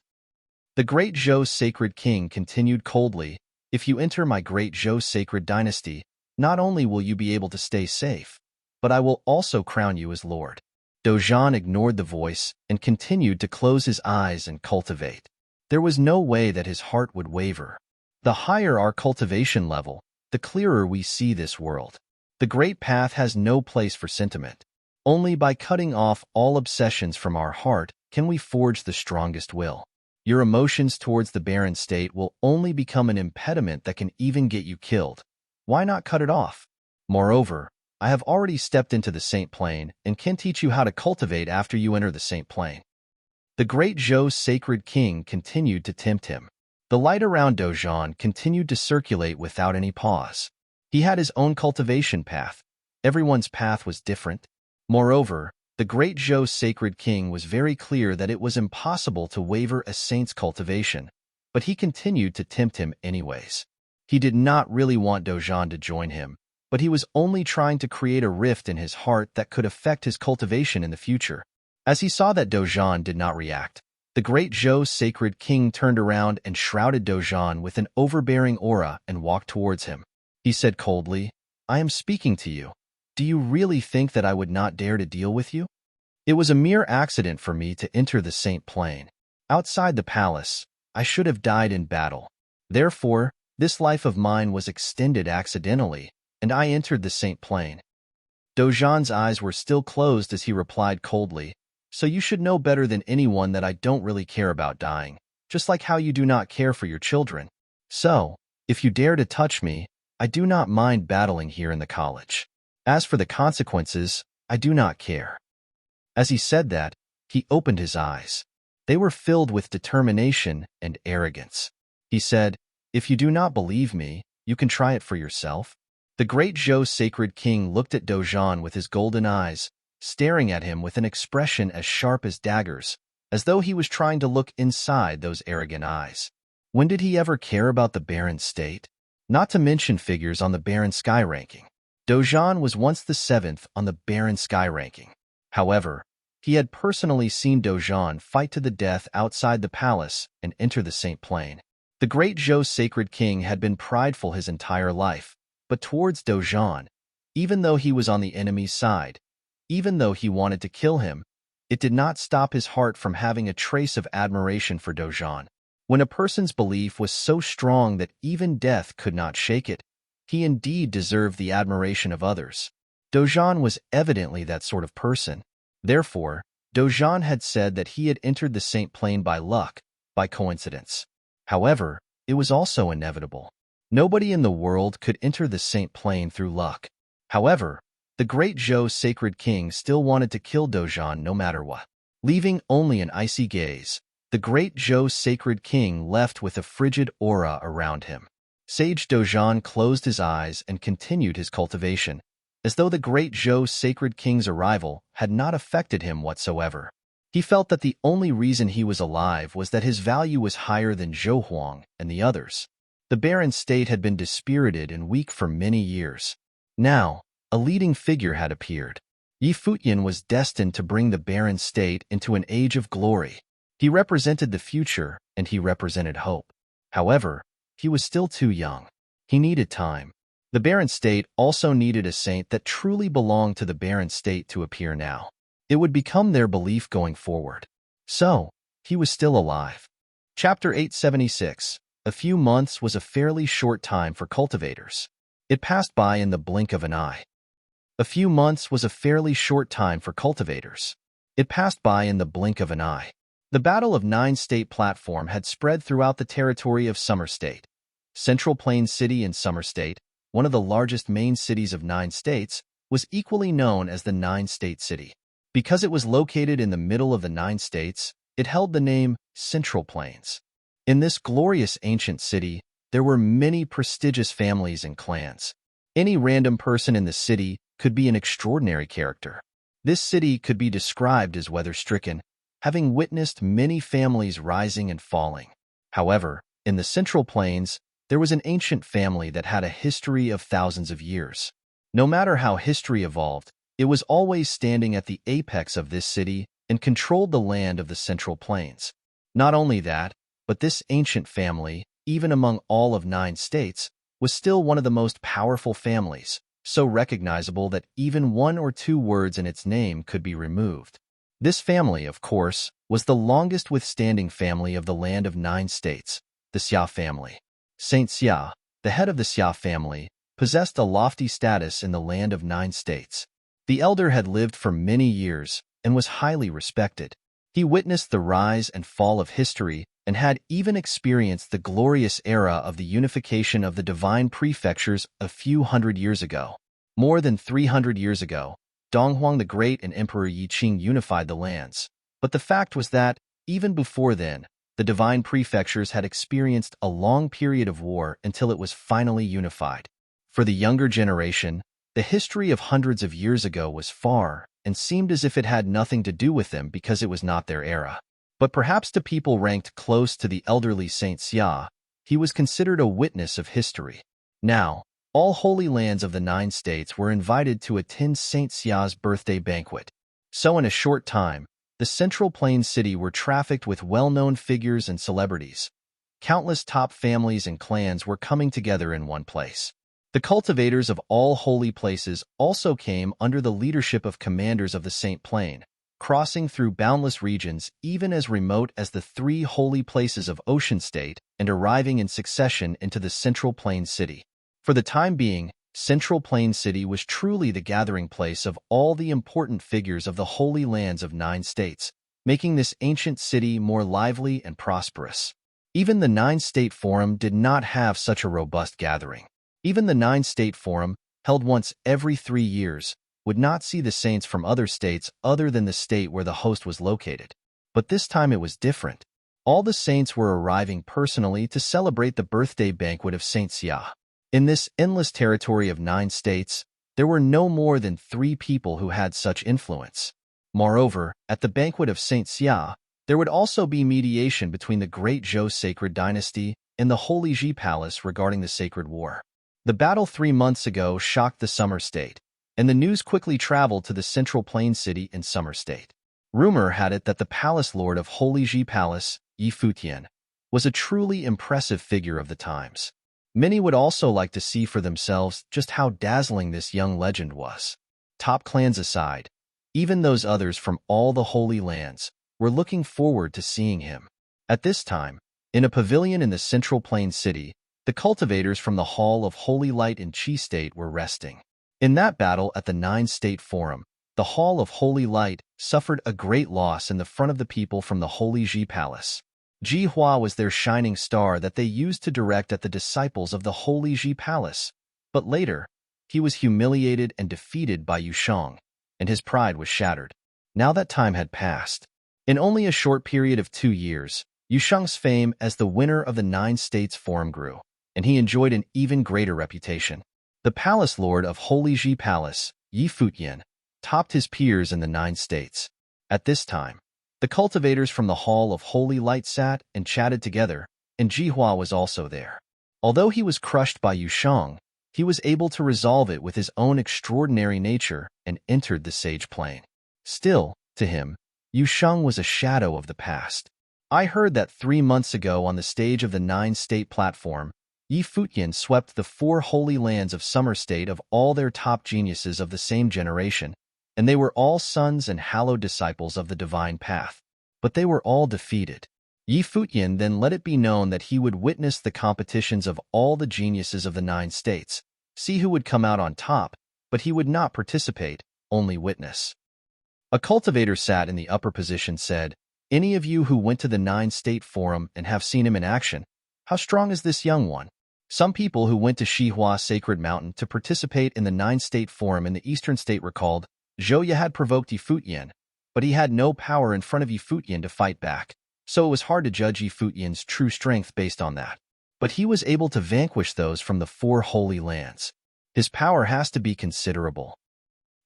The great Zhou sacred king continued coldly, "If you enter my great Zhou sacred dynasty, not only will you be able to stay safe, but I will also crown you as lord." Dozhan ignored the voice and continued to close his eyes and cultivate. There was no way that his heart would waver. The higher our cultivation level, the clearer we see this world. The great path has no place for sentiment. Only by cutting off all obsessions from our heart can we forge the strongest will. Your emotions towards the barren state will only become an impediment that can even get you killed. Why not cut it off? Moreover, I have already stepped into the saint plane and can teach you how to cultivate after you enter the saint plane. The great Zhou sacred king continued to tempt him. The light around Dozhan continued to circulate without any pause. He had his own cultivation path. Everyone's path was different. Moreover, the great Zhou sacred king was very clear that it was impossible to waver a saint's cultivation, but he continued to tempt him anyways. He did not really want Dozhan to join him, but he was only trying to create a rift in his heart that could affect his cultivation in the future. As he saw that Dozhan did not react, the great Zhou sacred king turned around and shrouded Dozhan with an overbearing aura and walked towards him. He said coldly, "I am speaking to you. Do you really think that I would not dare to deal with you? It was a mere accident for me to enter the saint plane. Outside the palace, I should have died in battle. Therefore, this life of mine was extended accidentally, and I entered the saint plane." Dozhan's eyes were still closed as he replied coldly, "So you should know better than anyone that I don't really care about dying, just like how you do not care for your children. So, if you dare to touch me, I do not mind battling here in the college. As for the consequences, I do not care." As he said that, he opened his eyes. They were filled with determination and arrogance. He said, "If you do not believe me, you can try it for yourself." The great Zhou sacred king looked at Dojun with his golden eyes, staring at him with an expression as sharp as daggers, as though he was trying to look inside those arrogant eyes. When did he ever care about the barren state? Not to mention figures on the barren sky ranking. Dojun was once the 7th on the barren sky ranking. However, he had personally seen Dojun fight to the death outside the palace and enter the Saint Plain. The great Zhou sacred king had been prideful his entire life, but towards Dojun, even though he was on the enemy's side, even though he wanted to kill him, it did not stop his heart from having a trace of admiration for Dojun. When a person's belief was so strong that even death could not shake it, he indeed deserved the admiration of others. Dojun was evidently that sort of person. Therefore, Dojun had said that he had entered the Saint Plain by luck, by coincidence. However, it was also inevitable. Nobody in the world could enter the Saint Plain through luck. However, the great Zhou sacred king still wanted to kill Dojun no matter what. Leaving only an icy gaze, the great Zhou sacred king left with a frigid aura around him. Sage Dojun closed his eyes and continued his cultivation, as though the great Zhou sacred king's arrival had not affected him whatsoever. He felt that the only reason he was alive was that his value was higher than Zhou Huang and the others. The barren state had been dispirited and weak for many years. Now, a leading figure had appeared. Futian was destined to bring the barren state into an age of glory. He represented the future, and he represented hope. However, he was still too young. He needed time. The barren state also needed a saint that truly belonged to the barren state to appear now. It would become their belief going forward. So, he was still alive. Chapter 876. A few months was a fairly short time for cultivators. It passed by in the blink of an eye. A few months was a fairly short time for cultivators. It passed by in the blink of an eye. The Battle of Nine State platform had spread throughout the territory of Summer State. Central Plains City in Summer State, one of the largest main cities of 9 states, was equally known as the Nine-State City. Because it was located in the middle of the 9 states, it held the name Central Plains. In this glorious ancient city, there were many prestigious families and clans. Any random person in the city could be an extraordinary character. This city could be described as weather-stricken, having witnessed many families rising and falling. However, in the Central Plains, there was an ancient family that had a history of thousands of years. No matter how history evolved, it was always standing at the apex of this city and controlled the land of the Central Plains. Not only that, but this ancient family, even among all of 9 states, was still one of the most powerful families, so recognizable that even 1 or 2 words in its name could be removed. This family, of course, was the longest withstanding family of the land of 9 states, the Xia family. Saint Xia, the head of the Xia family, possessed a lofty status in the land of 9 states. The elder had lived for many years and was highly respected. He witnessed the rise and fall of history and had even experienced the glorious era of the unification of the divine prefectures a few hundred years ago. More than 300 years ago, Donghuang the Great and Emperor Yiqing unified the lands. But the fact was that, even before then, the divine prefectures had experienced a long period of war until it was finally unified. For the younger generation, the history of hundreds of years ago was far and seemed as if it had nothing to do with them because it was not their era. But perhaps to people ranked close to the elderly Saint Xia, he was considered a witness of history. Now, all holy lands of the 9 states were invited to attend Saint Xia's birthday banquet. So in a short time, the Central Plains city were trafficked with well-known figures and celebrities. Countless top families and clans were coming together in one place. The cultivators of all holy places also came under the leadership of commanders of the Saint Plain, crossing through boundless regions even as remote as the 3 holy places of Ocean State and arriving in succession into the Central Plains city. For the time being, Central Plains City was truly the gathering place of all the important figures of the holy lands of 9 states, making this ancient city more lively and prosperous. Even the Nine-State Forum did not have such a robust gathering. Even the Nine-State Forum, held once every 3 years, would not see the saints from other states other than the state where the host was located. But this time it was different. All the saints were arriving personally to celebrate the birthday banquet of Saint Xia. In this endless territory of 9 states, there were no more than 3 people who had such influence. Moreover, at the banquet of Saint Xia, there would also be mediation between the great Zhou sacred dynasty and the Holy Ji Palace regarding the sacred war. The battle 3 months ago shocked the Summer State, and the news quickly traveled to the central plain city in Summer State. Rumor had it that the palace lord of Holy Ji Palace, Yi Futian, was a truly impressive figure of the times. Many would also like to see for themselves just how dazzling this young legend was. Top clans aside, even those others from all the Holy Lands were looking forward to seeing him. At this time, in a pavilion in the central plain city, the cultivators from the Hall of Holy Light in Qi State were resting. In that battle at the Nine-State Forum, the Hall of Holy Light suffered a great loss in the front of the people from the Holy Ji Palace. Ji Hua was their shining star that they used to direct at the disciples of the Holy Ji Palace. But later, he was humiliated and defeated by Yushang, and his pride was shattered. Now that time had passed. In only a short period of 2 years, Yushang's fame as the winner of the Nine States Forum grew, and he enjoyed an even greater reputation. The palace lord of Holy Ji Palace, Yi Futian, topped his peers in the 9 states. At this time, the cultivators from the Hall of Holy Light sat and chatted together, and Jihua was also there. Although he was crushed by Yushang, he was able to resolve it with his own extraordinary nature and entered the sage plane. Still, to him, Yushang was a shadow of the past. I heard that 3 months ago on the stage of the 9-state platform, Yi Futian swept the 4 holy lands of Summer State of all their top geniuses of the same generation, and they were all sons and hallowed disciples of the divine path. But they were all defeated. Yi Futian then let it be known that he would witness the competitions of all the geniuses of the 9 states, see who would come out on top, but he would not participate, only witness. A cultivator sat in the upper position said, "Any of you who went to the 9-state forum and have seen him in action, how strong is this young one?" Some people who went to Shihua Sacred Mountain to participate in the 9-state forum in the eastern state recalled, Zhouya had provoked Yi Futian, but he had no power in front of Yi Futian to fight back, so it was hard to judge Yi Futian's true strength based on that. But he was able to vanquish those from the 4 holy lands. His power has to be considerable.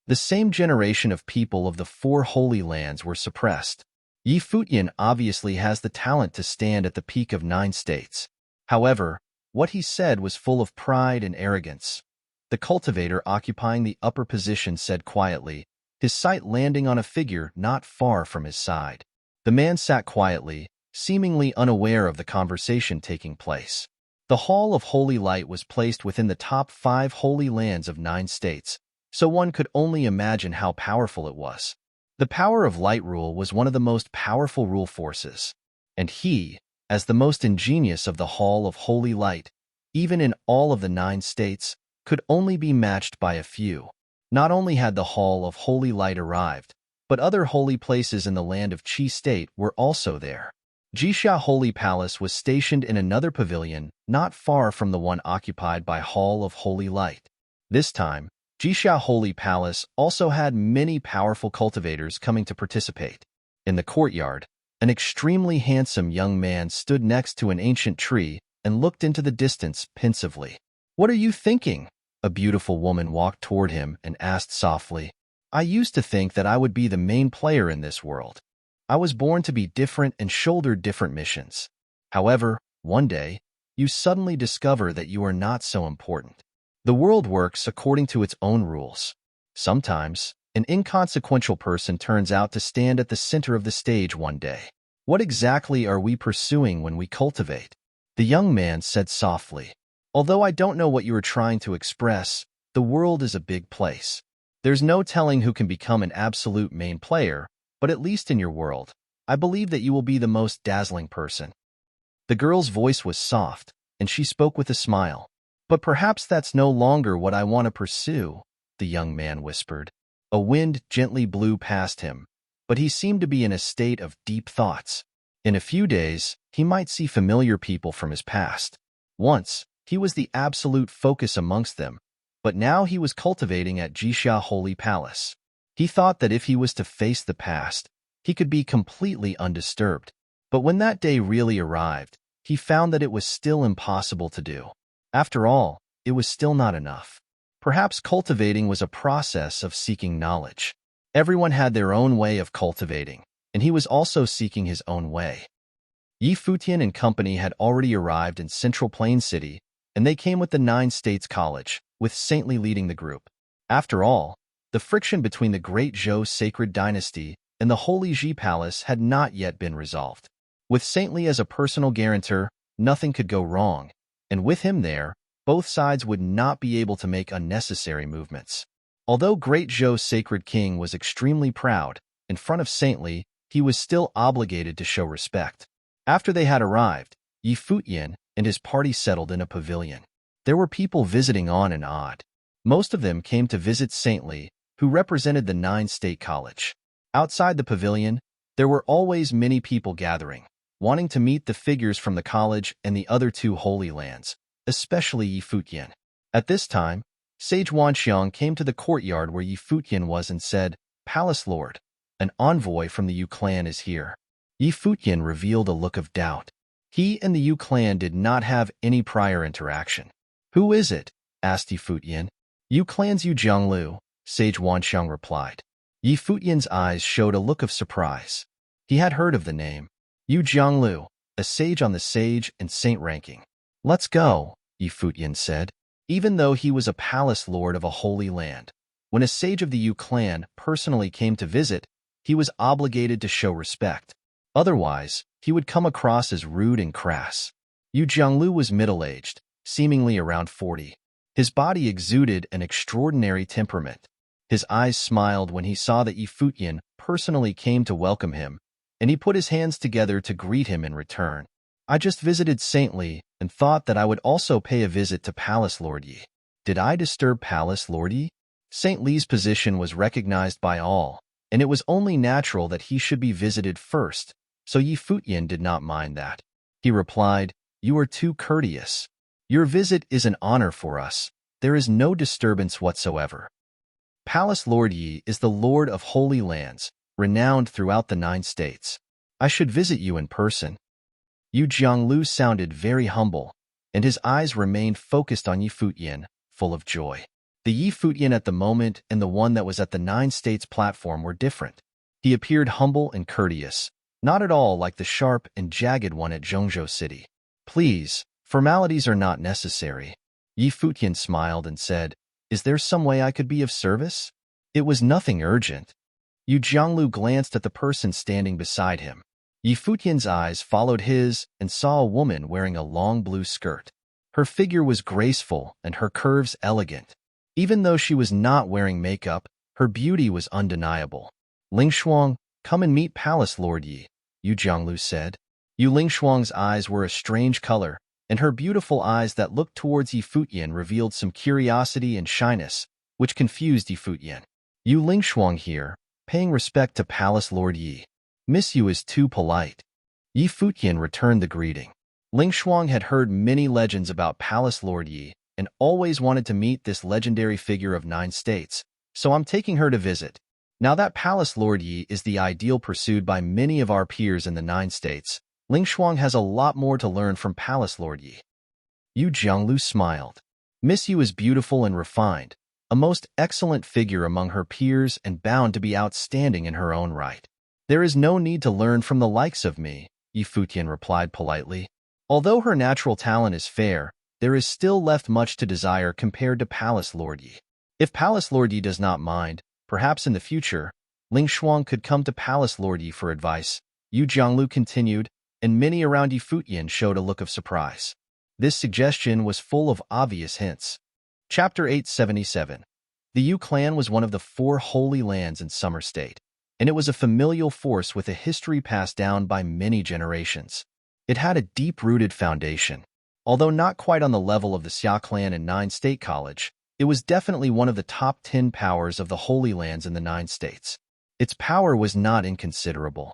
The same generation of people of the 4 holy lands were suppressed. Yi Futian obviously has the talent to stand at the peak of 9 states. However, what he said was full of pride and arrogance. The cultivator occupying the upper position said quietly, his sight landing on a figure not far from his side. The man sat quietly, seemingly unaware of the conversation taking place. The Hall of Holy Light was placed within the top 5 holy lands of 9 states, so one could only imagine how powerful it was. The power of light rule was one of the most powerful rule forces, and he, as the most ingenious of the Hall of Holy Light, even in all of the 9 states, could only be matched by a few. Not only had the Hall of Holy Light arrived, but other holy places in the land of Qi State were also there. Jixia Holy Palace was stationed in another pavilion not far from the one occupied by Hall of Holy Light. This time, Jixia Holy Palace also had many powerful cultivators coming to participate. In the courtyard, an extremely handsome young man stood next to an ancient tree and looked into the distance pensively. "What are you thinking?" A beautiful woman walked toward him and asked softly. "I used to think that I would be the main player in this world. I was born to be different and shoulder different missions. However, one day, you suddenly discover that you are not so important. The world works according to its own rules. Sometimes, an inconsequential person turns out to stand at the center of the stage one day. What exactly are we pursuing when we cultivate?" The young man said softly, "Although I don't know what you are trying to express, the world is a big place. There's no telling who can become an absolute main player, but at least in your world, I believe that you will be the most dazzling person." The girl's voice was soft, and she spoke with a smile. "But perhaps that's no longer what I want to pursue," the young man whispered. A wind gently blew past him, but he seemed to be in a state of deep thoughts. In a few days, he might see familiar people from his past. Once, he was the absolute focus amongst them, but now he was cultivating at Jixia Holy Palace. He thought that if he was to face the past, he could be completely undisturbed. But when that day really arrived, he found that it was still impossible to do. After all, it was still not enough. Perhaps cultivating was a process of seeking knowledge. Everyone had their own way of cultivating, and he was also seeking his own way. Futian and company had already arrived in Central Plain City, and they came with the 9 States College, with Saintly leading the group. After all, the friction between the Great Zhou sacred dynasty and the Holy Ji Palace had not yet been resolved. With Saintly as a personal guarantor, nothing could go wrong, and with him there, both sides would not be able to make unnecessary movements. Although Great Zhou's sacred king was extremely proud, in front of Saintly, he was still obligated to show respect. After they had arrived, Futian and his party settled in a pavilion. There were people visiting on and odd. Most of them came to visit Saintly, who represented the 9 State College. Outside the pavilion, there were always many people gathering, wanting to meet the figures from the college and the other 2 holy lands, especially Futian. At this time, Sage Wanxiang came to the courtyard where Futian was and said, "Palace Lord, an envoy from the Yu clan is here." Futian revealed a look of doubt. He and the Yu clan did not have any prior interaction. "Who is it?" asked Futian. "Yu clan's Yu Jianglu," Sage Wanxiang replied. Futian's eyes showed a look of surprise. He had heard of the name. Yu Jianglu, a sage on the sage and saint ranking. "Let's go," Futian said. Even though he was a palace lord of a holy land, when a sage of the Yu clan personally came to visit, he was obligated to show respect. Otherwise, he would come across as rude and crass. Yu Jianglu was middle-aged, seemingly around 40. His body exuded an extraordinary temperament. His eyes smiled when he saw that Futian personally came to welcome him, and he put his hands together to greet him in return. "I just visited Saintly and thought that I would also pay a visit to Palace Lord Yi." "Did I disturb Palace Lord Yi?" Saint Li's position was recognized by all, and it was only natural that he should be visited first, so Futian did not mind that. He replied, "You are too courteous. Your visit is an honor for us. There is no disturbance whatsoever. Palace Lord Yi is the Lord of Holy Lands, renowned throughout the 9 states. I should visit you in person." Yu Jianglu sounded very humble, and his eyes remained focused on Futian, full of joy. The Futian at the moment and the one that was at the 9 states platform were different. He appeared humble and courteous, not at all like the sharp and jagged one at Zhongzhou City. "Please, formalities are not necessary." Futian smiled and said, "Is there some way I could be of service?" It was nothing urgent. Yu Jianglu glanced at the person standing beside him. Futian's eyes followed his and saw a woman wearing a long blue skirt. Her figure was graceful and her curves elegant. Even though she was not wearing makeup, her beauty was undeniable. "Lingshuang, come and meet Palace Lord Yi," Yu Jianglu said. Yu Lingshuang's eyes were a strange color, and her beautiful eyes that looked towards Futian revealed some curiosity and shyness, which confused Futian. "Yu Lingshuang here, paying respect to Palace Lord Yi. Miss Yu is too polite." Futian returned the greeting. Lingshuang had heard many legends about Palace Lord Yi and always wanted to meet this legendary figure of 9 states, so I'm taking her to visit. Now that Palace Lord Yi is the ideal pursued by many of our peers in the 9 states, Lingshuang has a lot more to learn from Palace Lord Yi. Yu Jianglu smiled. Miss Yu is beautiful and refined, a most excellent figure among her peers and bound to be outstanding in her own right. "There is no need to learn from the likes of me," Futian replied politely. "Although her natural talent is fair, there is still left much to desire compared to Palace Lord Yi. If Palace Lord Yi does not mind, perhaps in the future, Lingshuang could come to Palace Lord Yi for advice," Yu Jianglu continued, and many around Futian showed a look of surprise. This suggestion was full of obvious hints. Chapter 877. The Yu clan was one of the 4 holy lands in Summer State, and it was a familial force with a history passed down by many generations. It had a deep-rooted foundation. Although not quite on the level of the Xia clan and 9 State College, it was definitely one of the top 10 powers of the Holy Lands in the 9 states. Its power was not inconsiderable.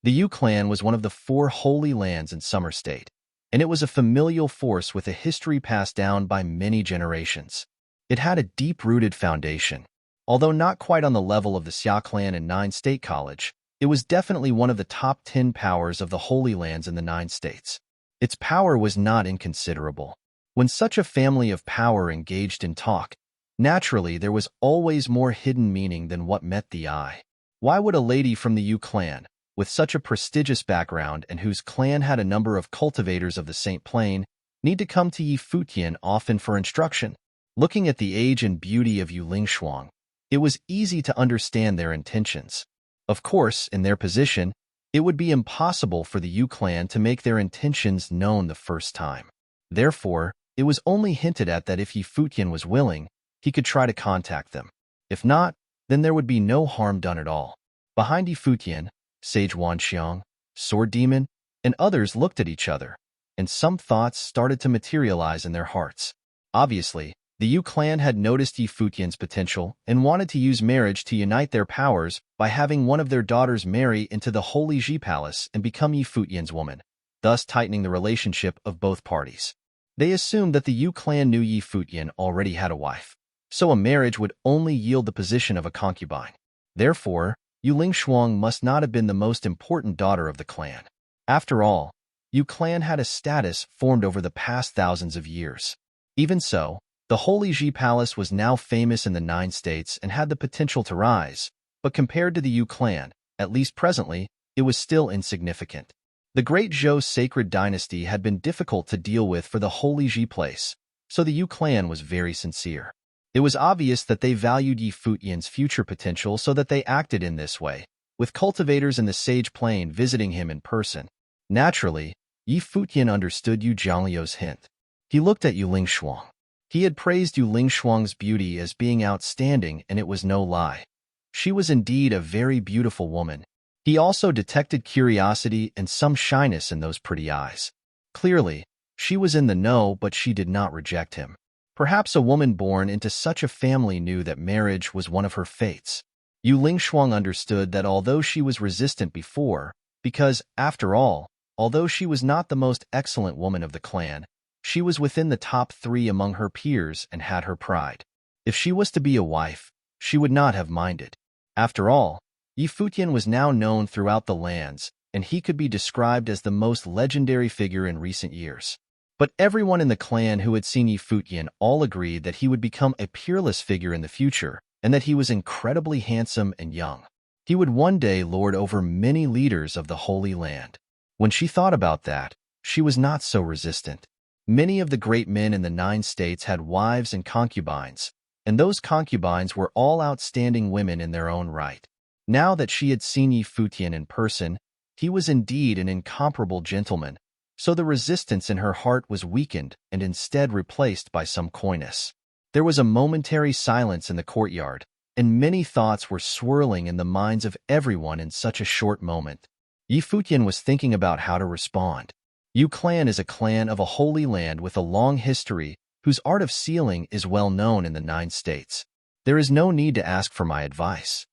The Yu clan was one of the 4 holy lands in Summer State, and it was a familial force with a history passed down by many generations. It had a deep-rooted foundation. Although not quite on the level of the Xia clan and Nine State College, it was definitely one of the top 10 powers of the Holy Lands in the 9 states. Its power was not inconsiderable. When such a family of power engaged in talk, naturally there was always more hidden meaning than what met the eye. Why would a lady from the Yu clan, with such a prestigious background and whose clan had a number of cultivators of the Saint Plain, need to come to Yi Futian often for instruction? Looking at the age and beauty of Yu Lingshuang, it was easy to understand their intentions. Of course, in their position, it would be impossible for the Yu clan to make their intentions known the first time. Therefore, it was only hinted at that if Yi Futian was willing, he could try to contact them. If not, then there would be no harm done at all. Behind Yi Futian, Sage Wanxiang, Sword Demon, and others looked at each other, and some thoughts started to materialize in their hearts. Obviously, the Yu clan had noticed Yi Futian's potential and wanted to use marriage to unite their powers by having one of their daughters marry into the Holy Ji Palace and become Yi Futian's woman, thus tightening the relationship of both parties. They assumed that the Yu clan knew Yi Futian already had a wife, so a marriage would only yield the position of a concubine. Therefore, Yu Lingshuang must not have been the most important daughter of the clan. After all, Yu clan had a status formed over the past thousands of years. Even so, the Holy Ji Palace was now famous in the 9 states and had the potential to rise, but compared to the Yu clan, at least presently, it was still insignificant. The Great Zhou sacred dynasty had been difficult to deal with for the Holy Ji place, so the Yu clan was very sincere. It was obvious that they valued Yi Futian's future potential, so that they acted in this way, with cultivators in the Sage Plain visiting him in person. Naturally, Yi Futian understood Yu Zhangliu's hint. He looked at Yu Lingshuang. He had praised Yu Lingshuang's beauty as being outstanding, and it was no lie. She was indeed a very beautiful woman. He also detected curiosity and some shyness in those pretty eyes. Clearly, she was in the know, but she did not reject him. Perhaps a woman born into such a family knew that marriage was one of her fates. Yu Lingshuang understood that although she was resistant before, because, after all, although she was not the most excellent woman of the clan, she was within the top 3 among her peers and had her pride. If she was to be a wife, she would not have minded. After all, Yi Futian was now known throughout the lands, and he could be described as the most legendary figure in recent years. But everyone in the clan who had seen Yi Futian all agreed that he would become a peerless figure in the future, and that he was incredibly handsome and young. He would one day lord over many leaders of the Holy Land. When she thought about that, she was not so resistant. Many of the great men in the 9 states had wives and concubines, and those concubines were all outstanding women in their own right. Now that she had seen Yi Futian in person, he was indeed an incomparable gentleman, so the resistance in her heart was weakened and instead replaced by some coyness. There was a momentary silence in the courtyard, and many thoughts were swirling in the minds of everyone in such a short moment. Yi Futian was thinking about how to respond. Yu clan is a clan of a holy land with a long history, whose art of sealing is well known in the 9 states. There is no need to ask for my advice.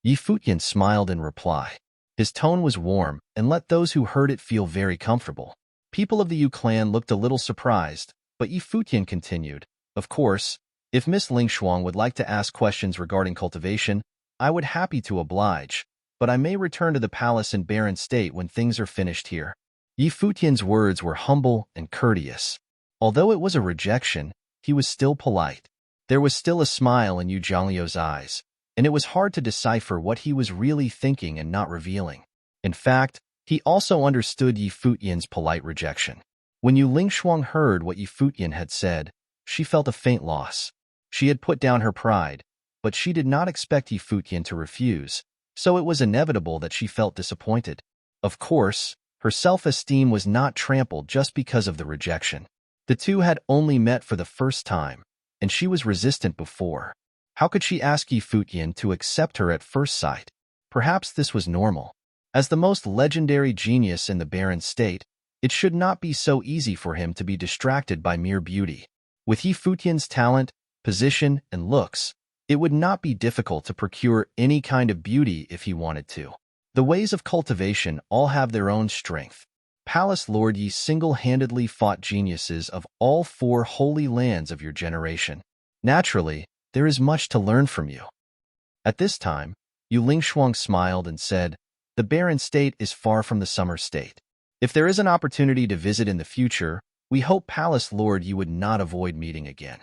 Yi Futian smiled in reply. His tone was warm and let those who heard it feel very comfortable. People of the Yu clan looked a little surprised, but Yi Futian continued, "Of course, if Miss Lingshuang would like to ask questions regarding cultivation, I would happy to oblige, but I may return to the palace in barren state when things are finished here." Yi Futian's words were humble and courteous. Although it was a rejection, he was still polite. There was still a smile in Yu Zhangliu's eyes, and it was hard to decipher what he was really thinking and not revealing. In fact, he also understood Yi Futian's polite rejection. When Yu Lingshuang heard what Yi Futian had said, she felt a faint loss. She had put down her pride, but she did not expect Yi Futian to refuse, so it was inevitable that she felt disappointed. Of course, her self-esteem was not trampled just because of the rejection. The two had only met for the first time, and she was resistant before. How could she ask Yi Futian to accept her at first sight? Perhaps this was normal. As the most legendary genius in the barren state, it should not be so easy for him to be distracted by mere beauty. With Yi Futian's talent, position, and looks, it would not be difficult to procure any kind of beauty if he wanted to. The ways of cultivation all have their own strength. Palace Lord Yi single-handedly fought geniuses of all 4 holy lands of your generation. Naturally, there is much to learn from you. At this time, Yu Lingshuang smiled and said, the barren state is far from the summer state. If there is an opportunity to visit in the future, we hope Palace Lord Yi would not avoid meeting again.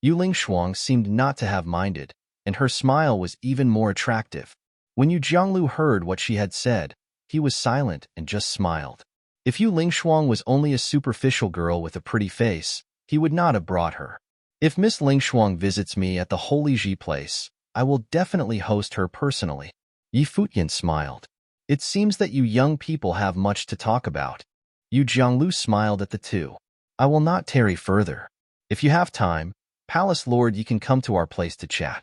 Yu Lingshuang seemed not to have minded, and her smile was even more attractive. When Yu Jianglu heard what she had said, he was silent and just smiled. If Yu Lingshuang was only a superficial girl with a pretty face, he would not have brought her. If Miss Lingshuang visits me at the Holy Ji place, I will definitely host her personally. Yi Futian smiled. It seems that you young people have much to talk about. Yu Jianglu smiled at the two. I will not tarry further. If you have time, Palace Lord, you can come to our place to chat.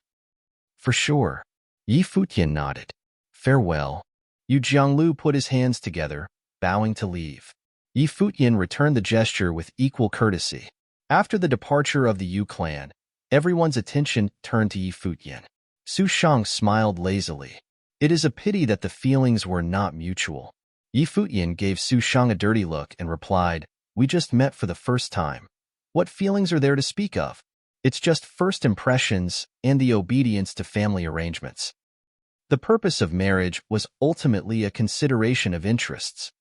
For sure. Yi Futian nodded. Farewell. Yu Jianglu put his hands together, bowing to leave. Yi Futian returned the gesture with equal courtesy. After the departure of the Yu clan, everyone's attention turned to Yi Futian. Su Shang smiled lazily. It is a pity that the feelings were not mutual. Yi Futian gave Su Shang a dirty look and replied, we just met for the first time. What feelings are there to speak of? It's just first impressions and the obedience to family arrangements. The purpose of marriage was ultimately a consideration of interests.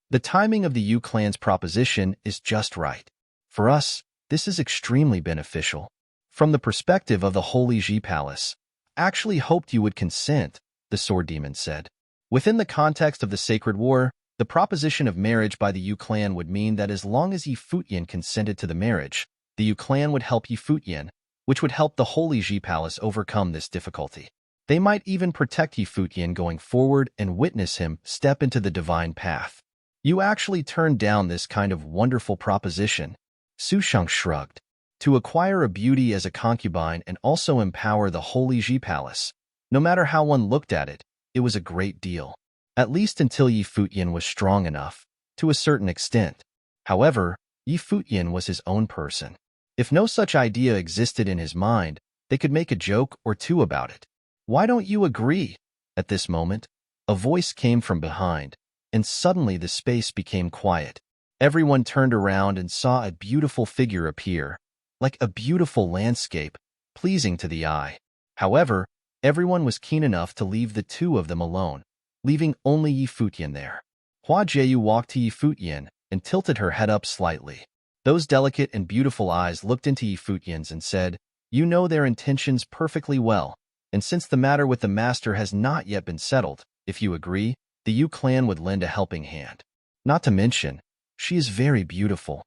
The timing of the Yu clan's proposition is just right. For us, this is extremely beneficial. From the perspective of the Holy Ji Palace, I actually hoped you would consent, the Sword Demon said. Within the context of the Sacred War, the proposition of marriage by the Yu clan would mean that as long as Yi Futian consented to the marriage, the Yu clan would help Yi Futian, which would help the Holy Ji Palace overcome this difficulty. They might even protect Yi Futian going forward and witness him step into the divine path. You actually turned down this kind of wonderful proposition. Su Shang shrugged. To acquire a beauty as a concubine and also empower the Holy Ji Palace, no matter how one looked at it, it was a great deal. At least until Yi Futian was strong enough, to a certain extent. However, Yi Futian was his own person. If no such idea existed in his mind, they could make a joke or two about it. Why don't you agree? At this moment, a voice came from behind, and suddenly the space became quiet. Everyone turned around and saw a beautiful figure appear, like a beautiful landscape, pleasing to the eye. However, everyone was keen enough to leave the two of them alone, leaving only Yi Futian there. Hua Jieyu walked to Yi Futian and tilted her head up slightly. Those delicate and beautiful eyes looked into Yi Futian's and said, you know their intentions perfectly well, and since the matter with the master has not yet been settled, if you agree, the Yu clan would lend a helping hand. Not to mention, she is very beautiful.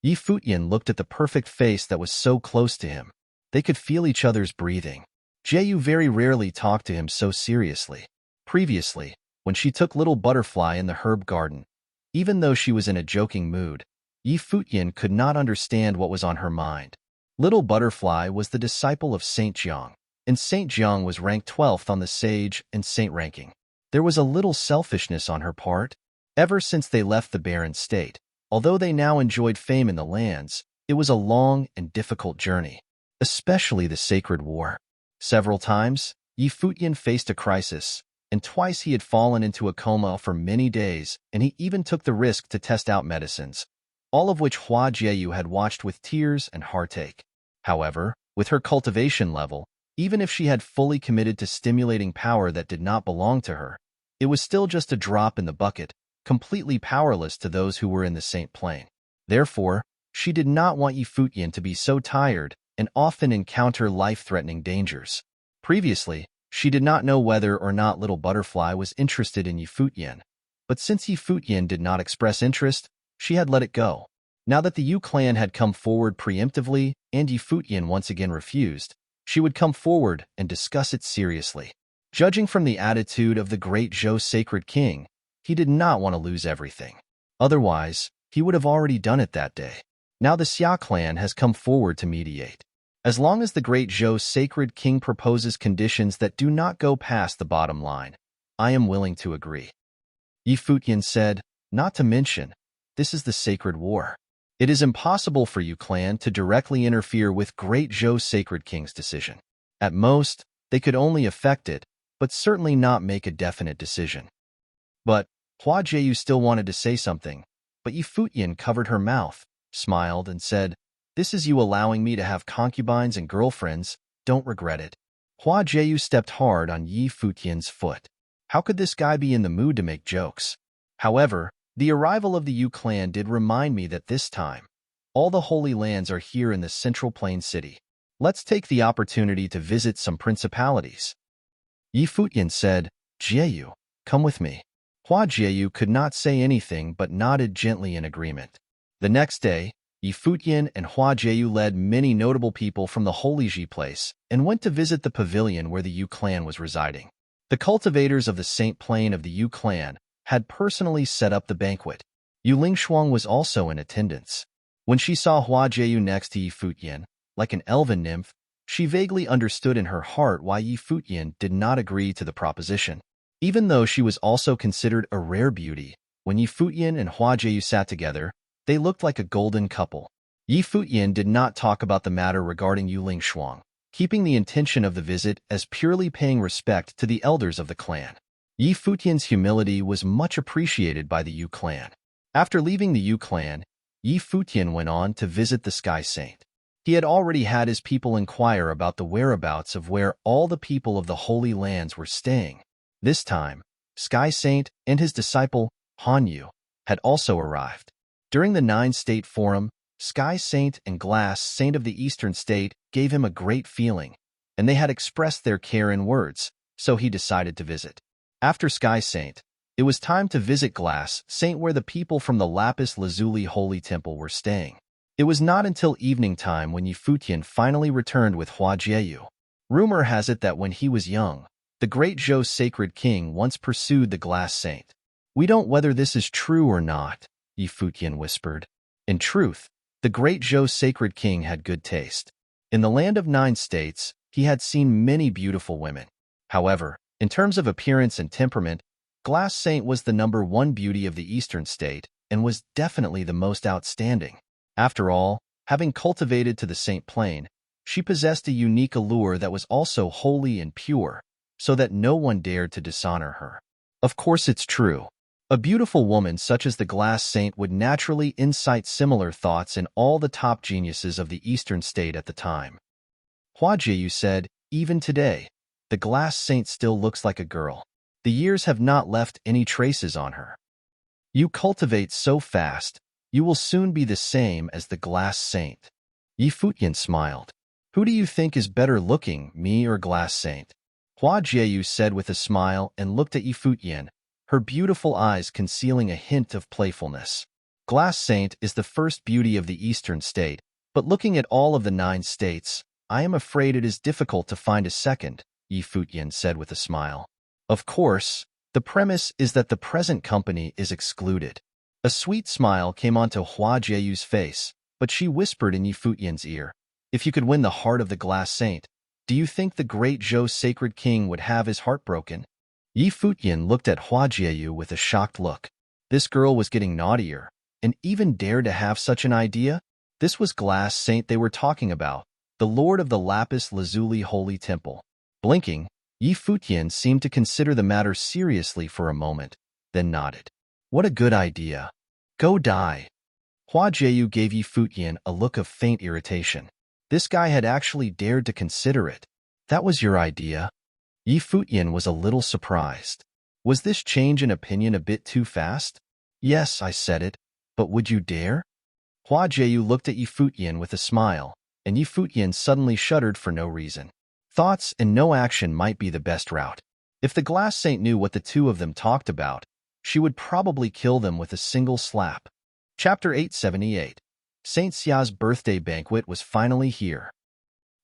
Yi Futian looked at the perfect face that was so close to him. They could feel each other's breathing. Jieyu very rarely talked to him so seriously. Previously, when she took Little Butterfly in the herb garden, even though she was in a joking mood, Yi Futian could not understand what was on her mind. Little Butterfly was the disciple of Saint Jiang, and Saint Jiang was ranked 12th on the sage and saint ranking. There was a little selfishness on her part. Ever since they left the barren state, although they now enjoyed fame in the lands, it was a long and difficult journey, especially the Sacred War. Several times, Yi Futian faced a crisis, and twice he had fallen into a coma for many days, and he even took the risk to test out medicines, all of which Hua Jieyu had watched with tears and heartache. However, with her cultivation level, even if she had fully committed to stimulating power that did not belong to her, it was still just a drop in the bucket, completely powerless to those who were in the Saint Plane. Therefore, she did not want Yi Futian to be so tired and often encounter life-threatening dangers. Previously, she did not know whether or not Little Butterfly was interested in Yi Futian, but since Yi Futian did not express interest, she had let it go. Now that the Yu clan had come forward preemptively and Yi Futian once again refused, she would come forward and discuss it seriously. Judging from the attitude of the great Zhou Sacred King, he did not want to lose everything. Otherwise, he would have already done it that day. Now the Xia clan has come forward to mediate. As long as the great Zhou Sacred King proposes conditions that do not go past the bottom line, I am willing to agree. Yi Futian said, not to mention, this is the Sacred War. It is impossible for Yu clan to directly interfere with great Zhou Sacred King's decision. At most, they could only affect it, but certainly not make a definite decision. But Hua Jieyu still wanted to say something, but Yi Futian covered her mouth, smiled, and said, "This is you allowing me to have concubines and girlfriends. Don't regret it." Hua Jieyu stepped hard on Yi Futian's foot. How could this guy be in the mood to make jokes? However, the arrival of the Yu clan did remind me that this time, all the Holy Lands are here in the Central Plain City. Let's take the opportunity to visit some principalities. Yi Futian said, "Jieyu, come with me." Hua Jieyu could not say anything but nodded gently in agreement. The next day, Yi Futian and Hua Jieyu led many notable people from the Holy Ji place and went to visit the pavilion where the Yu clan was residing. The cultivators of the Saint Plain of the Yu clan had personally set up the banquet. Yu Lingshuang was also in attendance. When she saw Hua Jieyu next to Yi Futian, like an elven nymph, she vaguely understood in her heart why Yi Futian did not agree to the proposition. Even though she was also considered a rare beauty, when Yi Futian and Hua Jieyu sat together, they looked like a golden couple. Yi Futian did not talk about the matter regarding Yu Lingshuang, keeping the intention of the visit as purely paying respect to the elders of the clan. Yi Futian's humility was much appreciated by the Yu clan. After leaving the Yu clan, Yi Futian went on to visit the Sky Saint. He had already had his people inquire about the whereabouts of where all the people of the Holy Lands were staying. This time, Sky Saint and his disciple, Han Yu, had also arrived. During the Nine-State Forum, Sky Saint and Glass Saint of the Eastern State gave him a great feeling, and they had expressed their care in words, so he decided to visit. After Sky Saint, it was time to visit Glass Saint where the people from the Lapis Lazuli Holy Temple were staying. It was not until evening time when Yi Futian finally returned with Hua Jieyu. Rumor has it that when he was young, the great Zhou Sacred King once pursued the Glass Saint. "We don't whether this is true or not," Yi Futian whispered. In truth, the great Zhou Sacred King had good taste. In the land of 9 states, he had seen many beautiful women. However, in terms of appearance and temperament, Glass Saint was the #1 beauty of the Eastern State and was definitely the most outstanding. After all, having cultivated to the Saint Plain, she possessed a unique allure that was also holy and pure, so that no one dared to dishonor her. Of course it's true. A beautiful woman such as the Glass Saint would naturally incite similar thoughts in all the top geniuses of the Eastern State at the time. Hua Jieyu said, "Even today, the Glass Saint still looks like a girl. The years have not left any traces on her. You cultivate so fast, you will soon be the same as the Glass Saint." Yi Futian smiled. "Who do you think is better looking, me or Glass Saint?" Hua Jieyu said with a smile and looked at Yi Futian, her beautiful eyes concealing a hint of playfulness. "Glass Saint is the first beauty of the Eastern State, but looking at all of the 9 states, I am afraid it is difficult to find a second," Yi Futian said with a smile. "Of course, the premise is that the present company is excluded." A sweet smile came onto Hua Jieyu's face, but she whispered in Yi Futian's ear, "If you could win the heart of the Glass Saint, do you think the great Zhou Sacred King would have his heart broken?" Yi Futian looked at Hua Jieyu with a shocked look. This girl was getting naughtier, and even dared to have such an idea? This was Glass Saint they were talking about, the lord of the Lapis Lazuli Holy Temple. Blinking, Yi Futian seemed to consider the matter seriously for a moment, then nodded. "What a good idea. Go die." Hua Jieyu gave Yi Futian a look of faint irritation. This guy had actually dared to consider it. "That was your idea?" Yi Futian was a little surprised. Was this change in opinion a bit too fast? "Yes, I said it, but would you dare?" Hua Jieyu looked at Yi Futian with a smile, and Yi Futian suddenly shuddered for no reason. Thoughts and no action might be the best route. If the Glass Saint knew what the two of them talked about, she would probably kill them with a single slap. Chapter 878. Saint Xia's birthday banquet was finally here.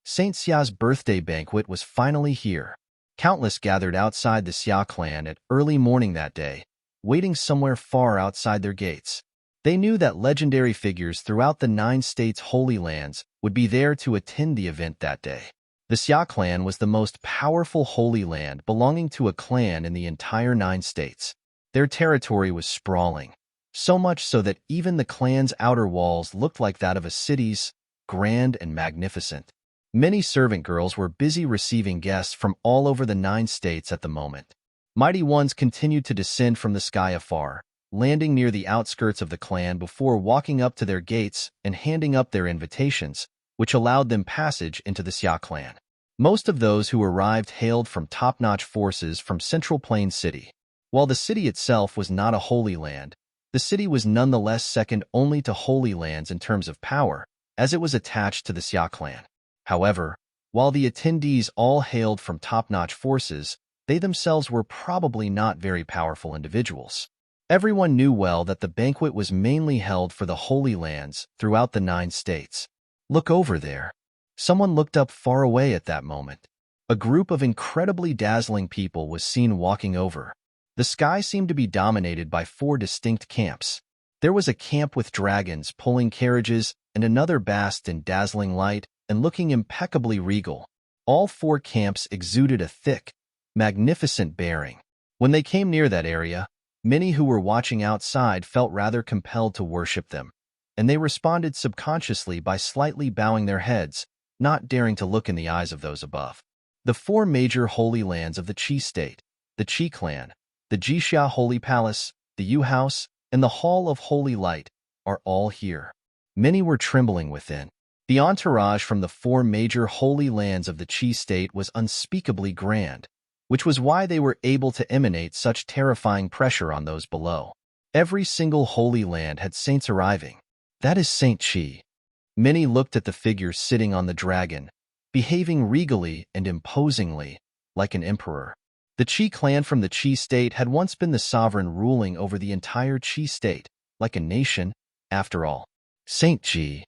Saint Xia's birthday banquet was finally here. Countless gathered outside the Xia clan at early morning that day, waiting somewhere far outside their gates. They knew that legendary figures throughout the 9 states' Holy Lands would be there to attend the event that day. The Xia clan was the most powerful Holy Land belonging to a clan in the entire 9 states. Their territory was sprawling, so much so that even the clan's outer walls looked like that of a city's, grand and magnificent. Many servant girls were busy receiving guests from all over the 9 states at the moment. Mighty ones continued to descend from the sky afar, landing near the outskirts of the clan before walking up to their gates and handing up their invitations, which allowed them passage into the Xia clan. Most of those who arrived hailed from top-notch forces from Central Plain City. While the city itself was not a holy land, the city was nonetheless second only to holy lands in terms of power, as it was attached to the Xia clan. However, while the attendees all hailed from top-notch forces, they themselves were probably not very powerful individuals. Everyone knew well that the banquet was mainly held for the Holy Lands throughout the 9 states. Look over there. Someone looked up far away at that moment. A group of incredibly dazzling people was seen walking over. The sky seemed to be dominated by 4 distinct camps. There was a camp with dragons pulling carriages and another basked in dazzling light and looking impeccably regal. All 4 camps exuded a thick, magnificent bearing. When they came near that area, many who were watching outside felt rather compelled to worship them, and they responded subconsciously by slightly bowing their heads, not daring to look in the eyes of those above. The 4 major holy lands of the Qi state, the Qi clan, the Jixia Holy Palace, the Yu House, and the Hall of Holy Light, are all here. Many were trembling within. The entourage from the 4 major holy lands of the Qi state was unspeakably grand, which was why they were able to emanate such terrifying pressure on those below. Every single holy land had saints arriving. That is Saint Qi. Many looked at the figure sitting on the dragon, behaving regally and imposingly, like an emperor. The Qi clan from the Qi state had once been the sovereign ruling over the entire Qi state, like a nation, after all. Saint Qi.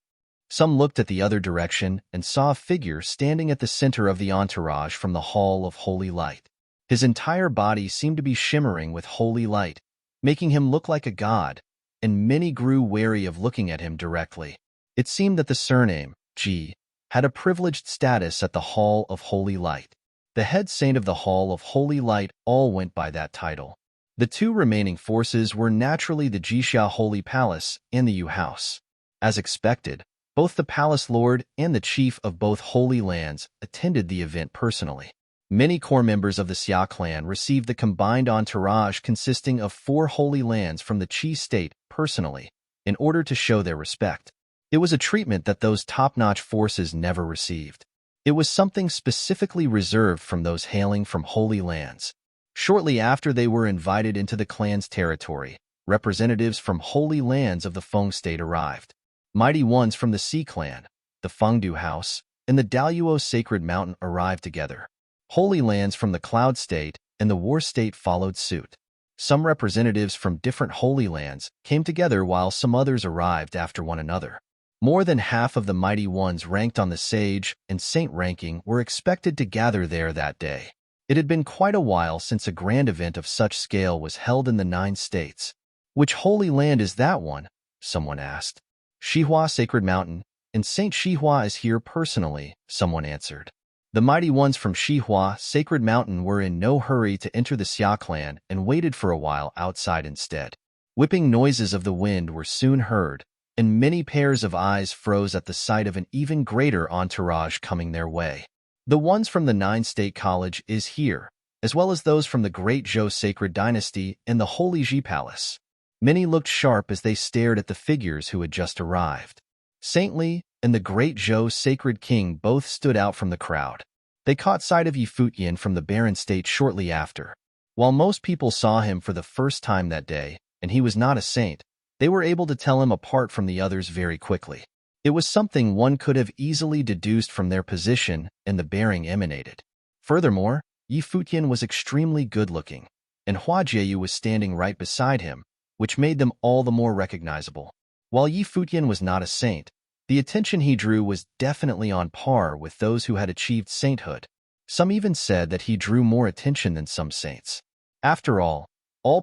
Some looked at the other direction and saw a figure standing at the center of the entourage from the Hall of Holy Light. His entire body seemed to be shimmering with holy light, making him look like a god, and many grew wary of looking at him directly. It seemed that the surname, Ji, had a privileged status at the Hall of Holy Light. The head saint of the Hall of Holy Light all went by that title. The 2 remaining forces were naturally the Jixia Holy Palace and the Yu House. As expected, both the palace lord and the chief of both holy lands attended the event personally. Many core members of the Xia clan received the combined entourage consisting of 4 holy lands from the Qi state personally, in order to show their respect. It was a treatment that those top-notch forces never received. It was something specifically reserved from those hailing from holy lands. Shortly after they were invited into the clan's territory, representatives from holy lands of the Feng state arrived. Mighty ones from the Xi clan, the Fengdu house, and the Daluo sacred mountain arrived together. Holy lands from the Cloud State and the War State followed suit. Some representatives from different holy lands came together while some others arrived after one another. More than half of the mighty ones ranked on the sage and saint ranking were expected to gather there that day. It had been quite a while since a grand event of such scale was held in the 9 states. Which holy land is that one? Someone asked. Shihua Sacred Mountain, and Saint Shihua is here personally, someone answered. The mighty ones from Shihua Sacred Mountain were in no hurry to enter the Xia clan and waited for a while outside instead. Whipping noises of the wind were soon heard, and many pairs of eyes froze at the sight of an even greater entourage coming their way. The ones from the 9-state college is here, as well as those from the Great Zhou Sacred Dynasty and the Holy Ji Palace. Many looked sharp as they stared at the figures who had just arrived. Saint Li and the Great Zhou Sacred King both stood out from the crowd. They caught sight of Futian from the barren state shortly after. While most people saw him for the first time that day, and he was not a saint, they were able to tell him apart from the others very quickly. It was something one could have easily deduced from their position and the bearing emanated. Furthermore, Futian was extremely good-looking, and Hua Jieyu was standing right beside him, which made them all the more recognizable. While Futian was not a saint, the attention he drew was definitely on par with those who had achieved sainthood. Some even said that he drew more attention than some saints. After all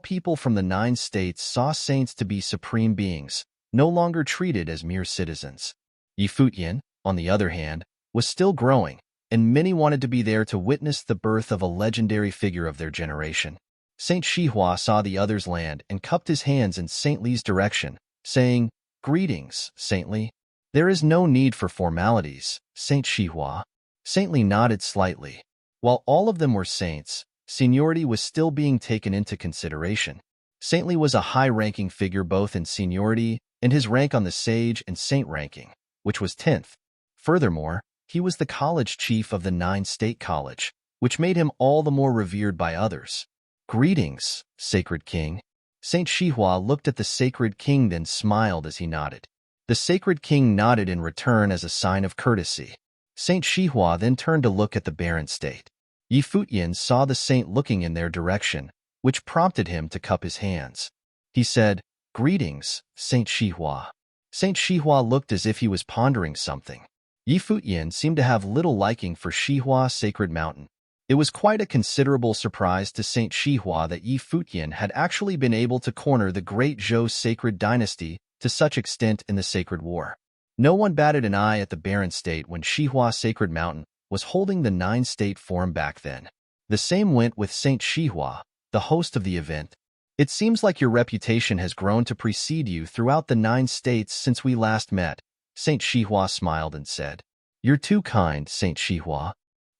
people from the 9 states saw saints to be supreme beings, no longer treated as mere citizens. Futian, on the other hand, was still growing, and many wanted to be there to witness the birth of a legendary figure of their generation. Saint Shihua saw the others land and cupped his hands in Saint Li's direction, saying, "Greetings, Saint Li." There is no need for formalities, Saint Shihua. Saintly nodded slightly. While all of them were saints, seniority was still being taken into consideration. Saintly was a high-ranking figure both in seniority and his rank on the sage and saint ranking, which was 10th. Furthermore, he was the college chief of the 9-state college, which made him all the more revered by others. Greetings, Sacred King. Saint Shihua looked at the Sacred King then smiled as he nodded. The Sacred King nodded in return as a sign of courtesy. Saint Shihua then turned to look at the barren state. Yi Futian saw the saint looking in their direction, which prompted him to cup his hands. He said, "Greetings, Saint Shihua." Saint Shihua looked as if he was pondering something. Yi Futian seemed to have little liking for Shihua Sacred Mountain. It was quite a considerable surprise to Saint Shihua that Yi Futian had actually been able to corner the great Zhou sacred dynasty to such extent in the Sacred War. No one batted an eye at the barren state when Shihua Sacred Mountain was holding the 9-state forum back then. The same went with Saint Shihua, the host of the event. It seems like your reputation has grown to precede you throughout the 9 states since we last met. Saint Shihua smiled and said, "You're too kind, Saint Shihua."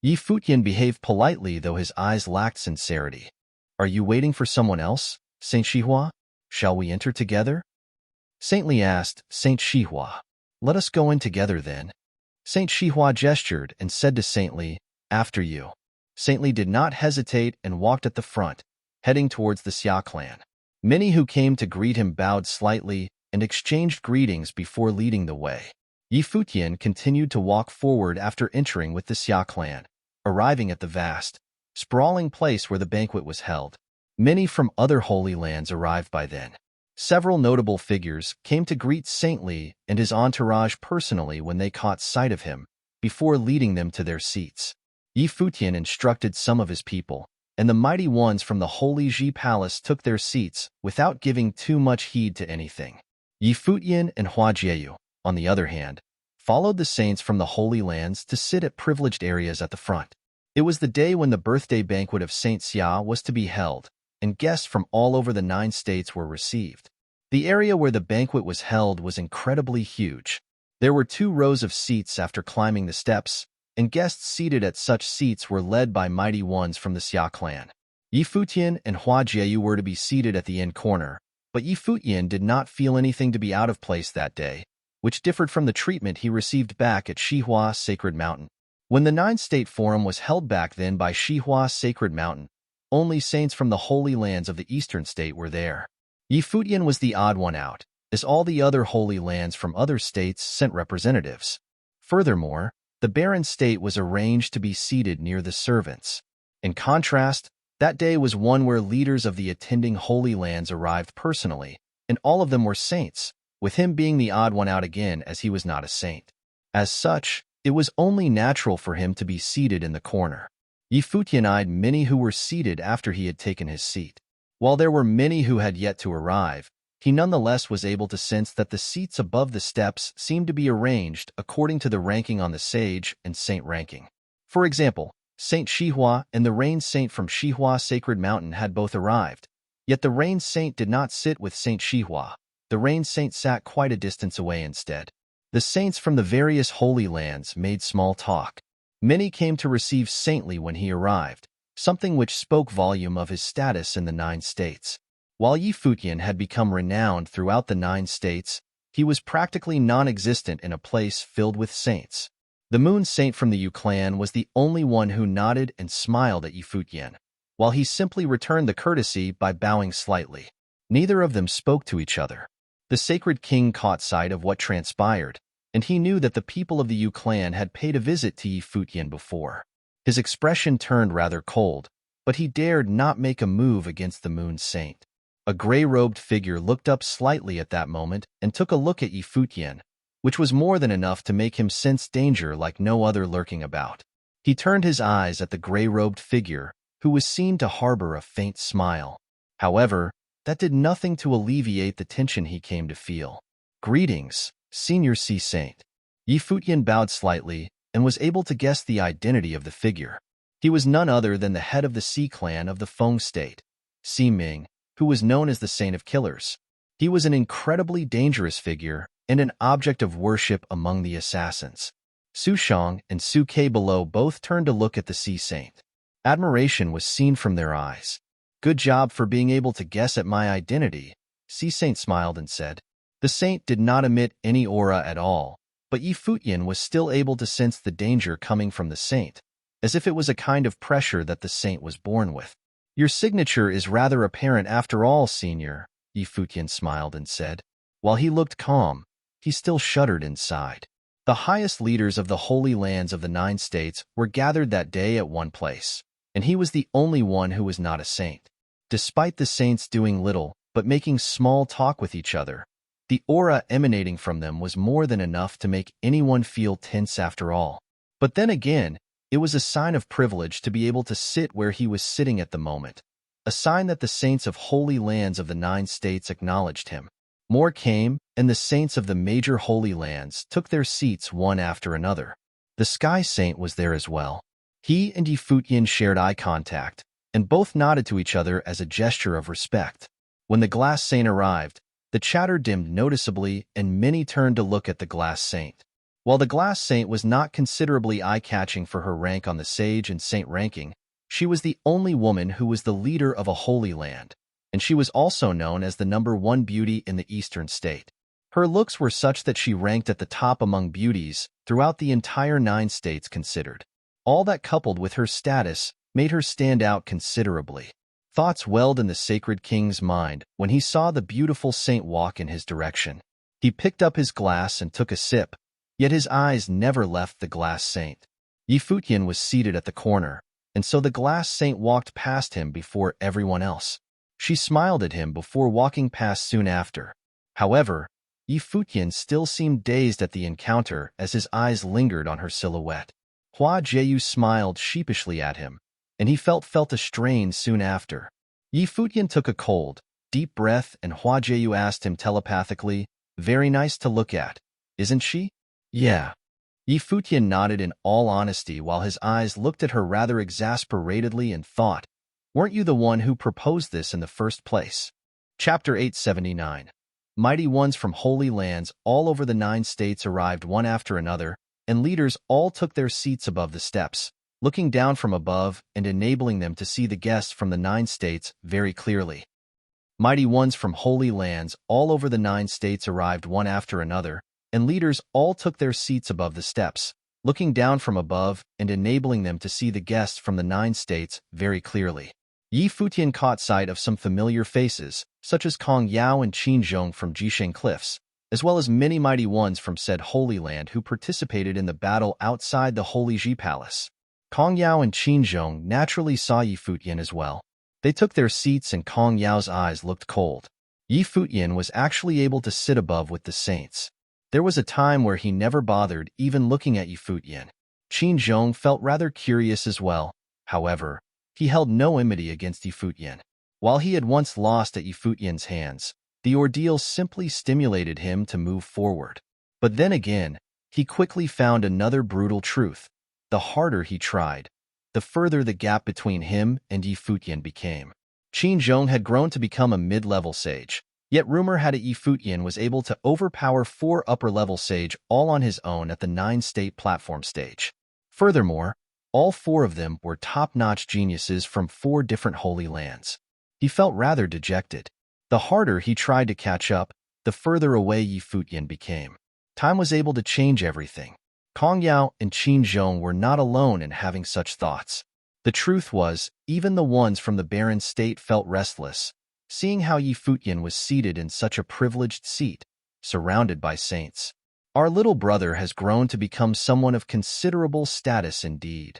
Yi Futian behaved politely though his eyes lacked sincerity. "Are you waiting for someone else, Saint Shihua? Shall we enter together?" Saintly asked Saint Shihua. "Let us go in together then." Saint Shihua gestured and said to Saintly, "After you." Saintly did not hesitate and walked at the front, heading towards the Xia clan. Many who came to greet him bowed slightly and exchanged greetings before leading the way. Yi Futian continued to walk forward after entering with the Xia clan, arriving at the vast, sprawling place where the banquet was held. Many from other holy lands arrived by then. Several notable figures came to greet Saintly and his entourage personally when they caught sight of him, before leading them to their seats. Yi Futian instructed some of his people, and the mighty ones from the Holy Ji Palace took their seats without giving too much heed to anything. Yi Futian and Hua Jieyu, on the other hand, followed the saints from the Holy Lands to sit at privileged areas at the front. It was the day when the birthday banquet of Saint Xia was to be held, and guests from all over the 9 states were received. The area where the banquet was held was incredibly huge. There were 2 rows of seats after climbing the steps, and guests seated at such seats were led by mighty ones from the Xia clan. Yi Futian and Hua Jieyu were to be seated at the end corner, but Yi Futian did not feel anything to be out of place that day, which differed from the treatment he received back at Shihua Sacred Mountain. When the 9-state forum was held back then by Shihua Sacred Mountain, only saints from the Holy Lands of the Eastern State were there. Yi Futian was the odd one out, as all the other Holy Lands from other states sent representatives. Furthermore, the barren state was arranged to be seated near the servants. In contrast, that day was one where leaders of the attending Holy Lands arrived personally, and all of them were saints, with him being the odd one out again as he was not a saint. As such, it was only natural for him to be seated in the corner. Yi Futian eyed many who were seated after he had taken his seat. While there were many who had yet to arrive, he nonetheless was able to sense that the seats above the steps seemed to be arranged according to the ranking on the sage and saint ranking. For example, Saint Shihua and the Rain Saint from Shihua Sacred Mountain had both arrived, yet the Rain Saint did not sit with Saint Shihua. The Rain Saint sat quite a distance away instead. The saints from the various holy lands made small talk. Many came to receive Saintly when he arrived, something which spoke volume of his status in the 9 states. While Yi Futian had become renowned throughout the 9 states, he was practically non-existent in a place filled with saints. The Moon Saint from the Yu clan was the only one who nodded and smiled at Yi Futian, while he simply returned the courtesy by bowing slightly. Neither of them spoke to each other. The Sacred King caught sight of what transpired, and he knew that the people of the Yu clan had paid a visit to Yi Futian before. His expression turned rather cold, but he dared not make a move against the Moon Saint. A gray-robed figure looked up slightly at that moment and took a look at Yi Futian, which was more than enough to make him sense danger like no other lurking about. He turned his eyes at the gray-robed figure, who was seen to harbor a faint smile. However, that did nothing to alleviate the tension he came to feel. "Greetings, Senior Sea Saint." Yi Futian bowed slightly and was able to guess the identity of the figure. He was none other than the head of the Sea clan of the Feng State, Si Ming, who was known as the Saint of Killers. He was an incredibly dangerous figure, and an object of worship among the assassins. Su Shang and Su Ke below both turned to look at the sea saint. Admiration was seen from their eyes. "Good job for being able to guess at my identity," Sea Saint smiled and said. The saint did not emit any aura at all, but Yi Futian was still able to sense the danger coming from the saint, as if it was a kind of pressure that the saint was born with. "Your signature is rather apparent after all, Senior," Yi Futian smiled and said. While he looked calm, he still shuddered inside. The highest leaders of the Holy Lands of the 9 states were gathered that day at one place, and he was the only one who was not a saint. Despite the saints doing little but making small talk with each other, the aura emanating from them was more than enough to make anyone feel tense after all. But then again, it was a sign of privilege to be able to sit where he was sitting at the moment, a sign that the saints of Holy Lands of the 9 states acknowledged him. More came, and the saints of the major Holy Lands took their seats one after another. The Sky Saint was there as well. He and Yi Futian shared eye contact, and both nodded to each other as a gesture of respect. When the Glass Saint arrived, the chatter dimmed noticeably, and many turned to look at the Glass Saint. While the Glass Saint was not considerably eye-catching for her rank on the Sage and Saint ranking, she was the only woman who was the leader of a Holy Land, and she was also known as the #1 beauty in the Eastern State. Her looks were such that she ranked at the top among beauties throughout the entire 9 states considered. All that, coupled with her status, made her stand out considerably. Thoughts welled in the Sacred King's mind when he saw the beautiful saint walk in his direction. He picked up his glass and took a sip, yet his eyes never left the Glass Saint. Yi Futian was seated at the corner, and so the Glass Saint walked past him before everyone else. She smiled at him before walking past soon after. However, Yi Futian still seemed dazed at the encounter as his eyes lingered on her silhouette. Hua Jieyu smiled sheepishly at him, and he felt a strain soon after. Yi Futian took a cold, deep breath, and Hua Jieyu asked him telepathically, "Very nice to look at, isn't she?" "Yeah." Yi Futian nodded in all honesty while his eyes looked at her rather exasperatedly and thought, "Weren't you the one who proposed this in the first place?" Chapter 879. Mighty ones from Holy Lands all over the 9 states arrived one after another, and leaders all took their seats above the steps, looking down from above and enabling them to see the guests from the 9 states very clearly. Mighty ones from Holy Lands all over the 9 states arrived one after another, and leaders all took their seats above the steps, looking down from above and enabling them to see the guests from the 9 states very clearly. Yi Futian caught sight of some familiar faces, such as Kong Yao and Qin Zhong from Jisheng Cliffs, as well as many mighty ones from said Holy Land who participated in the battle outside the Holy Ji Palace. Kong Yao and Qin Zhong naturally saw Yi Futian as well. They took their seats and Kong Yao's eyes looked cold. Yi Futian was actually able to sit above with the saints. There was a time where he never bothered even looking at Yi Futian. Qin Zhong felt rather curious as well. However, he held no enmity against Yi Futian. While he had once lost at Yi Futian's hands, the ordeal simply stimulated him to move forward. But then again, he quickly found another brutal truth. The harder he tried, the further the gap between him and Yi Futian became. Qin Zhong had grown to become a mid-level sage, yet rumor had it Yi Futian was able to overpower 4 upper-level sage all on his own at the 9-state platform stage. Furthermore, all 4 of them were top-notch geniuses from 4 different Holy Lands. He felt rather dejected. The harder he tried to catch up, the further away Yi Futian became. Time was able to change everything. Kong Yao and Qin Zhong were not alone in having such thoughts. The truth was, even the ones from the barren state felt restless, seeing how Yi Futian was seated in such a privileged seat, surrounded by saints. Our little brother has grown to become someone of considerable status indeed.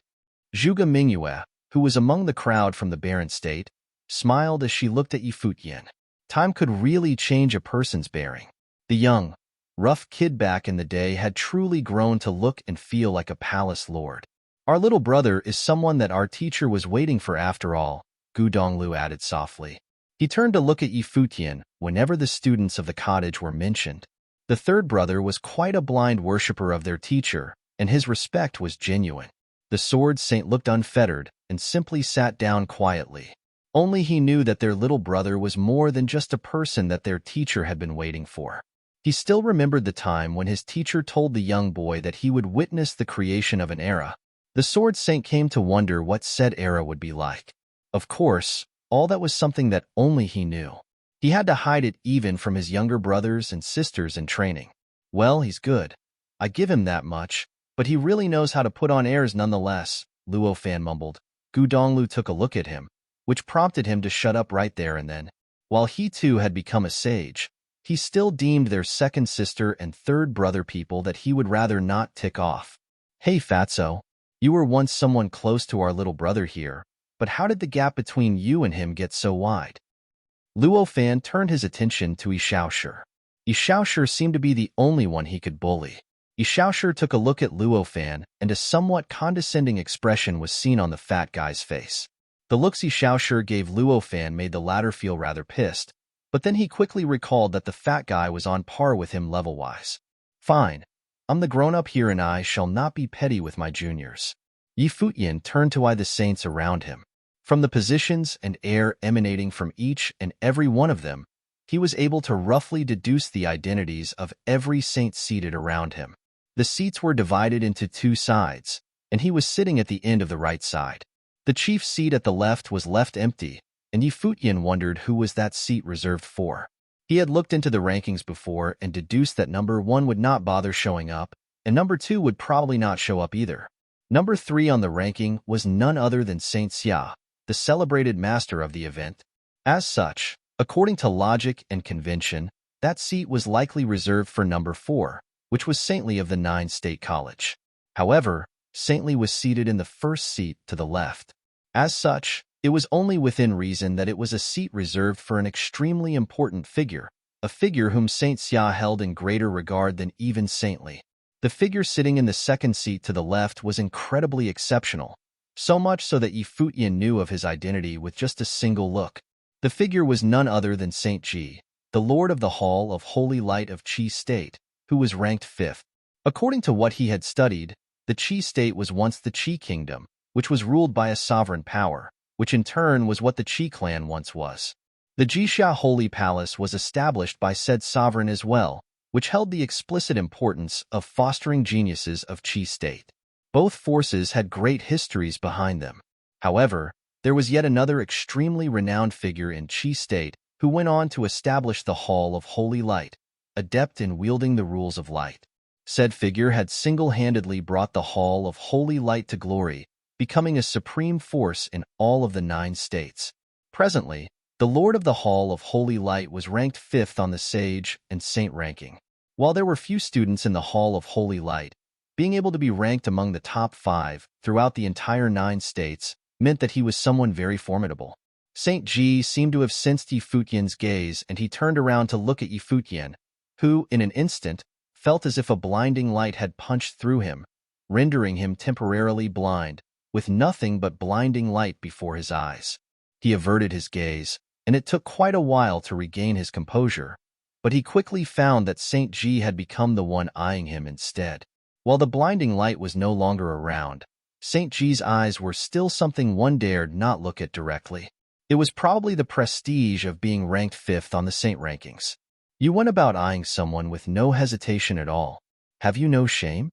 Zhuge Mingyue, who was among the crowd from the barren state, smiled as she looked at Yi Futian. Time could really change a person's bearing. The young, rough kid back in the day had truly grown to look and feel like a palace lord. Our little brother is someone that our teacher was waiting for after all, Gu Donglu added softly. He turned to look at Yi Futian whenever the students of the cottage were mentioned. The third brother was quite a blind worshipper of their teacher, and his respect was genuine. The sword saint looked unfettered and simply sat down quietly. Only he knew that their little brother was more than just a person that their teacher had been waiting for. He still remembered the time when his teacher told the young boy that he would witness the creation of an era. The Sword Saint came to wonder what said era would be like. Of course, all that was something that only he knew. He had to hide it even from his younger brothers and sisters in training. Well, he's good. I give him that much, but he really knows how to put on airs nonetheless, Luo Fan mumbled. Gu Donglu took a look at him, which prompted him to shut up right there and then. While he too had become a sage, he still deemed their second sister and third brother people that he would rather not tick off. Hey Fatso, you were once someone close to our little brother here, but how did the gap between you and him get so wide? Luo Fan turned his attention to Yishaoshi. Yishaoshi seemed to be the only one he could bully. Yishaoshi took a look at Luo Fan, and a somewhat condescending expression was seen on the fat guy's face. The looks Yishaoshi gave Luo Fan made the latter feel rather pissed, but then he quickly recalled that the fat guy was on par with him level-wise. Fine. I'm the grown-up here and I shall not be petty with my juniors. Yi Futian turned to eye the saints around him. From the positions and air emanating from each and every one of them, he was able to roughly deduce the identities of every saint seated around him. The seats were divided into two sides, and he was sitting at the end of the right side. The chief's seat at the left was left empty, and Yi Futian wondered who was that seat reserved for. He had looked into the rankings before and deduced that number 1 would not bother showing up, and number 2 would probably not show up either. Number 3 on the ranking was none other than Saint Xia, the celebrated master of the event. As such, according to logic and convention, that seat was likely reserved for number 4, which was Saintly of the 9 State College. However, Saintly was seated in the first seat to the left. As such, it was only within reason that it was a seat reserved for an extremely important figure, a figure whom Saint Xia held in greater regard than even Saintly. The figure sitting in the second seat to the left was incredibly exceptional, so much so that Yi Futian knew of his identity with just a single look. The figure was none other than Saint Ji, the Lord of the Hall of Holy Light of Qi State, who was ranked 5th. According to what he had studied, the Qi State was once the Qi Kingdom, which was ruled by a sovereign power, which in turn was what the Qi clan once was. The Jixia Holy Palace was established by said sovereign as well, which held the explicit importance of fostering geniuses of Qi State. Both forces had great histories behind them. However, there was yet another extremely renowned figure in Qi State who went on to establish the Hall of Holy Light, adept in wielding the rules of light. Said figure had single-handedly brought the Hall of Holy Light to glory, becoming a supreme force in all of the 9 states. Presently, the Lord of the Hall of Holy Light was ranked 5th on the Sage and Saint ranking. While there were few students in the Hall of Holy Light, being able to be ranked among the top 5 throughout the entire 9 states meant that he was someone very formidable. Saint Ji seemed to have sensed Yi Futian's gaze, and he turned around to look at Yi Futian, who, in an instant, felt as if a blinding light had punched through him, rendering him temporarily blind, with nothing but blinding light before his eyes. He averted his gaze, and it took quite a while to regain his composure, but he quickly found that Saint Ji had become the one eyeing him instead. While the blinding light was no longer around, Saint Ji's eyes were still something one dared not look at directly. It was probably the prestige of being ranked 5th on the Saint rankings. You went about eyeing someone with no hesitation at all. Have you no shame?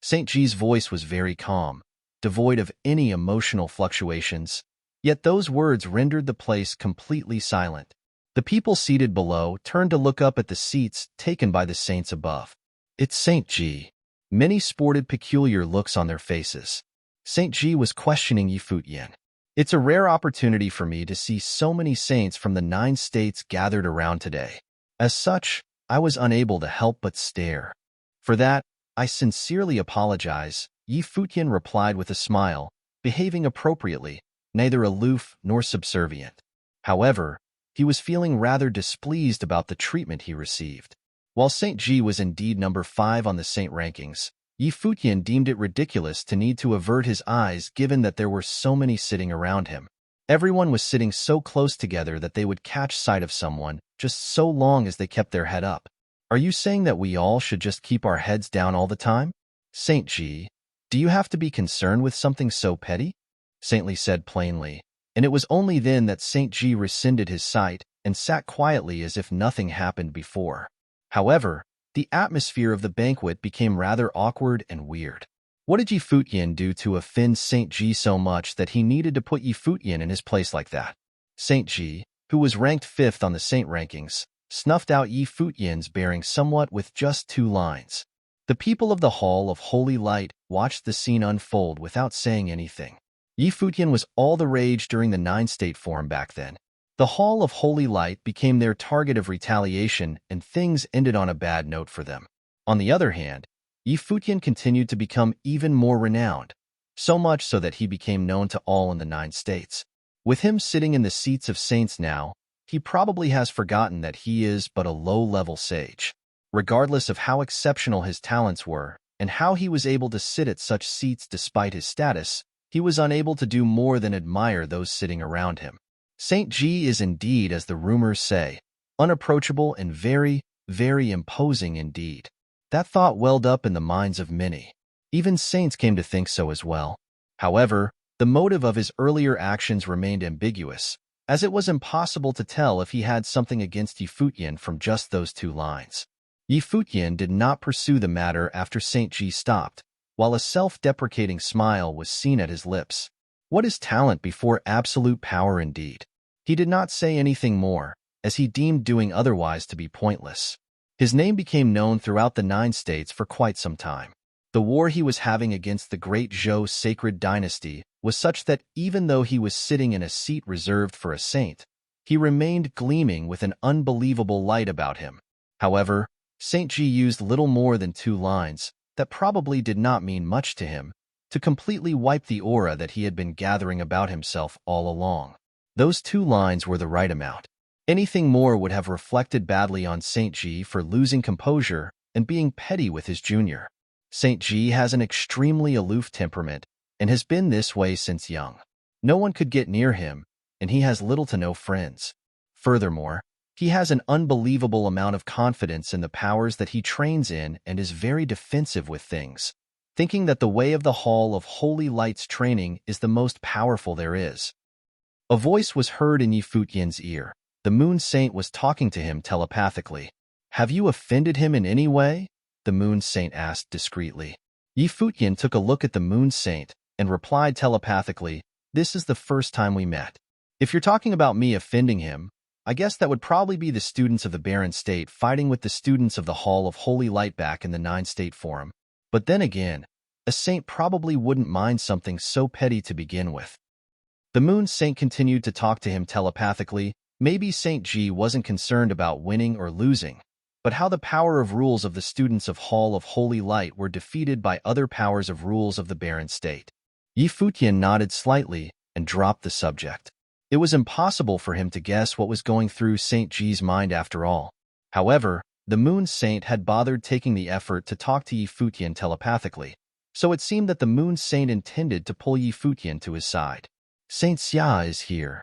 Saint Ji's voice was very calm, devoid of any emotional fluctuations, yet those words rendered the place completely silent. The people seated below turned to look up at the seats taken by the saints above. It's Saint Ji. Many sported peculiar looks on their faces. Saint Ji was questioning Yi Futian. It's a rare opportunity for me to see so many saints from the 9 states gathered around today. As such, I was unable to help but stare. For that, I sincerely apologize, Yi Futian replied with a smile, behaving appropriately, neither aloof nor subservient. However, he was feeling rather displeased about the treatment he received. While Saint Ji was indeed number 5 on the saint rankings, Yi Futian deemed it ridiculous to need to avert his eyes given that there were so many sitting around him. Everyone was sitting so close together that they would catch sight of someone just so long as they kept their head up. Are you saying that we all should just keep our heads down all the time? Saint Ji, do you have to be concerned with something so petty? Saintly said plainly, and it was only then that Saint Ji rescinded his sight and sat quietly as if nothing happened before. However, the atmosphere of the banquet became rather awkward and weird. What did Yi Futian do to offend Saint Ji so much that he needed to put Yi Futian in his place like that? Saint Ji, who was ranked 5th on the saint rankings, snuffed out Yi Futian's bearing somewhat with just 2 lines. The people of the Hall of Holy Light watched the scene unfold without saying anything. Yi Futian was all the rage during the 9-state forum back then. The Hall of Holy Light became their target of retaliation, and things ended on a bad note for them. On the other hand, Yi Futian continued to become even more renowned, so much so that he became known to all in the 9 states. With him sitting in the seats of saints now, he probably has forgotten that he is but a low-level sage. Regardless of how exceptional his talents were, and how he was able to sit at such seats despite his status, he was unable to do more than admire those sitting around him. Saint Ji is indeed, as the rumors say, unapproachable and very, very imposing indeed. That thought welled up in the minds of many. Even saints came to think so as well. However, the motive of his earlier actions remained ambiguous, as it was impossible to tell if he had something against Yi Futian from just those 2 lines. Yi Futian did not pursue the matter after Saint Ji stopped, while a self-deprecating smile was seen at his lips. What is talent before absolute power indeed? He did not say anything more, as he deemed doing otherwise to be pointless. His name became known throughout the 9 states for quite some time. The war he was having against the great Zhou sacred dynasty was such that even though he was sitting in a seat reserved for a saint, he remained gleaming with an unbelievable light about him. However, Saint Ji used little more than 2 lines, that probably did not mean much to him, to completely wipe the aura that he had been gathering about himself all along. Those 2 lines were the right amount. Anything more would have reflected badly on Saint Ji for losing composure and being petty with his junior. Saint Ji has an extremely aloof temperament and has been this way since young. No one could get near him, and he has little to no friends. Furthermore, he has an unbelievable amount of confidence in the powers that he trains in and is very defensive with things, thinking that the way of the Hall of Holy Light's training is the most powerful there is. A voice was heard in Yi Futian's ear. The Moon Saint was talking to him telepathically. "Have you offended him in any way?" the Moon Saint asked discreetly. Yi Futian took a look at the Moon Saint and replied telepathically, "This is the first time we met. If you're talking about me offending him, I guess that would probably be the students of the Barren State fighting with the students of the Hall of Holy Light back in the 9-state forum. But then again, a saint probably wouldn't mind something so petty to begin with." The Moon Saint continued to talk to him telepathically. Maybe Saint Ji wasn't concerned about winning or losing, but how the power of rules of the students of Hall of Holy Light were defeated by other powers of rules of the Barren State. Yi Futian nodded slightly and dropped the subject. It was impossible for him to guess what was going through Saint Ji's mind after all. However, the Moon Saint had bothered taking the effort to talk to Yi Futian telepathically, so it seemed that the Moon Saint intended to pull Yi Futian to his side. "Saint Xia is here."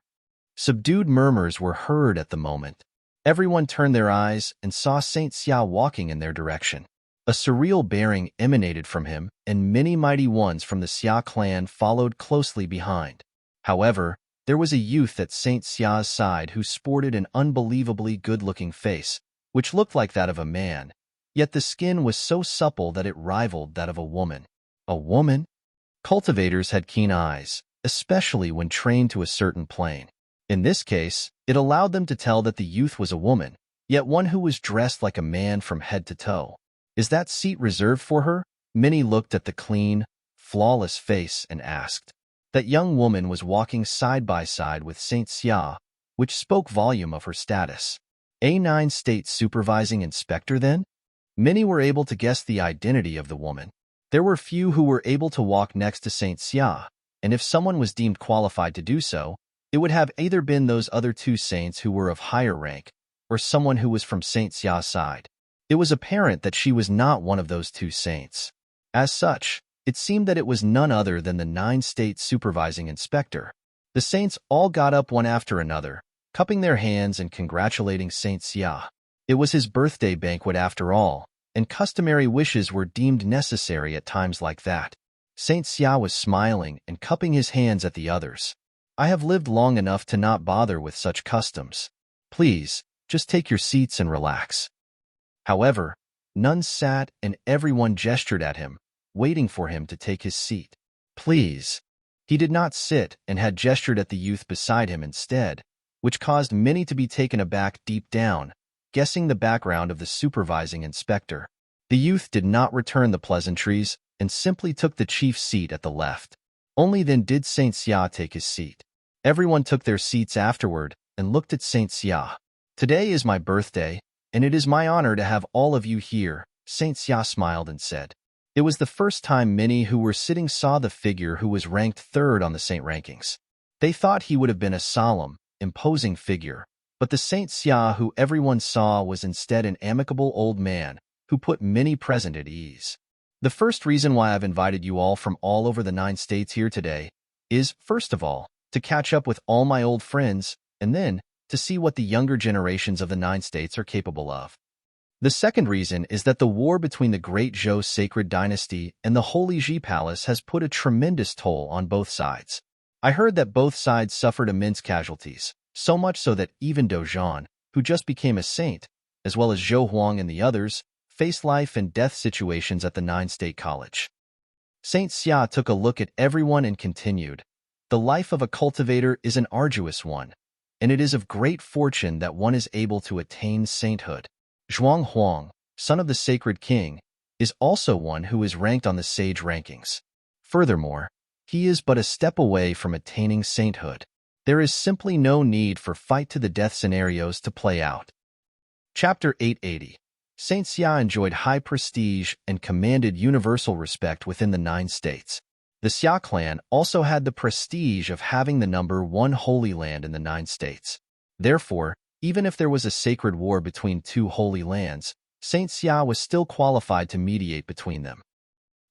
Subdued murmurs were heard at the moment. Everyone turned their eyes and saw Saint Xia walking in their direction. A surreal bearing emanated from him, and many mighty ones from the Xia clan followed closely behind. However, there was a youth at Saint Xia's side who sported an unbelievably good-looking face, which looked like that of a man, yet the skin was so supple that it rivaled that of a woman. A woman? Cultivators had keen eyes, especially when trained to a certain plane. In this case, it allowed them to tell that the youth was a woman, yet one who was dressed like a man from head to toe. Is that seat reserved for her? Many looked at the clean, flawless face and asked. That young woman was walking side by side with Saint Xia, which spoke volume of her status. A 9-state supervising inspector then? Many were able to guess the identity of the woman. There were few who were able to walk next to Saint Xia, and if someone was deemed qualified to do so, it would have either been those other 2 saints who were of higher rank, or someone who was from Saint Xia's side. It was apparent that she was not one of those 2 saints. As such, it seemed that it was none other than the 9-state supervising inspector. The saints all got up one after another, cupping their hands and congratulating Saint Xia. It was his birthday banquet after all, and customary wishes were deemed necessary at times like that. Saint Xia was smiling and cupping his hands at the others. "I have lived long enough to not bother with such customs. Please, just take your seats and relax." However, none sat and everyone gestured at him, waiting for him to take his seat. Please. He did not sit and had gestured at the youth beside him instead, which caused many to be taken aback deep down, guessing the background of the supervising inspector. The youth did not return the pleasantries and simply took the chief's seat at the left. Only then did Saint Xia take his seat. Everyone took their seats afterward and looked at Saint Xia. Today is my birthday, and it is my honor to have all of you here, Saint Xia smiled and said. It was the first time many who were sitting saw the figure who was ranked third on the saint rankings. They thought he would have been a solemn, imposing figure, but the Saint Xia who everyone saw was instead an amicable old man who put many present at ease. The first reason why I've invited you all from all over the 9 states here today is, first of all, to catch up with all my old friends, and then to see what the younger generations of the 9 states are capable of. The second reason is that the war between the Great Zhou sacred dynasty and the Holy Ji Palace has put a tremendous toll on both sides. I heard that both sides suffered immense casualties, so much so that even Dozhan, who just became a saint, as well as Zhou Huang and the others, faced life and death situations at the 9-state college. Saint Xia took a look at everyone and continued, "The life of a cultivator is an arduous one, and it is of great fortune that one is able to attain sainthood. Zhuang Huang, son of the sacred king, is also one who is ranked on the sage rankings. Furthermore, he is but a step away from attaining sainthood. There is simply no need for fight-to-the-death scenarios to play out." Chapter 880. Saint Xia enjoyed high prestige and commanded universal respect within the 9 states. The Xia clan also had the prestige of having the number 1 holy land in the 9 states. Therefore, even if there was a sacred war between 2 holy lands, Saint Xia was still qualified to mediate between them.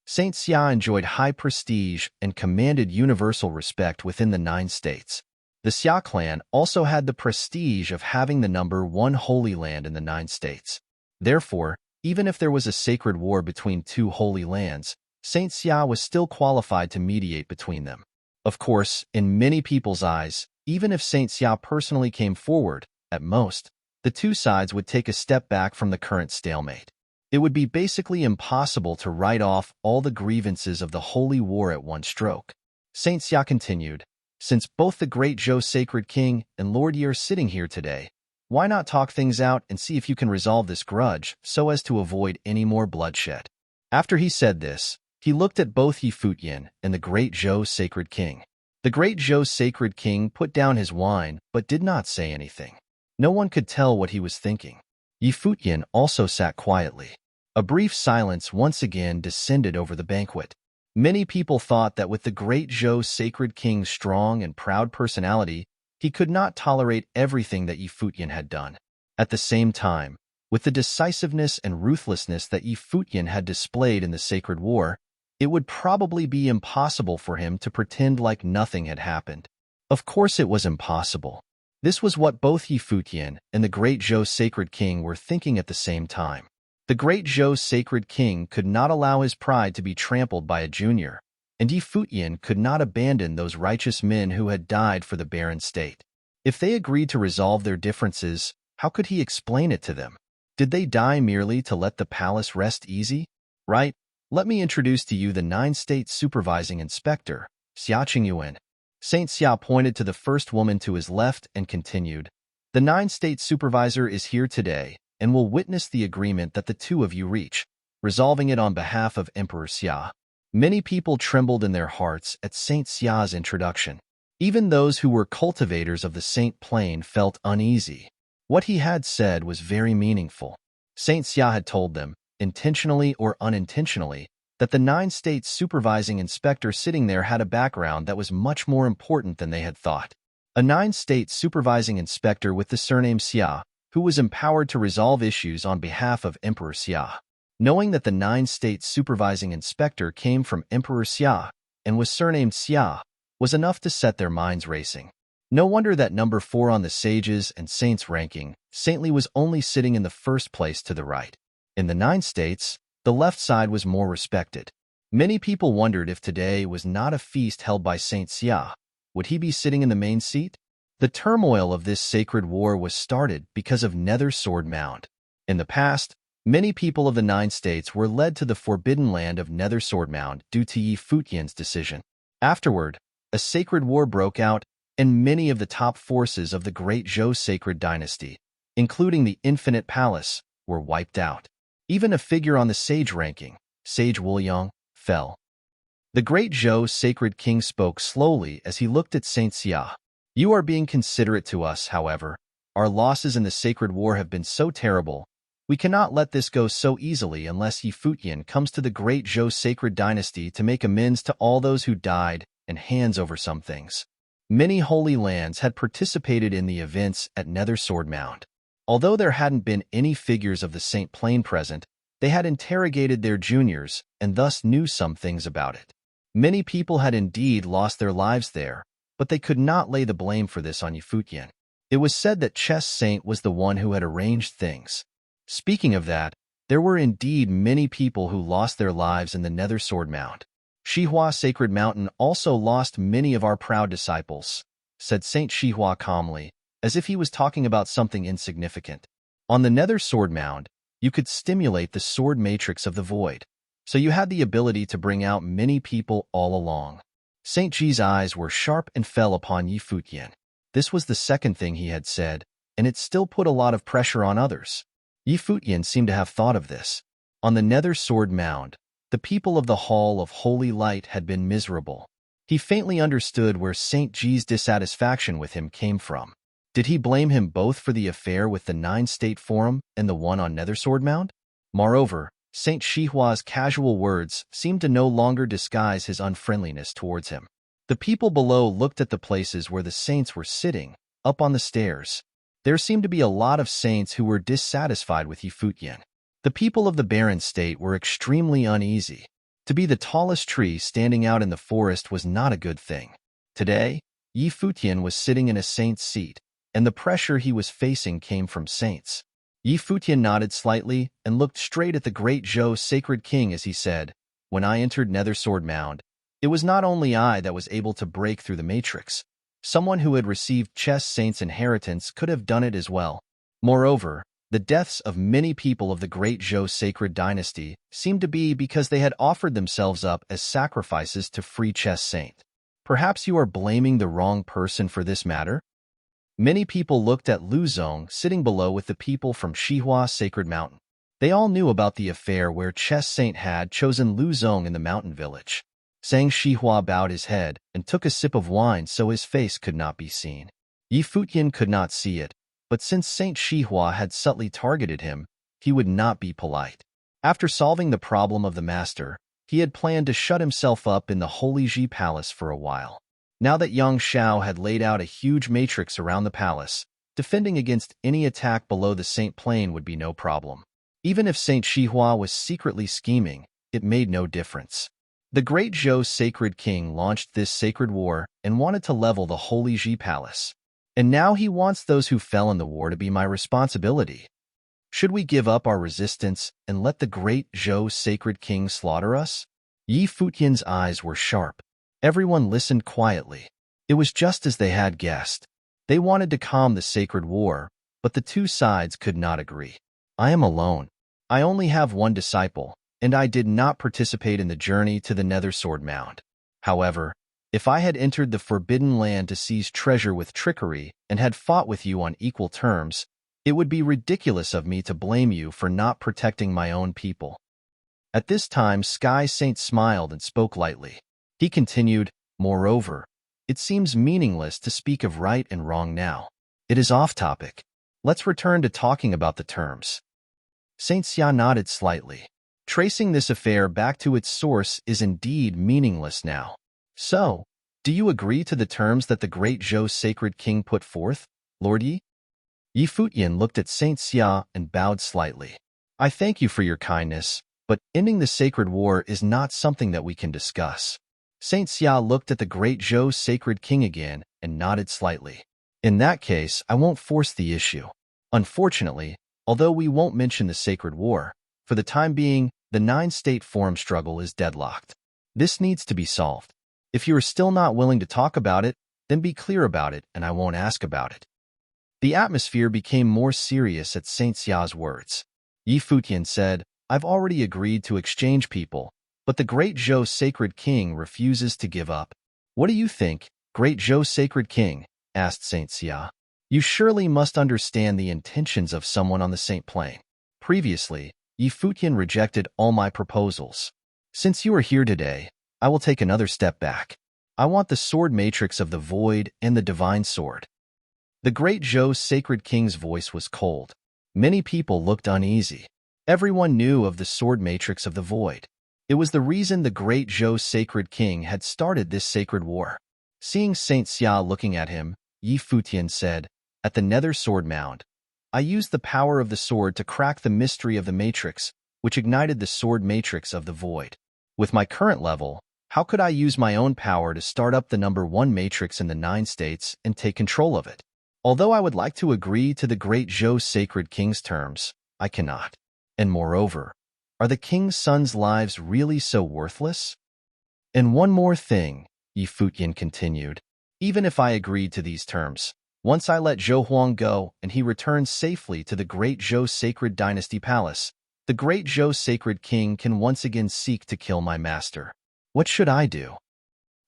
Saint Xia enjoyed high prestige and commanded universal respect within the 9 states. The Xia clan also had the prestige of having the number 1 holy land in the 9 states. Therefore, even if there was a sacred war between 2 holy lands, Saint Xia was still qualified to mediate between them. Of course, in many people's eyes, even if Saint Xia personally came forward, at most, the 2 sides would take a step back from the current stalemate. It would be basically impossible to write off all the grievances of the holy war at one stroke. Saint Xia continued, "Since both the Great Zhou Sacred King and Lord Yi are sitting here today, why not talk things out and see if you can resolve this grudge so as to avoid any more bloodshed?" After he said this, he looked at both Yi Futian and the Great Zhou Sacred King. The Great Zhou Sacred King put down his wine but did not say anything. No one could tell what he was thinking. Yi Futian also sat quietly. A brief silence once again descended over the banquet. Many people thought that with the Great Zhou Sacred King's strong and proud personality, he could not tolerate everything that Yi Futian had done. At the same time, with the decisiveness and ruthlessness that Yi Futian had displayed in the sacred war, it would probably be impossible for him to pretend like nothing had happened. Of course it was impossible. This was what both Yi Futian and the Great Zhou Sacred King were thinking at the same time. The Great Zhou Sacred King could not allow his pride to be trampled by a junior, and Yi Futian could not abandon those righteous men who had died for the barren state. If they agreed to resolve their differences, how could he explain it to them? Did they die merely to let the palace rest easy? Right? Let me introduce to you the 9-state supervising inspector, Xia Qingyuan. Saint Xia pointed to the first woman to his left and continued, "The 9-state supervisor is here today and will witness the agreement that the 2 of you reach, resolving it on behalf of Emperor Xia." Many people trembled in their hearts at Saint Xia's introduction. Even those who were cultivators of the Saint Plain felt uneasy. What he had said was very meaningful. Saint Xia had told them, intentionally or unintentionally, that the 9-state supervising inspector sitting there had a background that was much more important than they had thought. A 9-state supervising inspector with the surname Xia, who was empowered to resolve issues on behalf of Emperor Xia. Knowing that the 9-state supervising inspector came from Emperor Xia and was surnamed Xia was enough to set their minds racing. No wonder that number 4 on the sages and saints ranking, Saintly was only sitting in the first place to the right. In the 9 states, the left side was more respected. Many people wondered if today was not a feast held by Saint Xia, would he be sitting in the main seat? The turmoil of this sacred war was started because of Nether Sword Mound. In the past, Many people of the 9 states were led to the forbidden land of Nether Swordmound due to Yi Futian's decision. Afterward, a sacred war broke out, and many of the top forces of the Great Zhou sacred dynasty, including the Infinite Palace, were wiped out. Even a figure on the sage ranking, Sage Wuliang, fell. The Great Zhou sacred king spoke slowly as he looked at Saint Xia. You are being considerate to us, however. Our losses in the sacred war have been so terrible. We cannot let this go so easily unless Yi Futian comes to the Great Zhou sacred dynasty to make amends to all those who died and hands over some things. Many holy lands had participated in the events at Nether Swordmound. Although there hadn't been any figures of the Saint Plane present, they had interrogated their juniors and thus knew some things about it. Many people had indeed lost their lives there, but they could not lay the blame for this on Yi Futian. It was said that Chess Saint was the one who had arranged things. Speaking of that, there were indeed many people who lost their lives in the Nether Swordmound. Shihua Sacred Mountain also lost many of our proud disciples, said Saint Shihua calmly, as if he was talking about something insignificant. On the Nether Swordmound, you could stimulate the sword matrix of the void, so you had the ability to bring out many people all along. Saint Ji's eyes were sharp and fell upon Yi Futian. This was the second thing he had said, and it still put a lot of pressure on others. Yi Futian seemed to have thought of this. On the Nether Sword Mound, the people of the Hall of Holy Light had been miserable. He faintly understood where Saint Ji's dissatisfaction with him came from. Did he blame him both for the affair with the 9-state forum and the one on Nether Sword Mound? Moreover, Saint Shihua's casual words seemed to no longer disguise his unfriendliness towards him. The people below looked at the places where the saints were sitting, up on the stairs. There seemed to be a lot of saints who were dissatisfied with Yi Futian. The people of the barren state were extremely uneasy. To be the tallest tree standing out in the forest was not a good thing. Today, Yi Futian was sitting in a saint's seat, and the pressure he was facing came from saints. Yi Futian nodded slightly and looked straight at the Great Zhou sacred king as he said, "When I entered Nether Sword Mound, it was not only I that was able to break through the matrix. Someone who had received Chess Saint's inheritance could have done it as well. Moreover, the deaths of many people of the Great Zhou sacred dynasty seemed to be because they had offered themselves up as sacrifices to free Chess Saint. Perhaps you are blaming the wrong person for this matter?" Many people looked at Lu Zong sitting below with the people from Shihua Sacred Mountain. They all knew about the affair where Chess Saint had chosen Lu Zong in the mountain village. Sang Shihua bowed his head and took a sip of wine so his face could not be seen. Yi Futian could not see it, but since Saint Shihua had subtly targeted him, he would not be polite. After solving the problem of the master, he had planned to shut himself up in the Holy Ji Palace for a while. Now that Yang Shao had laid out a huge matrix around the palace, defending against any attack below the Saint Plane would be no problem. Even if Saint Shihua was secretly scheming, it made no difference. The Great Zhou Sacred King launched this sacred war and wanted to level the Holy Ji Palace. And now he wants those who fell in the war to be my responsibility. Should we give up our resistance and let the Great Zhou Sacred King slaughter us? Yi Futian's eyes were sharp. Everyone listened quietly. It was just as they had guessed. They wanted to calm the sacred war, but the two sides could not agree. I am alone. I only have one disciple, and I did not participate in the journey to the Nether Sword Mound. However, if I had entered the Forbidden Land to seize treasure with trickery and had fought with you on equal terms, it would be ridiculous of me to blame you for not protecting my own people. At this time, Sky Saint smiled and spoke lightly. He continued, "Moreover, it seems meaningless to speak of right and wrong now. It is off topic. Let's return to talking about the terms." Saint Xia nodded slightly. Tracing this affair back to its source is indeed meaningless now. So, do you agree to the terms that the Great Zhou Sacred King put forth, Lord Yi? Yi Futian looked at Saint Xia and bowed slightly. "I thank you for your kindness, but ending the sacred war is not something that we can discuss." Saint Xia looked at the Great Zhou Sacred King again and nodded slightly. "In that case, I won't force the issue. Unfortunately, although we won't mention the sacred war, for the time being, the 9-state forum struggle is deadlocked. This needs to be solved. If you are still not willing to talk about it, then be clear about it and I won't ask about it." The atmosphere became more serious at Saint Xia's words. Yi Futian said, I've already agreed to exchange people, but the Great Zhou Sacred King refuses to give up. What do you think, Great Zhou Sacred King? Asked Saint Xia. You surely must understand the intentions of someone on the Saint Plane. Previously, Yi Futian rejected all my proposals. Since you are here today, I will take another step back. I want the sword matrix of the void and the divine sword. The Great Zhou Sacred King's voice was cold. Many people looked uneasy. Everyone knew of the sword matrix of the void. It was the reason the Great Zhou Sacred King had started this sacred war. Seeing Saint Xia looking at him, Yi Futian said, At the Nether Sword Mound, I used the power of the sword to crack the mystery of the matrix, which ignited the sword matrix of the void. With my current level, how could I use my own power to start up the number 1 matrix in the 9 states and take control of it? Although I would like to agree to the Great Zhou Sacred King's terms, I cannot. And moreover, are the king's sons' lives really so worthless? And one more thing, Yi Futian continued. Even if I agreed to these terms, once I let Zhou Huang go and he returns safely to the Great Zhou Sacred Dynasty Palace, the Great Zhou Sacred King can once again seek to kill my master. What should I do?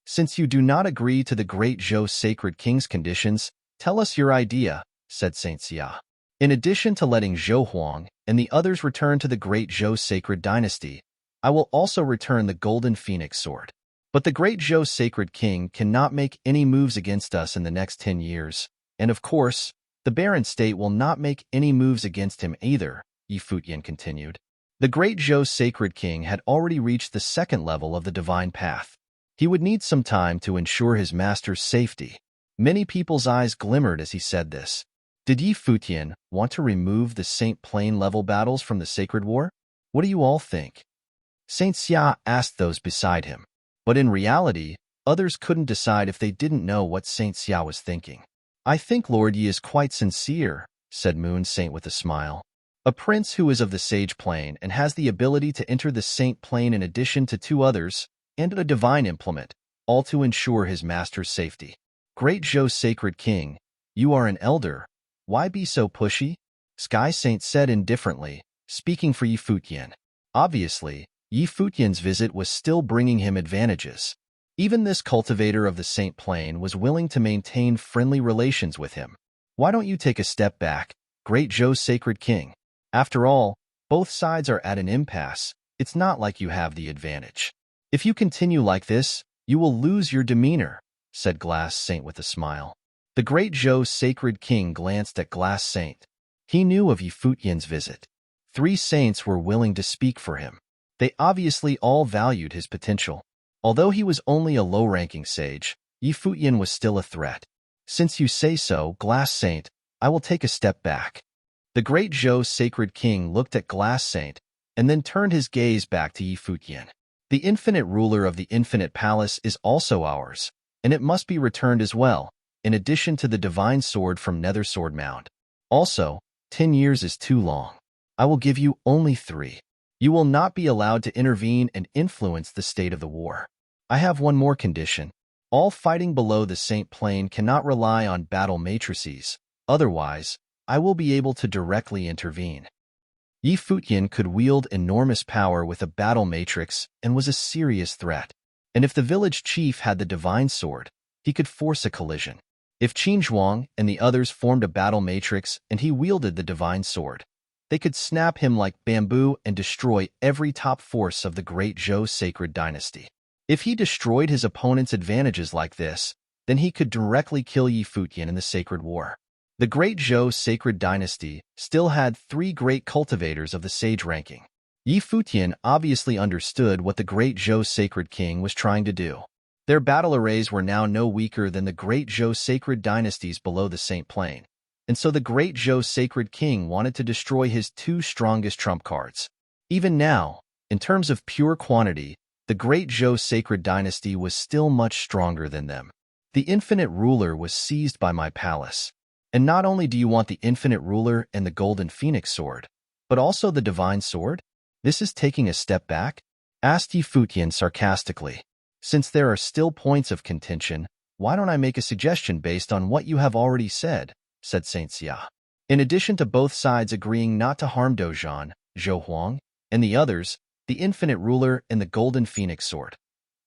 Since you do not agree to the Great Zhou Sacred King's conditions, tell us your idea, said Saint Xia. In addition to letting Zhou Huang and the others return to the Great Zhou Sacred Dynasty, I will also return the Golden Phoenix Sword. But the Great Zhou Sacred King cannot make any moves against us in the next 10 years, and of course, the Barren State will not make any moves against him either, Yi Futian continued. The Great Zhou Sacred King had already reached the 2nd level of the Divine Path. He would need some time to ensure his master's safety. Many people's eyes glimmered as he said this. Did Yi Futian want to remove the Saint Plane level battles from the Sacred War? What do you all think? Saint Xia asked those beside him. But in reality, others couldn't decide if they didn't know what Saint Xia was thinking. I think Lord Yi is quite sincere, said Moon Saint with a smile. A prince who is of the Sage Plane and has the ability to enter the Saint Plane in addition to 2 others, and a divine implement, all to ensure his master's safety. Great Zhou Sacred King, you are an elder. Why be so pushy? Sky Saint said indifferently, speaking for Yi Futian. Obviously, Yi Futian's visit was still bringing him advantages. Even this cultivator of the Saint Plane was willing to maintain friendly relations with him. Why don't you take a step back, Great Zhou Sacred King? After all, both sides are at an impasse. It's not like you have the advantage. If you continue like this, you will lose your demeanor, said Glass Saint with a smile. The Great Zhou Sacred King glanced at Glass Saint. He knew of Yi Futian's visit. 3 saints were willing to speak for him. They obviously all valued his potential. Although he was only a low-ranking sage, Yi Futian was still a threat. Since you say so, Glass Saint, I will take a step back. The Great Zhou Sacred King looked at Glass Saint and then turned his gaze back to Yi Futian. The infinite ruler of the infinite palace is also ours, and it must be returned as well, in addition to the divine sword from Nether Sword Mound. Also, 10 years is too long. I will give you only 3. You will not be allowed to intervene and influence the state of the war. I have one more condition. All fighting below the Saint Plane cannot rely on battle matrices. Otherwise, I will be able to directly intervene. Yi Futian could wield enormous power with a battle matrix and was a serious threat. And if the village chief had the divine sword, he could force a collision. If Qin Zhuang and the others formed a battle matrix and he wielded the divine sword, they could snap him like bamboo and destroy every top force of the Great Zhou Sacred Dynasty. If he destroyed his opponent's advantages like this, then he could directly kill Yi Futian in the Sacred War. The Great Zhou Sacred Dynasty still had 3 great cultivators of the sage ranking. Yi Futian obviously understood what the Great Zhou Sacred King was trying to do. Their battle arrays were now no weaker than the Great Zhou Sacred Dynasties below the Saint Plane, and so the Great Zhou Sacred King wanted to destroy his 2 strongest trump cards. Even now, in terms of pure quantity, the Great Zhou Sacred Dynasty was still much stronger than them. The Infinite Ruler was seized by my palace. And not only do you want the Infinite Ruler and the Golden Phoenix Sword, but also the Divine Sword? This is taking a step back? Asked Yi Futian sarcastically. Since there are still points of contention, why don't I make a suggestion based on what you have already said, said Saint Xia. In addition to both sides agreeing not to harm Dozhan, Zhou Huang, and the others, the infinite ruler and the golden phoenix sword.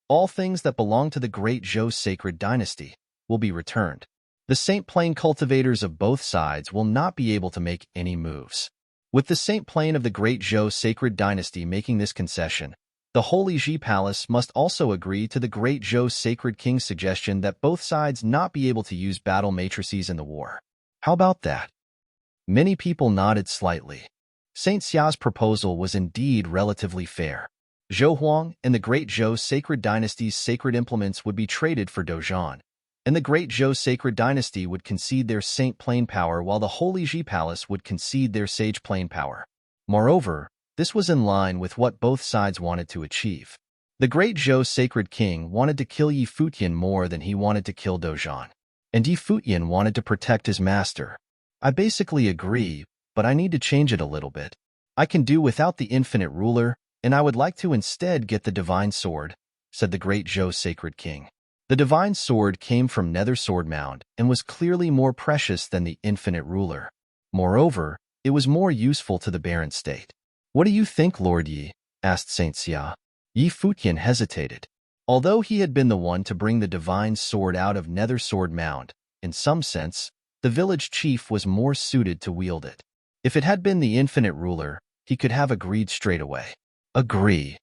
All things that belong to the great Zhou sacred dynasty will be returned. The Saint Plain cultivators of both sides will not be able to make any moves. With the Saint Plain of the great Zhou sacred dynasty making this concession, the Holy Ji Palace must also agree to the great Zhou sacred king's suggestion that both sides not be able to use battle matrices in the war. How about that? Many people nodded slightly. Saint Xia's proposal was indeed relatively fair. Zhou Huang and the great Zhou sacred dynasty's sacred implements would be traded for Dozhan, and the great Zhou sacred dynasty would concede their Saint Plain power while the Holy Ji Palace would concede their Sage Plain power. Moreover, this was in line with what both sides wanted to achieve. The great Zhou sacred king wanted to kill Yi Futian more than he wanted to kill Dozhan, and Yi Futian wanted to protect his master. I basically agree, but I need to change it a little bit. I can do without the infinite ruler, and I would like to instead get the divine sword, said the great Zhou sacred king. The divine sword came from Nether Sword Mound and was clearly more precious than the infinite ruler. Moreover, it was more useful to the barren state. What do you think, Lord Yi? Asked Saint Xia. Yi Futian hesitated. Although he had been the one to bring the divine sword out of Nether Sword Mound, in some sense, the village chief was more suited to wield it. If it had been the infinite ruler, he could have agreed straight away. Agree.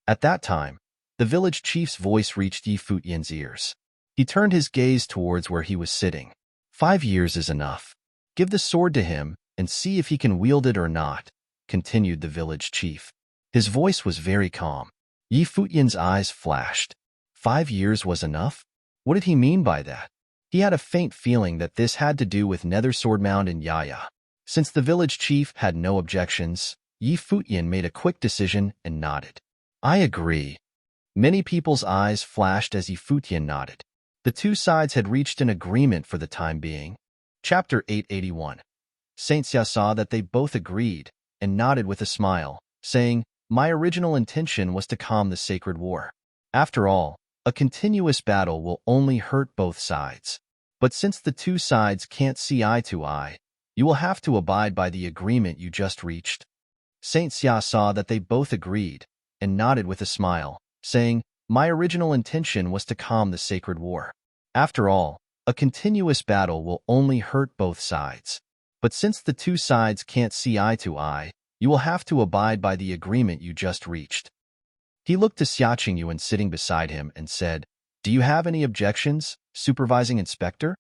At that time, the village chief's voice reached Yi Futian's ears. He turned his gaze towards where he was sitting. 5 years is enough. Give the sword to him and see if he can wield it or not, continued the village chief. His voice was very calm. Yi Futian's eyes flashed. 5 years was enough? What did he mean by that? He had a faint feeling that this had to do with Nether Sword Mound and Yaya. Since the village chief had no objections, Yi Futian made a quick decision and nodded. I agree. Many people's eyes flashed as Yi Futian nodded. The two sides had reached an agreement for the time being. Chapter 881. Saint Xia saw that they both agreed and nodded with a smile, saying, My original intention was to calm the sacred war. After all, a continuous battle will only hurt both sides. But since the two sides can't see eye to eye, you will have to abide by the agreement you just reached. Saint Xia saw that they both agreed and nodded with a smile, saying, My original intention was to calm the sacred war. After all, a continuous battle will only hurt both sides. But since the two sides can't see eye to eye, you will have to abide by the agreement you just reached. He looked to Xia Qingyuan sitting beside him and said, Do you have any objections, supervising inspector?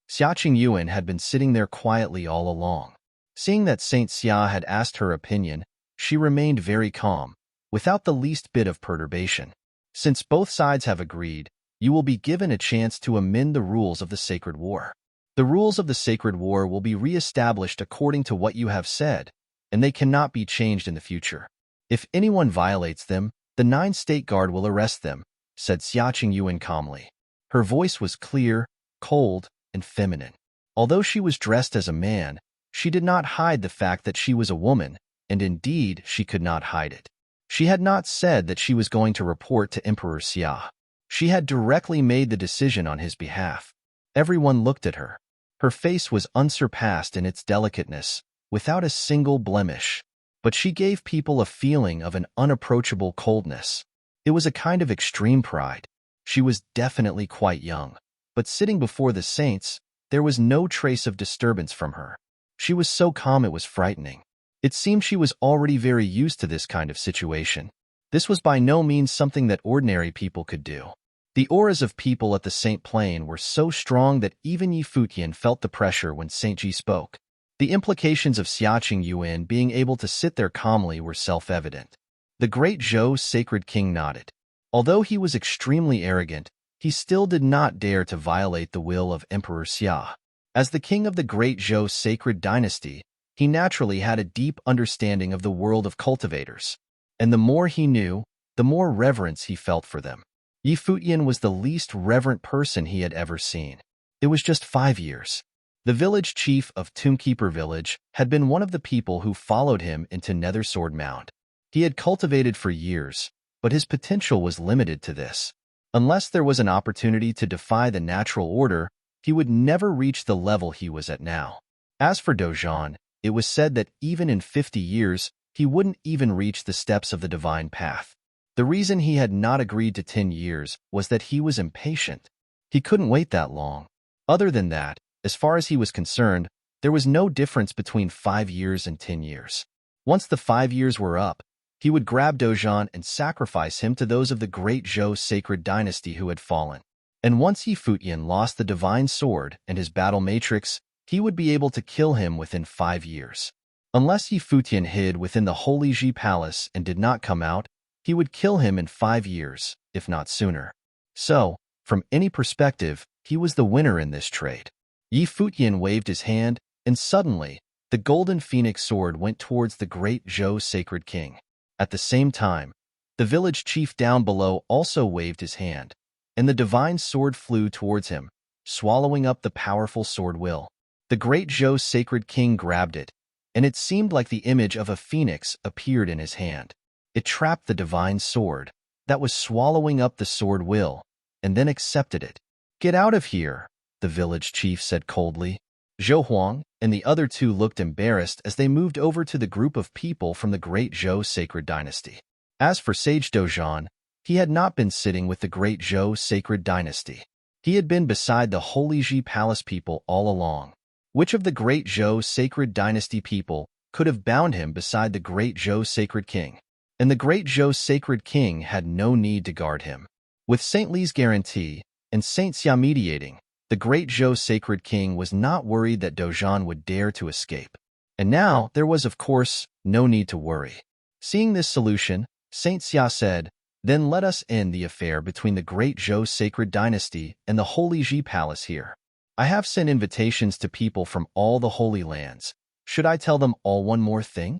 Xia Qingyuan had been sitting there quietly all along. Seeing that Saint Xia had asked her opinion, she remained very calm, without the least bit of perturbation. Since both sides have agreed, you will be given a chance to amend the rules of the Sacred War. The rules of the Sacred War will be re-established according to what you have said, and they cannot be changed in the future. If anyone violates them, the 9 State Guard will arrest them, said Xia Qingyuan calmly. Her voice was clear, cold, and feminine. Although she was dressed as a man, she did not hide the fact that she was a woman, and indeed she could not hide it. She had not said that she was going to report to Emperor Xia. She had directly made the decision on his behalf. Everyone looked at her. Her face was unsurpassed in its delicateness, without a single blemish. But she gave people a feeling of an unapproachable coldness. It was a kind of extreme pride. She was definitely quite young, but sitting before the saints, there was no trace of disturbance from her. She was so calm it was frightening. It seemed she was already very used to this kind of situation. This was by no means something that ordinary people could do. The auras of people at the Saint Plain were so strong that even Yi Futian felt the pressure when Saint Ji spoke. The implications of Xia Qingyuan being able to sit there calmly were self-evident. The great Zhou sacred king nodded. Although he was extremely arrogant, he still did not dare to violate the will of Emperor Xia. As the king of the great Zhou sacred dynasty, he naturally had a deep understanding of the world of cultivators. And the more he knew, the more reverence he felt for them. Yi Futian was the least reverent person he had ever seen. It was just 5 years. The village chief of Tombkeeper Village had been one of the people who followed him into Nether Sword Mound. He had cultivated for years, but his potential was limited to this. Unless there was an opportunity to defy the natural order, he would never reach the level he was at now. As for Dozhan, it was said that even in 50 years, he wouldn't even reach the steps of the divine path. The reason he had not agreed to 10 years was that he was impatient. He couldn't wait that long. Other than that, as far as he was concerned, there was no difference between 5 years and 10 years. Once the 5 years were up, he would grab Dojan and sacrifice him to those of the great Zhou sacred dynasty who had fallen. And once Futian lost the divine sword and his battle matrix, he would be able to kill him within 5 years. Unless Futian hid within the Holy Ji Palace and did not come out, he would kill him in 5 years, if not sooner. So, from any perspective, he was the winner in this trade. Futian waved his hand, and suddenly, the golden phoenix sword went towards the great Zhou sacred king. At the same time, the village chief down below also waved his hand, and the divine sword flew towards him, swallowing up the powerful sword will. The great Zhou sacred king grabbed it, and it seemed like the image of a phoenix appeared in his hand. It trapped the divine sword that was swallowing up the sword will, and then accepted it. "Get out of here," the village chief said coldly. Zhou Huang and the other two looked embarrassed as they moved over to the group of people from the great Zhou sacred dynasty. As for Sage Dojan, he had not been sitting with the great Zhou sacred dynasty. He had been beside the Holy Ji Palace people all along. Which of the great Zhou sacred dynasty people could have bound him beside the great Zhou sacred king? And the great Zhou sacred king had no need to guard him. With Saint Li's guarantee and Saint Xia mediating, the great Zhou sacred king was not worried that Dojan would dare to escape. And now there was, of course, no need to worry. Seeing this solution, Saint Xia said, "Then let us end the affair between the great Zhou sacred dynasty and the Holy Ji Palace here. I have sent invitations to people from all the Holy Lands. Should I tell them all one more thing?"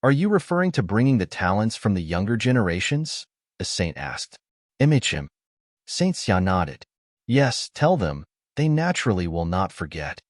"Are you referring to bringing the talents from the younger generations?" a saint asked. "Him." Saint Xia nodded. "Yes, tell them. They naturally will not forget."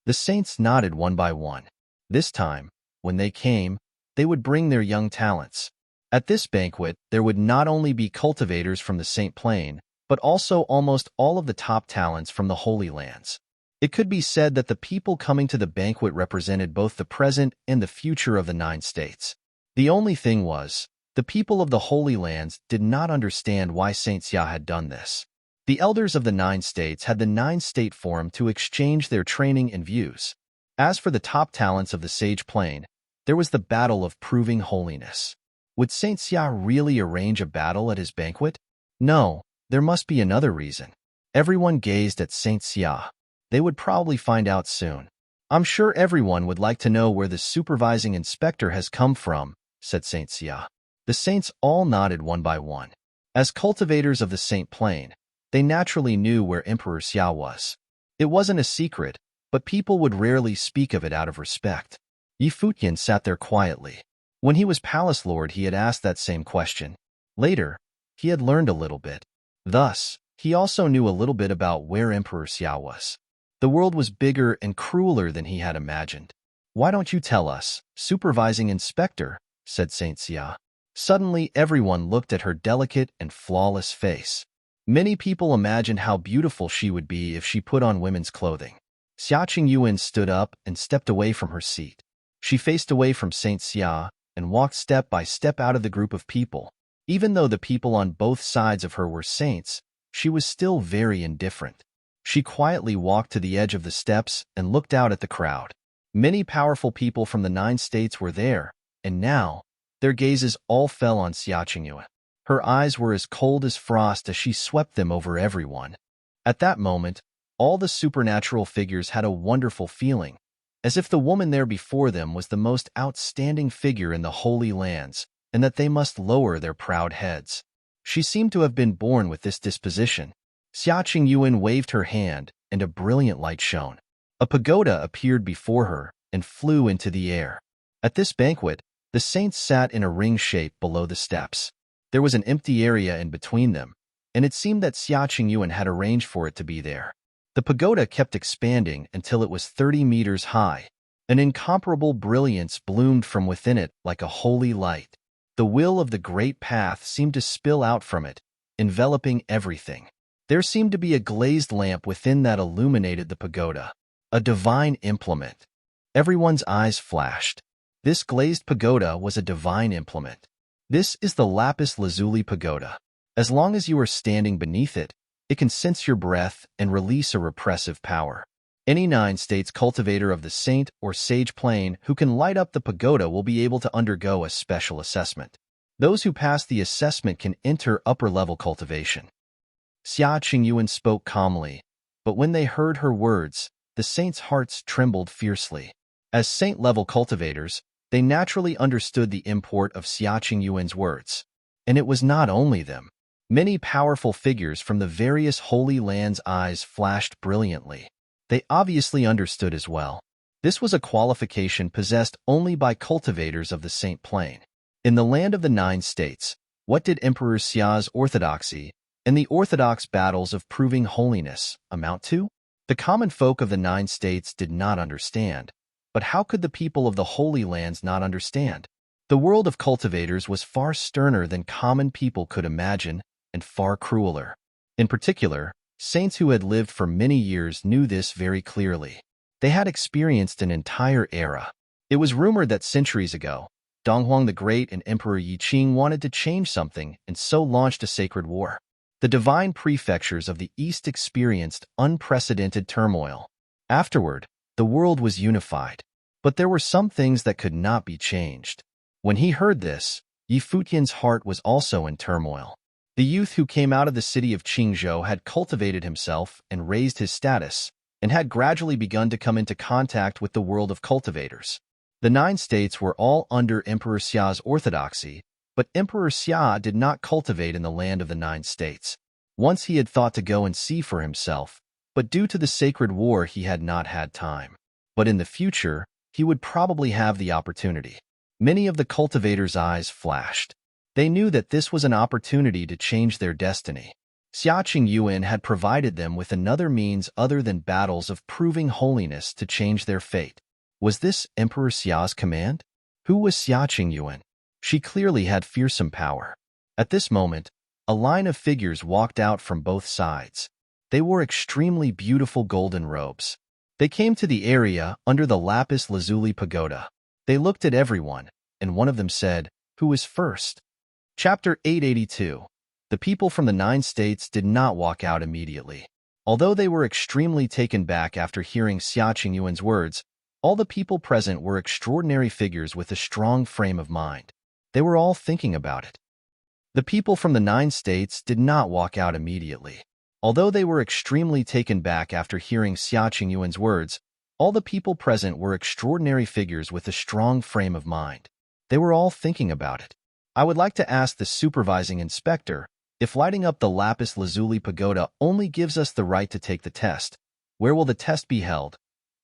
The saints nodded one by one. This time, when they came, they would bring their young talents. At this banquet, there would not only be cultivators from the Saint Plain, but also almost all of the top talents from the Holy Lands. It could be said that the people coming to the banquet represented both the present and the future of the 9 states. The only thing was, the people of the Holy Lands did not understand why Saint Xia had done this. The elders of the 9 states had the 9-state forum to exchange their training and views. As for the top talents of the Sage Plain, there was the battle of proving holiness. Would Saint Xia really arrange a battle at his banquet? No. There must be another reason. Everyone gazed at Saint Xia. They would probably find out soon. "I'm sure everyone would like to know where the supervising inspector has come from," said Saint Xia. The saints all nodded one by one. As cultivators of the Saint Plain, they naturally knew where Emperor Xia was. It wasn't a secret, but people would rarely speak of it out of respect. Futian sat there quietly. When he was palace lord, he had asked that same question. Later, he had learned a little bit. Thus, he also knew a little bit about where Emperor Xia was. The world was bigger and crueler than he had imagined. "Why don't you tell us, supervising inspector?" said Saint Xia. Suddenly, everyone looked at her delicate and flawless face. Many people imagined how beautiful she would be if she put on women's clothing. Xia Qingyuan stood up and stepped away from her seat. She faced away from Saint Xia and walked step by step out of the group of people. Even though the people on both sides of her were saints, she was still very indifferent. She quietly walked to the edge of the steps and looked out at the crowd. Many powerful people from the 9 states were there, and now, their gazes all fell on Xia Qingyuan. Her eyes were as cold as frost as she swept them over everyone. At that moment, all the supernatural figures had a wonderful feeling, as if the woman there before them was the most outstanding figure in the Holy Lands, and that they must lower their proud heads. She seemed to have been born with this disposition. Xia Qingyuan waved her hand, and a brilliant light shone. A pagoda appeared before her and flew into the air. At this banquet, the saints sat in a ring shape below the steps. There was an empty area in between them, and it seemed that Xia Qingyuan had arranged for it to be there. The pagoda kept expanding until it was 30 meters high. An incomparable brilliance bloomed from within it like a holy light. The will of the great path seemed to spill out from it, enveloping everything. There seemed to be a glazed lamp within that illuminated the pagoda, a divine implement. Everyone's eyes flashed. This glazed pagoda was a divine implement. This is the lapis lazuli pagoda. As long as you are standing beneath it, it can sense your breath and release a repressive power. Any 9 states cultivator of the saint or sage plane who can light up the pagoda will be able to undergo a special assessment. Those who pass the assessment can enter upper-level cultivation. Xia Qingyuan spoke calmly, but when they heard her words, the saints' hearts trembled fiercely. As saint-level cultivators, they naturally understood the import of Xia Qingyuan's words. And it was not only them. Many powerful figures from the various holy lands' eyes flashed brilliantly. They obviously understood as well. This was a qualification possessed only by cultivators of the Saint Plane. In the land of the 9 states, what did Emperor Xia's orthodoxy and the orthodox battles of proving holiness amount to? The common folk of the 9 states did not understand, but how could the people of the Holy Lands not understand? The world of cultivators was far sterner than common people could imagine and far crueler. In particular, saints who had lived for many years knew this very clearly. They had experienced an entire era. It was rumored that centuries ago, Donghuang the Great and Emperor Yiqing wanted to change something and so launched a sacred war. The divine prefectures of the East experienced unprecedented turmoil. Afterward, the world was unified, but there were some things that could not be changed. When he heard this, Futian's heart was also in turmoil. The youth who came out of the city of Qingzhou had cultivated himself and raised his status, and had gradually begun to come into contact with the world of cultivators. The 9 states were all under Emperor Xia's orthodoxy, but Emperor Xia did not cultivate in the land of the 9 states. Once he had thought to go and see for himself, but due to the sacred war he had not had time. But in the future, he would probably have the opportunity. Many of the cultivators' eyes flashed. They knew that this was an opportunity to change their destiny. Xia Qingyuan had provided them with another means other than battles of proving holiness to change their fate. Was this Emperor Xia's command? Who was Xia Qingyuan? She clearly had fearsome power. At this moment, a line of figures walked out from both sides. They wore extremely beautiful golden robes. They came to the area under the lapis lazuli pagoda. They looked at everyone, and one of them said, "Who is first?" Chapter 882. The people from the 9 states did not walk out immediately. Although they were extremely taken back after hearing Xia Qingyuan's words, all the people present were extraordinary figures with a strong frame of mind. They were all thinking about it. The people from the 9 states did not walk out immediately. Although they were extremely taken back after hearing Xia Qingyuan's words, all the people present were extraordinary figures with a strong frame of mind. They were all thinking about it. I would like to ask the supervising inspector, if lighting up the lapis lazuli pagoda only gives us the right to take the test, where will the test be held?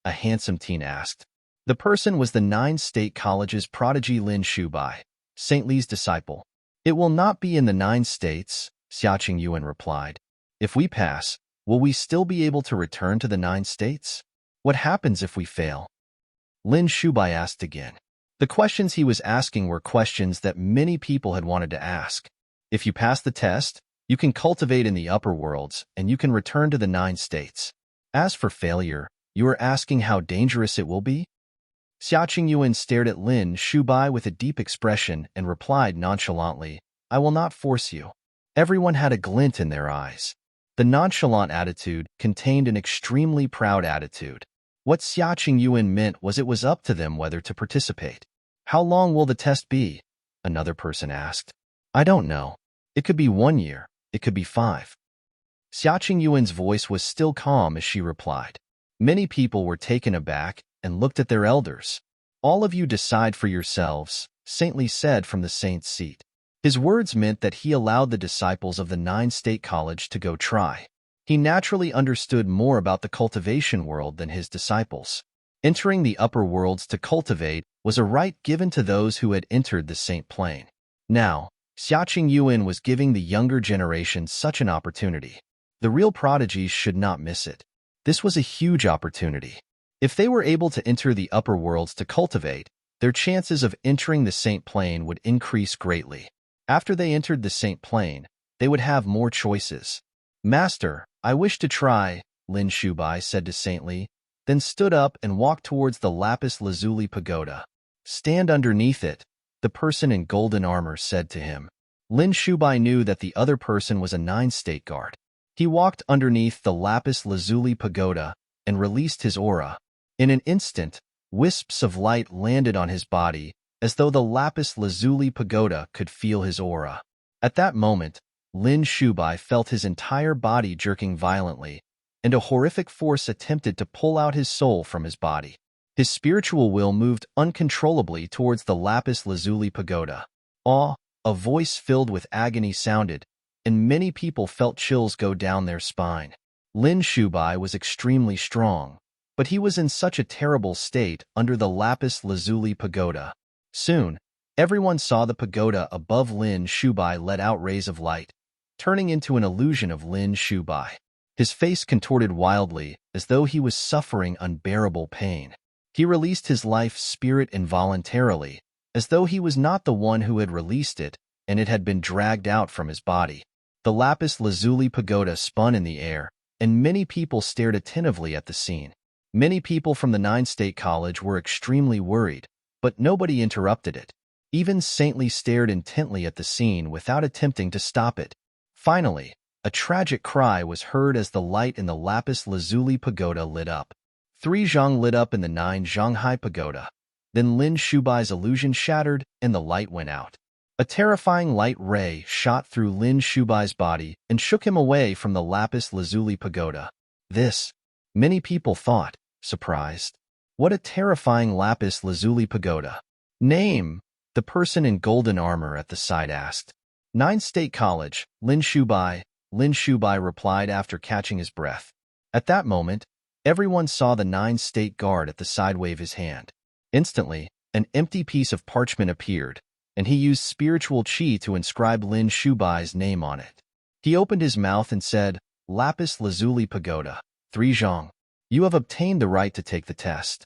A handsome teen asked. The person was the 9 State College's prodigy Lin Shubai, St. Li's disciple. It will not be in the 9 states, Xia Qingyuan replied. If we pass, will we still be able to return to the 9 states? What happens if we fail? Lin Shubai asked again. The questions he was asking were questions that many people had wanted to ask. If you pass the test, you can cultivate in the upper worlds and you can return to the 9 states. As for failure, you are asking how dangerous it will be? Xia Qingyuan stared at Lin Shubai with a deep expression and replied nonchalantly, "I will not force you." Everyone had a glint in their eyes. The nonchalant attitude contained an extremely proud attitude. What Xia Qingyuan meant was it was up to them whether to participate. How long will the test be? Another person asked. I don't know. It could be 1 year. It could be 5. Xia Qingyuan's voice was still calm as she replied. Many people were taken aback and looked at their elders. All of you decide for yourselves, Saintly said from the saint's seat. His words meant that he allowed the disciples of the 9 State College to go try. He naturally understood more about the cultivation world than his disciples. Entering the upper worlds to cultivate was a right given to those who had entered the Saint Plane. Now, Xia Qingyuan was giving the younger generation such an opportunity. The real prodigies should not miss it. This was a huge opportunity. If they were able to enter the upper worlds to cultivate, their chances of entering the Saint Plane would increase greatly. After they entered the Saint Plane, they would have more choices. Master, I wish to try, Lin Shubai said to Saint Li, then stood up and walked towards the lapis lazuli pagoda. "Stand underneath it," the person in golden armor said to him. Lin Shubai knew that the other person was a 9-state guard. He walked underneath the lapis lazuli pagoda and released his aura. In an instant, wisps of light landed on his body, as though the lapis lazuli pagoda could feel his aura. At that moment, Lin Shubai felt his entire body jerking violently, and a horrific force attempted to pull out his soul from his body. His spiritual will moved uncontrollably towards the lapis lazuli pagoda. A voice filled with agony sounded, and many people felt chills go down their spine. Lin Shubai was extremely strong, but he was in such a terrible state under the lapis lazuli pagoda. Soon, everyone saw the pagoda above Lin Shubai let out rays of light, turning into an illusion of Lin Shubai. His face contorted wildly, as though he was suffering unbearable pain. He released his life spirit involuntarily, as though he was not the one who had released it, and it had been dragged out from his body. The lapis lazuli pagoda spun in the air, and many people stared attentively at the scene. Many people from the 9-state college were extremely worried, but nobody interrupted it. Even Saintly stared intently at the scene without attempting to stop it. Finally, a tragic cry was heard as the light in the lapis lazuli pagoda lit up. 3 zhang lit up in the 9 Zhanghai pagoda. Then Lin Shubai's illusion shattered and the light went out. A terrifying light ray shot through Lin Shubai's body and shook him away from the lapis lazuli pagoda. This, many people thought, surprised. What a terrifying lapis lazuli pagoda. Name, the person in golden armor at the side asked. 9-state college, Lin Shubai replied after catching his breath. At that moment, everyone saw the 9-state guard at the side wave his hand. Instantly, an empty piece of parchment appeared, and he used spiritual qi to inscribe Lin Shubai's name on it. He opened his mouth and said, "Lapis lazuli pagoda, 3 zhang. You have obtained the right to take the test."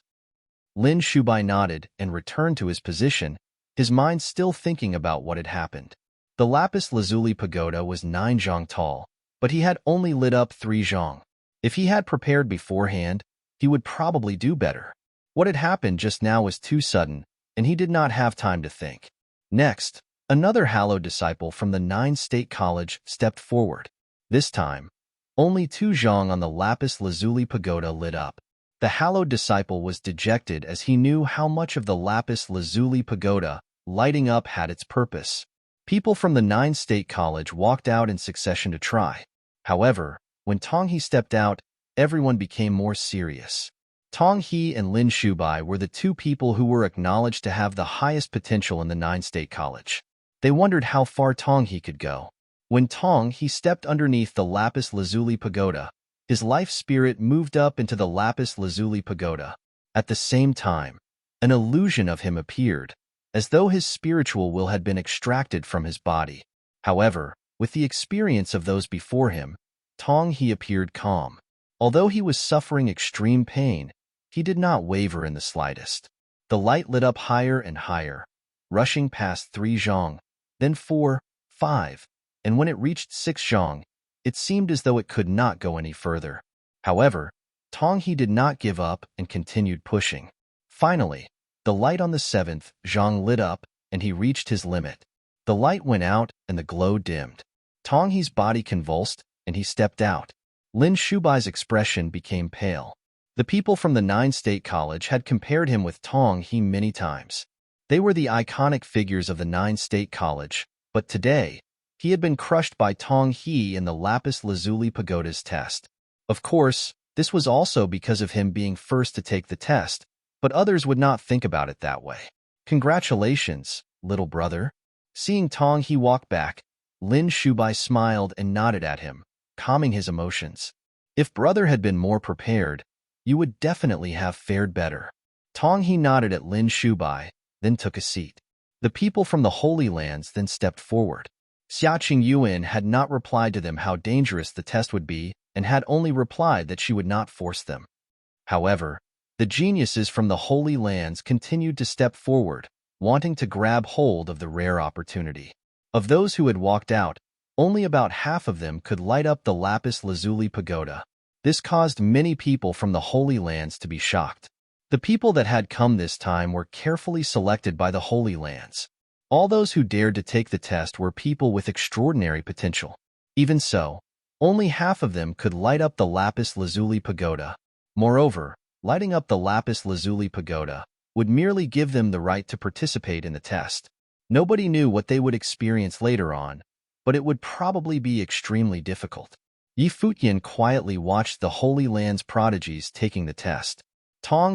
Lin Shubai nodded and returned to his position, his mind still thinking about what had happened. The lapis lazuli pagoda was 9 zhang tall, but he had only lit up 3 zhang. If he had prepared beforehand, he would probably do better. What had happened just now was too sudden, and he did not have time to think. Next, another hallowed disciple from the 9-state college stepped forward. This time, only 2 zhang on the lapis lazuli pagoda lit up. The hallowed disciple was dejected as he knew how much of the lapis lazuli pagoda lighting up had its purpose. People from the 9-state college walked out in succession to try. However, when Tonghe stepped out, everyone became more serious. Tonghe and Lin Shubai were the 2 people who were acknowledged to have the highest potential in the 9-state college. They wondered how far Tonghe could go. When Tonghe stepped underneath the lapis lazuli pagoda, his life spirit moved up into the lapis lazuli pagoda. At the same time, an illusion of him appeared, as though his spiritual will had been extracted from his body. However, with the experience of those before him, Tonghe appeared calm. Although he was suffering extreme pain, he did not waver in the slightest. The light lit up higher and higher, rushing past 3 zhang, then 4, 5, and when it reached 6 zhang, it seemed as though it could not go any further. However, Tonghe did not give up and continued pushing. Finally, the light on the 7th zhang lit up, and he reached his limit. The light went out and the glow dimmed. Tonghe's body convulsed, and he stepped out. Lin Shubai's expression became pale. The people from the 9-state college had compared him with Tonghe many times. They were the iconic figures of the 9-state college, but today, he had been crushed by Tonghe in the lapis lazuli pagoda's test. Of course, this was also because of him being first to take the test, but others would not think about it that way. "Congratulations, little brother." Seeing Tonghe walk back, Lin Shubai smiled and nodded at him, calming his emotions. "If brother had been more prepared, you would definitely have fared better." Tonghe nodded at Lin Shubai, then took a seat. The people from the Holy Lands then stepped forward. Xiaqing Yuan had not replied to them how dangerous the test would be and had only replied that she would not force them. However, the geniuses from the Holy Lands continued to step forward, wanting to grab hold of the rare opportunity. Of those who had walked out, only about half of them could light up the lapis lazuli pagoda. This caused many people from the Holy Lands to be shocked. The people that had come this time were carefully selected by the Holy Lands. All those who dared to take the test were people with extraordinary potential. Even so, only half of them could light up the lapis lazuli pagoda. Moreover, lighting up the lapis lazuli pagoda would merely give them the right to participate in the test. Nobody knew what they would experience later on, but it would probably be extremely difficult. Futian quietly watched the Holy Land's prodigies taking the test.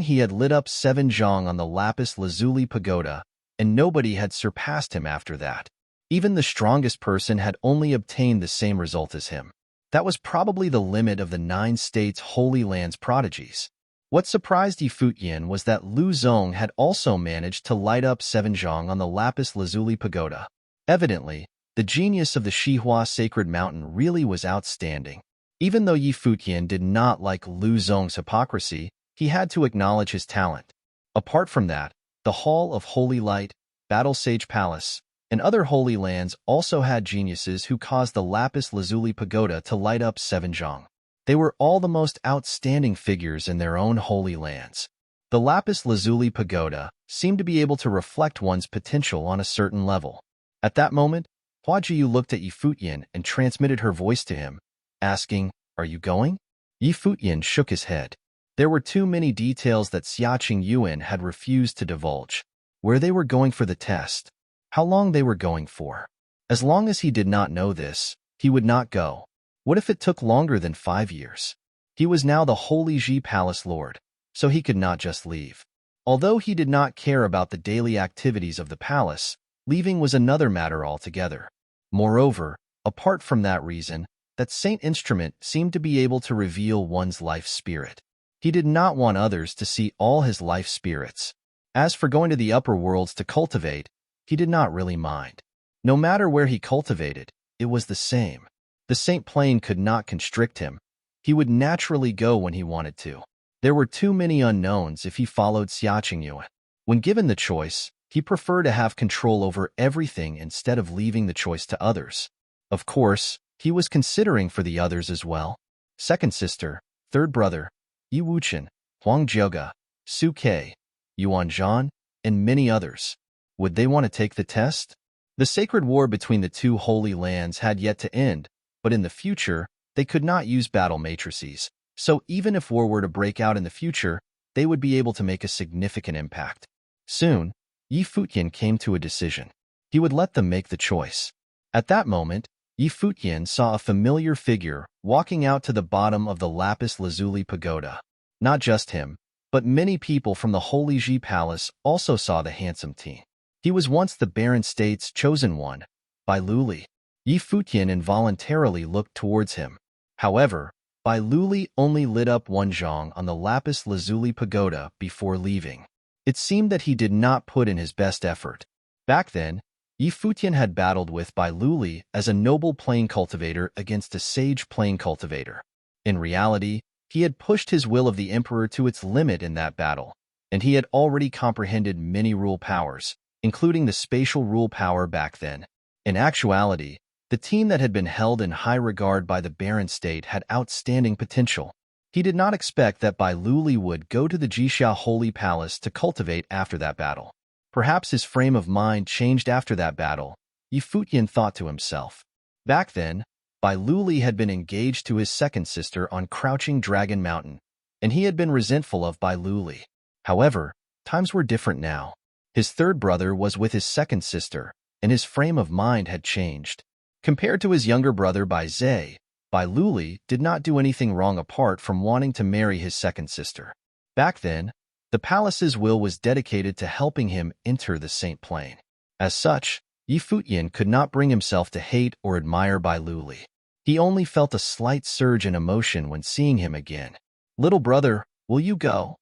He had lit up 7 zhang on the lapis lazuli pagoda, and nobody had surpassed him after that. Even the strongest person had only obtained the same result as him. That was probably the limit of the 9 states' Holy Land's prodigies. What surprised Futian was that Lu Zong had also managed to light up 7 zhang on the lapis lazuli pagoda. Evidently, the genius of the Xihua Sacred Mountain really was outstanding. Even though Futian did not like Lu Zong's hypocrisy, he had to acknowledge his talent. Apart from that, the Hall of Holy Light, Battle Sage Palace, and other holy lands also had geniuses who caused the lapis lazuli pagoda to light up 7 zhang. They were all the most outstanding figures in their own holy lands. The lapis lazuli pagoda seemed to be able to reflect one's potential on a certain level. At that moment, Hua Jiyu looked at Futian and transmitted her voice to him, asking, "Are you going?" Futian shook his head. There were too many details that Xiaqing Yuan had refused to divulge. Where they were going for the test, how long they were going for. As long as he did not know this, he would not go. What if it took longer than 5 years? He was now the Holy Ji Palace Lord, so he could not just leave. Although he did not care about the daily activities of the palace, leaving was another matter altogether. Moreover, apart from that reason, that Saint Instrument seemed to be able to reveal one's life spirit. He did not want others to see all his life spirits. As for going to the upper worlds to cultivate, he did not really mind. No matter where he cultivated, it was the same. The Saint Plane could not constrict him. He would naturally go when he wanted to. There were too many unknowns if he followed Xiaqing Yuan. When given the choice, he preferred to have control over everything instead of leaving the choice to others. Of course, he was considering for the others as well. Second sister, third brother, Yi Wuchen, Huang Jiuge, Su Ke, Yuan Zhan, and many others. Would they want to take the test? The sacred war between the two holy lands had yet to end, but in the future, they could not use battle matrices, so even if war were to break out in the future, they would be able to make a significant impact. Soon, Futian came to a decision. He would let them make the choice. At that moment, Futian saw a familiar figure walking out to the bottom of the lapis lazuli pagoda. Not just him, but many people from the Holy Ji Palace also saw the handsome teen. He was once the Barren State's chosen one, Bai Luli. Futian involuntarily looked towards him. However, Bai Luli only lit up 1 zhang on the lapis lazuli pagoda before leaving. It seemed that he did not put in his best effort. Back then, Futian had battled with Bai Luli as a noble plain cultivator against a sage plain cultivator. In reality, he had pushed his will of the emperor to its limit in that battle, and he had already comprehended many rule powers, including the spatial rule power back then. In actuality, the team that had been held in high regard by the Barren State had outstanding potential. He did not expect that Bai Luli would go to the Jixia Holy Palace to cultivate after that battle. Perhaps his frame of mind changed after that battle, Futian thought to himself. Back then, Bai Luli had been engaged to his second sister on Crouching Dragon Mountain, and he had been resentful of Bai Luli. However, times were different now. His third brother was with his second sister, and his frame of mind had changed. Compared to his younger brother Bai Zhe, Bai Luli did not do anything wrong apart from wanting to marry his second sister. Back then, the palace's will was dedicated to helping him enter the Saint Plane. As such, Futian could not bring himself to hate or admire Bai Luli. He only felt a slight surge in emotion when seeing him again. "Little brother, will you go?"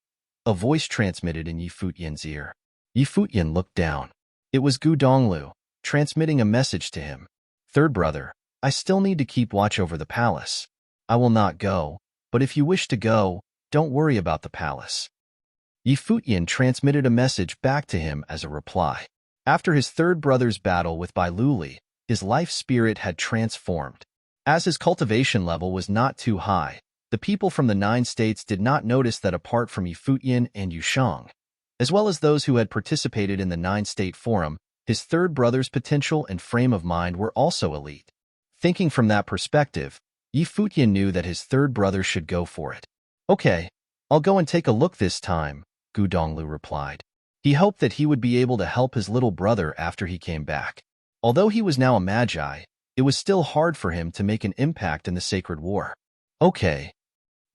A voice transmitted in Futian's ear. Futian looked down. It was Gu Donglu, transmitting a message to him. "Third brother, I still need to keep watch over the palace. I will not go, but if you wish to go, don't worry about the palace." Futian transmitted a message back to him as a reply. After his third brother's battle with Bai Luli, his life spirit had transformed. As his cultivation level was not too high, The people from the 9 states did not notice that apart from Futian and Yushang, as well as those who had participated in the 9-state forum, his third brother's potential and frame of mind were also elite. Thinking from that perspective, Futian knew that his third brother should go for it. Okay, I'll go and take a look this time, Gu Donglu replied. He hoped that he would be able to help his little brother after he came back. Although he was now a magi, it was still hard for him to make an impact in the sacred war. Okay.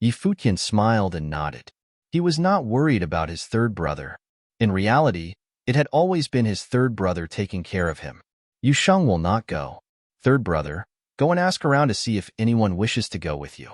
Futian smiled and nodded. He was not worried about his third brother. In reality, it had always been his third brother taking care of him. Yusheng will not go. Third brother, go and ask around to see if anyone wishes to go with you.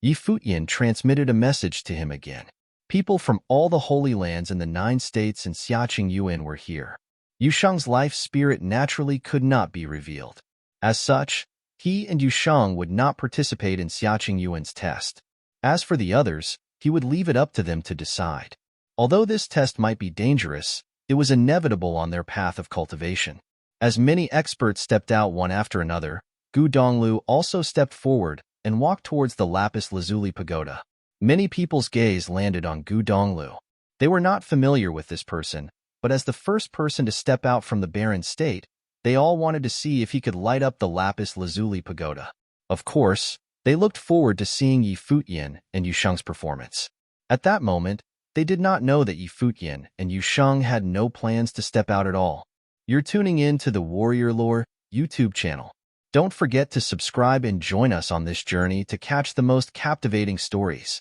Futian transmitted a message to him again. People from all the Holy Lands in the 9 states and Xiaqing Yuan were here. Yusheng's life spirit naturally could not be revealed. As such, he and Yusheng would not participate in Xiaqing Yuan's test. As for the others, he would leave it up to them to decide. Although this test might be dangerous, it was inevitable on their path of cultivation. As many experts stepped out one after another, Gu Donglu also stepped forward and walked towards the lapis lazuli pagoda. Many people's gaze landed on Gu Donglu. They were not familiar with this person, but as the first person to step out from the barren state, they all wanted to see if he could light up the lapis lazuli pagoda. Of course, they looked forward to seeing Futian and Yusheng's performance. At that moment, they did not know that Futian and Yusheng had no plans to step out at all. You're tuning in to the Warrior Lore YouTube channel. Don't forget to subscribe and join us on this journey to catch the most captivating stories.